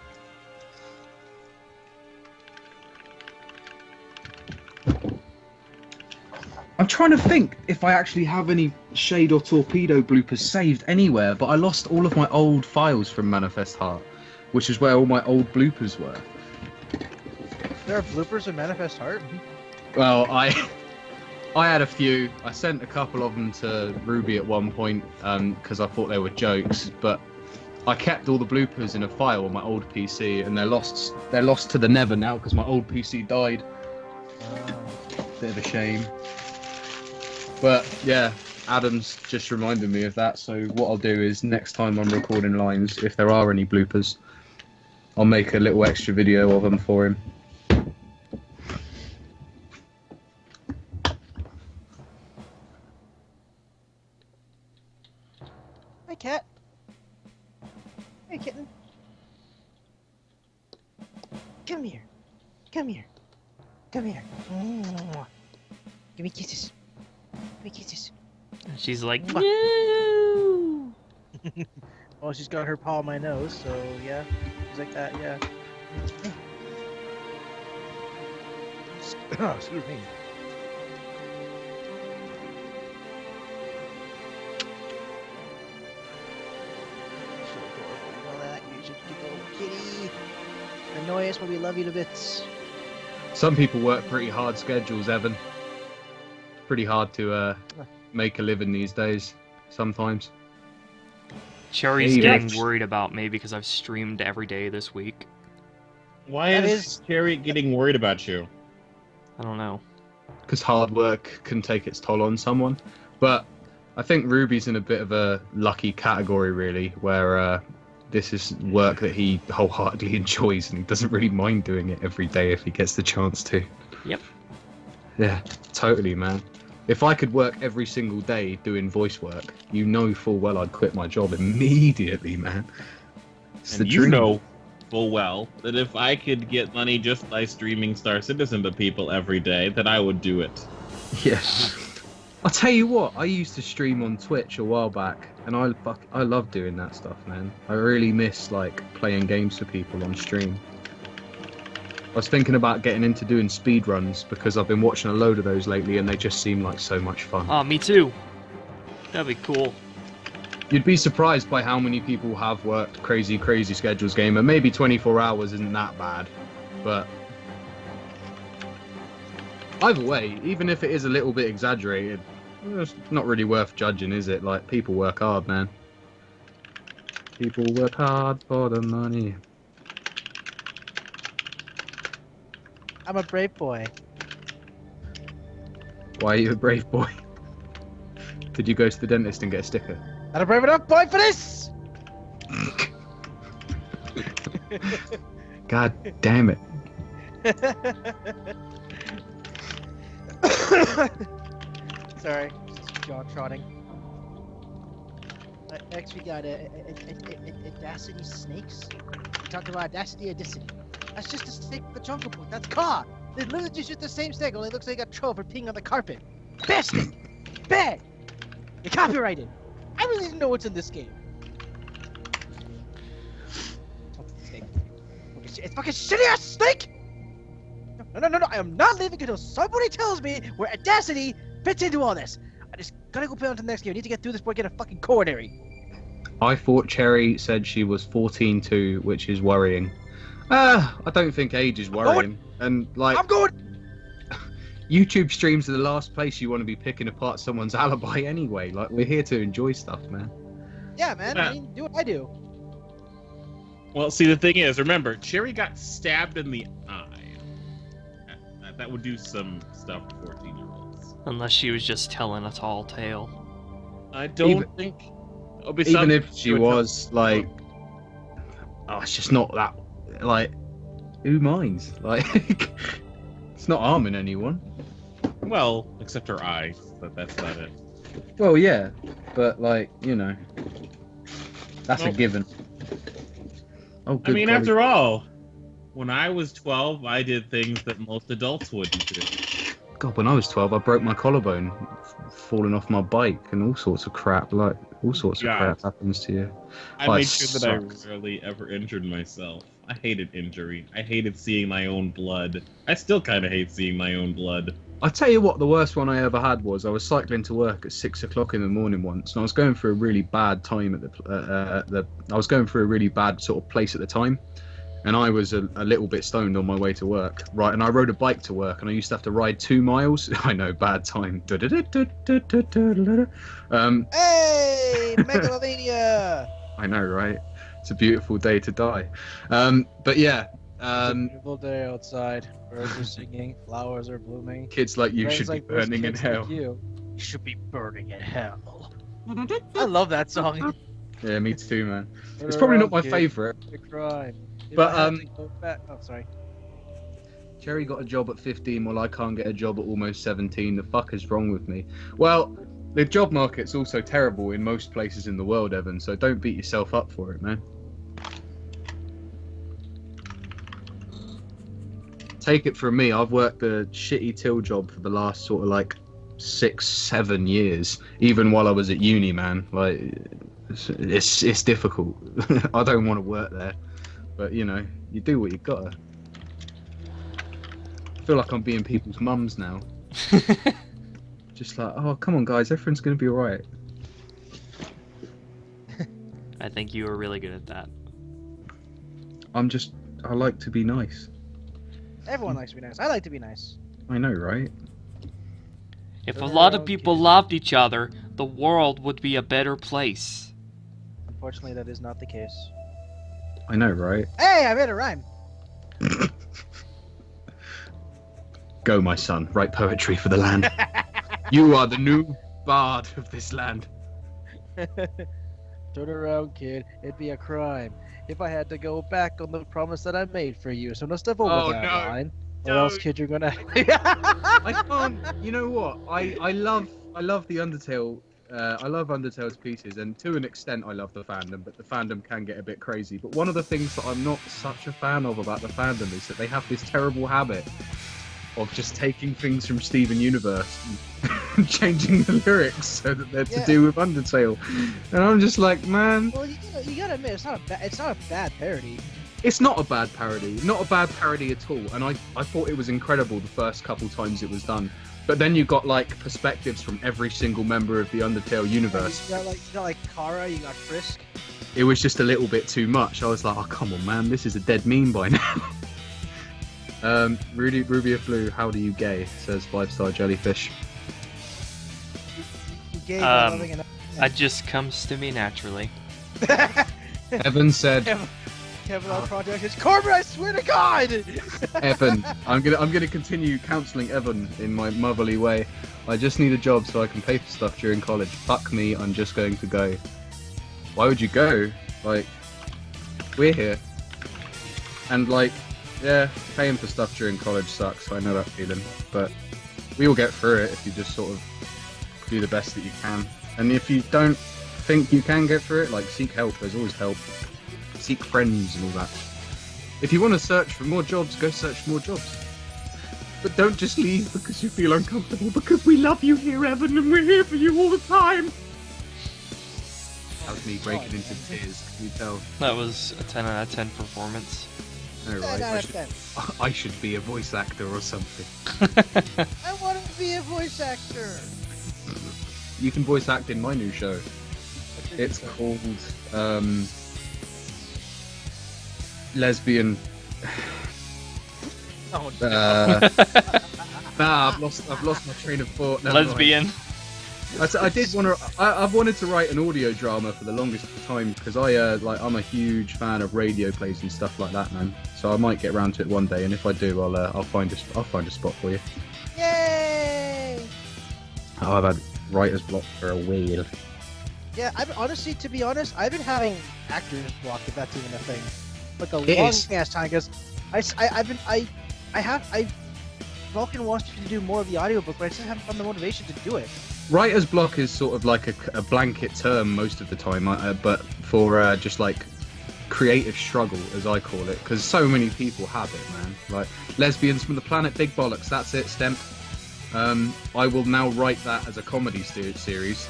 [SPEAKER 5] I'm trying to think if I actually have any Shade or Torpedo bloopers saved anywhere, but I lost all of my old files from Manifest Heart, which is where all my old bloopers were.
[SPEAKER 2] There are bloopers in Manifest Heart?
[SPEAKER 5] Well, I had a few. I sent a couple of them to Ruby at one point because I thought they were jokes, but I kept all the bloopers in a file on my old PC, and they're lost to the never now because my old PC died. Bit of a shame. But yeah, Adam's just reminded me of that, so what I'll do is next time I'm recording lines, if there are any bloopers, I'll make a little extra video of them for him.
[SPEAKER 2] Hi, cat. Hey, kitten. Come here. Come here. Come here. Give me kisses. Give me kisses.
[SPEAKER 1] She's like,
[SPEAKER 2] Mwah.
[SPEAKER 1] no.
[SPEAKER 2] Well, she's got her paw on my nose, so yeah. She's like that, yeah. Oh, excuse me. So adorable. You know that? You're such a good little kitty. Annoy us when we love you to bits.
[SPEAKER 5] Some people work pretty hard schedules, Evan. It's pretty hard to make a living these days, sometimes.
[SPEAKER 1] Cherry's
[SPEAKER 5] Hey,
[SPEAKER 1] getting
[SPEAKER 5] that's-
[SPEAKER 1] worried about me because I've streamed every day this week.
[SPEAKER 4] Why
[SPEAKER 2] That
[SPEAKER 4] is Cherry getting worried about you?
[SPEAKER 1] I don't know.
[SPEAKER 5] Because hard work can take its toll on someone. But I think Ruby's in a bit of a lucky category, really, where this is work that he wholeheartedly enjoys, and he doesn't really mind doing it every day if he gets the chance to.
[SPEAKER 1] Yep.
[SPEAKER 5] Yeah, totally, man. If I could work every single day doing voice work, you know full well I'd quit my job immediately, man. It's
[SPEAKER 4] And
[SPEAKER 5] the
[SPEAKER 4] you
[SPEAKER 5] dream.
[SPEAKER 4] know full well that if I could get money just by streaming Star Citizen to people every day, that I would do it.
[SPEAKER 5] Yes. I'll tell you what, I used to stream on Twitch a while back, and I love doing that stuff, man. I really miss like playing games for people on stream. I was thinking about getting into doing speedruns because I've been watching a load of those lately, and they just seem like so much fun.
[SPEAKER 1] Oh, me too. That'd be cool.
[SPEAKER 5] You'd be surprised by how many people have worked crazy schedules, gamer. Maybe 24 hours isn't that bad, but either way, even if it is a little bit exaggerated, it's not really worth judging, is it? Like, people work hard, man. People work hard for the money.
[SPEAKER 2] I'm a brave boy.
[SPEAKER 5] Why are you a brave boy? Did you go to the dentist and get a sticker?
[SPEAKER 2] Not a brave enough boy for this!
[SPEAKER 5] God damn it.
[SPEAKER 2] Sorry, just jaw trotting. Next we got Audacity Snakes. We talked about Audacity Audacity. That's just a snake with the jungle book. That's car. It's literally just the same snake, only it looks like a troll for peeing on the carpet. Bastard! Bad! You're copyrighted! I really didn't know what's in this game. Snake. It's fucking shitty ass snake! No, I am not leaving until somebody tells me where Audacity fits into all this. I just gotta go play on to the next game. I need to get through this before I get a fucking coronary.
[SPEAKER 5] I thought Cherry said she was 14-2, which is worrying. I don't think age is worrying. And like,
[SPEAKER 2] I'm going.
[SPEAKER 5] YouTube streams are the last place you want to be picking apart someone's alibi anyway. Like, we're here to enjoy stuff, man.
[SPEAKER 2] Yeah, man. I mean, do what I do.
[SPEAKER 4] Well, see, the thing is, remember, Cherry got stabbed in the eye. That would do some stuff for 14-year-olds.
[SPEAKER 1] Unless she was just telling a tall tale.
[SPEAKER 4] I don't think.
[SPEAKER 5] Even if she was like, oh, it's just not that. Like, who minds? Like, it's not harming anyone.
[SPEAKER 4] Well, except her eye. But that's about it.
[SPEAKER 5] Well, yeah, but like, you know, that's a given. Oh,
[SPEAKER 4] I mean, after all, when I was 12, I did things that most adults wouldn't do.
[SPEAKER 5] God, when I was 12, I broke my collarbone, falling off my bike, and all sorts of crap. Like, all sorts of crap happens to you.
[SPEAKER 4] I made sure that I rarely ever injured myself. I hated injury. I hated seeing my own blood. I still kind of hate seeing my own blood.
[SPEAKER 5] I tell you what, the worst one I ever had was I was cycling to work at 6 o'clock in the morning once, and I was going through a really bad time at I was going through a really bad sort of place at the time, and I was a little bit stoned on my way to work. Right, and I rode a bike to work, and I used to have to ride 2 miles. I know, bad time.
[SPEAKER 2] Hey, Megalovania!
[SPEAKER 5] I know, right? It's a beautiful day to die. But yeah.
[SPEAKER 2] It's a beautiful day outside. Birds are singing, flowers are blooming.
[SPEAKER 5] Kids like you should be burning in hell.
[SPEAKER 2] Like you should be burning in hell. I love that song.
[SPEAKER 5] Yeah, me too, man. It's probably not my favorite. But
[SPEAKER 2] oh, sorry.
[SPEAKER 5] Cherry got a job at 15 while I can't get a job at almost 17. The fuck is wrong with me? Well, the job market's also terrible in most places in the world, Evan, so don't beat yourself up for it, man. Take it from me, I've worked a shitty till job for the last sort of like 6-7 years, even while I was at uni, man. Like, it's difficult. I don't want to work there, but you know, you do what you gotta. I feel like I'm being people's mums now. Just like, oh, come on, guys, everything's gonna be alright.
[SPEAKER 1] I think you were really good at that.
[SPEAKER 5] I like to be nice.
[SPEAKER 2] Everyone likes to be nice. I like to be nice.
[SPEAKER 5] I know, right?
[SPEAKER 1] If a lot of people loved each other, the world would be a better place.
[SPEAKER 2] Unfortunately, that is not the case.
[SPEAKER 5] I know, right?
[SPEAKER 2] Hey, I made a rhyme.
[SPEAKER 5] Go, my son, write poetry for the land. You are the new bard of this land.
[SPEAKER 2] Turn around, kid. It'd be a crime if I had to go back on the promise that I made for you. So no step over that line. Or else, kid, you're gonna.
[SPEAKER 5] I can't. You know what? I love the Undertale. I love Undertale's pieces, and to an extent, I love the fandom. But the fandom can get a bit crazy. But one of the things that I'm not such a fan of about the fandom is that they have this terrible habit of just taking things from Steven Universe and changing the lyrics so that they're to do with Undertale. And I'm just like, man.
[SPEAKER 2] Well, you gotta admit, it's not a bad parody.
[SPEAKER 5] It's not a bad parody. Not a bad parody at all. And I thought it was incredible the first couple times it was done. But then you got like perspectives from every single member of the Undertale universe.
[SPEAKER 2] You got like Kara, you got Frisk.
[SPEAKER 5] It was just a little bit too much. I was like, oh come on, man, this is a dead meme by now. Ruby of Blue, how do you gay? Says 5-star jellyfish.
[SPEAKER 2] Gay by loving another man.
[SPEAKER 1] It just comes to me naturally.
[SPEAKER 5] Evan said,
[SPEAKER 2] Kevin on project is Corbin. I swear to God.
[SPEAKER 5] Evan, I'm gonna continue counselling Evan in my motherly way. I just need a job so I can pay for stuff during college. Fuck me, I'm just going to go. Why would you go? Like, we're here. And like, yeah, paying for stuff during college sucks. I know that feeling, but we all get through it if you just sort of do the best that you can. And if you don't think you can get through it, like, seek help. There's always help. Seek friends and all that. If you want to search for more jobs, go search for more jobs. But don't just leave because you feel uncomfortable, because we love you here, Evan, and we're here for you all the time. That was me breaking into tears, can you tell?
[SPEAKER 1] That was a 10 out of 10 performance.
[SPEAKER 5] No, right?
[SPEAKER 2] 10 out of 10.
[SPEAKER 5] I should be a voice actor or something.
[SPEAKER 2] I want to be a voice actor.
[SPEAKER 5] You can voice act in my new show. It's called Lesbian.
[SPEAKER 2] Oh,
[SPEAKER 5] Nah, I've lost my train of thought. Never mind.
[SPEAKER 1] Lesbian.
[SPEAKER 5] I did want to. I've wanted to write an audio drama for the longest time because I'm a huge fan of radio plays and stuff like that, man. So I might get around to it one day, and if I do, I'll find a spot for you.
[SPEAKER 2] Yay!
[SPEAKER 5] Oh, I've had writer's block for a while.
[SPEAKER 2] Yeah, honestly, to be honest, I've been having actor's block, if that's even a thing, like a
[SPEAKER 5] It
[SPEAKER 2] long
[SPEAKER 5] is.
[SPEAKER 2] ass time. Because Vulcan wants you to do more of the audiobook, but I just haven't found the motivation to do it.
[SPEAKER 5] Writer's block is sort of like a blanket term most of the time, but for just like creative struggle, as I call it, because so many people have it, man. Like Lesbians from the Planet Big Bollocks, that's it, Stemp. I will now write that as a comedy series,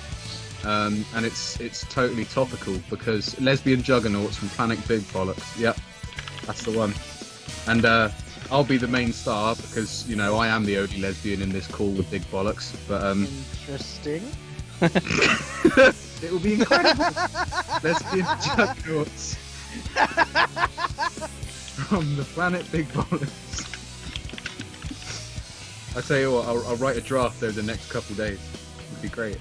[SPEAKER 5] and it's totally topical because lesbian juggernauts from Planet Big Bollocks. Yep, that's the one. And I'll be the main star because, you know, I am the only lesbian in this call with big bollocks. But
[SPEAKER 2] Interesting.
[SPEAKER 5] it will be incredible. Lesbian juggernauts from the Planet Big Bollocks. I tell you what, I'll write a draft over the next couple days. It'd be great.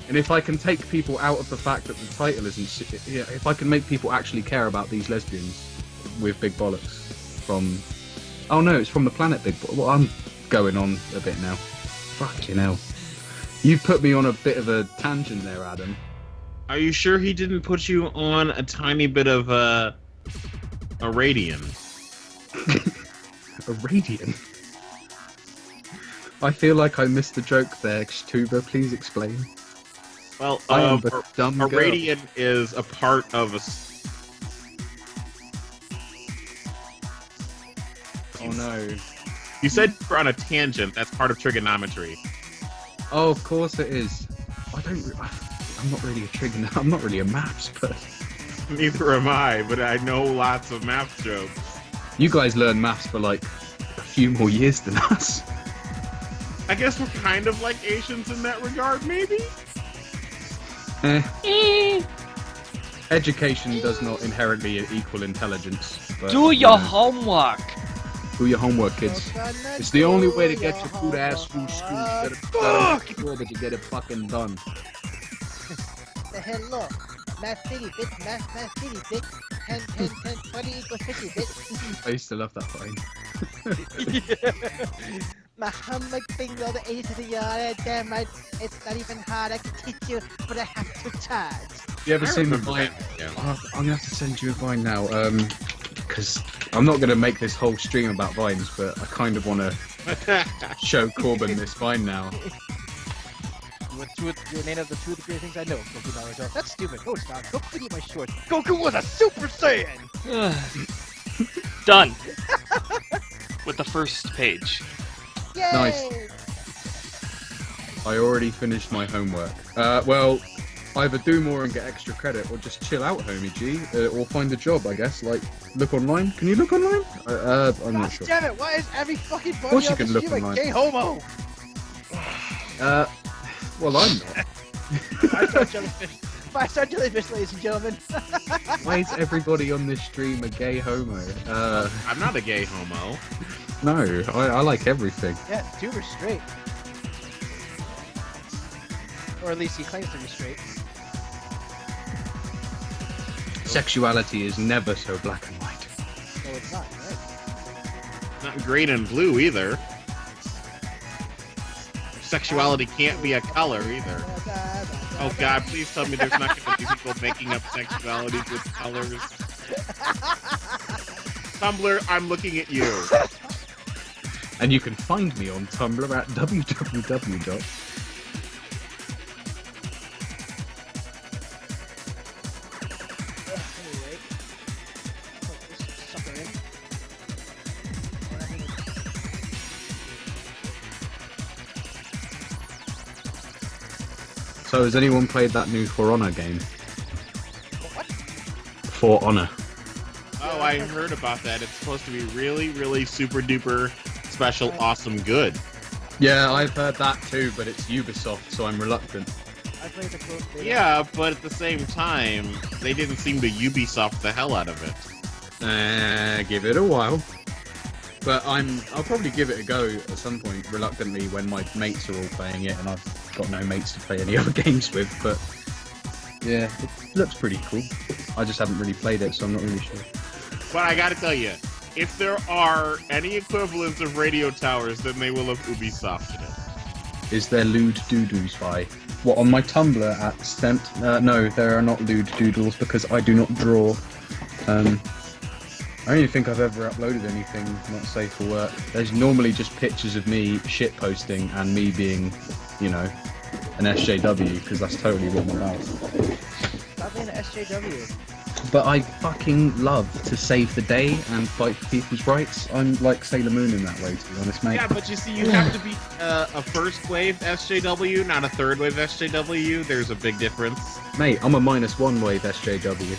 [SPEAKER 5] And if I can take people out of the fact that the title isn't, if I can make people actually care about these lesbians with big bollocks from, oh no, it's from the Planet Big Bollocks. Well, I'm going on a bit now. Fucking hell. You've put me on a bit of a tangent there, Adam.
[SPEAKER 4] Are you sure he didn't put you on a tiny bit of a radian?
[SPEAKER 5] A radian? I feel like I missed the joke there. Xtuber, please explain.
[SPEAKER 4] Well,
[SPEAKER 5] I am
[SPEAKER 4] a
[SPEAKER 5] the dumb girl.
[SPEAKER 4] radian is a part of a.
[SPEAKER 5] Oh no.
[SPEAKER 4] You said you're on a tangent. That's part of trigonometry.
[SPEAKER 5] Oh, of course it is. I'm not really a trigonometry. I'm not really a maths person.
[SPEAKER 4] Neither am I, but I know lots of math jokes.
[SPEAKER 5] You guys learn maths for like a few more years than us.
[SPEAKER 4] I guess we're kind of like Asians in that regard, maybe?
[SPEAKER 5] Education does not inherently equal intelligence. But,
[SPEAKER 1] Do your homework.
[SPEAKER 5] Do your homework, kids. It's the only way to get your good ass through school. You gotta make sure that you get it fucking done.
[SPEAKER 2] The hell look. Math city, bitch. Math city, bitch. 10, 10, 10, 20 equals 50, bitch.
[SPEAKER 5] I used to love that line.
[SPEAKER 2] Muhammad bingo, the 80 to the yard. Damn right. It's not even hard. I can teach you, but I have to charge.
[SPEAKER 5] You ever
[SPEAKER 4] I
[SPEAKER 5] seen the
[SPEAKER 4] remember
[SPEAKER 5] Vine?
[SPEAKER 4] that, yeah.
[SPEAKER 5] I'm gonna have to send you a Vine now, because I'm not gonna make this whole stream about Vines, but I kind of want to show Corbin this Vine now.
[SPEAKER 2] Your name of the two of the great things I know. Goku Naruto. That's stupid. No, it's not. Goku eat my shorts. Goku was a Super Saiyan.
[SPEAKER 1] Done. With the first page.
[SPEAKER 2] Yay!
[SPEAKER 5] Nice. I already finished my homework. Well, either do more and get extra credit, or just chill out, homie G, or find a job, I guess. Like, look online. Can you look online? I'm not sure.
[SPEAKER 2] Damn it! Why is every fucking
[SPEAKER 5] course
[SPEAKER 2] body
[SPEAKER 5] you
[SPEAKER 2] on
[SPEAKER 5] can
[SPEAKER 2] the
[SPEAKER 5] look
[SPEAKER 2] stream a
[SPEAKER 5] online.
[SPEAKER 2] gay homo?
[SPEAKER 5] Well, I'm not.
[SPEAKER 2] Five-star jellyfish, ladies and gentlemen.
[SPEAKER 5] Why is everybody on this stream a gay homo?
[SPEAKER 4] I'm not a gay homo.
[SPEAKER 5] No, I like everything.
[SPEAKER 2] Yeah, Tuber's straight. Or at least he claims to be straight.
[SPEAKER 5] Sexuality is never so black and white.
[SPEAKER 2] No, it's not, right?
[SPEAKER 4] Not green and blue either. Sexuality can't be a color either. Oh god, please tell me there's not going to be people making up sexuality with colors. Tumblr, I'm looking at you.
[SPEAKER 5] And you can find me on Tumblr at www.
[SPEAKER 2] Anyway, put this sucker in.
[SPEAKER 5] So has anyone played that new For Honor game?
[SPEAKER 2] What?
[SPEAKER 5] For Honor.
[SPEAKER 4] Oh, I heard about that. It's supposed to be really, really super duper special, awesome, good.
[SPEAKER 5] Yeah, I've heard that too, but it's Ubisoft, so I'm reluctant.
[SPEAKER 2] I played the closed beta.
[SPEAKER 4] Yeah, but at the same time, they didn't seem to Ubisoft the hell out of it.
[SPEAKER 5] Give it a while. But I'll probably give it a go at some point, reluctantly, when my mates are all playing it, and I've got no mates to play any other games with, but yeah, it looks pretty cool. I just haven't really played it, so I'm not really sure.
[SPEAKER 4] But I gotta tell you, if there are any equivalents of radio towers, then they will have Ubisofted it.
[SPEAKER 5] Is there lewd doodles by? What, on my Tumblr at Stent? No, there are not lewd doodles because I do not draw. I don't even think I've ever uploaded anything not safe for work. There's normally just pictures of me shitposting and me being, you know, an SJW, because that's totally what I'm about.
[SPEAKER 2] Stop being an SJW.
[SPEAKER 5] But I fucking love to save the day and fight for people's rights. I'm like Sailor Moon in that way, to be honest, mate.
[SPEAKER 4] Yeah, but you see, you have to be a first wave SJW, not a third wave SJW. There's a big difference.
[SPEAKER 5] Mate, I'm a -1 wave SJW.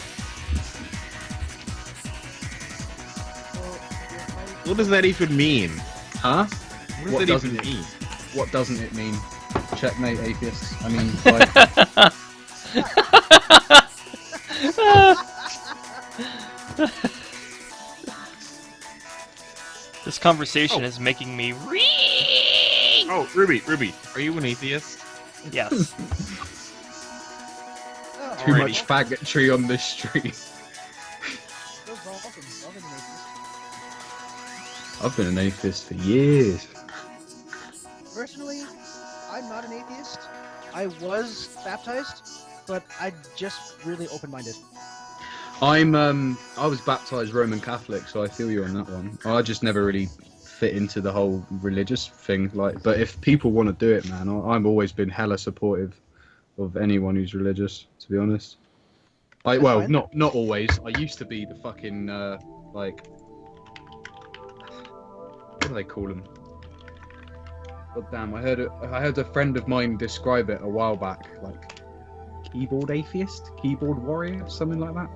[SPEAKER 4] What does that even mean?
[SPEAKER 5] Huh?
[SPEAKER 4] What does that even mean?
[SPEAKER 5] What doesn't it mean? Checkmate, atheists. I mean, like...
[SPEAKER 1] This conversation is making me
[SPEAKER 4] Oh, Ruby, are you an atheist?
[SPEAKER 1] Yes.
[SPEAKER 2] Oh,
[SPEAKER 5] Too
[SPEAKER 4] Alrighty.
[SPEAKER 5] much faggotry on this street.
[SPEAKER 2] those Vulcans, Vulcan races.
[SPEAKER 5] I've been an atheist for years.
[SPEAKER 2] Personally, I'm not an atheist. I was baptized, but I just really open-minded.
[SPEAKER 5] I was baptized Roman Catholic, so I feel you on that one. I just never really fit into the whole religious thing, like. But if people want to do it, man, I've always been hella supportive of anyone who's religious. To be honest,
[SPEAKER 2] That's
[SPEAKER 5] well,
[SPEAKER 2] fine.
[SPEAKER 5] not always. I used to be the fucking like, what do they call them? God damn! I heard a friend of mine describe it a while back, like keyboard atheist, keyboard warrior, something like that.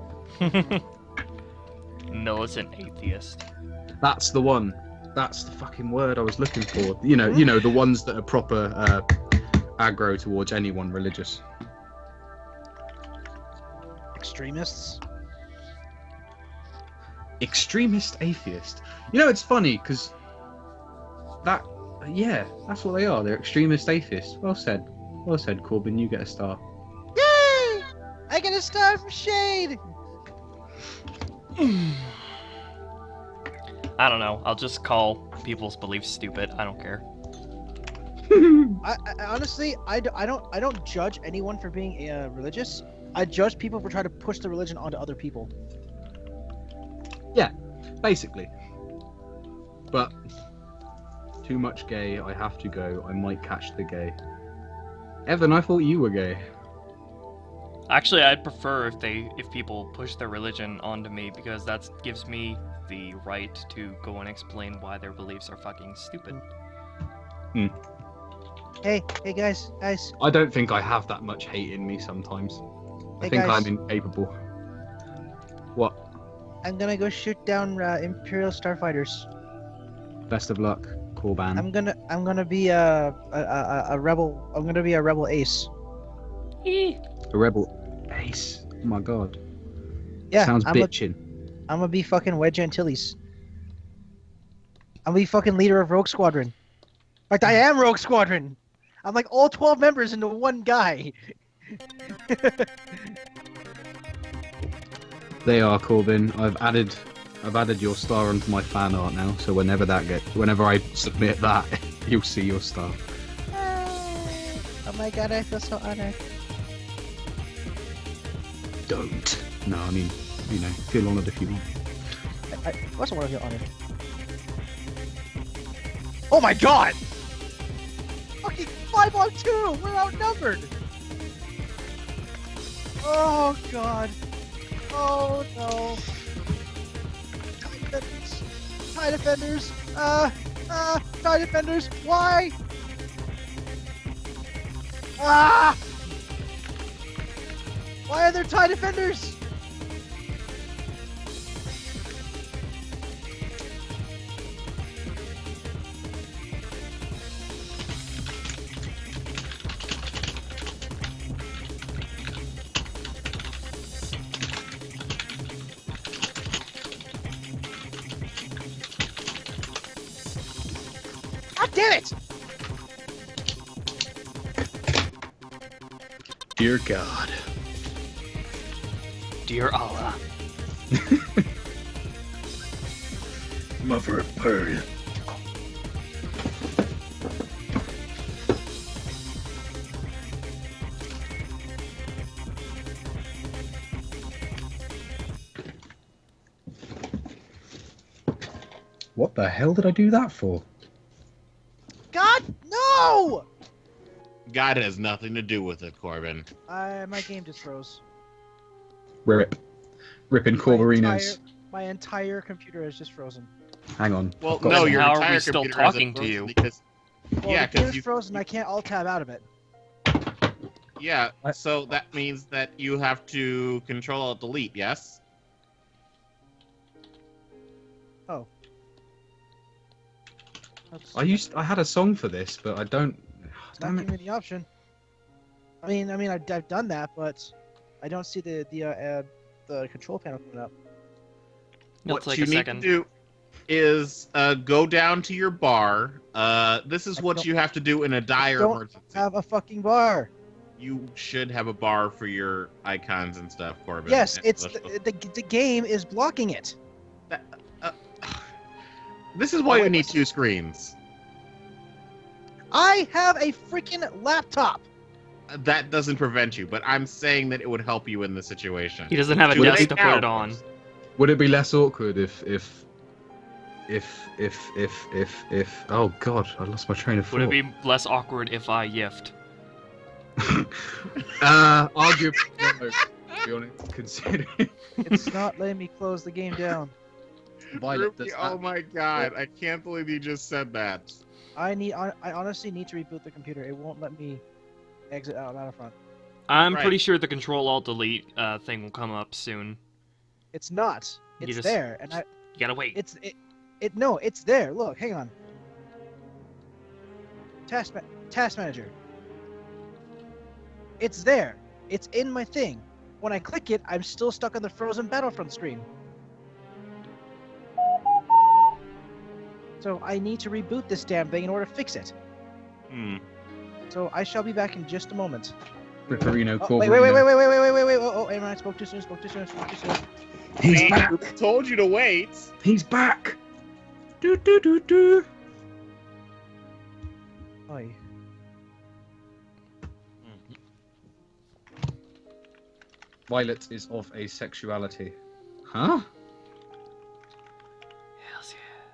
[SPEAKER 1] Militant atheist.
[SPEAKER 5] That's the one. That's the fucking word I was looking for. You know, the ones that are proper aggro towards anyone religious.
[SPEAKER 2] Extremists.
[SPEAKER 5] Extremist atheist. You know, it's funny because that, yeah, that's what they are. They're extremist atheists. Well said, Corbin. You get a star.
[SPEAKER 2] Yay! I get a star from Shade.
[SPEAKER 1] I don't know. I'll just call people's beliefs stupid. I don't care.
[SPEAKER 2] I honestly, I don't judge anyone for being religious. I judge people for trying to push the religion onto other people.
[SPEAKER 5] Yeah, basically. But too much gay. I have to go. I might catch the gay. Evan, I thought you were gay.
[SPEAKER 1] Actually, I'd prefer if people push their religion onto me, because that gives me the right to go and explain why their beliefs are fucking stupid.
[SPEAKER 2] Hey guys.
[SPEAKER 5] I don't think I have that much hate in me sometimes. I
[SPEAKER 2] Hey,
[SPEAKER 5] think
[SPEAKER 2] guys.
[SPEAKER 5] I'm incapable. What?
[SPEAKER 2] I'm gonna go shoot down Imperial starfighters.
[SPEAKER 5] Best of luck, Corban.
[SPEAKER 2] I'm gonna be a rebel. I'm gonna be a rebel ace.
[SPEAKER 5] A rebel ace. Oh my god.
[SPEAKER 2] Yeah,
[SPEAKER 5] Sounds
[SPEAKER 2] I'm
[SPEAKER 5] bitchin'.
[SPEAKER 2] I'm gonna be fucking Wedge Antilles. I'm gonna be fucking leader of Rogue Squadron. In fact, I am Rogue Squadron. I'm like all 12 members into one guy.
[SPEAKER 5] They are, Corbin. I've added your star onto my fan art now, so whenever I submit that, you'll see your star.
[SPEAKER 2] Oh my god, I feel so honored.
[SPEAKER 5] Don't. No, I mean, you know, feel honoured if you want.
[SPEAKER 2] I also want to feel honored. Oh my god! Fucking 5-on-2! We're outnumbered! Oh god. Oh no. TIE defenders! TIE defenders! TIE defenders! Why? Ah! Why are there TIE defenders? God damn it!
[SPEAKER 5] Dear God.
[SPEAKER 1] Dear Allah.
[SPEAKER 5] Mother of pearl. What the hell did I do that for?
[SPEAKER 2] God, no!
[SPEAKER 4] God has nothing to do with it, Corbin.
[SPEAKER 2] My game just froze.
[SPEAKER 5] Rip. Ripping Corverinos.
[SPEAKER 2] My entire computer is just frozen.
[SPEAKER 5] Hang on.
[SPEAKER 4] Well,
[SPEAKER 5] I've got
[SPEAKER 4] no,
[SPEAKER 5] some-
[SPEAKER 4] your
[SPEAKER 1] How are
[SPEAKER 4] entire
[SPEAKER 1] we still
[SPEAKER 4] computer hasn't
[SPEAKER 1] talking to
[SPEAKER 4] frozen
[SPEAKER 1] you?
[SPEAKER 4] Because,
[SPEAKER 2] Well,
[SPEAKER 4] yeah,
[SPEAKER 2] the game
[SPEAKER 4] because
[SPEAKER 2] is
[SPEAKER 4] you.
[SPEAKER 2] frozen. I can't alt-tab out of it.
[SPEAKER 4] Yeah,
[SPEAKER 5] What?
[SPEAKER 4] so that means that you have to Control-Alt-Delete, yes?
[SPEAKER 2] That's,
[SPEAKER 5] I had a song for this, but I don't.
[SPEAKER 2] it's not
[SPEAKER 5] Damn
[SPEAKER 2] giving
[SPEAKER 5] it.
[SPEAKER 2] me the option. I mean, I've done that, but I don't see the control panel coming up.
[SPEAKER 1] It'll
[SPEAKER 4] What
[SPEAKER 1] take
[SPEAKER 4] you
[SPEAKER 1] a
[SPEAKER 4] need
[SPEAKER 1] second.
[SPEAKER 4] to do is go down to your bar. This is
[SPEAKER 2] I
[SPEAKER 4] what
[SPEAKER 2] don't-
[SPEAKER 4] you have to do in a dire
[SPEAKER 2] don't
[SPEAKER 4] emergency.
[SPEAKER 2] Have a fucking bar.
[SPEAKER 4] You should have a bar for your icons and stuff, Corbin.
[SPEAKER 2] Yes,
[SPEAKER 4] And
[SPEAKER 2] it's
[SPEAKER 4] let's-
[SPEAKER 2] the game is blocking it.
[SPEAKER 4] This is why
[SPEAKER 2] Oh,
[SPEAKER 4] you
[SPEAKER 2] wait,
[SPEAKER 4] need
[SPEAKER 2] listen.
[SPEAKER 4] 2 screens.
[SPEAKER 2] I have a freaking laptop.
[SPEAKER 4] That doesn't prevent you, but I'm saying that it would help you in this situation.
[SPEAKER 1] He doesn't have a
[SPEAKER 4] Do it
[SPEAKER 1] desk to
[SPEAKER 4] now.
[SPEAKER 1] put it on.
[SPEAKER 5] Would it be less awkward if oh god, I lost my train of thought.
[SPEAKER 1] Would it be less awkward if I yiffed?
[SPEAKER 5] Arguably, no, to be honest, considering.
[SPEAKER 2] It's not letting me close the game down.
[SPEAKER 5] Violet,
[SPEAKER 4] Ruby,
[SPEAKER 5] does
[SPEAKER 4] oh
[SPEAKER 5] that-
[SPEAKER 4] my god, I can't believe you just said that.
[SPEAKER 2] I honestly need to reboot the computer. It won't let me exit out of front.
[SPEAKER 1] I'm
[SPEAKER 4] Right.
[SPEAKER 1] pretty sure the Control-Alt-Delete thing will come up soon.
[SPEAKER 2] It's not.
[SPEAKER 1] You
[SPEAKER 2] It's
[SPEAKER 1] just-
[SPEAKER 2] there, and
[SPEAKER 1] You gotta wait.
[SPEAKER 2] no, it's there. Look, hang on. Task manager. It's there. It's in my thing. When I click it, I'm still stuck on the frozen Battlefront screen. So I need to reboot this damn thing in order to fix it. So I shall be back in just a moment.
[SPEAKER 5] Ripperino,
[SPEAKER 2] Oh, wait. Oh, I spoke too soon.
[SPEAKER 5] He's back.
[SPEAKER 4] We told you to wait.
[SPEAKER 5] He's back. Do.
[SPEAKER 2] Oy.
[SPEAKER 5] Violet is of asexuality. Huh?
[SPEAKER 1] Hells yeah.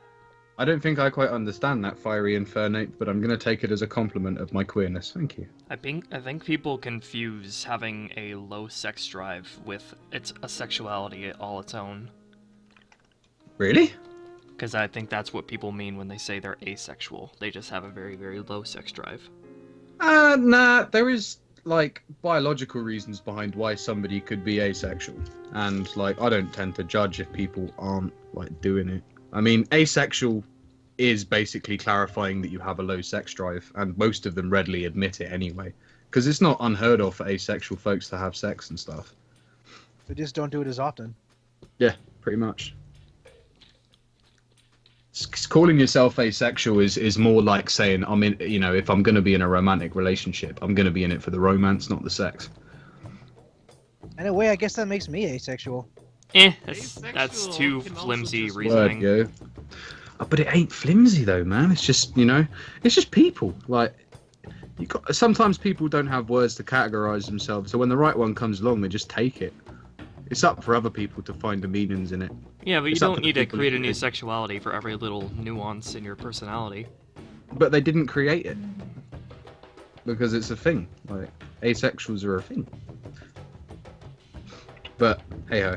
[SPEAKER 5] I don't think I quite understand that fiery infernate, but I'm gonna take it as a compliment of my queerness. Thank you.
[SPEAKER 1] I think people confuse having a low sex drive with a sexuality all its own.
[SPEAKER 5] Really?
[SPEAKER 1] Because I think that's what people mean when they say they're asexual. They just have a very, very low sex drive.
[SPEAKER 5] Nah. There is like biological reasons behind why somebody could be asexual, and like I don't tend to judge if people aren't like doing it. I mean, asexual is basically clarifying that you have a low sex drive, and most of them readily admit it anyway, because it's not unheard of for asexual folks to have sex and stuff.
[SPEAKER 2] They just don't do it as often.
[SPEAKER 5] Yeah, pretty much. Calling yourself asexual is more like saying I'm in. You know, if I'm going to be in a romantic relationship, I'm going to be in it for the romance, not the sex.
[SPEAKER 2] In a way, I guess that makes me asexual.
[SPEAKER 1] That's
[SPEAKER 4] Asexual
[SPEAKER 1] too
[SPEAKER 4] can also
[SPEAKER 1] flimsy
[SPEAKER 4] just
[SPEAKER 1] reasoning.
[SPEAKER 5] Word, yo. But it ain't flimsy though, man. It's just, you know, it's just people. Like, sometimes people don't have words to categorize themselves, so when the right one comes along, they just take it. It's up for other people to find the meanings in it.
[SPEAKER 1] Yeah, but you
[SPEAKER 5] It's up
[SPEAKER 1] don't
[SPEAKER 5] to the
[SPEAKER 1] need to
[SPEAKER 5] people
[SPEAKER 1] create a
[SPEAKER 5] who
[SPEAKER 1] new
[SPEAKER 5] did.
[SPEAKER 1] sexuality for every little nuance in your personality.
[SPEAKER 5] But they didn't create it because it's a thing. Like, asexuals are a thing. But hey ho,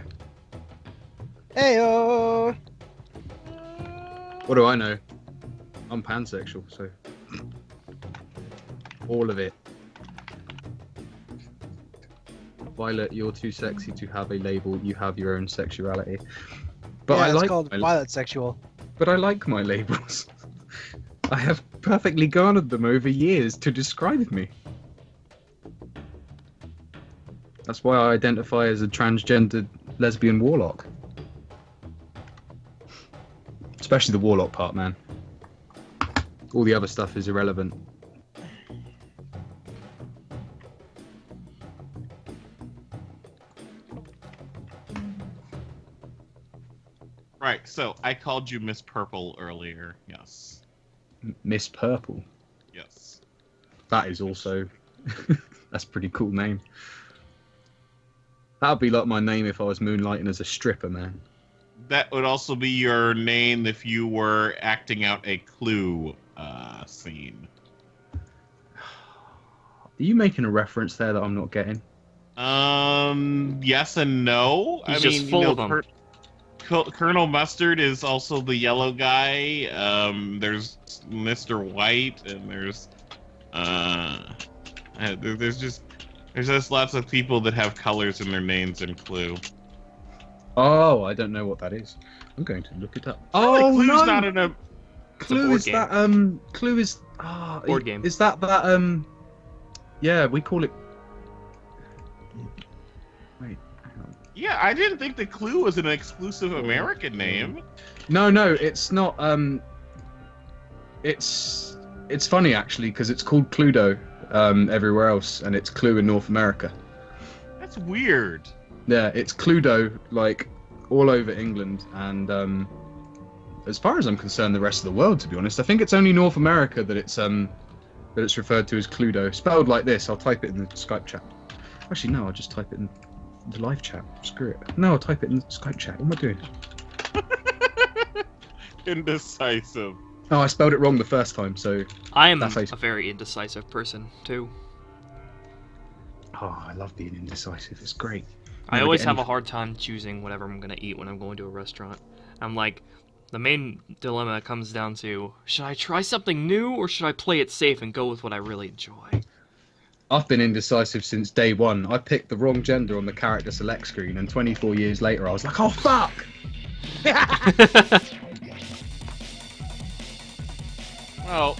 [SPEAKER 2] Heyo.
[SPEAKER 5] what do I know? I'm pansexual, so all of it. Violet, you're too sexy to have a label. You have your own sexuality. But
[SPEAKER 2] Yeah,
[SPEAKER 5] I
[SPEAKER 2] it's
[SPEAKER 5] like
[SPEAKER 2] called
[SPEAKER 5] my,
[SPEAKER 2] violet sexual.
[SPEAKER 5] but I like my labels. I have perfectly garnered them over years to describe me. That's why I identify as a transgendered lesbian warlock. Especially the warlock part, man. All the other stuff is irrelevant.
[SPEAKER 4] Right, so I called you Miss Purple earlier. Yes.
[SPEAKER 5] Miss Purple.
[SPEAKER 4] Yes.
[SPEAKER 5] That is also... That's a pretty cool name. That would be like my name if I was moonlighting as a stripper, man.
[SPEAKER 4] That would also be your name if you were acting out a Clue scene.
[SPEAKER 5] Are you making a reference there that I'm not getting?
[SPEAKER 4] Yes and no.
[SPEAKER 1] He's just full of them.
[SPEAKER 4] Colonel Mustard is also the yellow guy. There's Mr. White, and there's just lots of people that have colors in their names in Clue.
[SPEAKER 5] Oh, I don't know what that is. I'm going to look it up.
[SPEAKER 4] Really,
[SPEAKER 5] Oh,
[SPEAKER 4] Clue's
[SPEAKER 5] no!
[SPEAKER 4] not in a.
[SPEAKER 5] Clue
[SPEAKER 1] board
[SPEAKER 5] is
[SPEAKER 1] game.
[SPEAKER 5] that, Clue is...
[SPEAKER 1] Board game.
[SPEAKER 5] Is that, yeah, we call it... Wait, hang on.
[SPEAKER 4] Yeah, I didn't think that Clue was an exclusive American name.
[SPEAKER 5] No, it's not, It's funny, actually, because it's called Cluedo, everywhere else, and it's Clue in North America.
[SPEAKER 4] That's weird.
[SPEAKER 5] Yeah, it's Cluedo, like, all over England, and, as far as I'm concerned, the rest of the world, to be honest. I think it's only North America that it's referred to as Cluedo. Spelled like this. I'll type it in the Skype chat. Actually, no, I'll just type it in the live chat. Screw it. No, I'll type it in the Skype chat. What am I doing?
[SPEAKER 4] Indecisive.
[SPEAKER 5] Oh, I spelled it wrong the first time, so...
[SPEAKER 1] I am
[SPEAKER 5] That's how you-
[SPEAKER 1] a very indecisive person, too.
[SPEAKER 5] Oh, I love being indecisive. It's great.
[SPEAKER 1] I
[SPEAKER 5] Never
[SPEAKER 1] always
[SPEAKER 5] get
[SPEAKER 1] have a
[SPEAKER 5] anything.
[SPEAKER 1] hard time choosing whatever I'm gonna eat when I'm going to a restaurant. I'm like, the main dilemma comes down to, should I try something new, or should I play it safe and go with what I really enjoy?
[SPEAKER 5] I've been indecisive since day one. I picked the wrong gender on the character select screen, and 24 years later I was like, oh, fuck!
[SPEAKER 4] Well,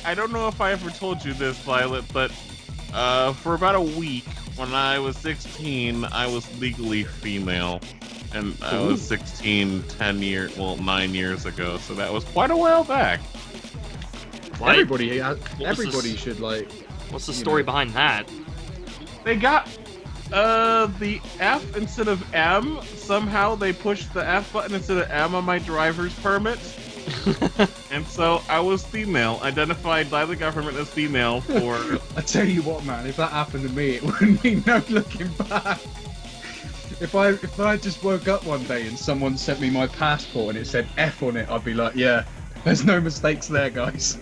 [SPEAKER 4] I don't know if I ever told you this, Violet, but for about a week, when I was 16, I was legally female. And I was 16 9 years ago, so that was quite a while back.
[SPEAKER 1] What?
[SPEAKER 5] Everybody
[SPEAKER 1] this?
[SPEAKER 5] should, like...
[SPEAKER 1] What's the
[SPEAKER 5] you
[SPEAKER 1] story
[SPEAKER 5] know.
[SPEAKER 1] behind that?
[SPEAKER 4] They got the F instead of M. Somehow they pushed the F button instead of M on my driver's permit. And so I was female, identified by the government as female for...
[SPEAKER 5] I tell you what, man, if that happened to me, it wouldn't be no looking back. If I just woke up one day and someone sent me my passport and it said F on it, I'd be like, yeah, there's no mistakes there, guys.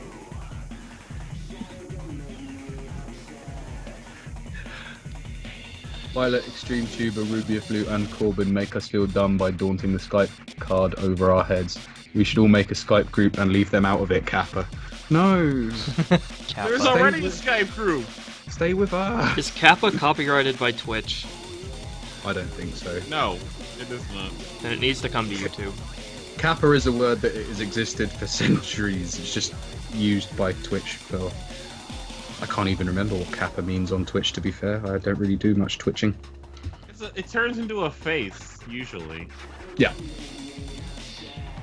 [SPEAKER 5] Violet, XtremeTuber, Rubia Flute, and Corbin make us feel dumb by daunting the Skype card over our heads. We should all make a Skype group and leave them out of it, Kappa. No!
[SPEAKER 1] Kappa.
[SPEAKER 4] There's already a Skype group!
[SPEAKER 5] Stay with us!
[SPEAKER 1] Is Kappa copyrighted by Twitch?
[SPEAKER 5] I don't think so.
[SPEAKER 4] No, it is not.
[SPEAKER 1] Then it needs to come to YouTube.
[SPEAKER 5] Kappa is a word that has existed for centuries. It's just used by Twitch for... I can't even remember what Kappa means on Twitch, to be fair. I don't really do much twitching.
[SPEAKER 4] It turns into a face, usually.
[SPEAKER 5] Yeah.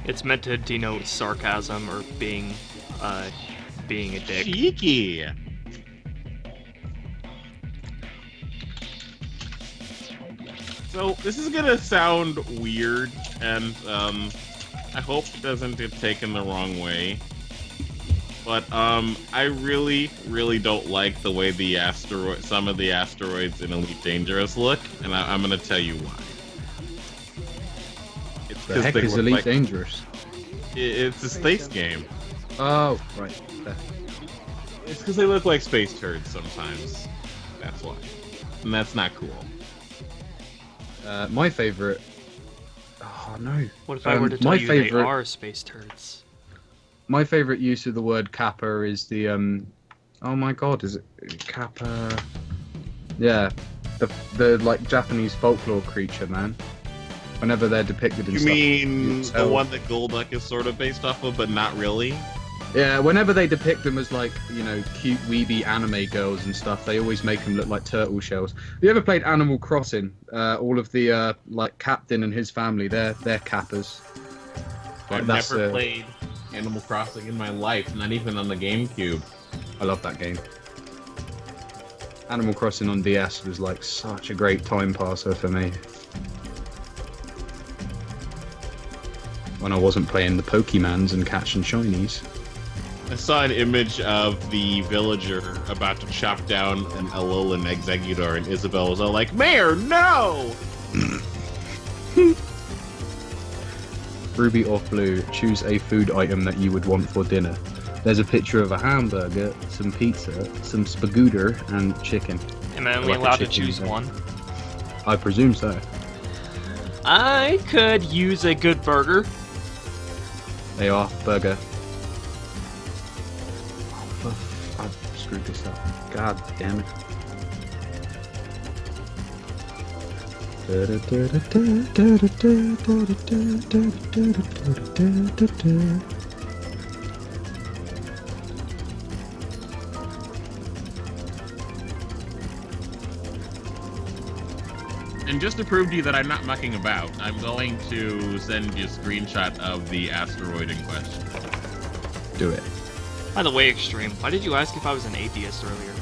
[SPEAKER 1] It's meant to denote sarcasm or being a dick.
[SPEAKER 4] Cheeky! So this is gonna sound weird, and I hope it doesn't get taken the wrong way. But I really, really don't like the way some of the asteroids in Elite Dangerous look, and I'm gonna tell you why. It's
[SPEAKER 5] The heck is Elite Dangerous?
[SPEAKER 4] It's a space game.
[SPEAKER 5] Oh, right. Fair.
[SPEAKER 4] It's because they look like space turds sometimes. That's why. And that's not cool.
[SPEAKER 5] My favorite. Oh no.
[SPEAKER 1] What if I were to tell you they are space turds?
[SPEAKER 5] My favorite use of the word kappa is the oh my god, is it kappa? Yeah, the like Japanese folklore creature, man. Whenever they're depicted in
[SPEAKER 4] You
[SPEAKER 5] stuff,
[SPEAKER 4] mean the one that Golduck is sort of based off of, but not really?
[SPEAKER 5] Yeah, whenever they depict them as like, you know, cute weeby anime girls and stuff, they always make them look like turtle shells. Have you ever played Animal Crossing? All of the like Captain and his family, they're kappas.
[SPEAKER 4] I've never played Animal Crossing in my life, not even on the GameCube.
[SPEAKER 5] I love that game. Animal Crossing on DS was like such a great time passer for me. When I wasn't playing the Pokemons and catching shinies.
[SPEAKER 4] I saw an image of the villager about to chop down an Alolan Exeggutor, and Isabel was all like, "Mayor, no!"
[SPEAKER 5] Ruby or blue, choose a food item that you would want for dinner. There's a picture of a hamburger, some pizza, some spagooter, and chicken.
[SPEAKER 1] Am I only allowed to choose one?
[SPEAKER 5] I presume so.
[SPEAKER 1] I could use a good burger.
[SPEAKER 5] They are burger. I've screwed this up. God damn it.
[SPEAKER 4] And just to prove to you that I'm not mucking about, I'm going to send you a screenshot of the asteroid in question.
[SPEAKER 5] Do it.
[SPEAKER 1] By the way, Extreme, why did you ask if I was an atheist earlier?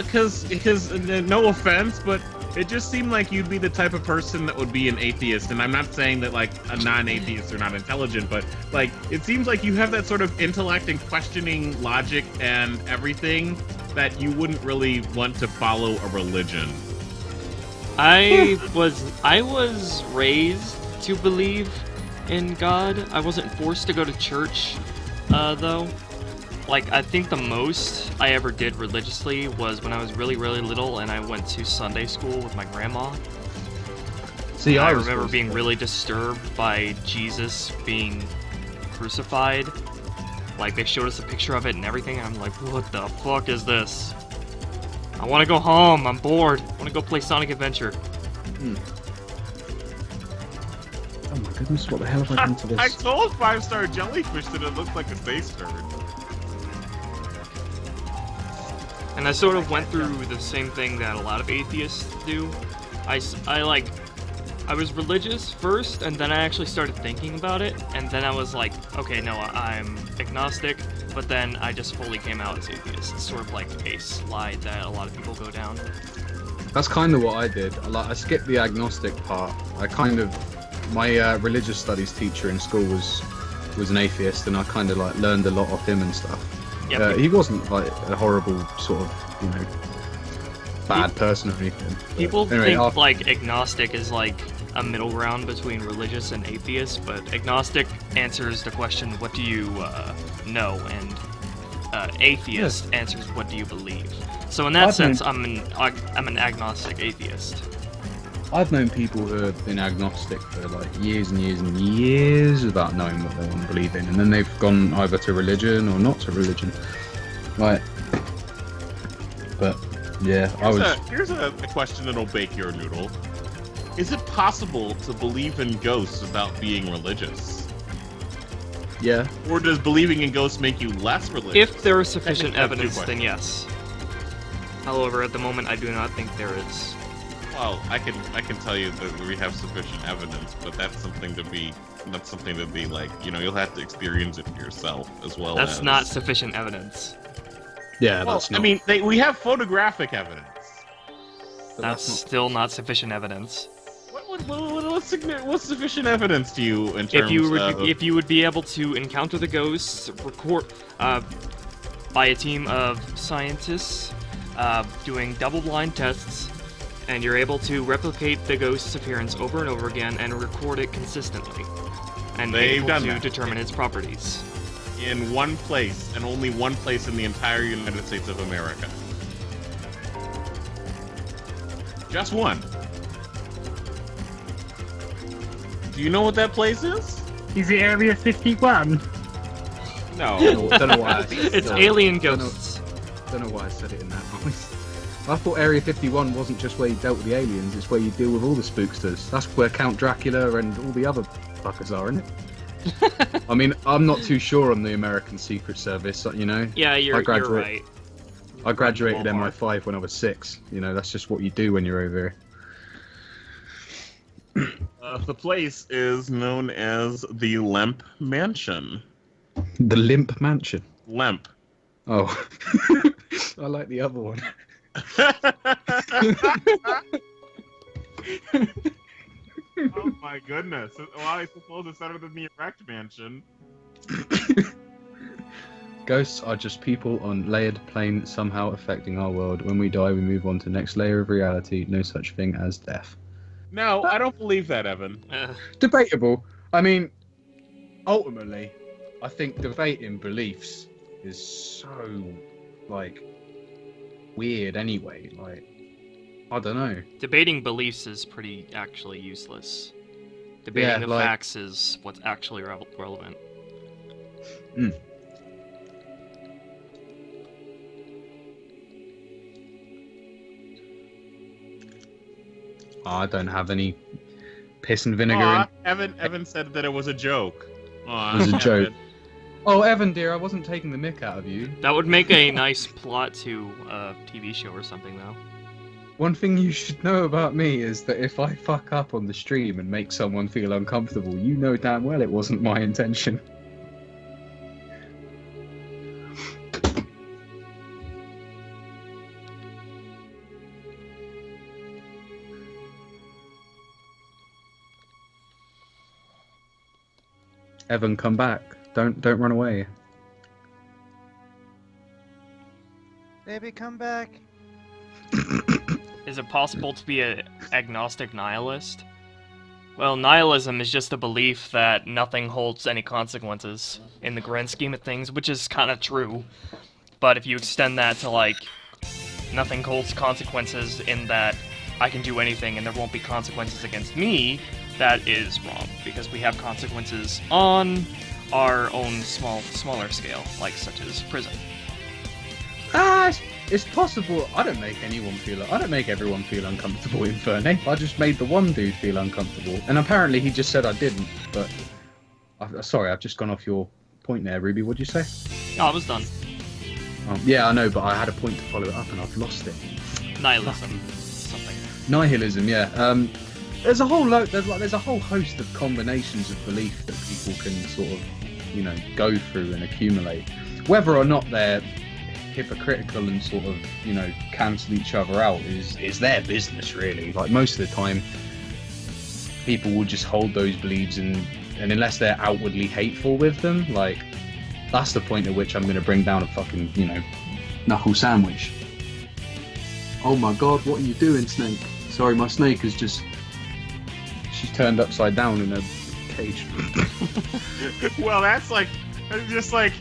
[SPEAKER 4] Because no offense, but it just seemed like you'd be the type of person that would be an atheist. And I'm not saying that, like, a non-atheist are not intelligent, but, like, it seems like you have that sort of intellect and questioning logic and everything that you wouldn't really want to follow a religion.
[SPEAKER 1] I was raised to believe in God. I wasn't forced to go to church, though. Like, I think the most I ever did religiously was when I was really, really little and I went to Sunday school with my grandma.
[SPEAKER 5] See,
[SPEAKER 1] I remember being really disturbed by Jesus being crucified. Like, they showed us a picture of it and everything, and I'm like, what the fuck is this? I want to go home. I'm bored. I want to go play Sonic Adventure.
[SPEAKER 5] Oh my goodness, what the hell have I done to this?
[SPEAKER 4] I told 5-Star Jellyfish that it looked like a space turd.
[SPEAKER 1] And I sort of went through the same thing that a lot of atheists do. I was religious first, and then I actually started thinking about it, and then I was like, okay, no, I'm agnostic, but then I just fully came out as atheist. It's sort of like a slide that a lot of people go down.
[SPEAKER 5] That's kind of what I did. I skipped the agnostic part. My religious studies teacher in school was an atheist, and I kind of like learned a lot off him and stuff.
[SPEAKER 1] Yep.
[SPEAKER 5] He wasn't like a horrible sort of, you know, bad person or anything.
[SPEAKER 1] People
[SPEAKER 5] But anyway,
[SPEAKER 1] think like agnostic is like a middle ground between religious and atheist, but agnostic answers the question, what do you know, and atheist answers, what do you believe? So in that sense, I'm an agnostic atheist.
[SPEAKER 5] I've known people who have been agnostic for like years and years and years without knowing what they want to believe in, and then they've gone either to religion or not to religion. Right. But yeah,
[SPEAKER 4] Here's a question that'll bake your noodle. Is it possible to believe in ghosts without being religious?
[SPEAKER 5] Yeah.
[SPEAKER 4] Or does believing in ghosts make you less religious?
[SPEAKER 1] If there is sufficient
[SPEAKER 4] I think that's
[SPEAKER 1] evidence,
[SPEAKER 4] two
[SPEAKER 1] then yes. However, at the moment, I do not think there is.
[SPEAKER 4] Well, I can tell you that we have sufficient evidence, but that's something to be like, you know, you'll have to experience it for yourself as well.
[SPEAKER 1] That's not sufficient evidence.
[SPEAKER 5] Yeah,
[SPEAKER 4] Well,
[SPEAKER 5] that's not.
[SPEAKER 4] I mean, we have photographic evidence.
[SPEAKER 5] but
[SPEAKER 1] That's still not sufficient evidence.
[SPEAKER 4] What's sufficient evidence to you in terms
[SPEAKER 1] If you would be able to encounter the ghosts, record by a team of scientists doing double-blind tests, and you're able to replicate the ghost's appearance over and over again and record it consistently, and
[SPEAKER 4] They've
[SPEAKER 1] able
[SPEAKER 4] done
[SPEAKER 1] to
[SPEAKER 4] that.
[SPEAKER 1] determine its properties.
[SPEAKER 4] in one place, and only one place in the entire United States of America. Just one. Do you know what that place is?
[SPEAKER 6] Is it Area 51?
[SPEAKER 4] No.
[SPEAKER 5] Don't know why.
[SPEAKER 1] It's
[SPEAKER 5] no,
[SPEAKER 1] alien
[SPEAKER 5] don't know-
[SPEAKER 1] ghosts.
[SPEAKER 5] Don't know why I said it in that voice. I thought Area 51 wasn't just where you dealt with the aliens, it's where you deal with all the spooksters. That's where Count Dracula and all the other fuckers are, isn't it? I mean, I'm not too sure on the American Secret Service, you know?
[SPEAKER 1] Yeah, you're
[SPEAKER 5] graduate-
[SPEAKER 1] right.
[SPEAKER 5] I graduated
[SPEAKER 1] Ballpark.
[SPEAKER 5] MI5 when I was 6. You know, that's just what you do when you're over here.
[SPEAKER 4] The place is known as the Lemp Mansion.
[SPEAKER 5] The Limp Mansion.
[SPEAKER 4] Lemp.
[SPEAKER 5] Oh. I like the other one.
[SPEAKER 4] Oh my goodness. Well, I suppose it's better than the Erect Mansion.
[SPEAKER 5] Ghosts are just people on layered plane somehow affecting our world. When we die, we move on to the next layer of reality. No such thing as death.
[SPEAKER 4] No, I don't believe that, Evan.
[SPEAKER 5] Debatable. I mean, ultimately, I think debating beliefs is so, like, weird anyway. Like, I don't know.
[SPEAKER 1] Debating beliefs is pretty actually useless. Debating
[SPEAKER 5] Yeah,
[SPEAKER 1] the
[SPEAKER 5] like-
[SPEAKER 1] facts is what's actually relevant.
[SPEAKER 5] I don't have any piss and vinegar
[SPEAKER 4] Aw,
[SPEAKER 5] in.
[SPEAKER 4] Evan said that it was a joke. Aw,
[SPEAKER 5] It was a
[SPEAKER 4] Evan.
[SPEAKER 5] joke. Oh, Evan, dear, I wasn't taking the mick out of you.
[SPEAKER 1] That would make a nice plot to a TV show or something, though.
[SPEAKER 5] One thing you should know about me is that if I fuck up on the stream and make someone feel uncomfortable, you know damn well it wasn't my intention. Evan, come back. Don't run away.
[SPEAKER 2] Baby, come back.
[SPEAKER 1] Is it possible to be an agnostic nihilist? Well, nihilism is just a belief that nothing holds any consequences in the grand scheme of things, which is kind of true. But if you extend that to, like, nothing holds consequences in that I can do anything and there won't be consequences against me, that is wrong, because we have consequences on our own smaller scale, like such as prison.
[SPEAKER 5] It's possible. I don't make everyone feel uncomfortable in Infernape. I just made the one dude feel uncomfortable, and apparently he just said I didn't. But sorry, I've just gone off your point there, Ruby. What'd you say?
[SPEAKER 1] Oh, I was done.
[SPEAKER 5] Yeah, I know, but I had a point to follow it up, and I've lost it.
[SPEAKER 1] Nihilism. Something.
[SPEAKER 5] Nihilism, yeah. There's a whole there's a whole host of combinations of belief that people can sort of, go through and accumulate. Whether or not they're hypocritical and sort of, cancel each other out is their business, really. Like, most of the time, people will just hold those beliefs, and unless they're outwardly hateful with them, like, that's the point at which I'm going to bring down a fucking, knuckle sandwich. Oh my god, what are you doing, Snake? Sorry, my snake has just... She's turned upside down in a cage.
[SPEAKER 4] Well, that's just like,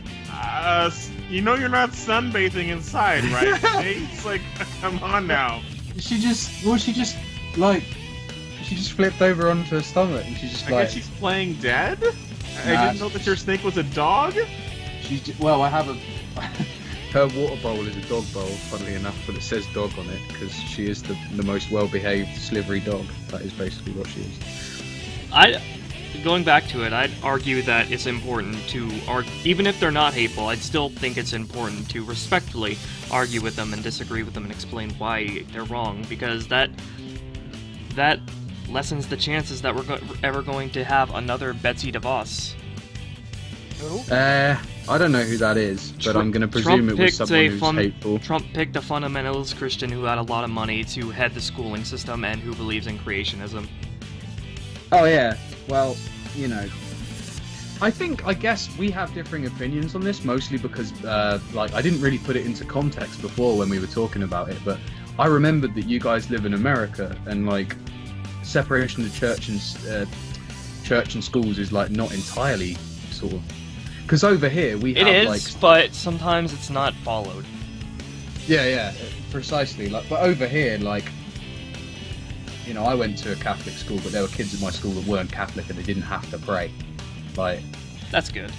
[SPEAKER 4] you're not sunbathing inside, right? It's like, come on now.
[SPEAKER 5] She just flipped over onto her stomach, and she's just
[SPEAKER 4] I
[SPEAKER 5] like...
[SPEAKER 4] guess she's playing dead? I
[SPEAKER 5] Nah,
[SPEAKER 4] didn't know that your snake was a dog?
[SPEAKER 5] I have a... Her water bowl is a dog bowl, funnily enough, but it says dog on it, because she is the most well-behaved, slivery dog. That is basically what she is.
[SPEAKER 1] Going back to it, I'd argue that it's important to even if they're not hateful, I'd still think it's important to respectfully argue with them and disagree with them and explain why they're wrong, because that lessens the chances that we're ever going to have another Betsy DeVos.
[SPEAKER 5] I don't know who that is, but I'm going to presume it was someone who's hateful.
[SPEAKER 1] Trump picked a fundamentalist Christian who had a lot of money to head the schooling system and who believes in creationism.
[SPEAKER 5] Oh yeah. Well, you know, I guess we have differing opinions on this, mostly because like I didn't really put it into context before when we were talking about it, but I remembered that you guys live in America and like separation of church and schools is like not entirely sort of, because over here we have
[SPEAKER 1] It is,
[SPEAKER 5] like,
[SPEAKER 1] but sometimes it's not followed.
[SPEAKER 5] yeah, precisely. Like, but over here, like, you know, I went to a Catholic school, but there were kids at my school that weren't Catholic and they didn't have to pray. Like,
[SPEAKER 1] That's good.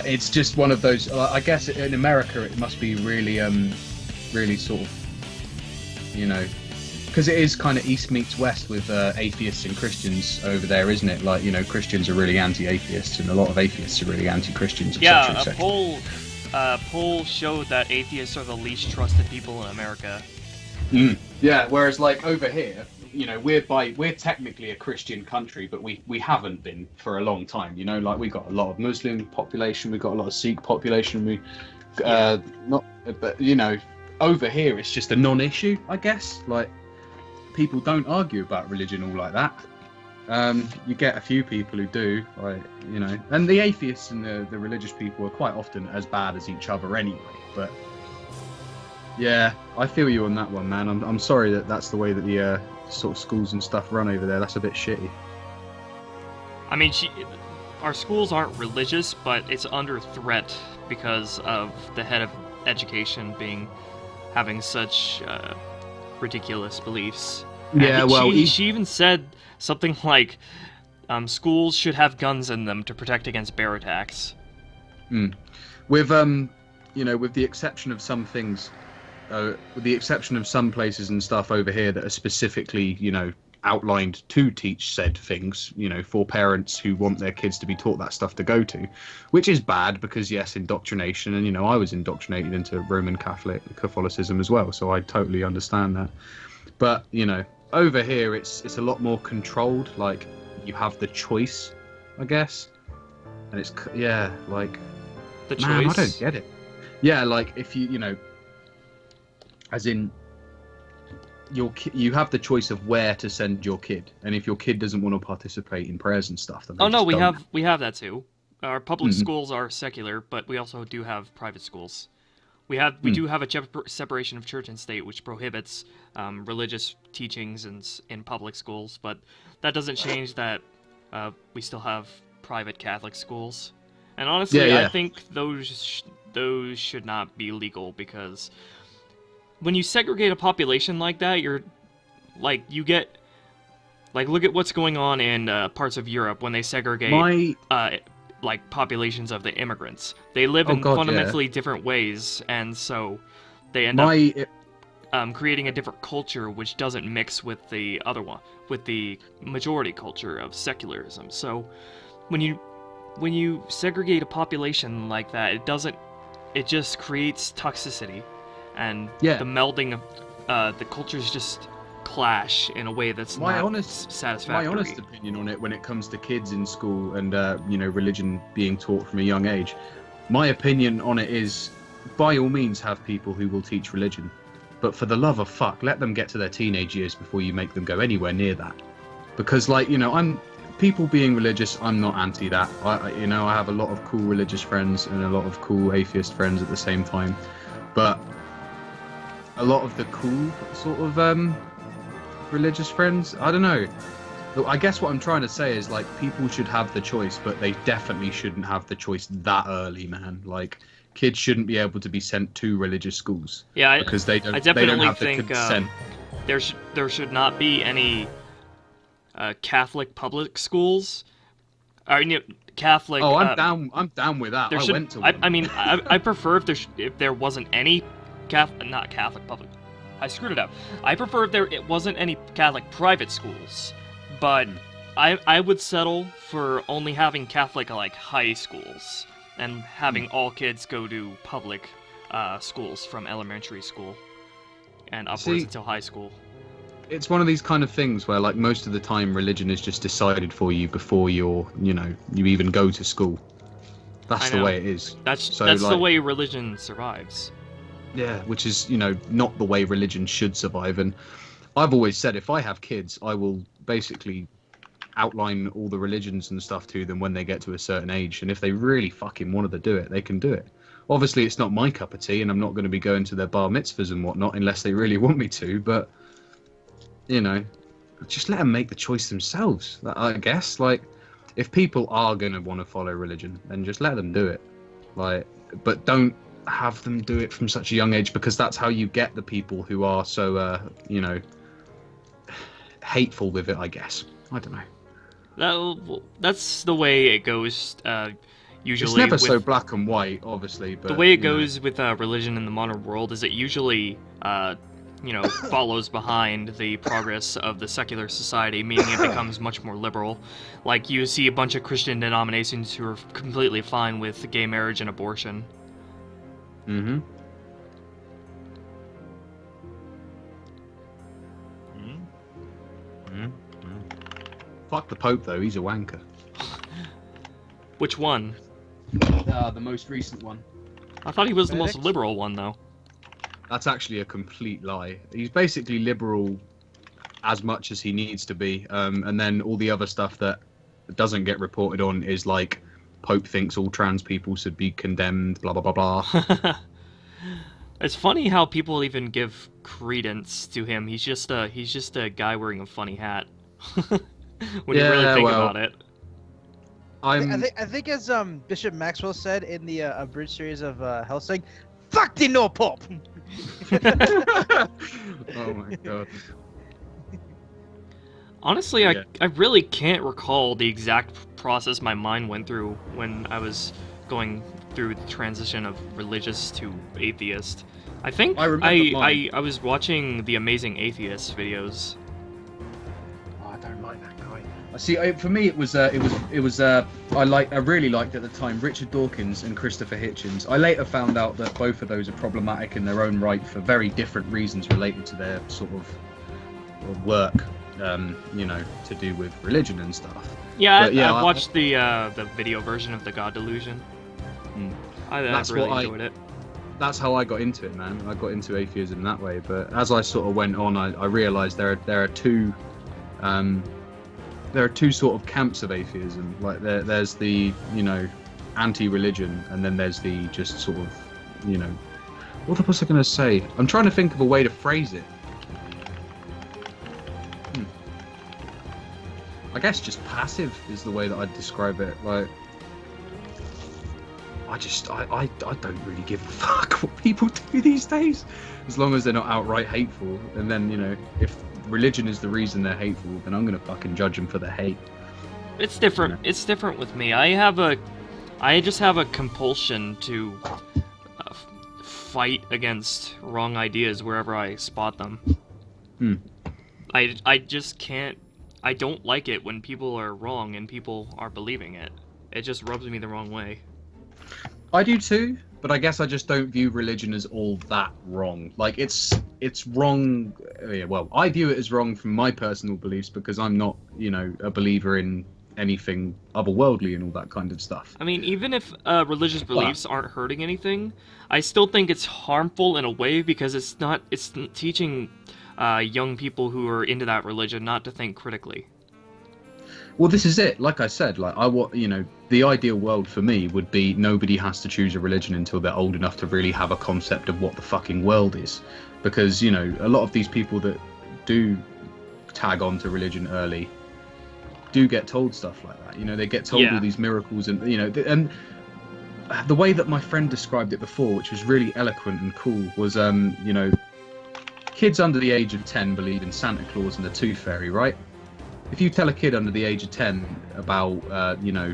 [SPEAKER 5] it's just one of those. I guess in America it must be really, really sort of, you know, because it is kind of East meets West with atheists and Christians over there, isn't it? Like, you know, Christians are really anti-atheists, and a lot of atheists are really anti-Christians. Et
[SPEAKER 1] Yeah,
[SPEAKER 5] cetera, et cetera.
[SPEAKER 1] a poll showed that atheists are the least trusted people in America.
[SPEAKER 5] Yeah, whereas like over here, you know, we're technically a Christian country, but we haven't been for a long time. You know, like we've got a lot of Muslim population, we've got a lot of Sikh population. But you know, over here it's just a non-issue, I guess. Like, people don't argue about religion all like that. You get a few people who do, like, you know, and the atheists and the religious people are quite often as bad as each other anyway. But yeah, I feel you on that one, man. I'm sorry that that's the way that the sort of schools and stuff run over there. That's a bit shitty.
[SPEAKER 1] I mean, our schools aren't religious, but it's under threat because of the head of education having such ridiculous beliefs.
[SPEAKER 5] Yeah, well,
[SPEAKER 1] she even said something like, schools should have guns in them to protect against bear attacks.
[SPEAKER 5] With you know, with the exception of some things, with the exception of some places and stuff over here that are specifically, you know, outlined to teach said things, you know, for parents who want their kids to be taught that stuff to go to, which is bad because, yes, indoctrination, and, you know, I was indoctrinated into Roman Catholicism as well, so I totally understand that. But, you know, over here it's a lot more controlled. Like, you have the choice, I guess, and it's, yeah, like,
[SPEAKER 1] The choice.
[SPEAKER 5] man, I don't get it. Yeah, like, if you know, as in, you have the choice of where to send your kid, and if your kid doesn't want to participate in prayers and stuff, then
[SPEAKER 1] Oh no, we
[SPEAKER 5] don't.
[SPEAKER 1] have that too. Our public schools are secular, but we also do have private schools. We do have a separation of church and state, which prohibits religious teachings in public schools, but that doesn't change that we still have private Catholic schools. And honestly,
[SPEAKER 5] Yeah.
[SPEAKER 1] I think those should not be legal, because when you segregate a population like that, you get, like, look at what's going on in parts of Europe when they segregate like populations of the immigrants. They live in fundamentally different ways, and so they end up creating a different culture which doesn't mix with the other one, with the majority culture of secularism. So when you segregate a population like that, it just creates toxicity, and the melding of the cultures just clash in a way that's not satisfactory.
[SPEAKER 5] My honest opinion on it, when it comes to kids in school and you know, religion being taught from a young age, my opinion on it is, by all means, have people who will teach religion, but for the love of fuck, let them get to their teenage years before you make them go anywhere near that. Because, like, you know, people being religious, I'm not anti that. You know, I have a lot of cool religious friends and a lot of cool atheist friends at the same time, but a lot of the cool sort of religious friends, I don't know. I guess what I'm trying to say is, like, people should have the choice, but they definitely shouldn't have the choice that early, man. Like, kids shouldn't be able to be sent to religious schools.
[SPEAKER 1] Yeah,
[SPEAKER 5] because they don't have the consent.
[SPEAKER 1] There should not be any Catholic public schools. I mean, Catholic.
[SPEAKER 5] Oh, I'm down with that. I went to one.
[SPEAKER 1] I mean, I prefer if there wasn't any not Catholic public. I screwed it up. I prefer if it wasn't any Catholic private schools, but I would settle for only having Catholic, like, high schools, and having all kids go to public schools from elementary school and upwards until high school.
[SPEAKER 5] It's one of these kind of things where, like, most of the time religion is just decided for you before you even go to school. That's the way it is.
[SPEAKER 1] That's the way religion survives.
[SPEAKER 5] Yeah, which is, you know, not the way religion should survive. And I've always said, if I have kids, I will basically outline all the religions and stuff to them when they get to a certain age, and if they really fucking wanted to do it, they can do it. Obviously, it's not my cup of tea, and I'm not going to be going to their bar mitzvahs and whatnot unless they really want me to, but, you know, just let them make the choice themselves, I guess. Like, if people are going to want to follow religion, then just let them do it. Like, but don't have them do it from such a young age, because that's how you get the people who are so, you know, hateful with it, I guess. I don't know.
[SPEAKER 1] That's the way it goes. Usually,
[SPEAKER 5] it's never so black and white, obviously. But
[SPEAKER 1] the way it goes with religion in the modern world is it usually, you know, follows behind the progress of the secular society, meaning it becomes much more liberal. Like, you see a bunch of Christian denominations who are completely fine with gay marriage and abortion.
[SPEAKER 5] Mm-hmm. Fuck the Pope, though. He's a wanker.
[SPEAKER 1] Which one?
[SPEAKER 5] The most recent one.
[SPEAKER 1] I thought he was the most
[SPEAKER 2] Benedict?
[SPEAKER 1] liberal one, though.
[SPEAKER 5] That's actually a complete lie. He's basically liberal as much as he needs to be, and then all the other stuff that doesn't get reported on is like Pope thinks all trans people should be condemned, blah blah blah blah.
[SPEAKER 1] It's funny how people even give credence to him. He's just a guy wearing a funny hat. When you really
[SPEAKER 5] Yeah,
[SPEAKER 1] think
[SPEAKER 5] well,
[SPEAKER 1] about it.
[SPEAKER 2] I think as Bishop Maxwell said in the abridged series of Helsing, "Fuck the no Pope."
[SPEAKER 5] Oh my god.
[SPEAKER 1] Honestly,
[SPEAKER 5] Yeah.
[SPEAKER 1] I really can't recall the exact process my mind went through when I was going through the transition of religious to atheist. I think
[SPEAKER 5] I remember mine.
[SPEAKER 1] I was watching the Amazing Atheist videos.
[SPEAKER 5] Oh, I don't like that guy. See, for me, it was I really liked at the time Richard Dawkins and Christopher Hitchens. I later found out that both of those are problematic in their own right for very different reasons related to their sort of work, you know, to do with religion and stuff.
[SPEAKER 1] Yeah,
[SPEAKER 5] But, yeah,
[SPEAKER 1] I watched the video version of the God Delusion. I
[SPEAKER 5] That's
[SPEAKER 1] really
[SPEAKER 5] what
[SPEAKER 1] enjoyed it.
[SPEAKER 5] That's how I got into it, man. I got into atheism that way. But as I sort of went on, I realised there are two sort of camps of atheism. Like there's the, you know, anti-religion, and then there's the just sort of, you know, what was I going to say? I'm trying to think of a way to phrase it. I guess just passive is the way that I'd describe it. Like, I don't really give a fuck what people do these days, as long as they're not outright hateful. And then, you know, if religion is the reason they're hateful, then I'm gonna fucking judge them for their hate.
[SPEAKER 1] It's different.
[SPEAKER 5] Yeah.
[SPEAKER 1] It's different with me. I just have a compulsion to fight against wrong ideas wherever I spot them. I just can't. I don't like it when people are wrong and people are believing it. It just rubs me the wrong way.
[SPEAKER 5] I do too, but I guess I just don't view religion as all that wrong. Like, it's wrong. Yeah, well, I view it as wrong from my personal beliefs because I'm not, you know, a believer in anything otherworldly and all that kind of stuff.
[SPEAKER 1] I mean, even if religious beliefs aren't hurting anything, I still think it's harmful in a way because it's teaching young people who are into that religion not to think critically.
[SPEAKER 5] Well, this is it. Like I said, like you know, the ideal world for me would be nobody has to choose a religion until they're old enough to really have a concept of what the fucking world is. Because, you know, a lot of these people that do tag on to religion early do get told stuff like that. You know, they get told all these miracles, and, you know, and the way that my friend described it before, which was really eloquent and cool, was, you know, kids under the age of 10 believe in Santa Claus and the Tooth Fairy, right? If you tell a kid under the age of 10 about, you know,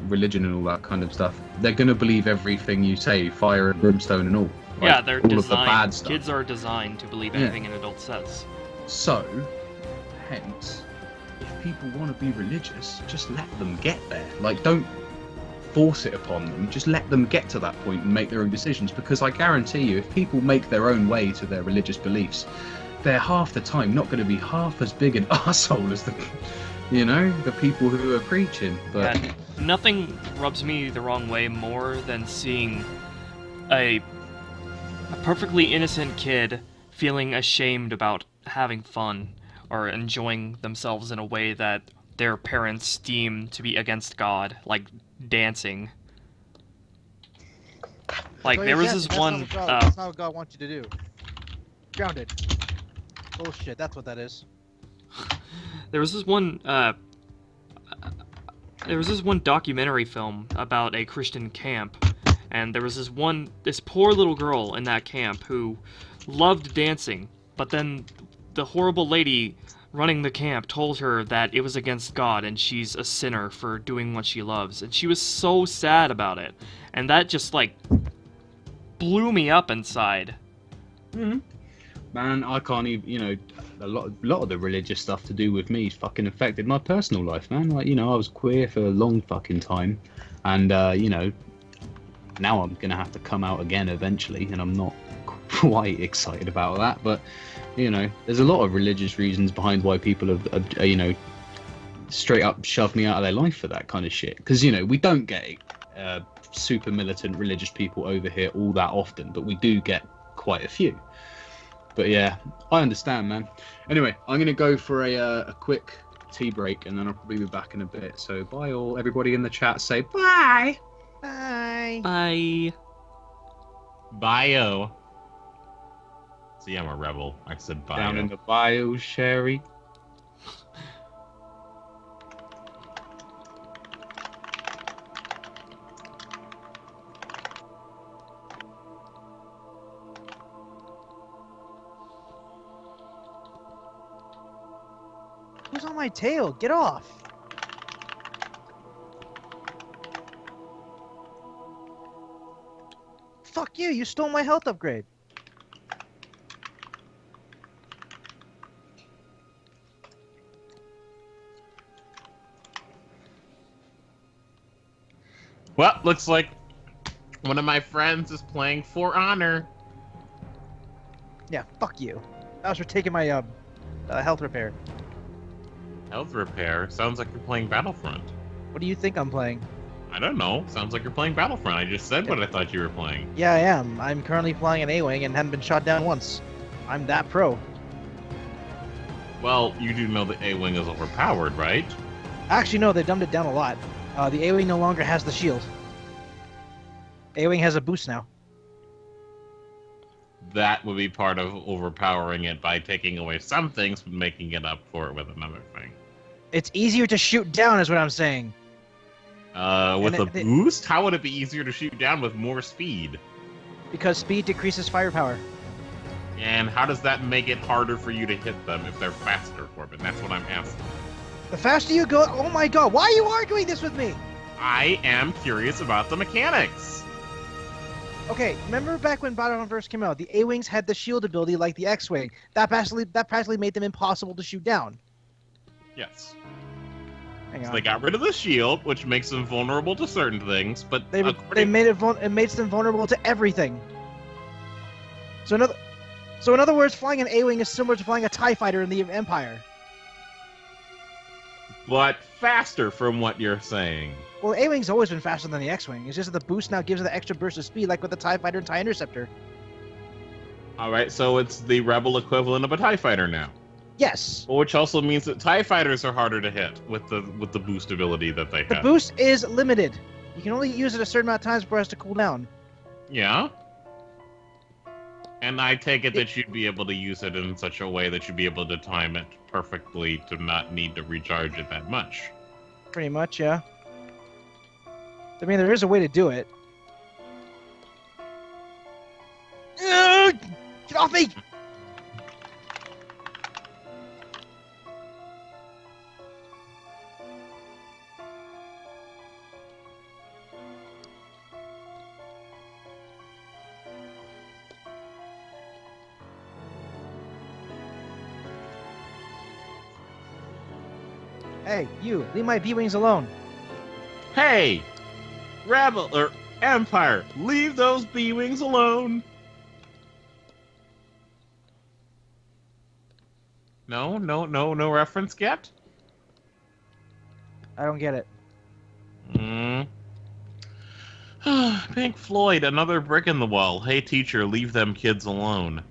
[SPEAKER 5] religion and all that kind of stuff, they're going to believe everything you say, fire and brimstone and all. Like,
[SPEAKER 1] Yeah, they're
[SPEAKER 5] all
[SPEAKER 1] designed.
[SPEAKER 5] of the bad stuff.
[SPEAKER 1] Kids are designed to believe anything an adult says.
[SPEAKER 5] So, hence, if people want to be religious, just let them get there. Like, don't force it upon them. Just let them get to that point and make their own decisions. Because I guarantee you, if people make their own way to their religious beliefs, they're half the time not going to be half as big an arsehole as the, you know, the people who are preaching. But
[SPEAKER 1] Yeah, nothing rubs me the wrong way more than seeing a perfectly innocent kid feeling ashamed about having fun or enjoying themselves in a way that their parents deem to be against God, like dancing. Like
[SPEAKER 2] So
[SPEAKER 1] there
[SPEAKER 2] you're
[SPEAKER 1] was this
[SPEAKER 2] dancing,
[SPEAKER 1] one.
[SPEAKER 2] That's not what God wants you to do. Grounded. Bullshit. That's what that is.
[SPEAKER 1] There was this one. There was this one documentary film about a Christian camp, and there was this poor little girl in that camp who loved dancing, but then the horrible lady running the camp told her that it was against God and she's a sinner for doing what she loves, and she was so sad about it, and that just like blew me up inside.
[SPEAKER 5] Mm-hmm. Man, I can't even, a lot of the religious stuff to do with me fucking affected my personal life, man. Like, I was queer for a long fucking time, and now I'm gonna have to come out again eventually, and I'm not quite excited about that. But there's a lot of religious reasons behind why people have straight up shoved me out of their life for that kind of shit. Because we don't get super militant religious people over here all that often, but we do get quite a few. But yeah, I understand, man. Anyway, I'm going to go for a quick tea break, and then I'll probably be back in a bit. So bye all. Everybody in the chat say bye.
[SPEAKER 2] Bye.
[SPEAKER 1] Bye.
[SPEAKER 4] Bio. See, I'm a rebel. I said bio.
[SPEAKER 5] Down in the bio, Sherry.
[SPEAKER 2] Who's on my tail? Get off! Fuck you! You stole my health upgrade.
[SPEAKER 4] Well, looks like one of my friends is playing For Honor.
[SPEAKER 2] Yeah, fuck you. That was for taking my health repair.
[SPEAKER 4] Health repair? Sounds like you're playing Battlefront.
[SPEAKER 2] What do you think I'm playing?
[SPEAKER 4] I don't know. Sounds like you're playing Battlefront. I just said what I thought you were playing.
[SPEAKER 2] Yeah, I am. I'm currently flying an A-Wing and haven't been shot down once. I'm that pro.
[SPEAKER 4] Well, you do know the A-Wing is overpowered, right?
[SPEAKER 2] Actually, no, they dumbed it down a lot. The A-Wing no longer has the shield. A-Wing has a boost now.
[SPEAKER 4] That would be part of overpowering it by taking away some things, but making it up for it with another thing.
[SPEAKER 2] It's easier to shoot down, is what I'm saying.
[SPEAKER 4] With a boost? How would it be easier to shoot down with more speed?
[SPEAKER 2] Because speed decreases firepower.
[SPEAKER 4] And how does that make it harder for you to hit them if they're faster, Corbin? That's what I'm asking.
[SPEAKER 2] The faster you go... Oh my god, why are you arguing this with me?
[SPEAKER 4] I am curious about the mechanics.
[SPEAKER 2] Okay, remember back when Battlefront first came out, the A-Wings had the shield ability like the X-Wing. That practically made them impossible to shoot down.
[SPEAKER 4] Yes.
[SPEAKER 2] Hang
[SPEAKER 4] So
[SPEAKER 2] on.
[SPEAKER 4] they got rid of the shield, which makes them vulnerable to certain things, but
[SPEAKER 2] They made it makes them vulnerable to everything. So in other words, flying an A-Wing is similar to flying a TIE fighter in the Empire.
[SPEAKER 4] but faster from what you're saying.
[SPEAKER 2] Well, A-Wing's always been faster than the X-Wing. It's just that the boost now gives it the extra burst of speed, like with the TIE fighter and TIE interceptor.
[SPEAKER 4] Alright, so it's the Rebel equivalent of a TIE fighter now.
[SPEAKER 2] Yes.
[SPEAKER 4] Which also means that TIE fighters are harder to hit with the boost ability that they
[SPEAKER 2] The
[SPEAKER 4] have.
[SPEAKER 2] boost is limited. You can only use it a certain amount of times before it has to cool down.
[SPEAKER 4] Yeah? And I take it that you'd be able to use it in such a way that you'd be able to time it perfectly to not need to recharge it that much.
[SPEAKER 2] Pretty much, yeah. I mean, there is a way to do it. Ugh! Get off me! Hey, you, leave my B-Wings alone.
[SPEAKER 4] Hey! Rebel, or Empire, leave those B-Wings alone! No reference yet?
[SPEAKER 2] I don't get it.
[SPEAKER 4] Pink Floyd, another brick in the wall. Hey teacher, leave them kids alone.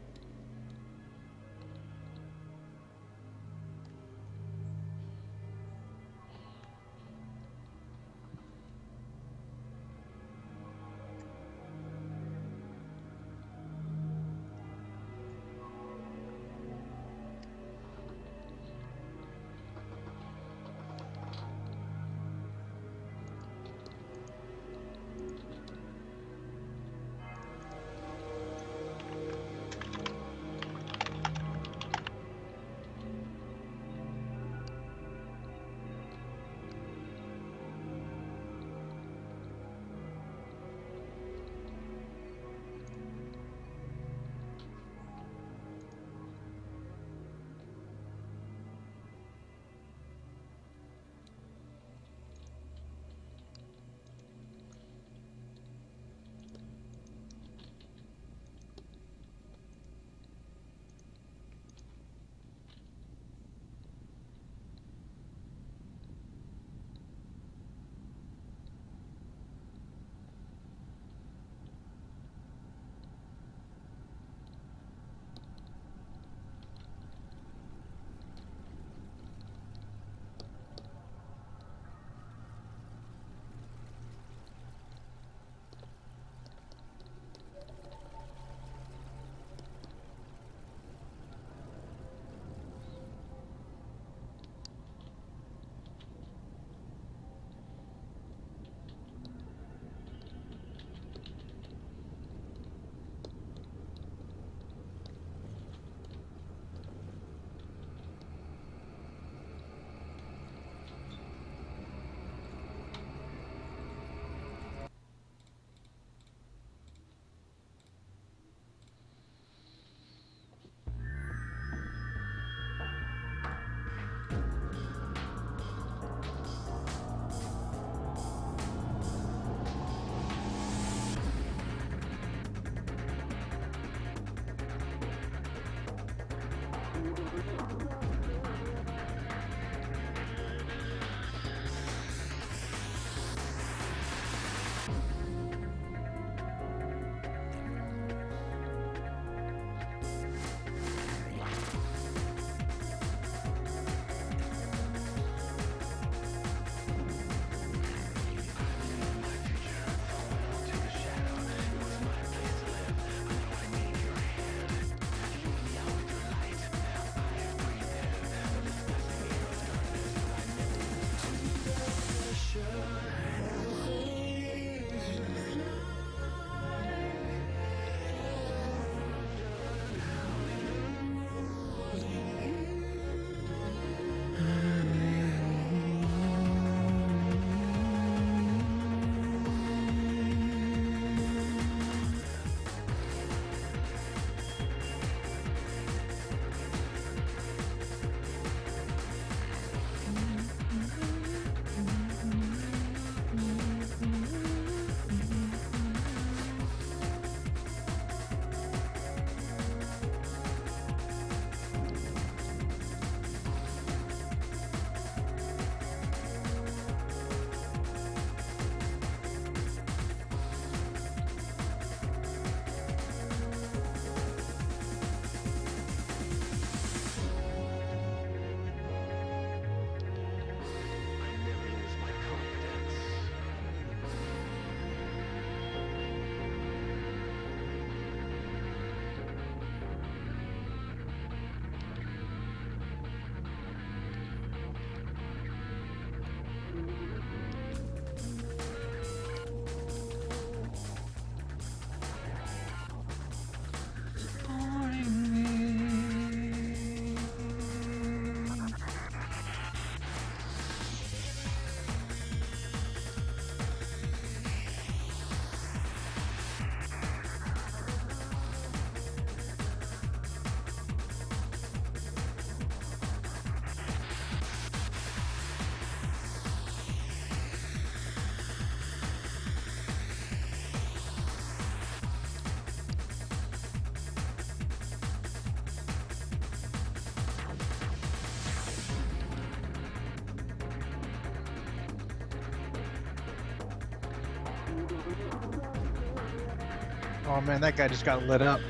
[SPEAKER 2] Oh man, that guy just got lit up.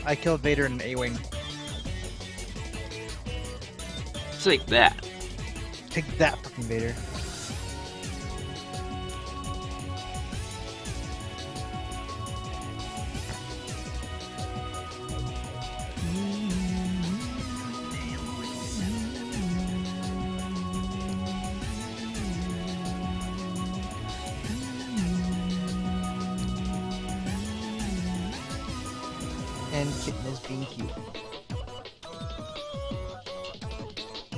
[SPEAKER 2] I killed Vader in an A-wing.
[SPEAKER 1] Take that.
[SPEAKER 2] Take that, fucking Vader. And Kitten is being cute.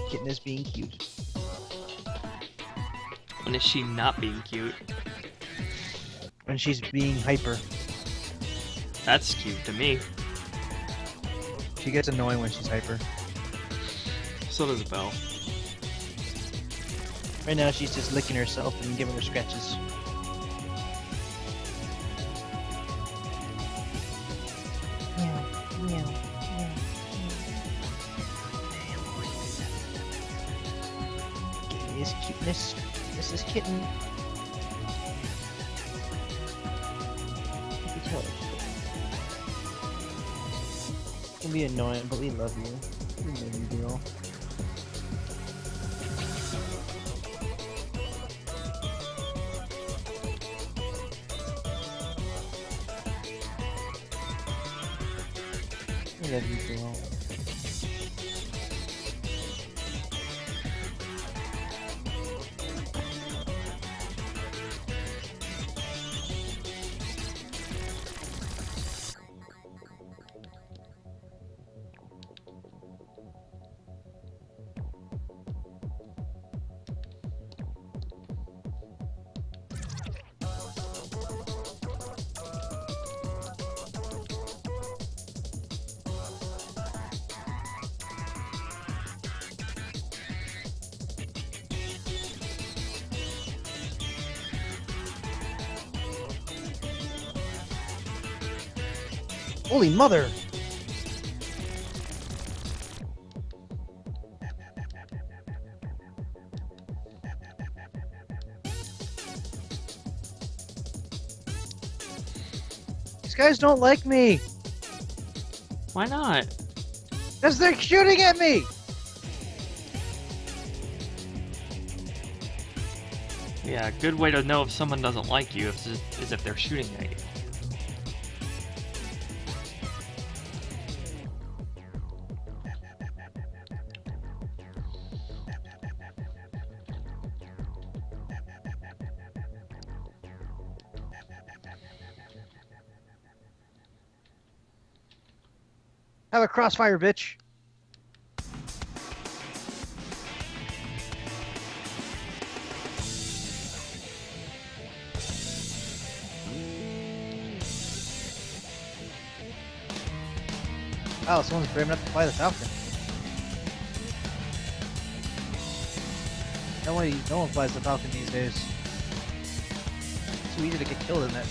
[SPEAKER 2] Kitten is being cute.
[SPEAKER 1] When is she not being cute?
[SPEAKER 2] When she's being hyper.
[SPEAKER 1] That's cute to me.
[SPEAKER 2] She gets annoying when she's hyper.
[SPEAKER 1] So does Belle.
[SPEAKER 2] Right now she's just licking herself and giving her scratches. Cuteness. This is Kitten. You can tell it. It can be annoying, but we love you. We love you, girl. We love you, girl. Holy mother! These guys don't like me!
[SPEAKER 1] Why not?
[SPEAKER 2] Because they're shooting at me!
[SPEAKER 1] Yeah, a good way to know if someone doesn't like you is if they're shooting at you.
[SPEAKER 2] Have a crossfire, bitch! Oh, someone's brave enough to fly the Falcon. No one flies the Falcon these days. It's too easy to get killed in that.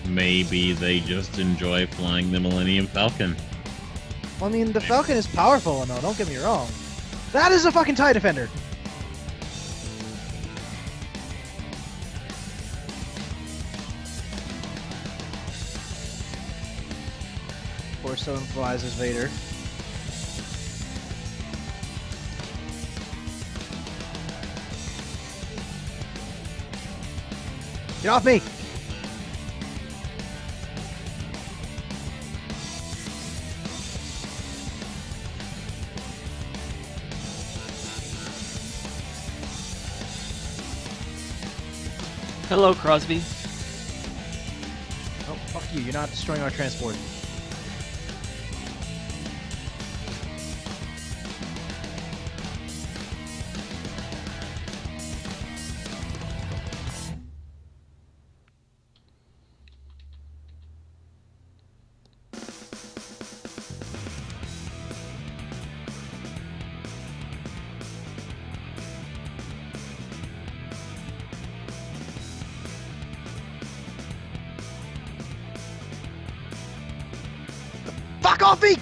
[SPEAKER 4] Maybe they just enjoy flying the Millennium Falcon.
[SPEAKER 2] Well, I mean, the Falcon is powerful and all, don't get me wrong. That is a fucking TIE Defender! Or so implies Vader. Get off me!
[SPEAKER 1] Hello, Crosby.
[SPEAKER 2] Oh, fuck you. You're not destroying our transport. Fuck off me!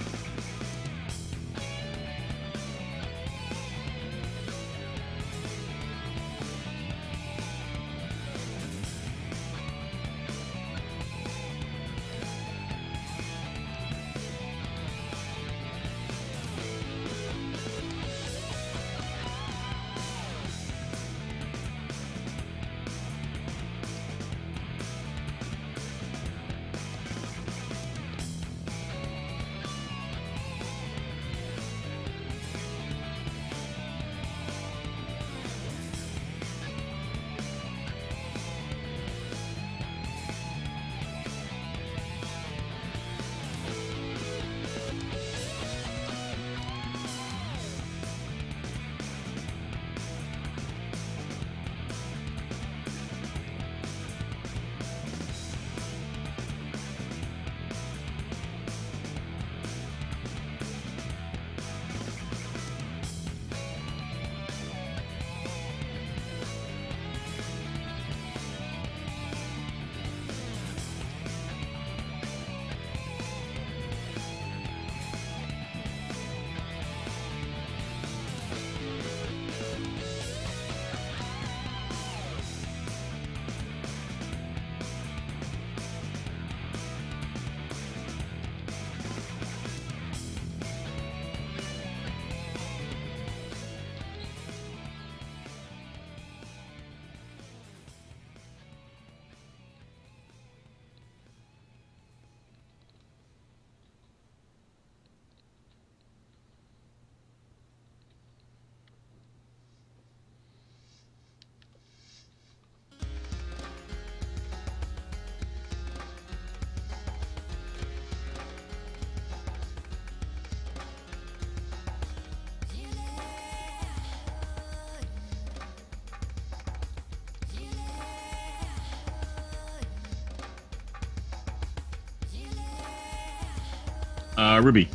[SPEAKER 4] Ruby.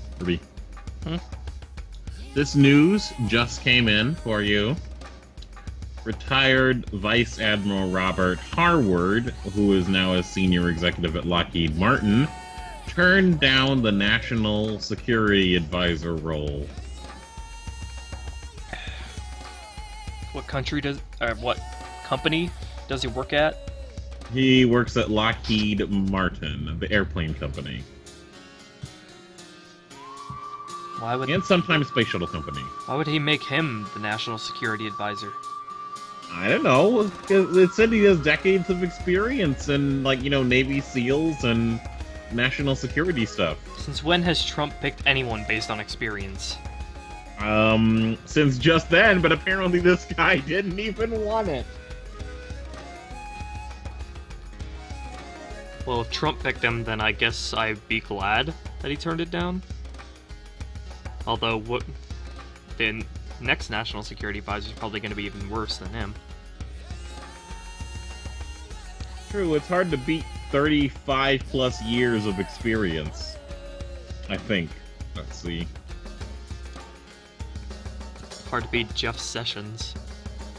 [SPEAKER 1] Hmm?
[SPEAKER 4] This news just came in for you. Retired Vice Admiral Robert Harward, who is now a senior executive at Lockheed Martin, turned down the National Security Advisor role.
[SPEAKER 1] What company does he work at?
[SPEAKER 4] He works at Lockheed Martin, the airplane company.
[SPEAKER 1] Why would
[SPEAKER 4] And sometimes space shuttle company.
[SPEAKER 1] Why would he make him the national security advisor?
[SPEAKER 4] I don't know. It said he has decades of experience in, Navy SEALs and national security stuff.
[SPEAKER 1] Since when has Trump picked anyone based on experience?
[SPEAKER 4] Since just then, but apparently this guy didn't even want it.
[SPEAKER 1] Well, if Trump picked him, then I guess I'd be glad that he turned it down. Although, the next national security advisor is probably going to be even worse than him.
[SPEAKER 4] True, it's hard to beat 35 plus years of experience. I think. Let's see.
[SPEAKER 1] Hard to beat Jeff Sessions.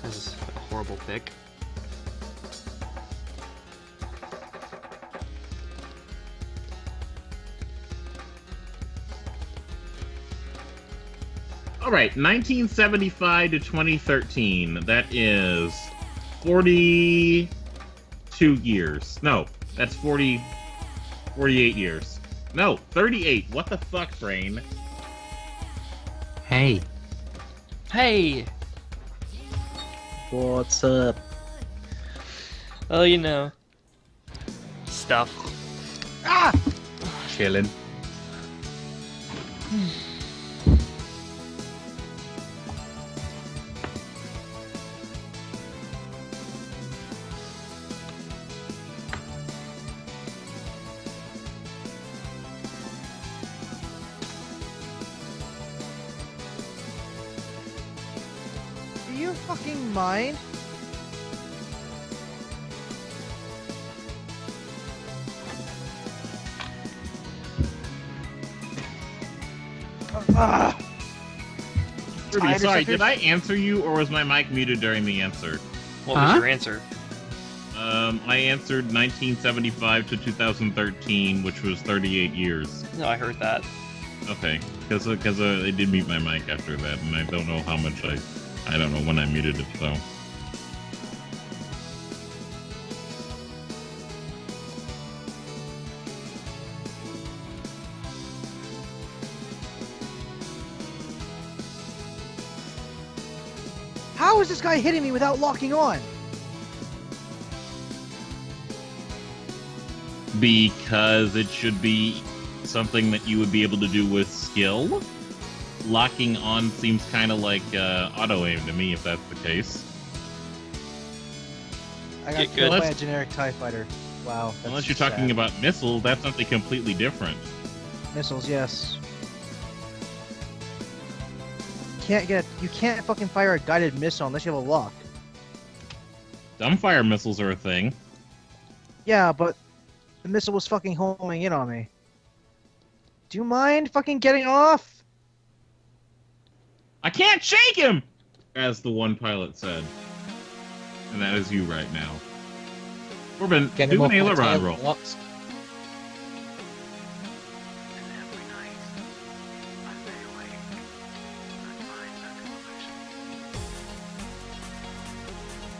[SPEAKER 1] This is a horrible pick.
[SPEAKER 4] Alright, 1975 to 2013. That is 42 years. No, that's 48 years. No, 38. What the fuck, brain?
[SPEAKER 7] Hey.
[SPEAKER 1] Hey!
[SPEAKER 2] What's up?
[SPEAKER 1] Well, you know. Stuff.
[SPEAKER 2] Ah!
[SPEAKER 5] Chilling.
[SPEAKER 2] Do you fucking mind? Ah!
[SPEAKER 4] Ruby,
[SPEAKER 2] Tired
[SPEAKER 4] sorry,
[SPEAKER 2] suckers?
[SPEAKER 4] did I answer you or was my mic muted during the answer?
[SPEAKER 1] What was
[SPEAKER 7] Huh?
[SPEAKER 1] your answer?
[SPEAKER 4] I answered 1975 to 2013, which was 38 years.
[SPEAKER 1] No, I heard that.
[SPEAKER 4] Okay, because I did mute my mic after that, and I don't know how much I don't know when I muted it, so.
[SPEAKER 2] How is this guy hitting me without locking on?
[SPEAKER 4] Because it should be something that you would be able to do with skill. Locking on seems kind of like auto-aim to me, if that's the case.
[SPEAKER 2] I got
[SPEAKER 1] Get
[SPEAKER 2] killed
[SPEAKER 1] good.
[SPEAKER 2] by a generic TIE fighter. Wow. That's
[SPEAKER 4] Unless you're talking
[SPEAKER 2] sad.
[SPEAKER 4] about missiles, that's something completely different.
[SPEAKER 2] Missiles, yes. You can't fucking fire a guided missile unless you have a lock.
[SPEAKER 4] Dumbfire missiles are a thing.
[SPEAKER 2] Yeah, but the missile was fucking homing in on me. Do you mind fucking getting off?
[SPEAKER 4] I can't shake him! As the one pilot said. And that is you right now. Corbin,
[SPEAKER 3] Get
[SPEAKER 4] do
[SPEAKER 3] him
[SPEAKER 4] an
[SPEAKER 3] off my
[SPEAKER 4] aileron
[SPEAKER 3] tail,
[SPEAKER 4] roll.
[SPEAKER 3] Lux.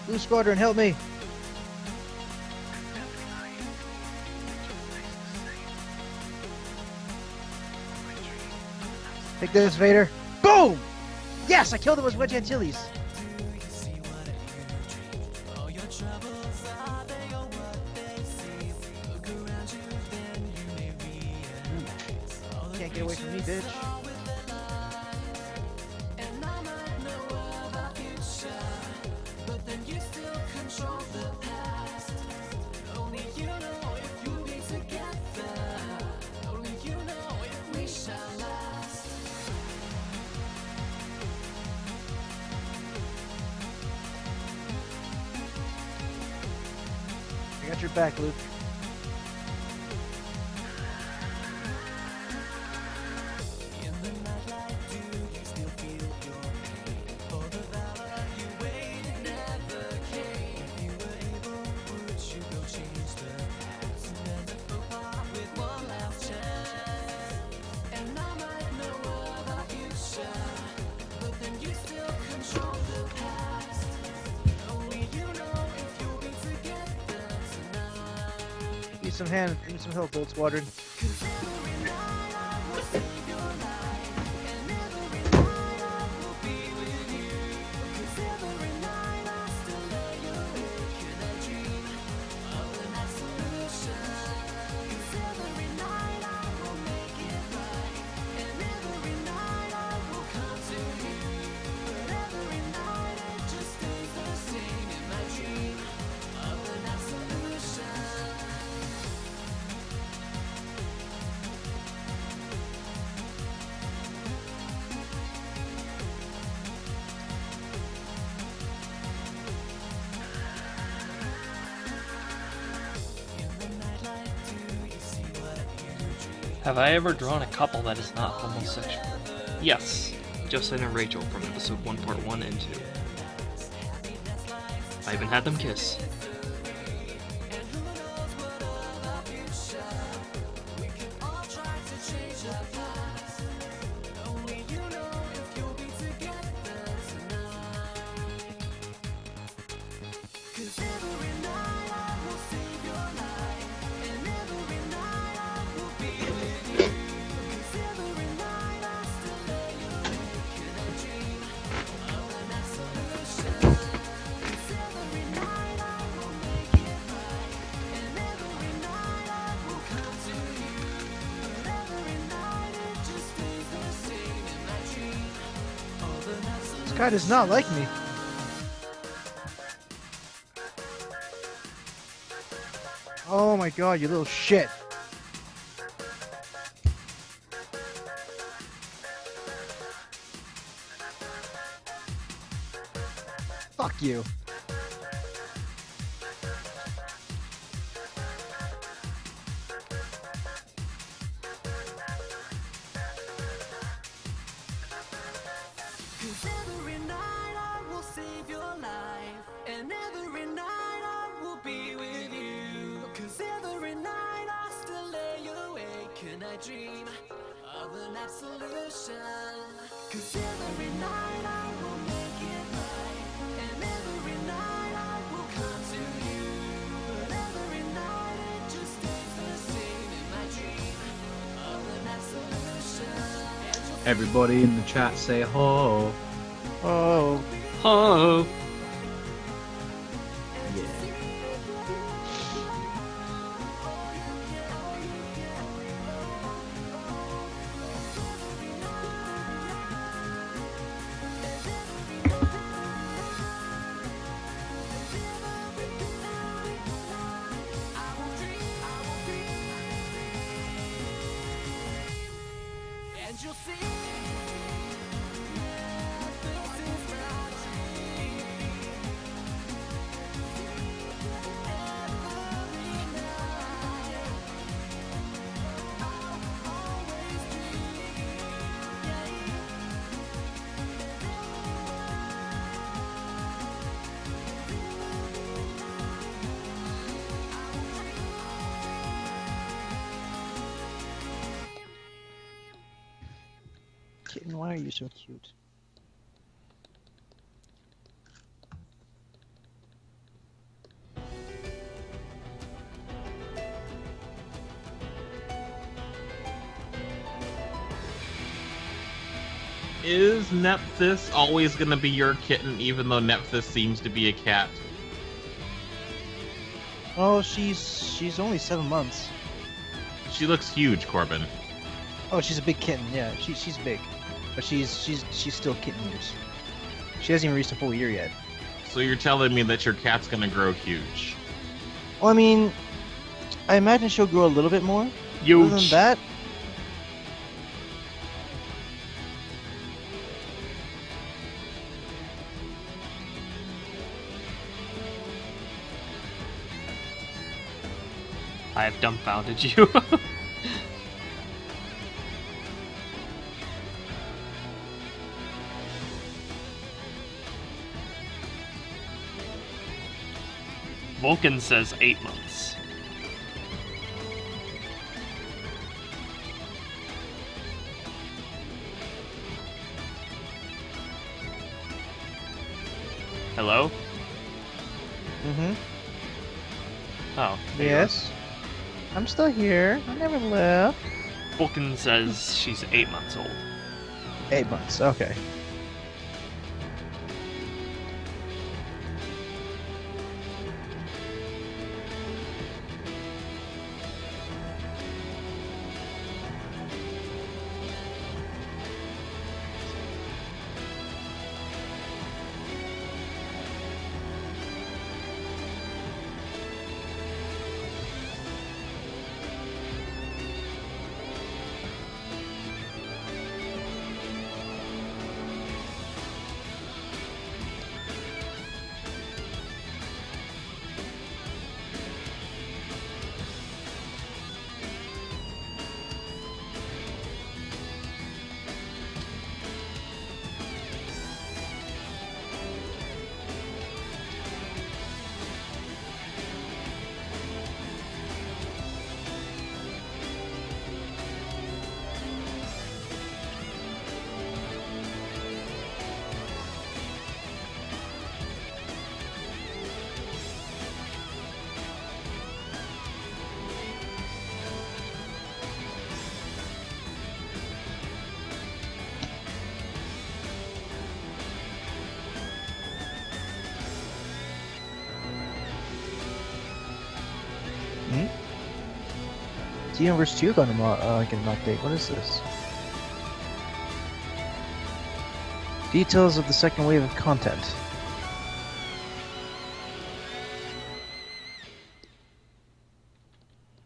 [SPEAKER 2] Blue Squadron, help me! Take this, Vader. Boom! Yes, I killed him with Wedge Antilles. Can't get away from me, bitch. I got your back, Luke. Need some hand, need some help, Gold Squadron.
[SPEAKER 1] Have I ever drawn a couple that is not homosexual? Yes. Justin and Rachel from episode 1, part 1 and 2. I even had them kiss.
[SPEAKER 2] This guy does not like me. Oh my god, you little shit. Fuck you.
[SPEAKER 7] Cause every night I will save your life, and every night I will be with you. Cause every night I still lay awake and I dream of an absolution. Cause every night I will make it right, and every night I will come to you. But every night it just stays the same in my dream of an absolution.
[SPEAKER 8] Everybody in the chat say ho.
[SPEAKER 2] Oh.
[SPEAKER 1] Oh.
[SPEAKER 7] And you'll see, this is my dream. Every night, I'll always dream.
[SPEAKER 2] Kitten, why are you so cute?
[SPEAKER 4] Is Nephthys always gonna be your kitten, even though Nephthys seems to be a cat?
[SPEAKER 2] Oh, she's only 7 months.
[SPEAKER 4] She looks huge, Corbin.
[SPEAKER 2] Oh, she's a big kitten. Yeah, she's big, but she's still kitten years. She hasn't even reached a full year yet.
[SPEAKER 4] So you're telling me that your cat's gonna grow huge?
[SPEAKER 2] Well, I mean, I imagine she'll grow a little bit more. Other than
[SPEAKER 1] Huge.
[SPEAKER 2] that,
[SPEAKER 1] I have dumbfounded you. Vulcan says 8 months. Hello?
[SPEAKER 2] mm-hmm.
[SPEAKER 1] Oh. there you are.
[SPEAKER 2] Yes. I'm still here. I never left.
[SPEAKER 1] Vulcan says she's 8 months old.
[SPEAKER 2] 8 months. Okay. Xenoverse 2 got get an update. What is this? Details of the second wave of content.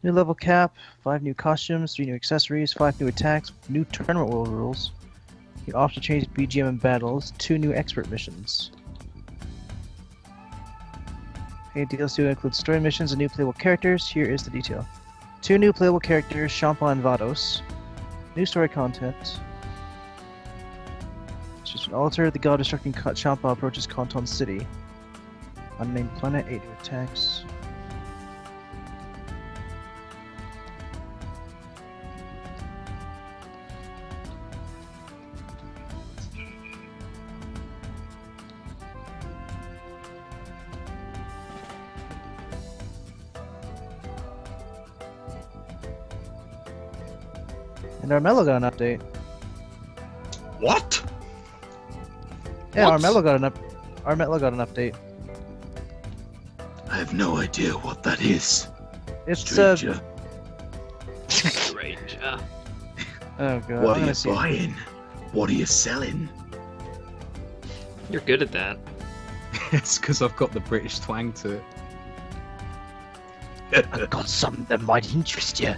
[SPEAKER 2] New level cap, 5 new costumes, 3 new accessories, 5 new attacks, new tournament world rules. You can option change BGM and battles, 2 new expert missions. Okay, DLC includes story missions and new playable characters. Here is the detail. 2 new playable characters, Champa and Vados. New story content. It's just an altar. The god-destructing Champa approaches Kanton City. Unnamed planet, 8 new attacks. And Armello got an update.
[SPEAKER 5] What?
[SPEAKER 2] Yeah,
[SPEAKER 5] What?
[SPEAKER 2] Armello got an update.
[SPEAKER 5] I have no idea what that is.
[SPEAKER 2] It's
[SPEAKER 5] Stranger.
[SPEAKER 1] Stranger.
[SPEAKER 2] Oh god.
[SPEAKER 5] What
[SPEAKER 2] I'm
[SPEAKER 5] are
[SPEAKER 2] gonna
[SPEAKER 5] you
[SPEAKER 2] see.
[SPEAKER 5] buying? What are you selling?
[SPEAKER 1] You're good at that.
[SPEAKER 8] It's because I've got the British twang to it.
[SPEAKER 2] I've got something that might interest you.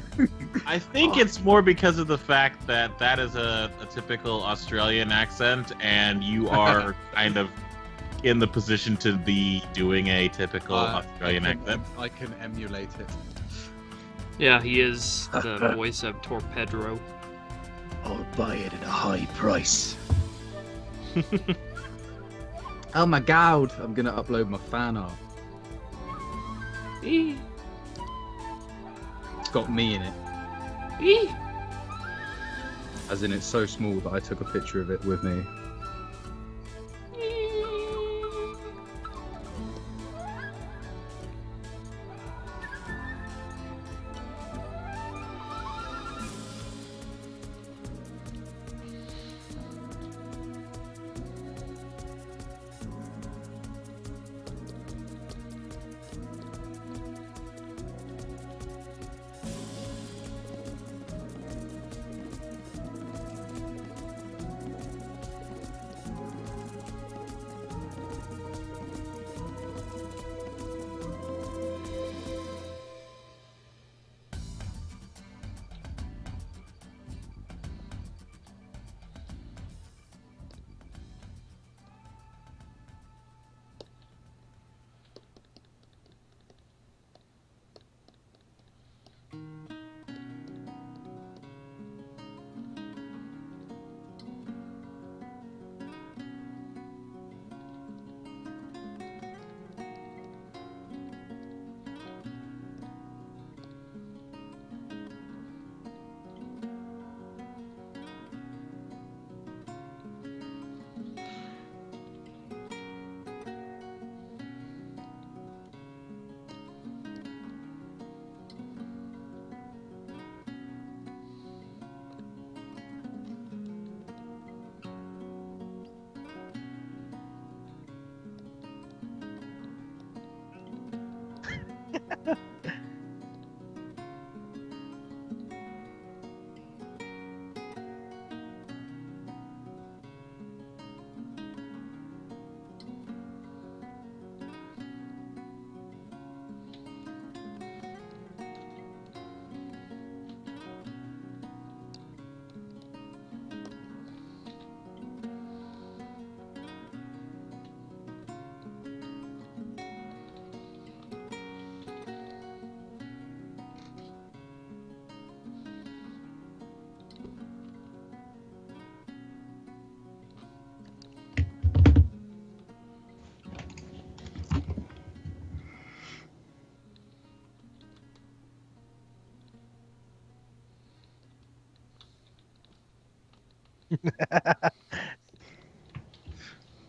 [SPEAKER 4] I think it's more because of the fact that that is a typical Australian accent, and you are kind of in the position to be doing a typical Australian accent.
[SPEAKER 8] I can emulate it.
[SPEAKER 1] Yeah, he is the voice of Torpedro.
[SPEAKER 5] I'll buy it at a high price.
[SPEAKER 8] Oh my god! I'm gonna upload my fan art.
[SPEAKER 1] Eee.
[SPEAKER 8] It's got me in it.
[SPEAKER 1] Eee.
[SPEAKER 8] As in, it's so small that I took a picture of it with me.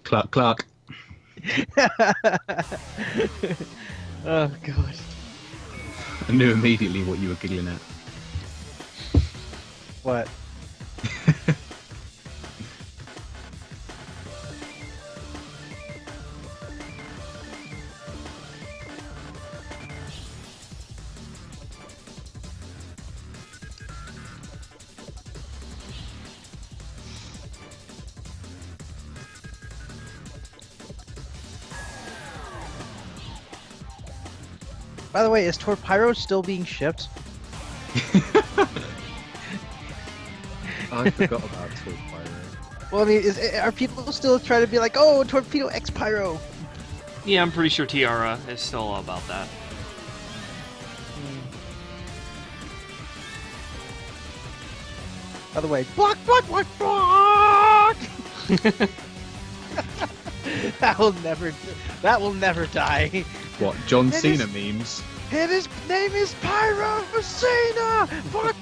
[SPEAKER 8] Clark.
[SPEAKER 2] Oh god.
[SPEAKER 8] I knew immediately what you were giggling at.
[SPEAKER 2] What? By the way, is Torpyro still being shipped?
[SPEAKER 8] I forgot about Torpyro.
[SPEAKER 2] Well, I mean, are people still trying to be like, oh, Torpedo X Pyro?
[SPEAKER 1] Yeah, I'm pretty sure Tiara is still about that.
[SPEAKER 2] By the way, block! That will never die.
[SPEAKER 5] What, John
[SPEAKER 2] It
[SPEAKER 5] Cena
[SPEAKER 2] is-
[SPEAKER 5] memes?
[SPEAKER 2] His name is Pyro Cena! Block!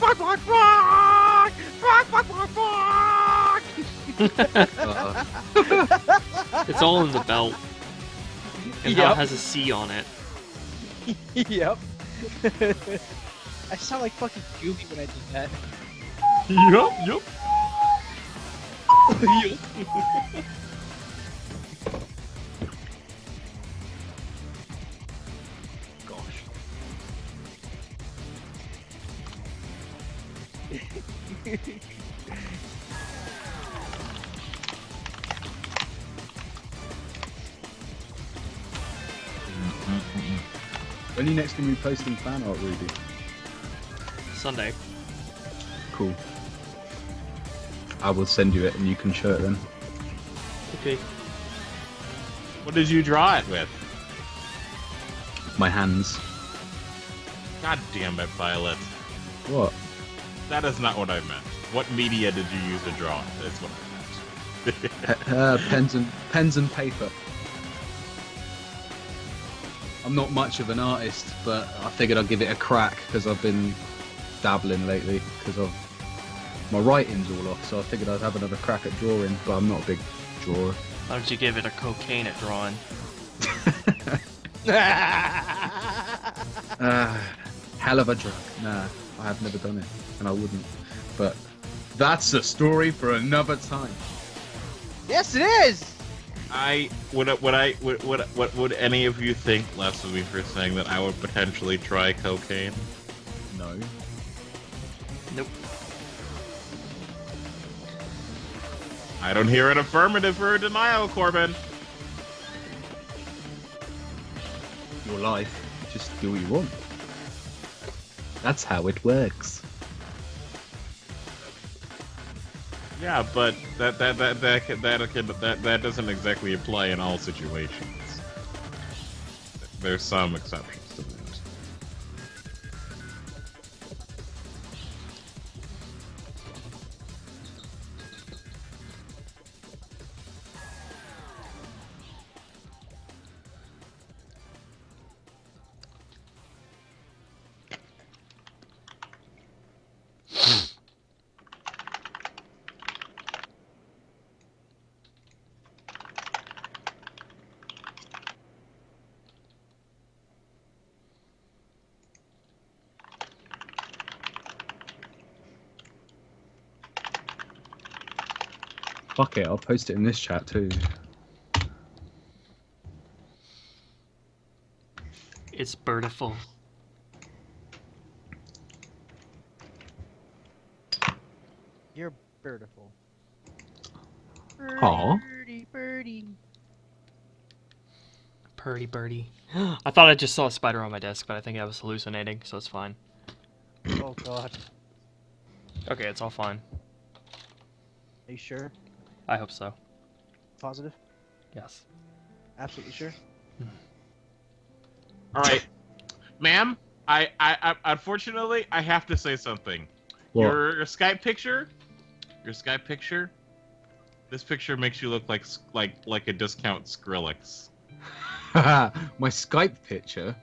[SPEAKER 1] It's all in the belt. And how
[SPEAKER 2] Yep.
[SPEAKER 1] it has a C on it.
[SPEAKER 2] Yep. I sound like fucking Juby when I did that.
[SPEAKER 1] Yup.
[SPEAKER 2] Gosh.
[SPEAKER 5] When are you next going to be posting fan art, Ruby?
[SPEAKER 1] Sunday.
[SPEAKER 5] Cool. I will send you it and you can show it then.
[SPEAKER 1] Okay.
[SPEAKER 4] What did you draw it with?
[SPEAKER 5] My hands.
[SPEAKER 4] God damn it, Violet.
[SPEAKER 5] What?
[SPEAKER 4] That is not what I meant. What media did you use to draw it? That's what I meant.
[SPEAKER 5] Pens and paper. I'm not much of an artist, but I figured I'd give it a crack because I've been dabbling lately because my writing's all off, so I figured I'd have another crack at drawing, but I'm not a big drawer.
[SPEAKER 1] Why don't you give it a cocaine at drawing?
[SPEAKER 5] Hell of a drug. Nah, I have never done it, and I wouldn't. But that's a story for another time.
[SPEAKER 2] Yes, it is.
[SPEAKER 4] Would any of you think less of me for saying that I would potentially try cocaine?
[SPEAKER 5] No.
[SPEAKER 1] Nope.
[SPEAKER 4] I don't hear an affirmative or a denial, Corbin.
[SPEAKER 5] Your life, just do what you want. That's how it works.
[SPEAKER 4] Yeah, but that doesn't exactly apply in all situations. There's some exceptions to that.
[SPEAKER 5] Fuck it, I'll post it in this chat too.
[SPEAKER 1] It's birdiful.
[SPEAKER 2] You're birdiful.
[SPEAKER 5] Aw.
[SPEAKER 2] Birdie.
[SPEAKER 1] Purdy birdie. I thought I just saw a spider on my desk, but I think I was hallucinating, so it's fine.
[SPEAKER 2] Oh god.
[SPEAKER 1] Okay, it's all fine.
[SPEAKER 2] Are you sure?
[SPEAKER 1] I hope so.
[SPEAKER 2] Positive?
[SPEAKER 1] Yes.
[SPEAKER 2] Absolutely sure?
[SPEAKER 4] All right, ma'am. I unfortunately I have to say something.
[SPEAKER 5] What?
[SPEAKER 4] Your Skype picture. This picture makes you look like a discount Skrillex.
[SPEAKER 5] My Skype picture?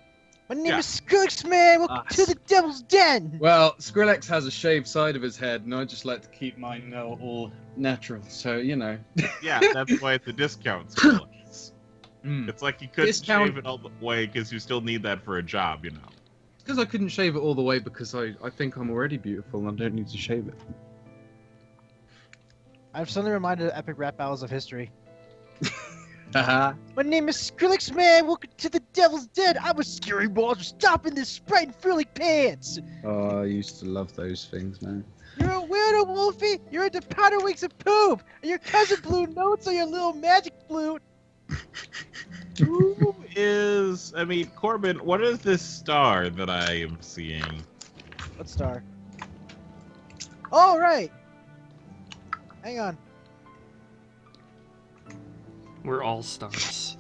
[SPEAKER 2] My name
[SPEAKER 4] Yeah.
[SPEAKER 2] is Skrillex, man! Welcome to the Devil's Den!
[SPEAKER 5] Well, Skrillex has a shaved side of his head, and I just like to keep mine all natural, so, you know.
[SPEAKER 4] Yeah, that's why it's a discount Skrillex.
[SPEAKER 5] Mm.
[SPEAKER 4] It's like you couldn't
[SPEAKER 5] Discount-
[SPEAKER 4] shave it all the way because you still need that for a job, you know.
[SPEAKER 5] Because I couldn't shave it all the way because I think I'm already beautiful and I don't need to shave it.
[SPEAKER 2] I'm suddenly reminded of epic rap battles of history.
[SPEAKER 5] Haha.
[SPEAKER 2] My name is Skrillex, man! Welcome to the Devil's Den! I'm a scary balls for stopping this Sprite and Frillic pants!
[SPEAKER 5] Oh, I used to love those things, man.
[SPEAKER 2] You're a weirdo, Wolfie! You're into powder wigs and poop! And your cousin blew notes on your little magic flute!
[SPEAKER 4] Who is? I mean, Corbin, what is this star that I am seeing?
[SPEAKER 2] What star? Oh, right. Hang on.
[SPEAKER 1] We're all stars.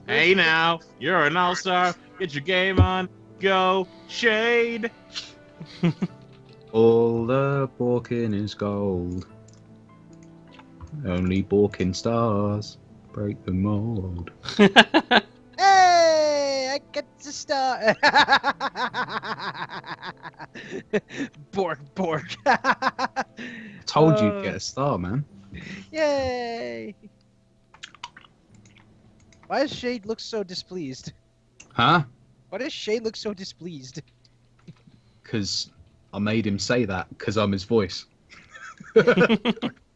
[SPEAKER 4] Hey now, you're an all-star. Get your game on. Go Shade.
[SPEAKER 5] All the Borkin is gold. Only Borkin stars break the mold.
[SPEAKER 2] Hey, I get the star. Bork.
[SPEAKER 5] Told you'd get a star, man.
[SPEAKER 2] Yay! Why does Shade look so displeased?
[SPEAKER 5] Huh?
[SPEAKER 2] Why does Shade look so displeased?
[SPEAKER 5] Because I made him say that because I'm his voice.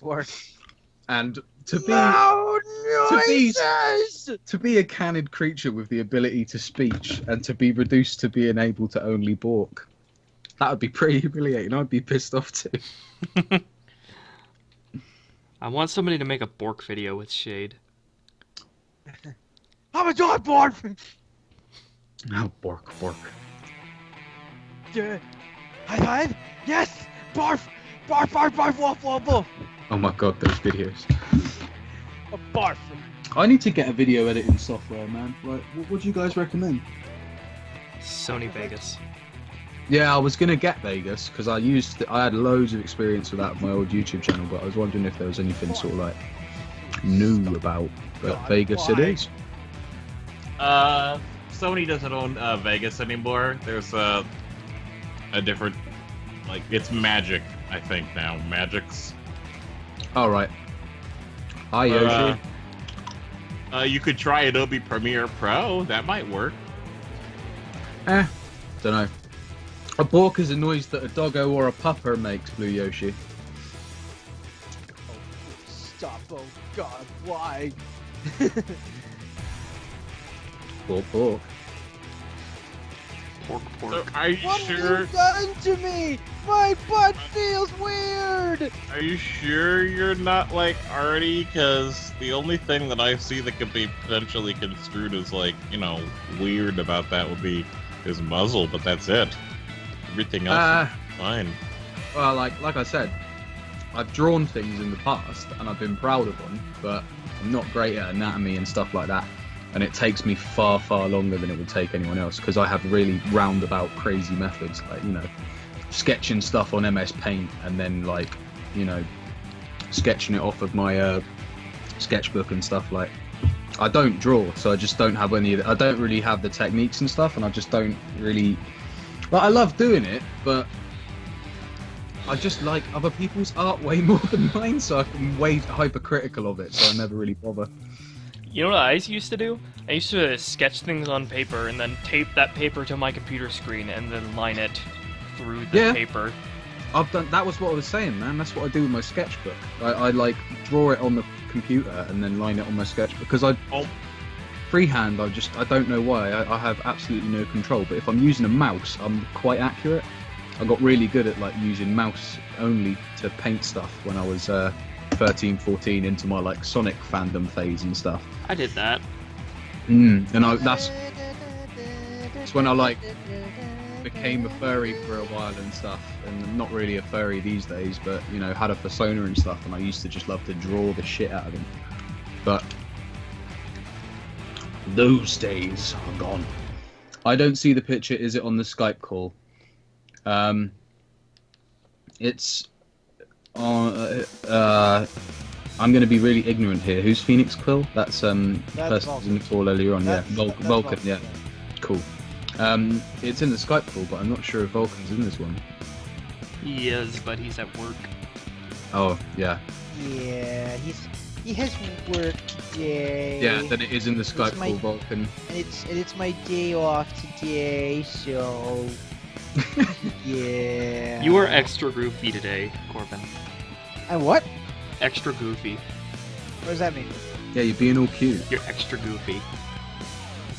[SPEAKER 2] Bork.
[SPEAKER 5] And to be
[SPEAKER 2] Loud noises!
[SPEAKER 5] to be a canid creature with the ability to speech and to be reduced to being able to only balk, that would be pretty humiliating. I'd be pissed off too.
[SPEAKER 1] I want somebody to make a Bork video with Shade.
[SPEAKER 2] I'm a dog, Bork!
[SPEAKER 5] Oh, Bork.
[SPEAKER 2] Yeah. High five? Yes! Barf! Barf! Wolf!
[SPEAKER 5] Oh my god, those videos.
[SPEAKER 2] A barf!
[SPEAKER 5] I need to get a video editing software, man. Like, what do you guys recommend?
[SPEAKER 1] Sony Vegas.
[SPEAKER 5] Yeah, I was gonna get Vegas because I had loads of experience with that on my old YouTube channel, but I was wondering if there was anything sort of like new about. But
[SPEAKER 2] God,
[SPEAKER 5] Vegas
[SPEAKER 2] why?
[SPEAKER 5] it is.
[SPEAKER 4] Sony doesn't own Vegas anymore. There's a different, like, it's Magic, I think now. Magic's.
[SPEAKER 5] All right. Hi, Yoshi.
[SPEAKER 4] You could try Adobe Premiere Pro. That might work.
[SPEAKER 5] Don't know. A Bork is a noise that a doggo or a pupper makes, Blue Yoshi.
[SPEAKER 2] Stop, oh god, why?
[SPEAKER 5] Bork.
[SPEAKER 1] Pork.
[SPEAKER 4] So are you
[SPEAKER 2] What
[SPEAKER 4] sure?
[SPEAKER 2] have you done to me? My butt feels weird!
[SPEAKER 4] Are you sure you're not like Artie? Because the only thing that I see that could be potentially construed as like, weird about that would be his muzzle, but that's it. Everything else is fine.
[SPEAKER 5] Well, like I said, I've drawn things in the past and I've been proud of them, but I'm not great at anatomy and stuff like that. And it takes me far, far longer than it would take anyone else because I have really roundabout, crazy methods, like, sketching stuff on MS Paint and then, like, sketching it off of my sketchbook and stuff. Like, I don't draw, so I just don't have any. I don't really have the techniques and stuff, and I just don't really. Like, I love doing it, but I just like other people's art way more than mine, so I'm way hypercritical of it. So I never really bother.
[SPEAKER 1] You know what I used to do? I used to sketch things on paper and then tape that paper to my computer screen and then line it through the paper.
[SPEAKER 5] I've done. That was what I was saying, man. That's what I do with my sketchbook. I like draw it on the computer and then line it on my sketchbook because freehand. I don't know why. I have absolutely no control. But if I'm using a mouse, I'm quite accurate. I got really good at like using mouse only to paint stuff when I was 13, 14 into my like Sonic fandom phase and stuff.
[SPEAKER 1] I did that.
[SPEAKER 5] And that's when I like became a furry for a while and stuff, and I'm not really a furry these days, but had a persona and stuff, and I used to just love to draw the shit out of them. But those days are gone. I don't see the picture. Is it on the Skype call? It's on. I'm going to be really ignorant here. Who's Phoenix Quill? That's person in the call earlier on.
[SPEAKER 2] That's
[SPEAKER 5] Vulcan. Yeah, cool. It's in the Skype call, but I'm not sure if Vulcan's in this one.
[SPEAKER 1] He is, but he's at work.
[SPEAKER 5] Oh, yeah.
[SPEAKER 2] Yeah, he has work today.
[SPEAKER 5] Yeah, then it is in the Skype call, Vulcan.
[SPEAKER 2] And it's my day off today, so yeah.
[SPEAKER 1] You were extra goofy today, Corbin.
[SPEAKER 2] And what?
[SPEAKER 1] Extra goofy.
[SPEAKER 2] What does that mean?
[SPEAKER 5] Yeah, you're being all cute.
[SPEAKER 1] You're extra goofy.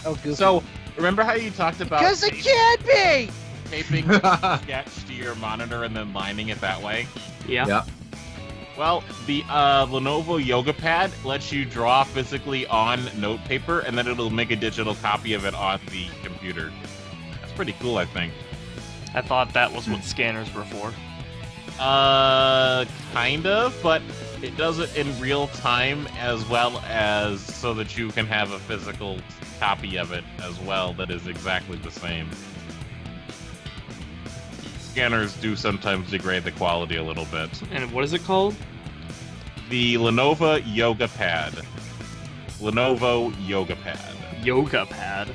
[SPEAKER 2] Oh, goofy.
[SPEAKER 4] So, remember how you talked about
[SPEAKER 2] Because it can't be!
[SPEAKER 4] taping the sketch to your monitor and then lining it that way?
[SPEAKER 1] Yeah.
[SPEAKER 5] Yeah.
[SPEAKER 4] Well, the Lenovo Yoga Pad lets you draw physically on notepaper, and then it'll make a digital copy of it on the computer. That's pretty cool, I think.
[SPEAKER 1] I thought that was what scanners were for.
[SPEAKER 4] Kind of, but it does it in real time as well as so that you can have a physical copy of it as well that is exactly the same. Scanners do sometimes degrade the quality a little bit.
[SPEAKER 1] And what is it called?
[SPEAKER 4] The Lenovo Yoga Pad. Lenovo Yoga Pad.
[SPEAKER 1] Yoga pad.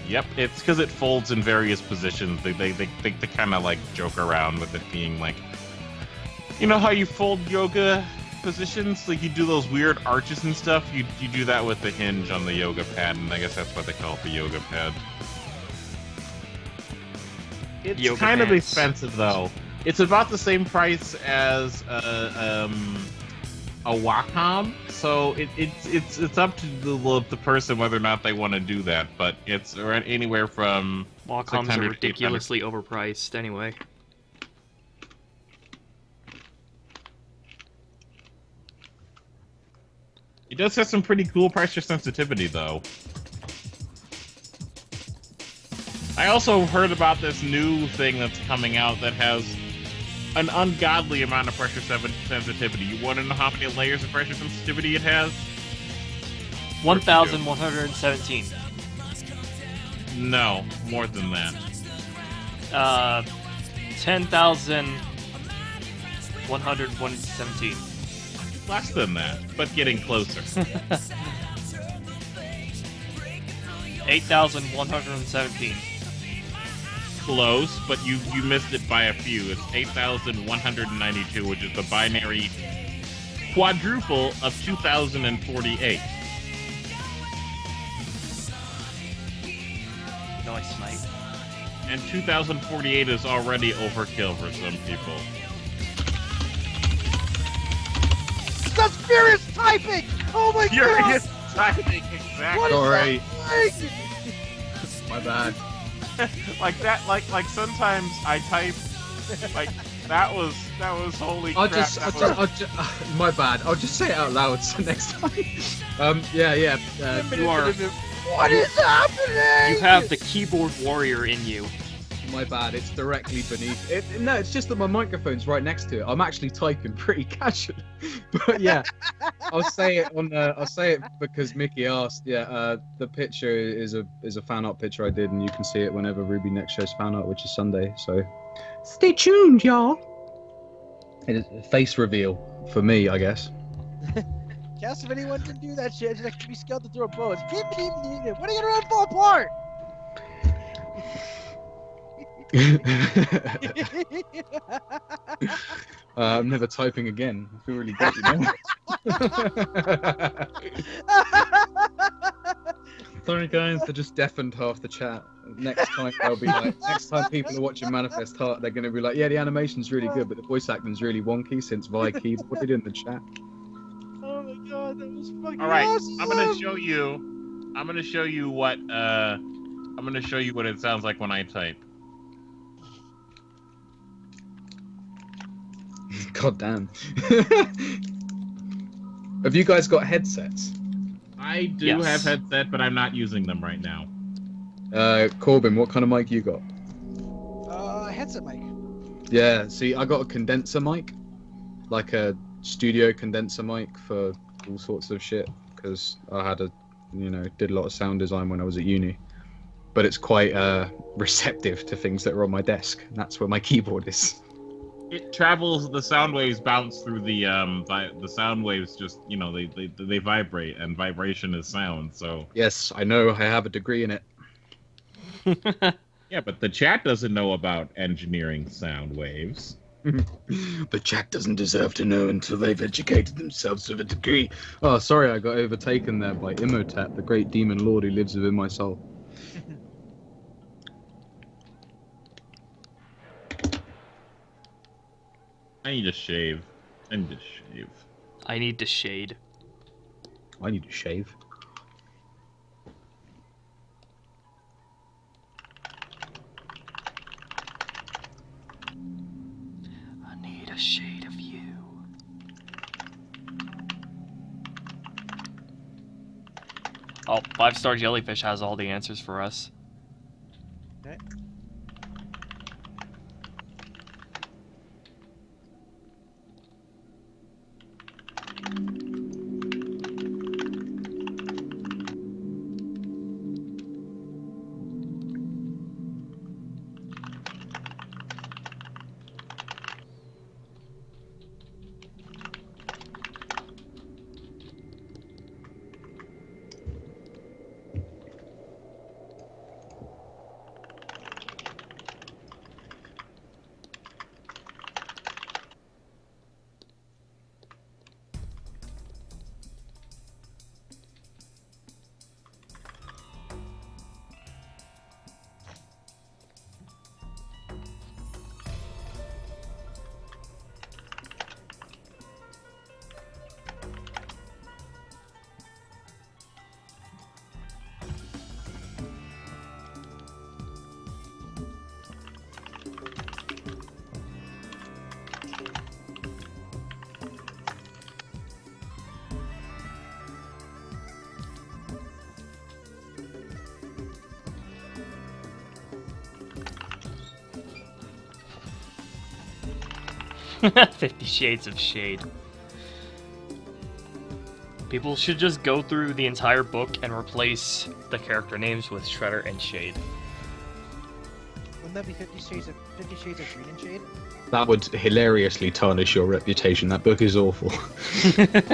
[SPEAKER 4] Yep, it's because it folds in various positions. They kind of like joke around with it being like, you know how you fold yoga positions? Like you do those weird arches and stuff. You do that with the hinge on the yoga pad, and I guess that's what they call it, the yoga pad. It's
[SPEAKER 1] Yoga
[SPEAKER 4] kind of
[SPEAKER 1] pants.
[SPEAKER 4] expensive though. It's about the same price as a Wacom, so it's up to the person whether or not they want to do that. But it's anywhere from
[SPEAKER 1] Wacom's are
[SPEAKER 4] 600 to
[SPEAKER 1] ridiculously overpriced anyway.
[SPEAKER 4] It does have some pretty cool pressure sensitivity, though. I also heard about this new thing that's coming out that has an ungodly amount of pressure sensitivity. You want to know how many layers of pressure sensitivity it has?
[SPEAKER 1] 1,117.
[SPEAKER 4] No, more than that.
[SPEAKER 1] 10,117.
[SPEAKER 4] Less than that, but getting closer.
[SPEAKER 1] 8,117.
[SPEAKER 4] Close, but you missed it by a few. It's 8,192, which is the binary quadruple of 2,048.
[SPEAKER 1] Nice, mate.
[SPEAKER 4] And 2,048 is already overkill for some people.
[SPEAKER 2] That's furious typing! Oh my
[SPEAKER 4] Furious
[SPEAKER 2] god!
[SPEAKER 4] typing, exactly.
[SPEAKER 2] What is
[SPEAKER 5] Sorry.
[SPEAKER 2] that thing?
[SPEAKER 5] My bad.
[SPEAKER 4] Like that, like sometimes I type, like that was holy
[SPEAKER 5] I'll
[SPEAKER 4] crap.
[SPEAKER 5] just, my bad. I'll just say it out loud so next time. Yeah.
[SPEAKER 1] You are.
[SPEAKER 2] What is happening?
[SPEAKER 1] You have the keyboard warrior in you.
[SPEAKER 5] My bad. It's directly beneath it. No, it's just that my microphone's right next to it. I'm actually typing pretty casually. But yeah, I'll say it because Mickey asked. Yeah, the picture is a fan art picture I did, and you can see it whenever Ruby next shows fan art, which is Sunday. So stay tuned, y'all. It is a face reveal for me, I guess.
[SPEAKER 2] Guess if anyone can do that shit, just be skilled to throw a bow. It's what are you gonna run fall apart?
[SPEAKER 5] I'm never typing again. I feel really good, you know? Sorry guys, I just deafened half the chat. Next time they'll be like, next time people are watching Manifest Heart, they're gonna be like, yeah, the animation's really good, but the voice acting's really wonky since Vi keyboarded in the chat.
[SPEAKER 2] Oh my god, that was fucking
[SPEAKER 4] All right,
[SPEAKER 2] awesome!
[SPEAKER 4] I'm gonna show you what it sounds like when I type.
[SPEAKER 5] God damn. Have you guys got headsets?
[SPEAKER 4] I do
[SPEAKER 1] Yes.
[SPEAKER 4] have headset, but I'm not using them right now.
[SPEAKER 5] Corbin, what kind of mic you got?
[SPEAKER 2] Headset mic.
[SPEAKER 5] Yeah, see, I got a condenser mic, like a studio condenser mic for all sorts of shit, because I had did a lot of sound design when I was at uni. But it's quite receptive to things that are on my desk, and that's where my keyboard is.
[SPEAKER 4] It travels. The sound waves bounce through the sound waves. Just they vibrate, and vibration is sound. So
[SPEAKER 5] Yes, I know, I have a degree in it.
[SPEAKER 4] yeah, but the chat doesn't know about engineering sound waves.
[SPEAKER 5] The chat doesn't deserve to know until they've educated themselves with a degree. Oh, sorry, I got overtaken there by Imhotep, the great demon lord who lives within my soul.
[SPEAKER 4] I need to shave.
[SPEAKER 1] I need to shade.
[SPEAKER 5] I need to shave.
[SPEAKER 1] I need a shade of you. Oh, 5-star jellyfish has all the answers for us.
[SPEAKER 2] Okay.
[SPEAKER 1] Fifty Shades of Shade. People should just go through the entire book and replace the character names with Shredder and Shade.
[SPEAKER 2] Wouldn't that be 50 Shades of Green and Shade?
[SPEAKER 5] That would hilariously tarnish your reputation. That book is awful.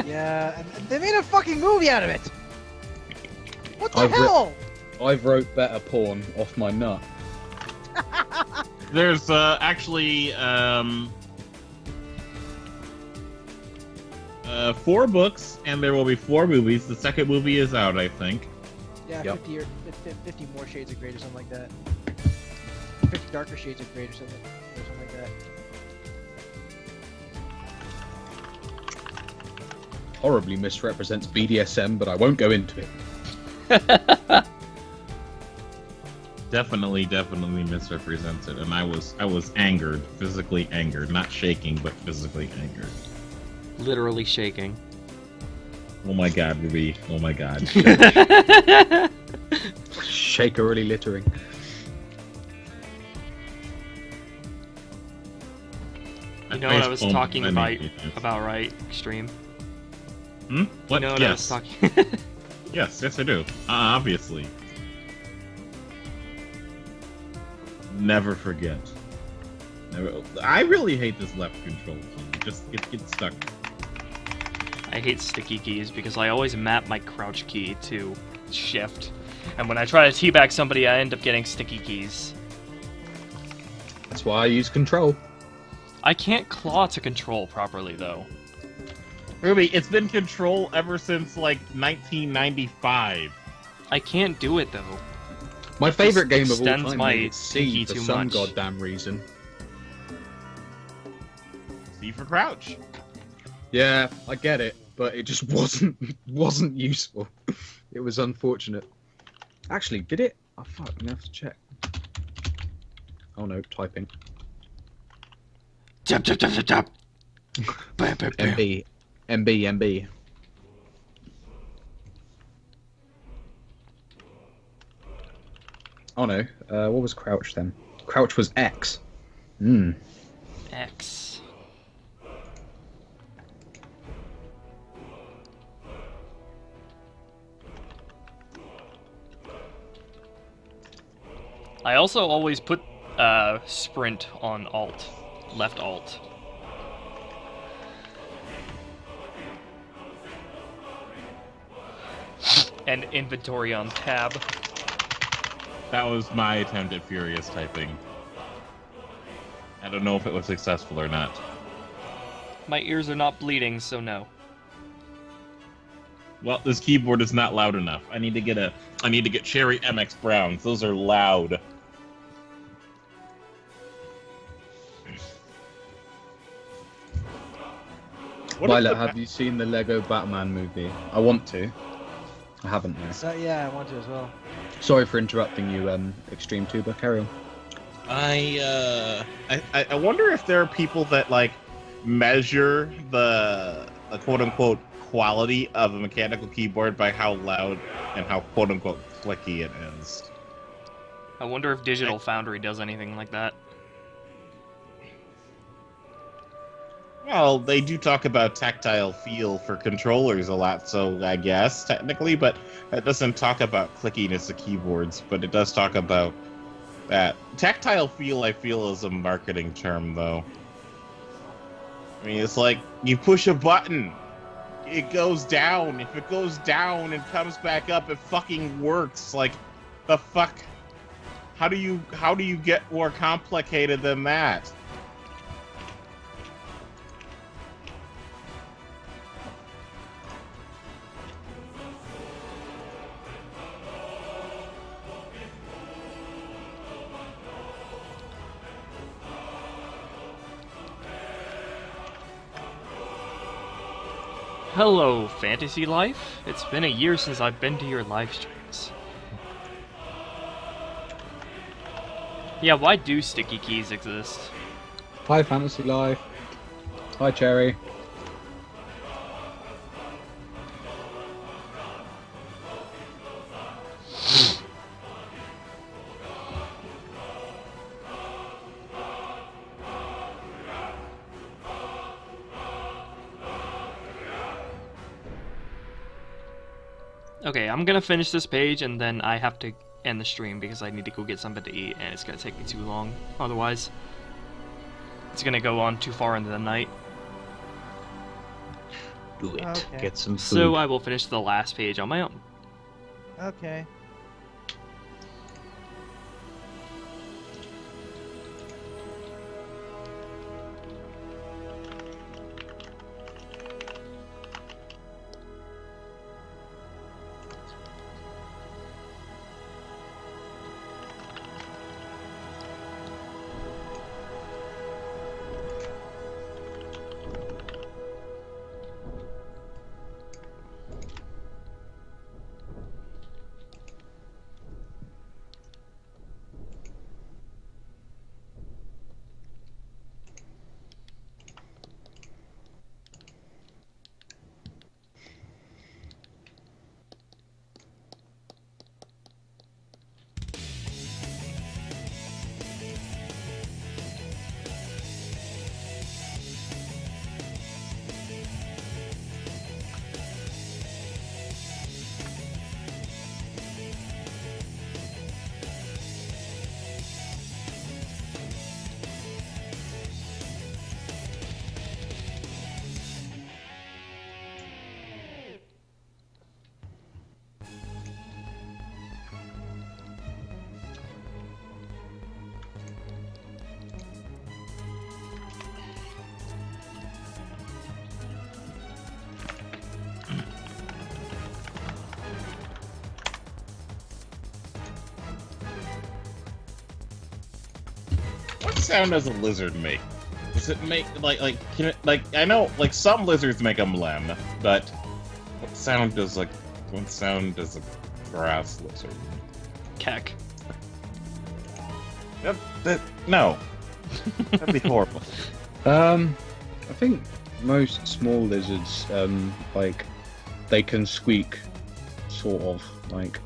[SPEAKER 2] Yeah, and they made a fucking movie out of it! What the
[SPEAKER 5] I've
[SPEAKER 2] hell?
[SPEAKER 5] I've wrote better porn off my nut.
[SPEAKER 4] There's actually 4 books, and there will be 4 movies. The second movie is out, I think.
[SPEAKER 2] Yeah,
[SPEAKER 5] Yep.
[SPEAKER 2] 50 more shades of grey or something like that. 50 darker shades of grey or something like that.
[SPEAKER 5] Horribly misrepresents BDSM, but I won't go into it.
[SPEAKER 4] Definitely misrepresents it, and I was angered, physically angered, not shaking, but physically angered.
[SPEAKER 1] Literally shaking.
[SPEAKER 4] Oh my god, Ruby! Oh my god!
[SPEAKER 5] Shakerily littering.
[SPEAKER 1] You know what I was talking about, right? Extreme.
[SPEAKER 4] What?
[SPEAKER 1] You know what I was
[SPEAKER 4] Yes.
[SPEAKER 1] talking.
[SPEAKER 4] Yes, I do. Obviously. Never forget. Never. I really hate this left control key. Just get stuck.
[SPEAKER 1] I hate sticky keys because I always map my crouch key to shift, and when I try to teabag somebody, I end up getting sticky keys.
[SPEAKER 5] That's why I use control.
[SPEAKER 1] I can't claw to control properly though.
[SPEAKER 4] Ruby, it's been control ever since like 1995.
[SPEAKER 1] I can't do it though.
[SPEAKER 5] My favorite game of all
[SPEAKER 1] extends
[SPEAKER 5] time
[SPEAKER 1] my
[SPEAKER 5] is C
[SPEAKER 1] pinky
[SPEAKER 5] for
[SPEAKER 1] too
[SPEAKER 5] some
[SPEAKER 1] much.
[SPEAKER 5] goddamn reason.
[SPEAKER 4] C for crouch.
[SPEAKER 5] Yeah, I get it, but it just wasn't useful. It was unfortunate. Actually, did it? Oh fuck, I'm gonna have to check. Oh no, typing.
[SPEAKER 1] Tap tap tap tap tap. Bam, bam, bam.
[SPEAKER 5] MB. Oh no, what was crouch then? Crouch was X.
[SPEAKER 1] X. I also always put sprint on alt, left alt. And inventory on tab.
[SPEAKER 4] That was my attempt at furious typing. I don't know if it was successful or not.
[SPEAKER 1] My ears are not bleeding, so no.
[SPEAKER 4] Well, this keyboard is not loud enough. I need to get Cherry MX Browns. Those are loud.
[SPEAKER 5] Violet, have you seen the Lego Batman movie? I want to. I haven't though.
[SPEAKER 2] So yeah, I want to as well.
[SPEAKER 5] Sorry for interrupting you, XtremeTuber. Carry on.
[SPEAKER 4] I wonder if there are people that like measure the quote unquote quality of a mechanical keyboard by how loud and how quote-unquote clicky it is.
[SPEAKER 1] I wonder if Digital Foundry does anything like that.
[SPEAKER 4] Well, they do talk about tactile feel for controllers a lot, so I guess, technically, but it doesn't talk about clickiness of keyboards, but it does talk about that. Tactile feel, I feel, is a marketing term, though. I mean, it's like, you push a button, it goes down. If it goes down and comes back up, it fucking works. Like, the fuck? How do you get more complicated than that?
[SPEAKER 1] Hello, Fantasy Life. It's been a year since I've been to your live streams. Yeah, why do sticky keys exist?
[SPEAKER 5] Hi, Fantasy Life. Hi, Cherry.
[SPEAKER 1] Okay, I'm gonna finish this page and then I have to end the stream because I need to go get something to eat and it's gonna take me too long. Otherwise, it's gonna go on too far into the night.
[SPEAKER 5] Do it.
[SPEAKER 2] Okay.
[SPEAKER 5] Get some food.
[SPEAKER 1] So I will finish the last page on my own.
[SPEAKER 2] Okay.
[SPEAKER 4] What sound does a lizard make? Does it make can it, I know some lizards make a lem, but what sound does a grass lizard?
[SPEAKER 1] Keck.
[SPEAKER 4] No. That'd be horrible.
[SPEAKER 5] I think most small lizards, they can squeak, sort of, like.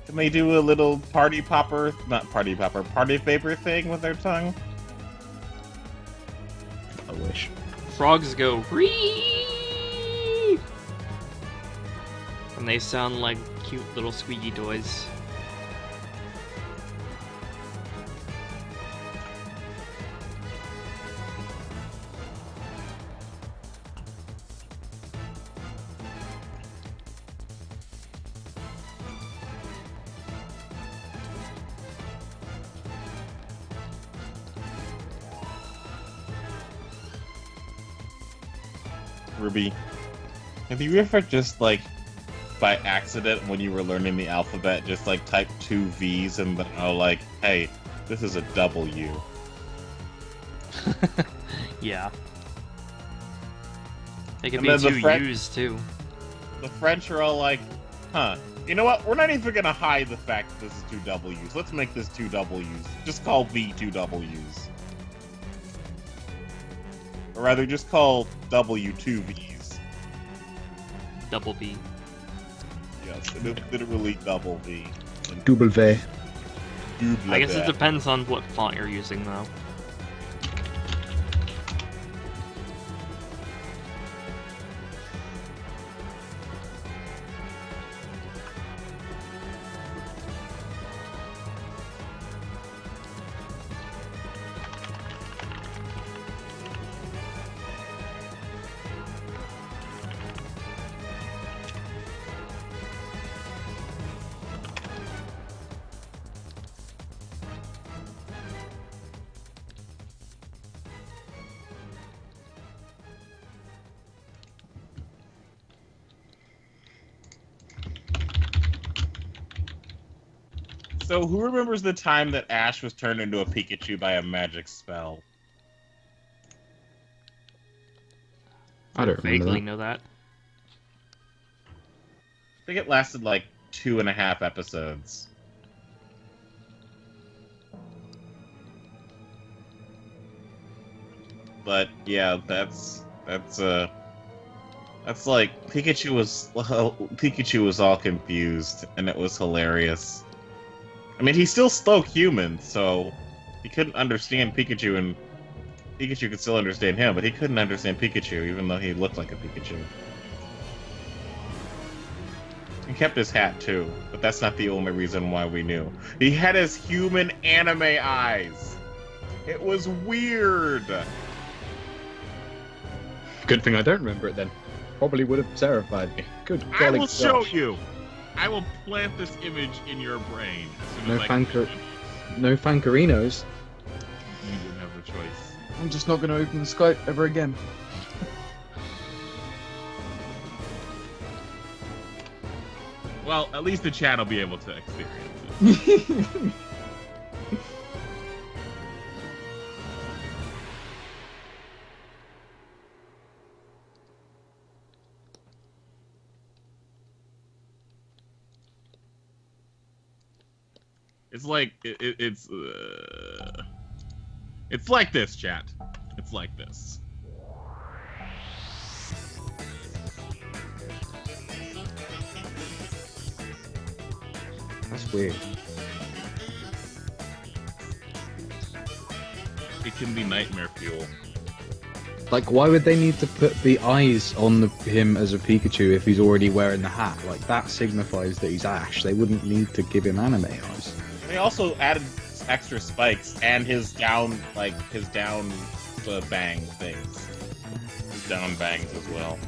[SPEAKER 4] Can they do a little party paper thing with their tongue?
[SPEAKER 5] I wish.
[SPEAKER 1] Frogs go ree, and they sound like cute little squeaky toys.
[SPEAKER 4] Ruby, have you ever just by accident when you were learning the alphabet just typed 2 V's and then hey, this is a W?
[SPEAKER 1] Yeah. They can
[SPEAKER 4] And
[SPEAKER 1] be
[SPEAKER 4] then the
[SPEAKER 1] 2 U's too.
[SPEAKER 4] The French are all like, huh, you know what, we're not even gonna hide the fact that this is 2 W's. Let's make this 2 W's. Just call V 2 W's. Or rather, just call W 2 V's.
[SPEAKER 1] double V.
[SPEAKER 9] Yes, literally double V.
[SPEAKER 5] Double V.
[SPEAKER 1] I guess it depends on what font you're using, though.
[SPEAKER 4] So, who remembers the time that Ash was turned into a Pikachu by a magic spell?
[SPEAKER 5] I don't remember
[SPEAKER 1] Vaguely
[SPEAKER 5] that.
[SPEAKER 1] know that.
[SPEAKER 4] I think it lasted like 2.5 episodes. But yeah, that's like Pikachu was all confused, and it was hilarious. I mean, he still spoke human, so he couldn't understand Pikachu, and Pikachu could still understand him, but he couldn't understand Pikachu, even though he looked like a Pikachu. He kept his hat, too, but that's not the only reason why we knew. He had his human anime eyes! It was weird!
[SPEAKER 5] Good thing I don't remember it then. Probably would have terrified me. Good
[SPEAKER 4] I
[SPEAKER 5] golly
[SPEAKER 4] will show
[SPEAKER 5] gosh.
[SPEAKER 4] you! I will plant this image in your brain as soon
[SPEAKER 5] No
[SPEAKER 4] as I can
[SPEAKER 5] fanker-
[SPEAKER 4] finish.
[SPEAKER 5] No Fankerinos.
[SPEAKER 4] You didn't have a choice.
[SPEAKER 5] I'm just not going to open the Skype ever again.
[SPEAKER 4] Well, at least the chat will be able to experience it. It's like it's like this, chat. It's like this.
[SPEAKER 5] That's weird.
[SPEAKER 4] It can be nightmare fuel.
[SPEAKER 5] Like, why would they need to put the eyes on him as a Pikachu if he's already wearing the hat? Like, that signifies that he's Ash. They wouldn't need to give him anime eyes.
[SPEAKER 4] They also added extra spikes and his down bang things. His down bangs as well.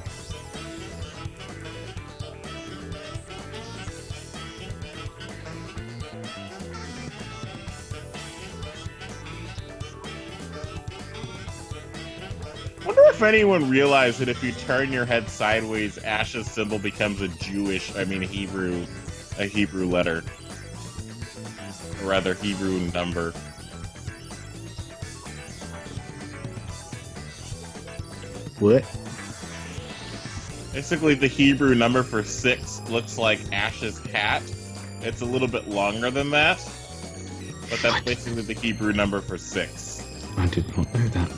[SPEAKER 4] I wonder if anyone realized that if you turn your head sideways, Ash's symbol becomes a Hebrew letter. Or rather, Hebrew number.
[SPEAKER 5] What?
[SPEAKER 4] Basically, the Hebrew number for 6 looks like Ash's hat. It's a little bit longer than that. But that's basically the Hebrew number for 6.
[SPEAKER 5] I did not know that.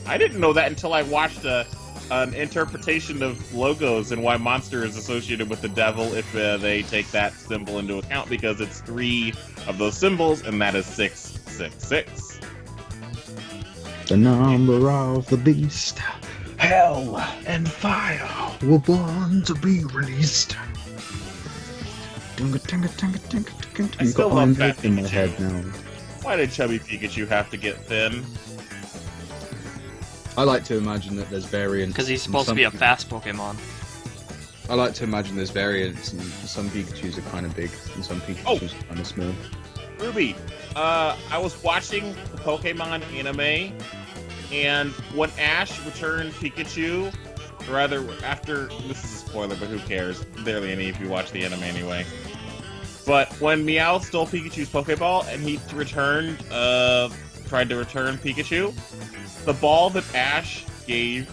[SPEAKER 4] I didn't know that until I watched an interpretation of logos and why Monster is associated with the devil if they take that symbol into account, because it's 3 of those symbols, and that is 666.
[SPEAKER 5] The number of the beast. Hell and fire were born to be released.
[SPEAKER 4] I
[SPEAKER 5] You
[SPEAKER 4] still
[SPEAKER 5] got
[SPEAKER 4] love
[SPEAKER 5] Iron
[SPEAKER 4] that
[SPEAKER 5] Drake in my
[SPEAKER 4] Pikachu.
[SPEAKER 5] head now.
[SPEAKER 4] Why did Chubby Pikachu have to get thin?
[SPEAKER 5] I like to imagine that there's variants.
[SPEAKER 1] Because he's
[SPEAKER 5] and
[SPEAKER 1] supposed to
[SPEAKER 5] some
[SPEAKER 1] be a
[SPEAKER 5] Pika-
[SPEAKER 1] fast Pokemon.
[SPEAKER 5] I like to imagine there's variants, and some Pikachus are kind of big, and some Pikachus are kind of small.
[SPEAKER 4] Ruby, I was watching the Pokemon anime, and when Ash returned Pikachu, or rather, after, this is a spoiler, but who cares? Barely any of you watch the anime anyway. But when Meowth stole Pikachu's Pokeball, and he tried to return Pikachu, the ball that Ash gave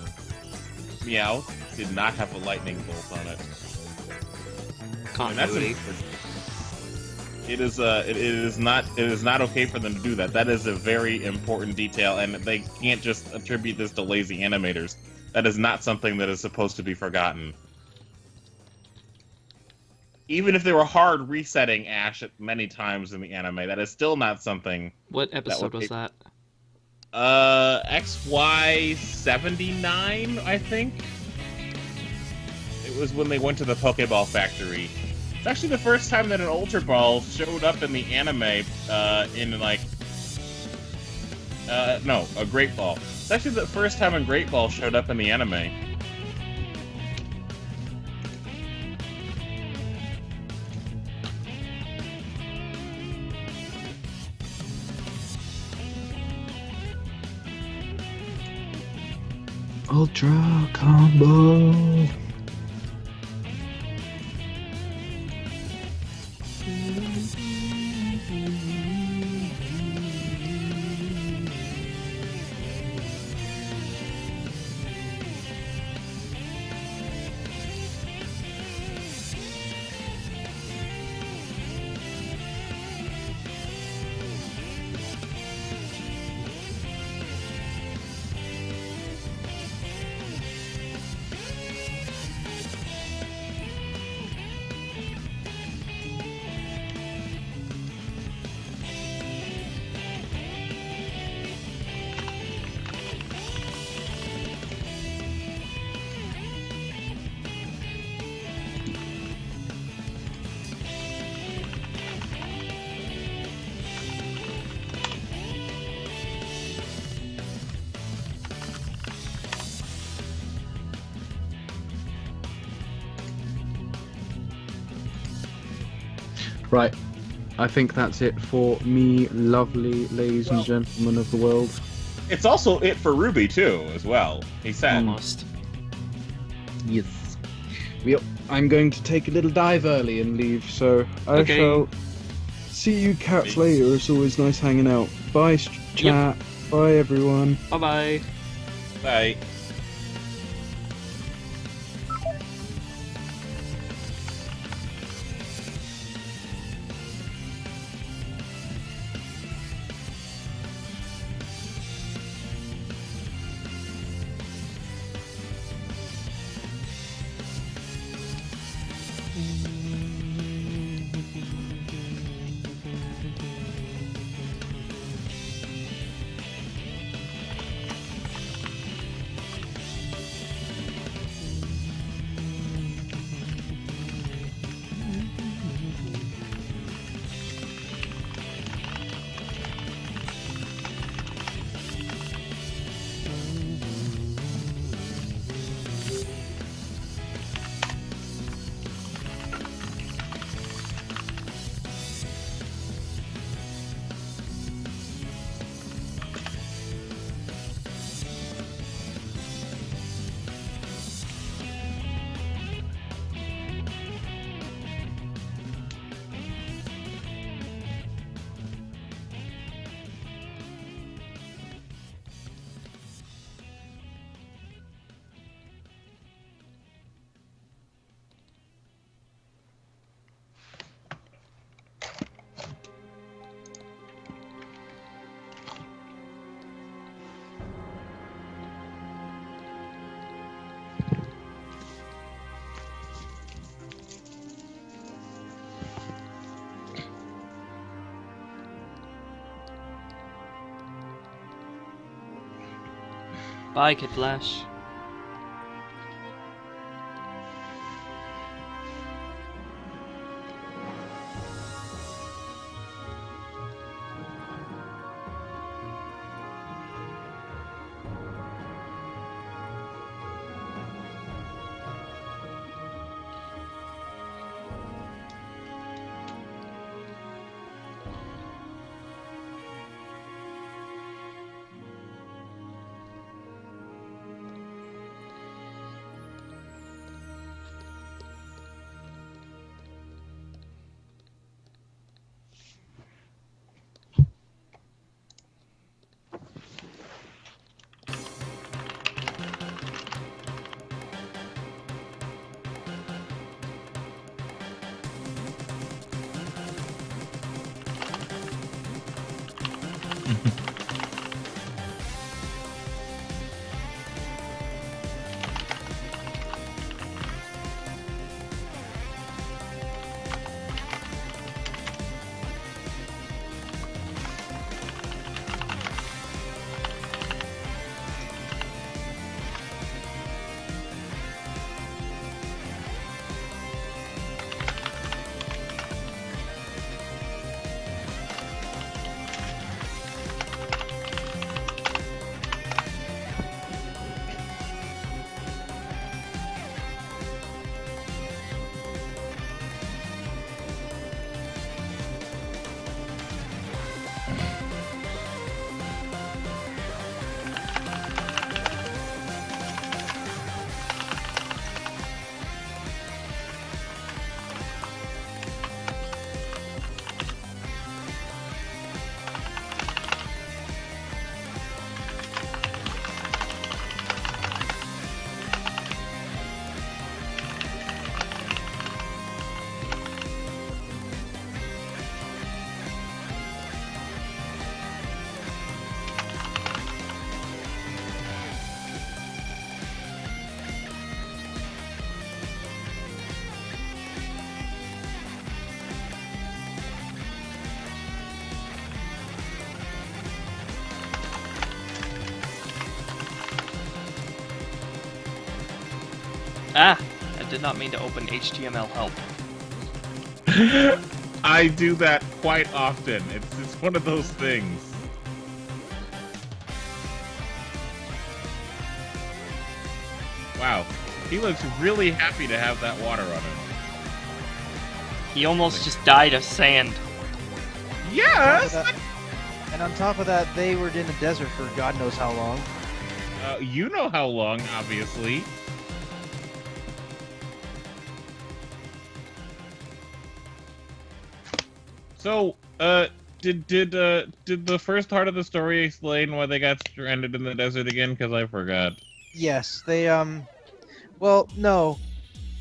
[SPEAKER 4] Meowth did not have a lightning bolt on it. And that's
[SPEAKER 1] Continuity.
[SPEAKER 4] it is not okay for them to do that. That is a very important detail, and they can't just attribute this to lazy animators. That is not something that is supposed to be forgotten. even if they were hard resetting Ash many times in the anime, that is still not something.
[SPEAKER 1] What episode was that?
[SPEAKER 4] XY79, I think. It was when they went to the Pokeball factory. It's actually the first time that an Ultra Ball showed up in the anime, in like... no, a Great Ball. It's actually the first time a Great Ball showed up in the anime.
[SPEAKER 8] Ultra combo. Right, I think that's it for me, lovely ladies and gentlemen of the world.
[SPEAKER 4] It's also it for Ruby, too, as well. He said.
[SPEAKER 1] Almost.
[SPEAKER 8] Yes. Well, I'm going to take a little dive early and leave, so I
[SPEAKER 1] Okay.
[SPEAKER 8] shall see you cats later. It's always nice hanging out. Bye, chat. Bye, everyone.
[SPEAKER 1] Bye-bye.
[SPEAKER 4] Bye.
[SPEAKER 1] Bye, Kid Flash. Ah! I did not mean to open HTML help.
[SPEAKER 4] I do that quite often. It's one of those things. Wow. He looks really happy to have that water on him.
[SPEAKER 1] He almost just died of sand.
[SPEAKER 4] Yes!
[SPEAKER 2] And on top of that, they were in the desert for God knows how long.
[SPEAKER 4] You know how long, obviously. So, did the first part of the story explain why they got stranded in the desert again? Because I forgot.
[SPEAKER 2] Yes, they well, no,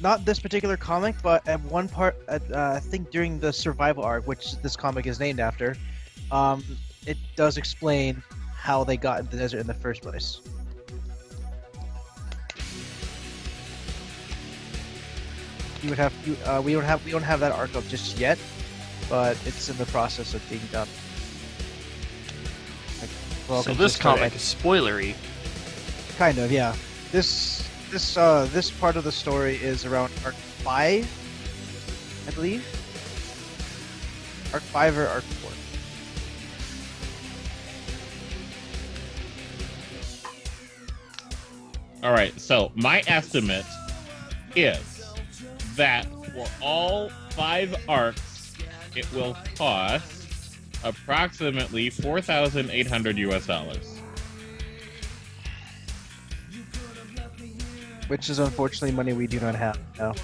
[SPEAKER 2] not this particular comic, but at one part, I think during the survival arc, which this comic is named after, it does explain how they got in the desert in the first place. You would have we don't have that arc up just yet, but it's in the process of being done. Like,
[SPEAKER 1] So this comic is spoilery.
[SPEAKER 2] Kind of, yeah. This part of the story is around arc 5, I believe. Arc 5 or arc 4.
[SPEAKER 4] All right, so my estimate is that for all 5 arcs, it will cost approximately $4,800 US.
[SPEAKER 2] Which is unfortunately money we do not have now.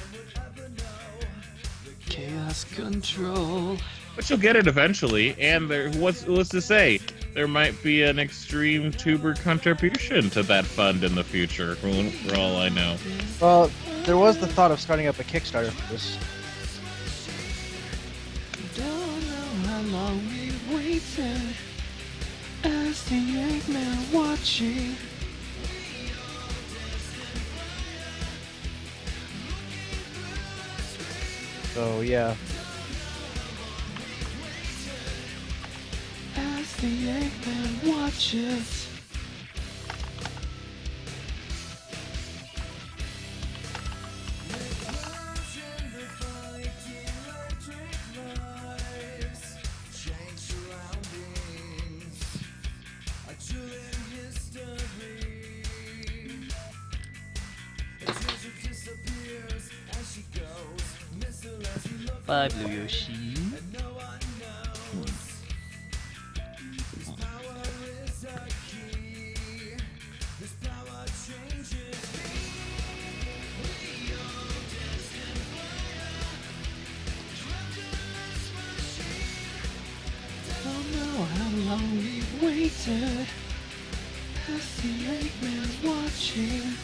[SPEAKER 1] Chaos control.
[SPEAKER 4] But you'll get it eventually, and what's to say? There might be an extreme tuber contribution to that fund in the future, for all I know.
[SPEAKER 2] Well, there was the thought of starting up a Kickstarter for this.
[SPEAKER 1] Don't know how long we've waited as the Eggman watching.
[SPEAKER 2] So yeah.
[SPEAKER 1] As the Eggman watches. Bye, Blue Yoshi. Don't know how long we've waited as the Eggman's watching.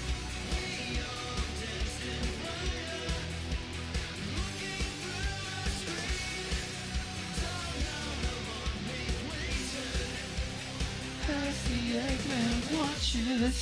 [SPEAKER 1] As the Eggman watches.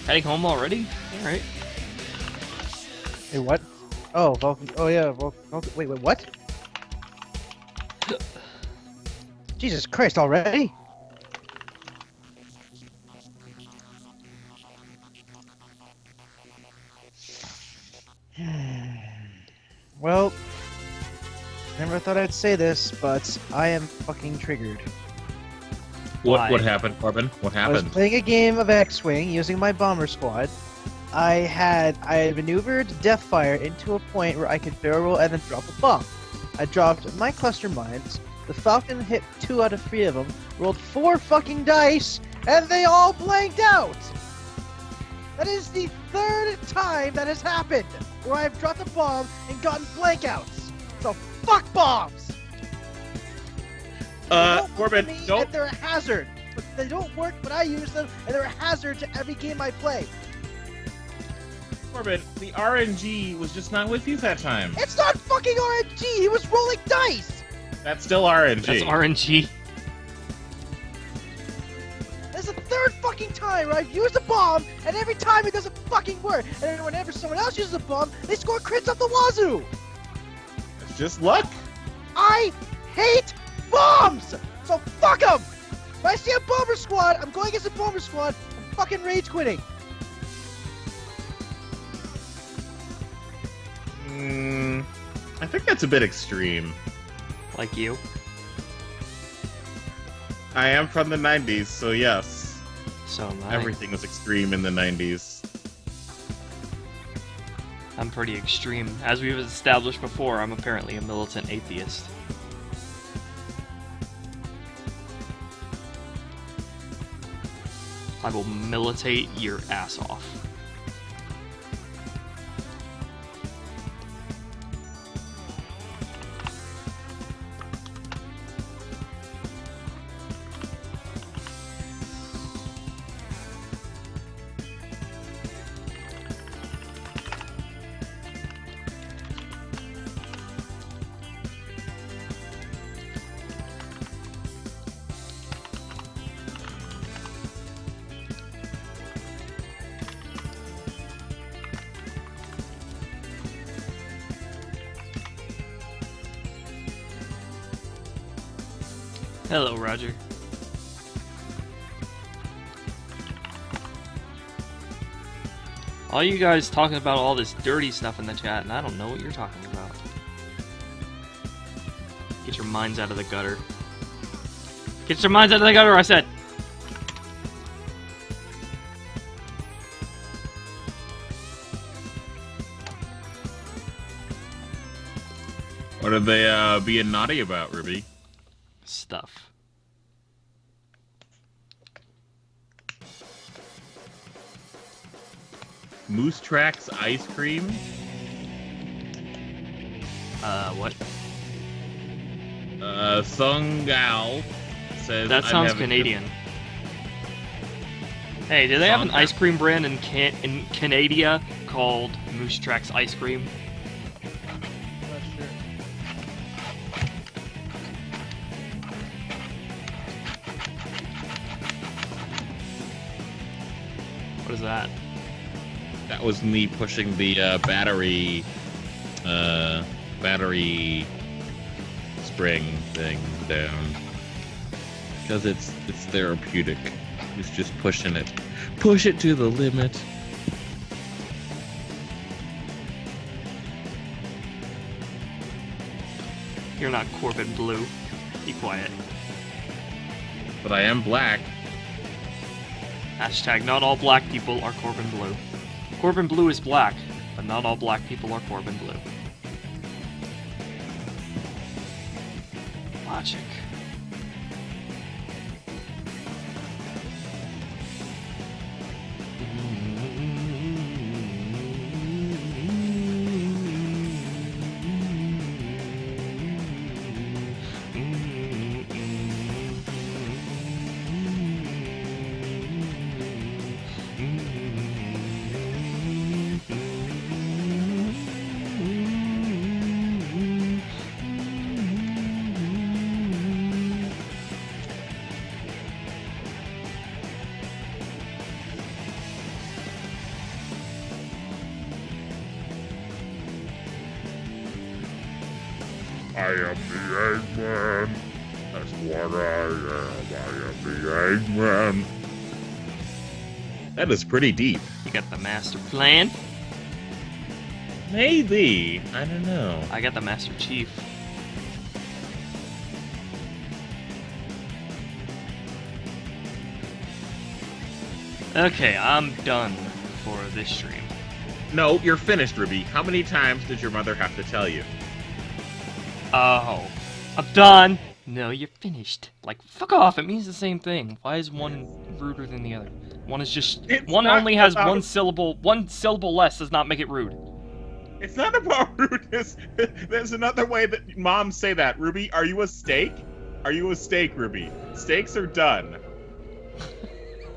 [SPEAKER 1] Heading home already? Alright.
[SPEAKER 2] Hey, what? Oh, Vulcan. Oh yeah, Vulcan. Wait, what? Jesus Christ, already? Well, never thought I'd say this, but I am fucking triggered.
[SPEAKER 1] Why?
[SPEAKER 4] What happened, Corbin? What
[SPEAKER 2] I was
[SPEAKER 4] happened?
[SPEAKER 2] playing a game of X-Wing using my bomber squad. I had maneuvered Deathfire into a point where I could barrel roll and then drop a bomb. I dropped my cluster mines. The Falcon hit 2 out of 3 of them, rolled 4 fucking dice, and they all blanked out. That is the 3rd time that has happened where I've dropped a bomb and gotten blankouts. So fuck bombs. They don't work
[SPEAKER 4] Corbin,
[SPEAKER 2] for me,
[SPEAKER 4] don't.
[SPEAKER 2] and they're a hazard. But they don't work when I use them, and they're a hazard to every game I play.
[SPEAKER 4] Corbin, the RNG was just not with you that time.
[SPEAKER 2] It's not fucking RNG. He was rolling dice.
[SPEAKER 4] That's still RNG.
[SPEAKER 1] That's RNG.
[SPEAKER 2] This is the 3rd fucking time where I've used a bomb, and every time it doesn't fucking work. And then whenever someone else uses a bomb, they score crits up the wazoo.
[SPEAKER 4] It's just luck.
[SPEAKER 2] I hate bombs. So fuck them. If I see a bomber squad, I'm going against a bomber squad. I'm fucking rage quitting.
[SPEAKER 4] I think that's a bit extreme.
[SPEAKER 1] Like you.
[SPEAKER 4] I am from the 90s, so yes.
[SPEAKER 1] So am I.
[SPEAKER 4] Everything was extreme in the 90s.
[SPEAKER 1] I'm pretty extreme. As we've established before, I'm apparently a militant atheist. I will militate your ass off. Hello, Roger. All you guys talking about all this dirty stuff in the chat, and I don't know what you're talking about. Get your minds out of the gutter. Get your minds out of the gutter, I said!
[SPEAKER 4] What are they being naughty about, Ruby?
[SPEAKER 1] Stuff.
[SPEAKER 4] Moose Tracks ice cream?
[SPEAKER 1] What?
[SPEAKER 4] Sung Gal says
[SPEAKER 1] That
[SPEAKER 4] I'm
[SPEAKER 1] sounds
[SPEAKER 4] having
[SPEAKER 1] Canadian. Hey, do they have an ice cream brand in Canada called Moose Tracks Ice Cream?
[SPEAKER 2] Not sure.
[SPEAKER 1] What is that?
[SPEAKER 4] That was me pushing the battery spring thing down because it's therapeutic. It's just pushing it, push it to the limit.
[SPEAKER 1] You're not Corbin Blue. Be quiet.
[SPEAKER 4] But I am black.
[SPEAKER 1] Hashtag not all black people are Corbin Blue. Corbin Blue is black, but not all black people are Corbin Blue. Logic.
[SPEAKER 10] I am the Eggman. That's what I am. I am the Eggman.
[SPEAKER 4] That is pretty deep.
[SPEAKER 1] You got the master plan?
[SPEAKER 11] Maybe. I don't know.
[SPEAKER 1] I got the Master Chief. Okay, I'm done for this stream.
[SPEAKER 11] No, you're finished, Ruby. How many times did your mother have to tell you?
[SPEAKER 1] Oh, I'm done. No, you're finished. Like, fuck off. It means the same thing. Why is one ruder than the other? One is just...
[SPEAKER 11] It's
[SPEAKER 1] one
[SPEAKER 11] not
[SPEAKER 1] only has
[SPEAKER 11] about-
[SPEAKER 1] one syllable. One syllable less does not make it rude.
[SPEAKER 11] It's not about rudeness. There's another way that moms say that. Ruby, are you a steak? Are you a steak, Ruby? Steaks are done.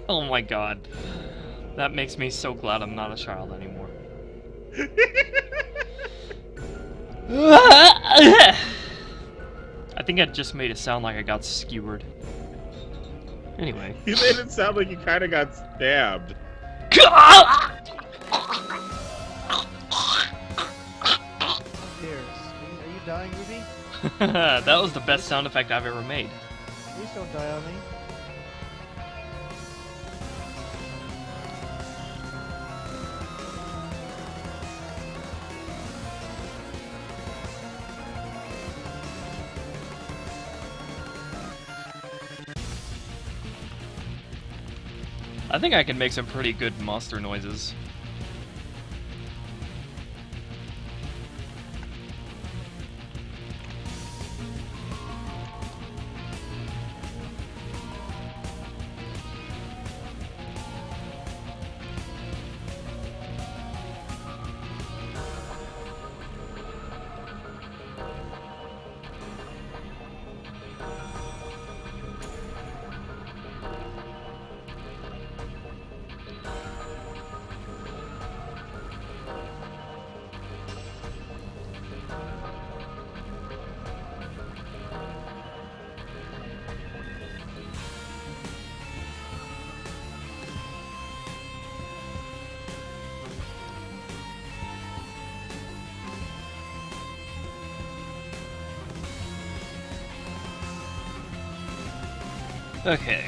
[SPEAKER 1] Oh my god. That makes me so glad I'm not a child anymore. I think I just made it sound like I got skewered. Anyway.
[SPEAKER 11] You made it sound like you kind of got stabbed.
[SPEAKER 2] Are you dying, Ruby?
[SPEAKER 1] That was the best sound effect I've ever made.
[SPEAKER 2] Please don't die on me.
[SPEAKER 1] I think I can make some pretty good monster noises. Okay.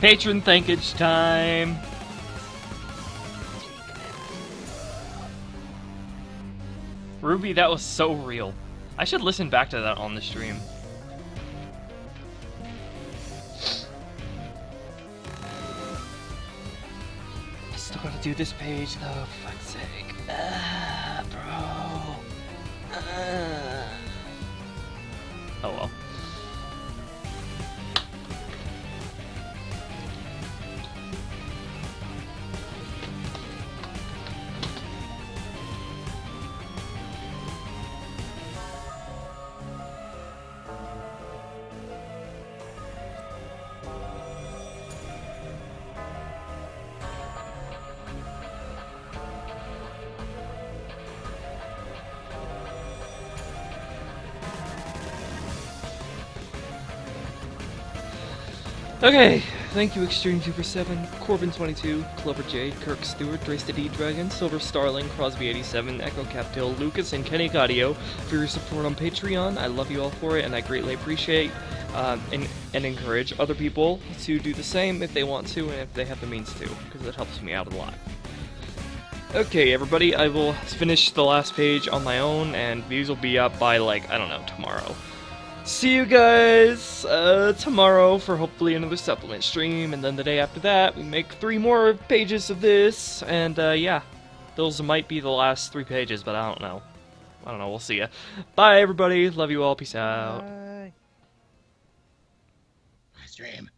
[SPEAKER 1] Patron thankage time! Ruby, that was so real. I should listen back to that on the stream. I still gotta do this page though, for fuck's sake. Bro. Oh well. Okay, thank you XtremetuberVII, Corbin22, Clover Jade, Kirk Stewart, DraceTheD-Dragon, Silver Starling, Crosby87, Echo Captil, Lukas, and Kenny Cadieux for your support on Patreon. I love you all for it, and I greatly appreciate and encourage other people to do the same if they want to and if they have the means to, because it helps me out a lot. Okay, everybody, I will finish the last page on my own, and these will be up by, like, I don't know, tomorrow. See you guys tomorrow for hopefully another supplement stream, and then the day after that we make 3 more pages of this, and yeah, those might be the last 3 pages, but I don't know. We'll see ya. Bye everybody, love you all, peace out.
[SPEAKER 2] Bye.
[SPEAKER 5] Stream.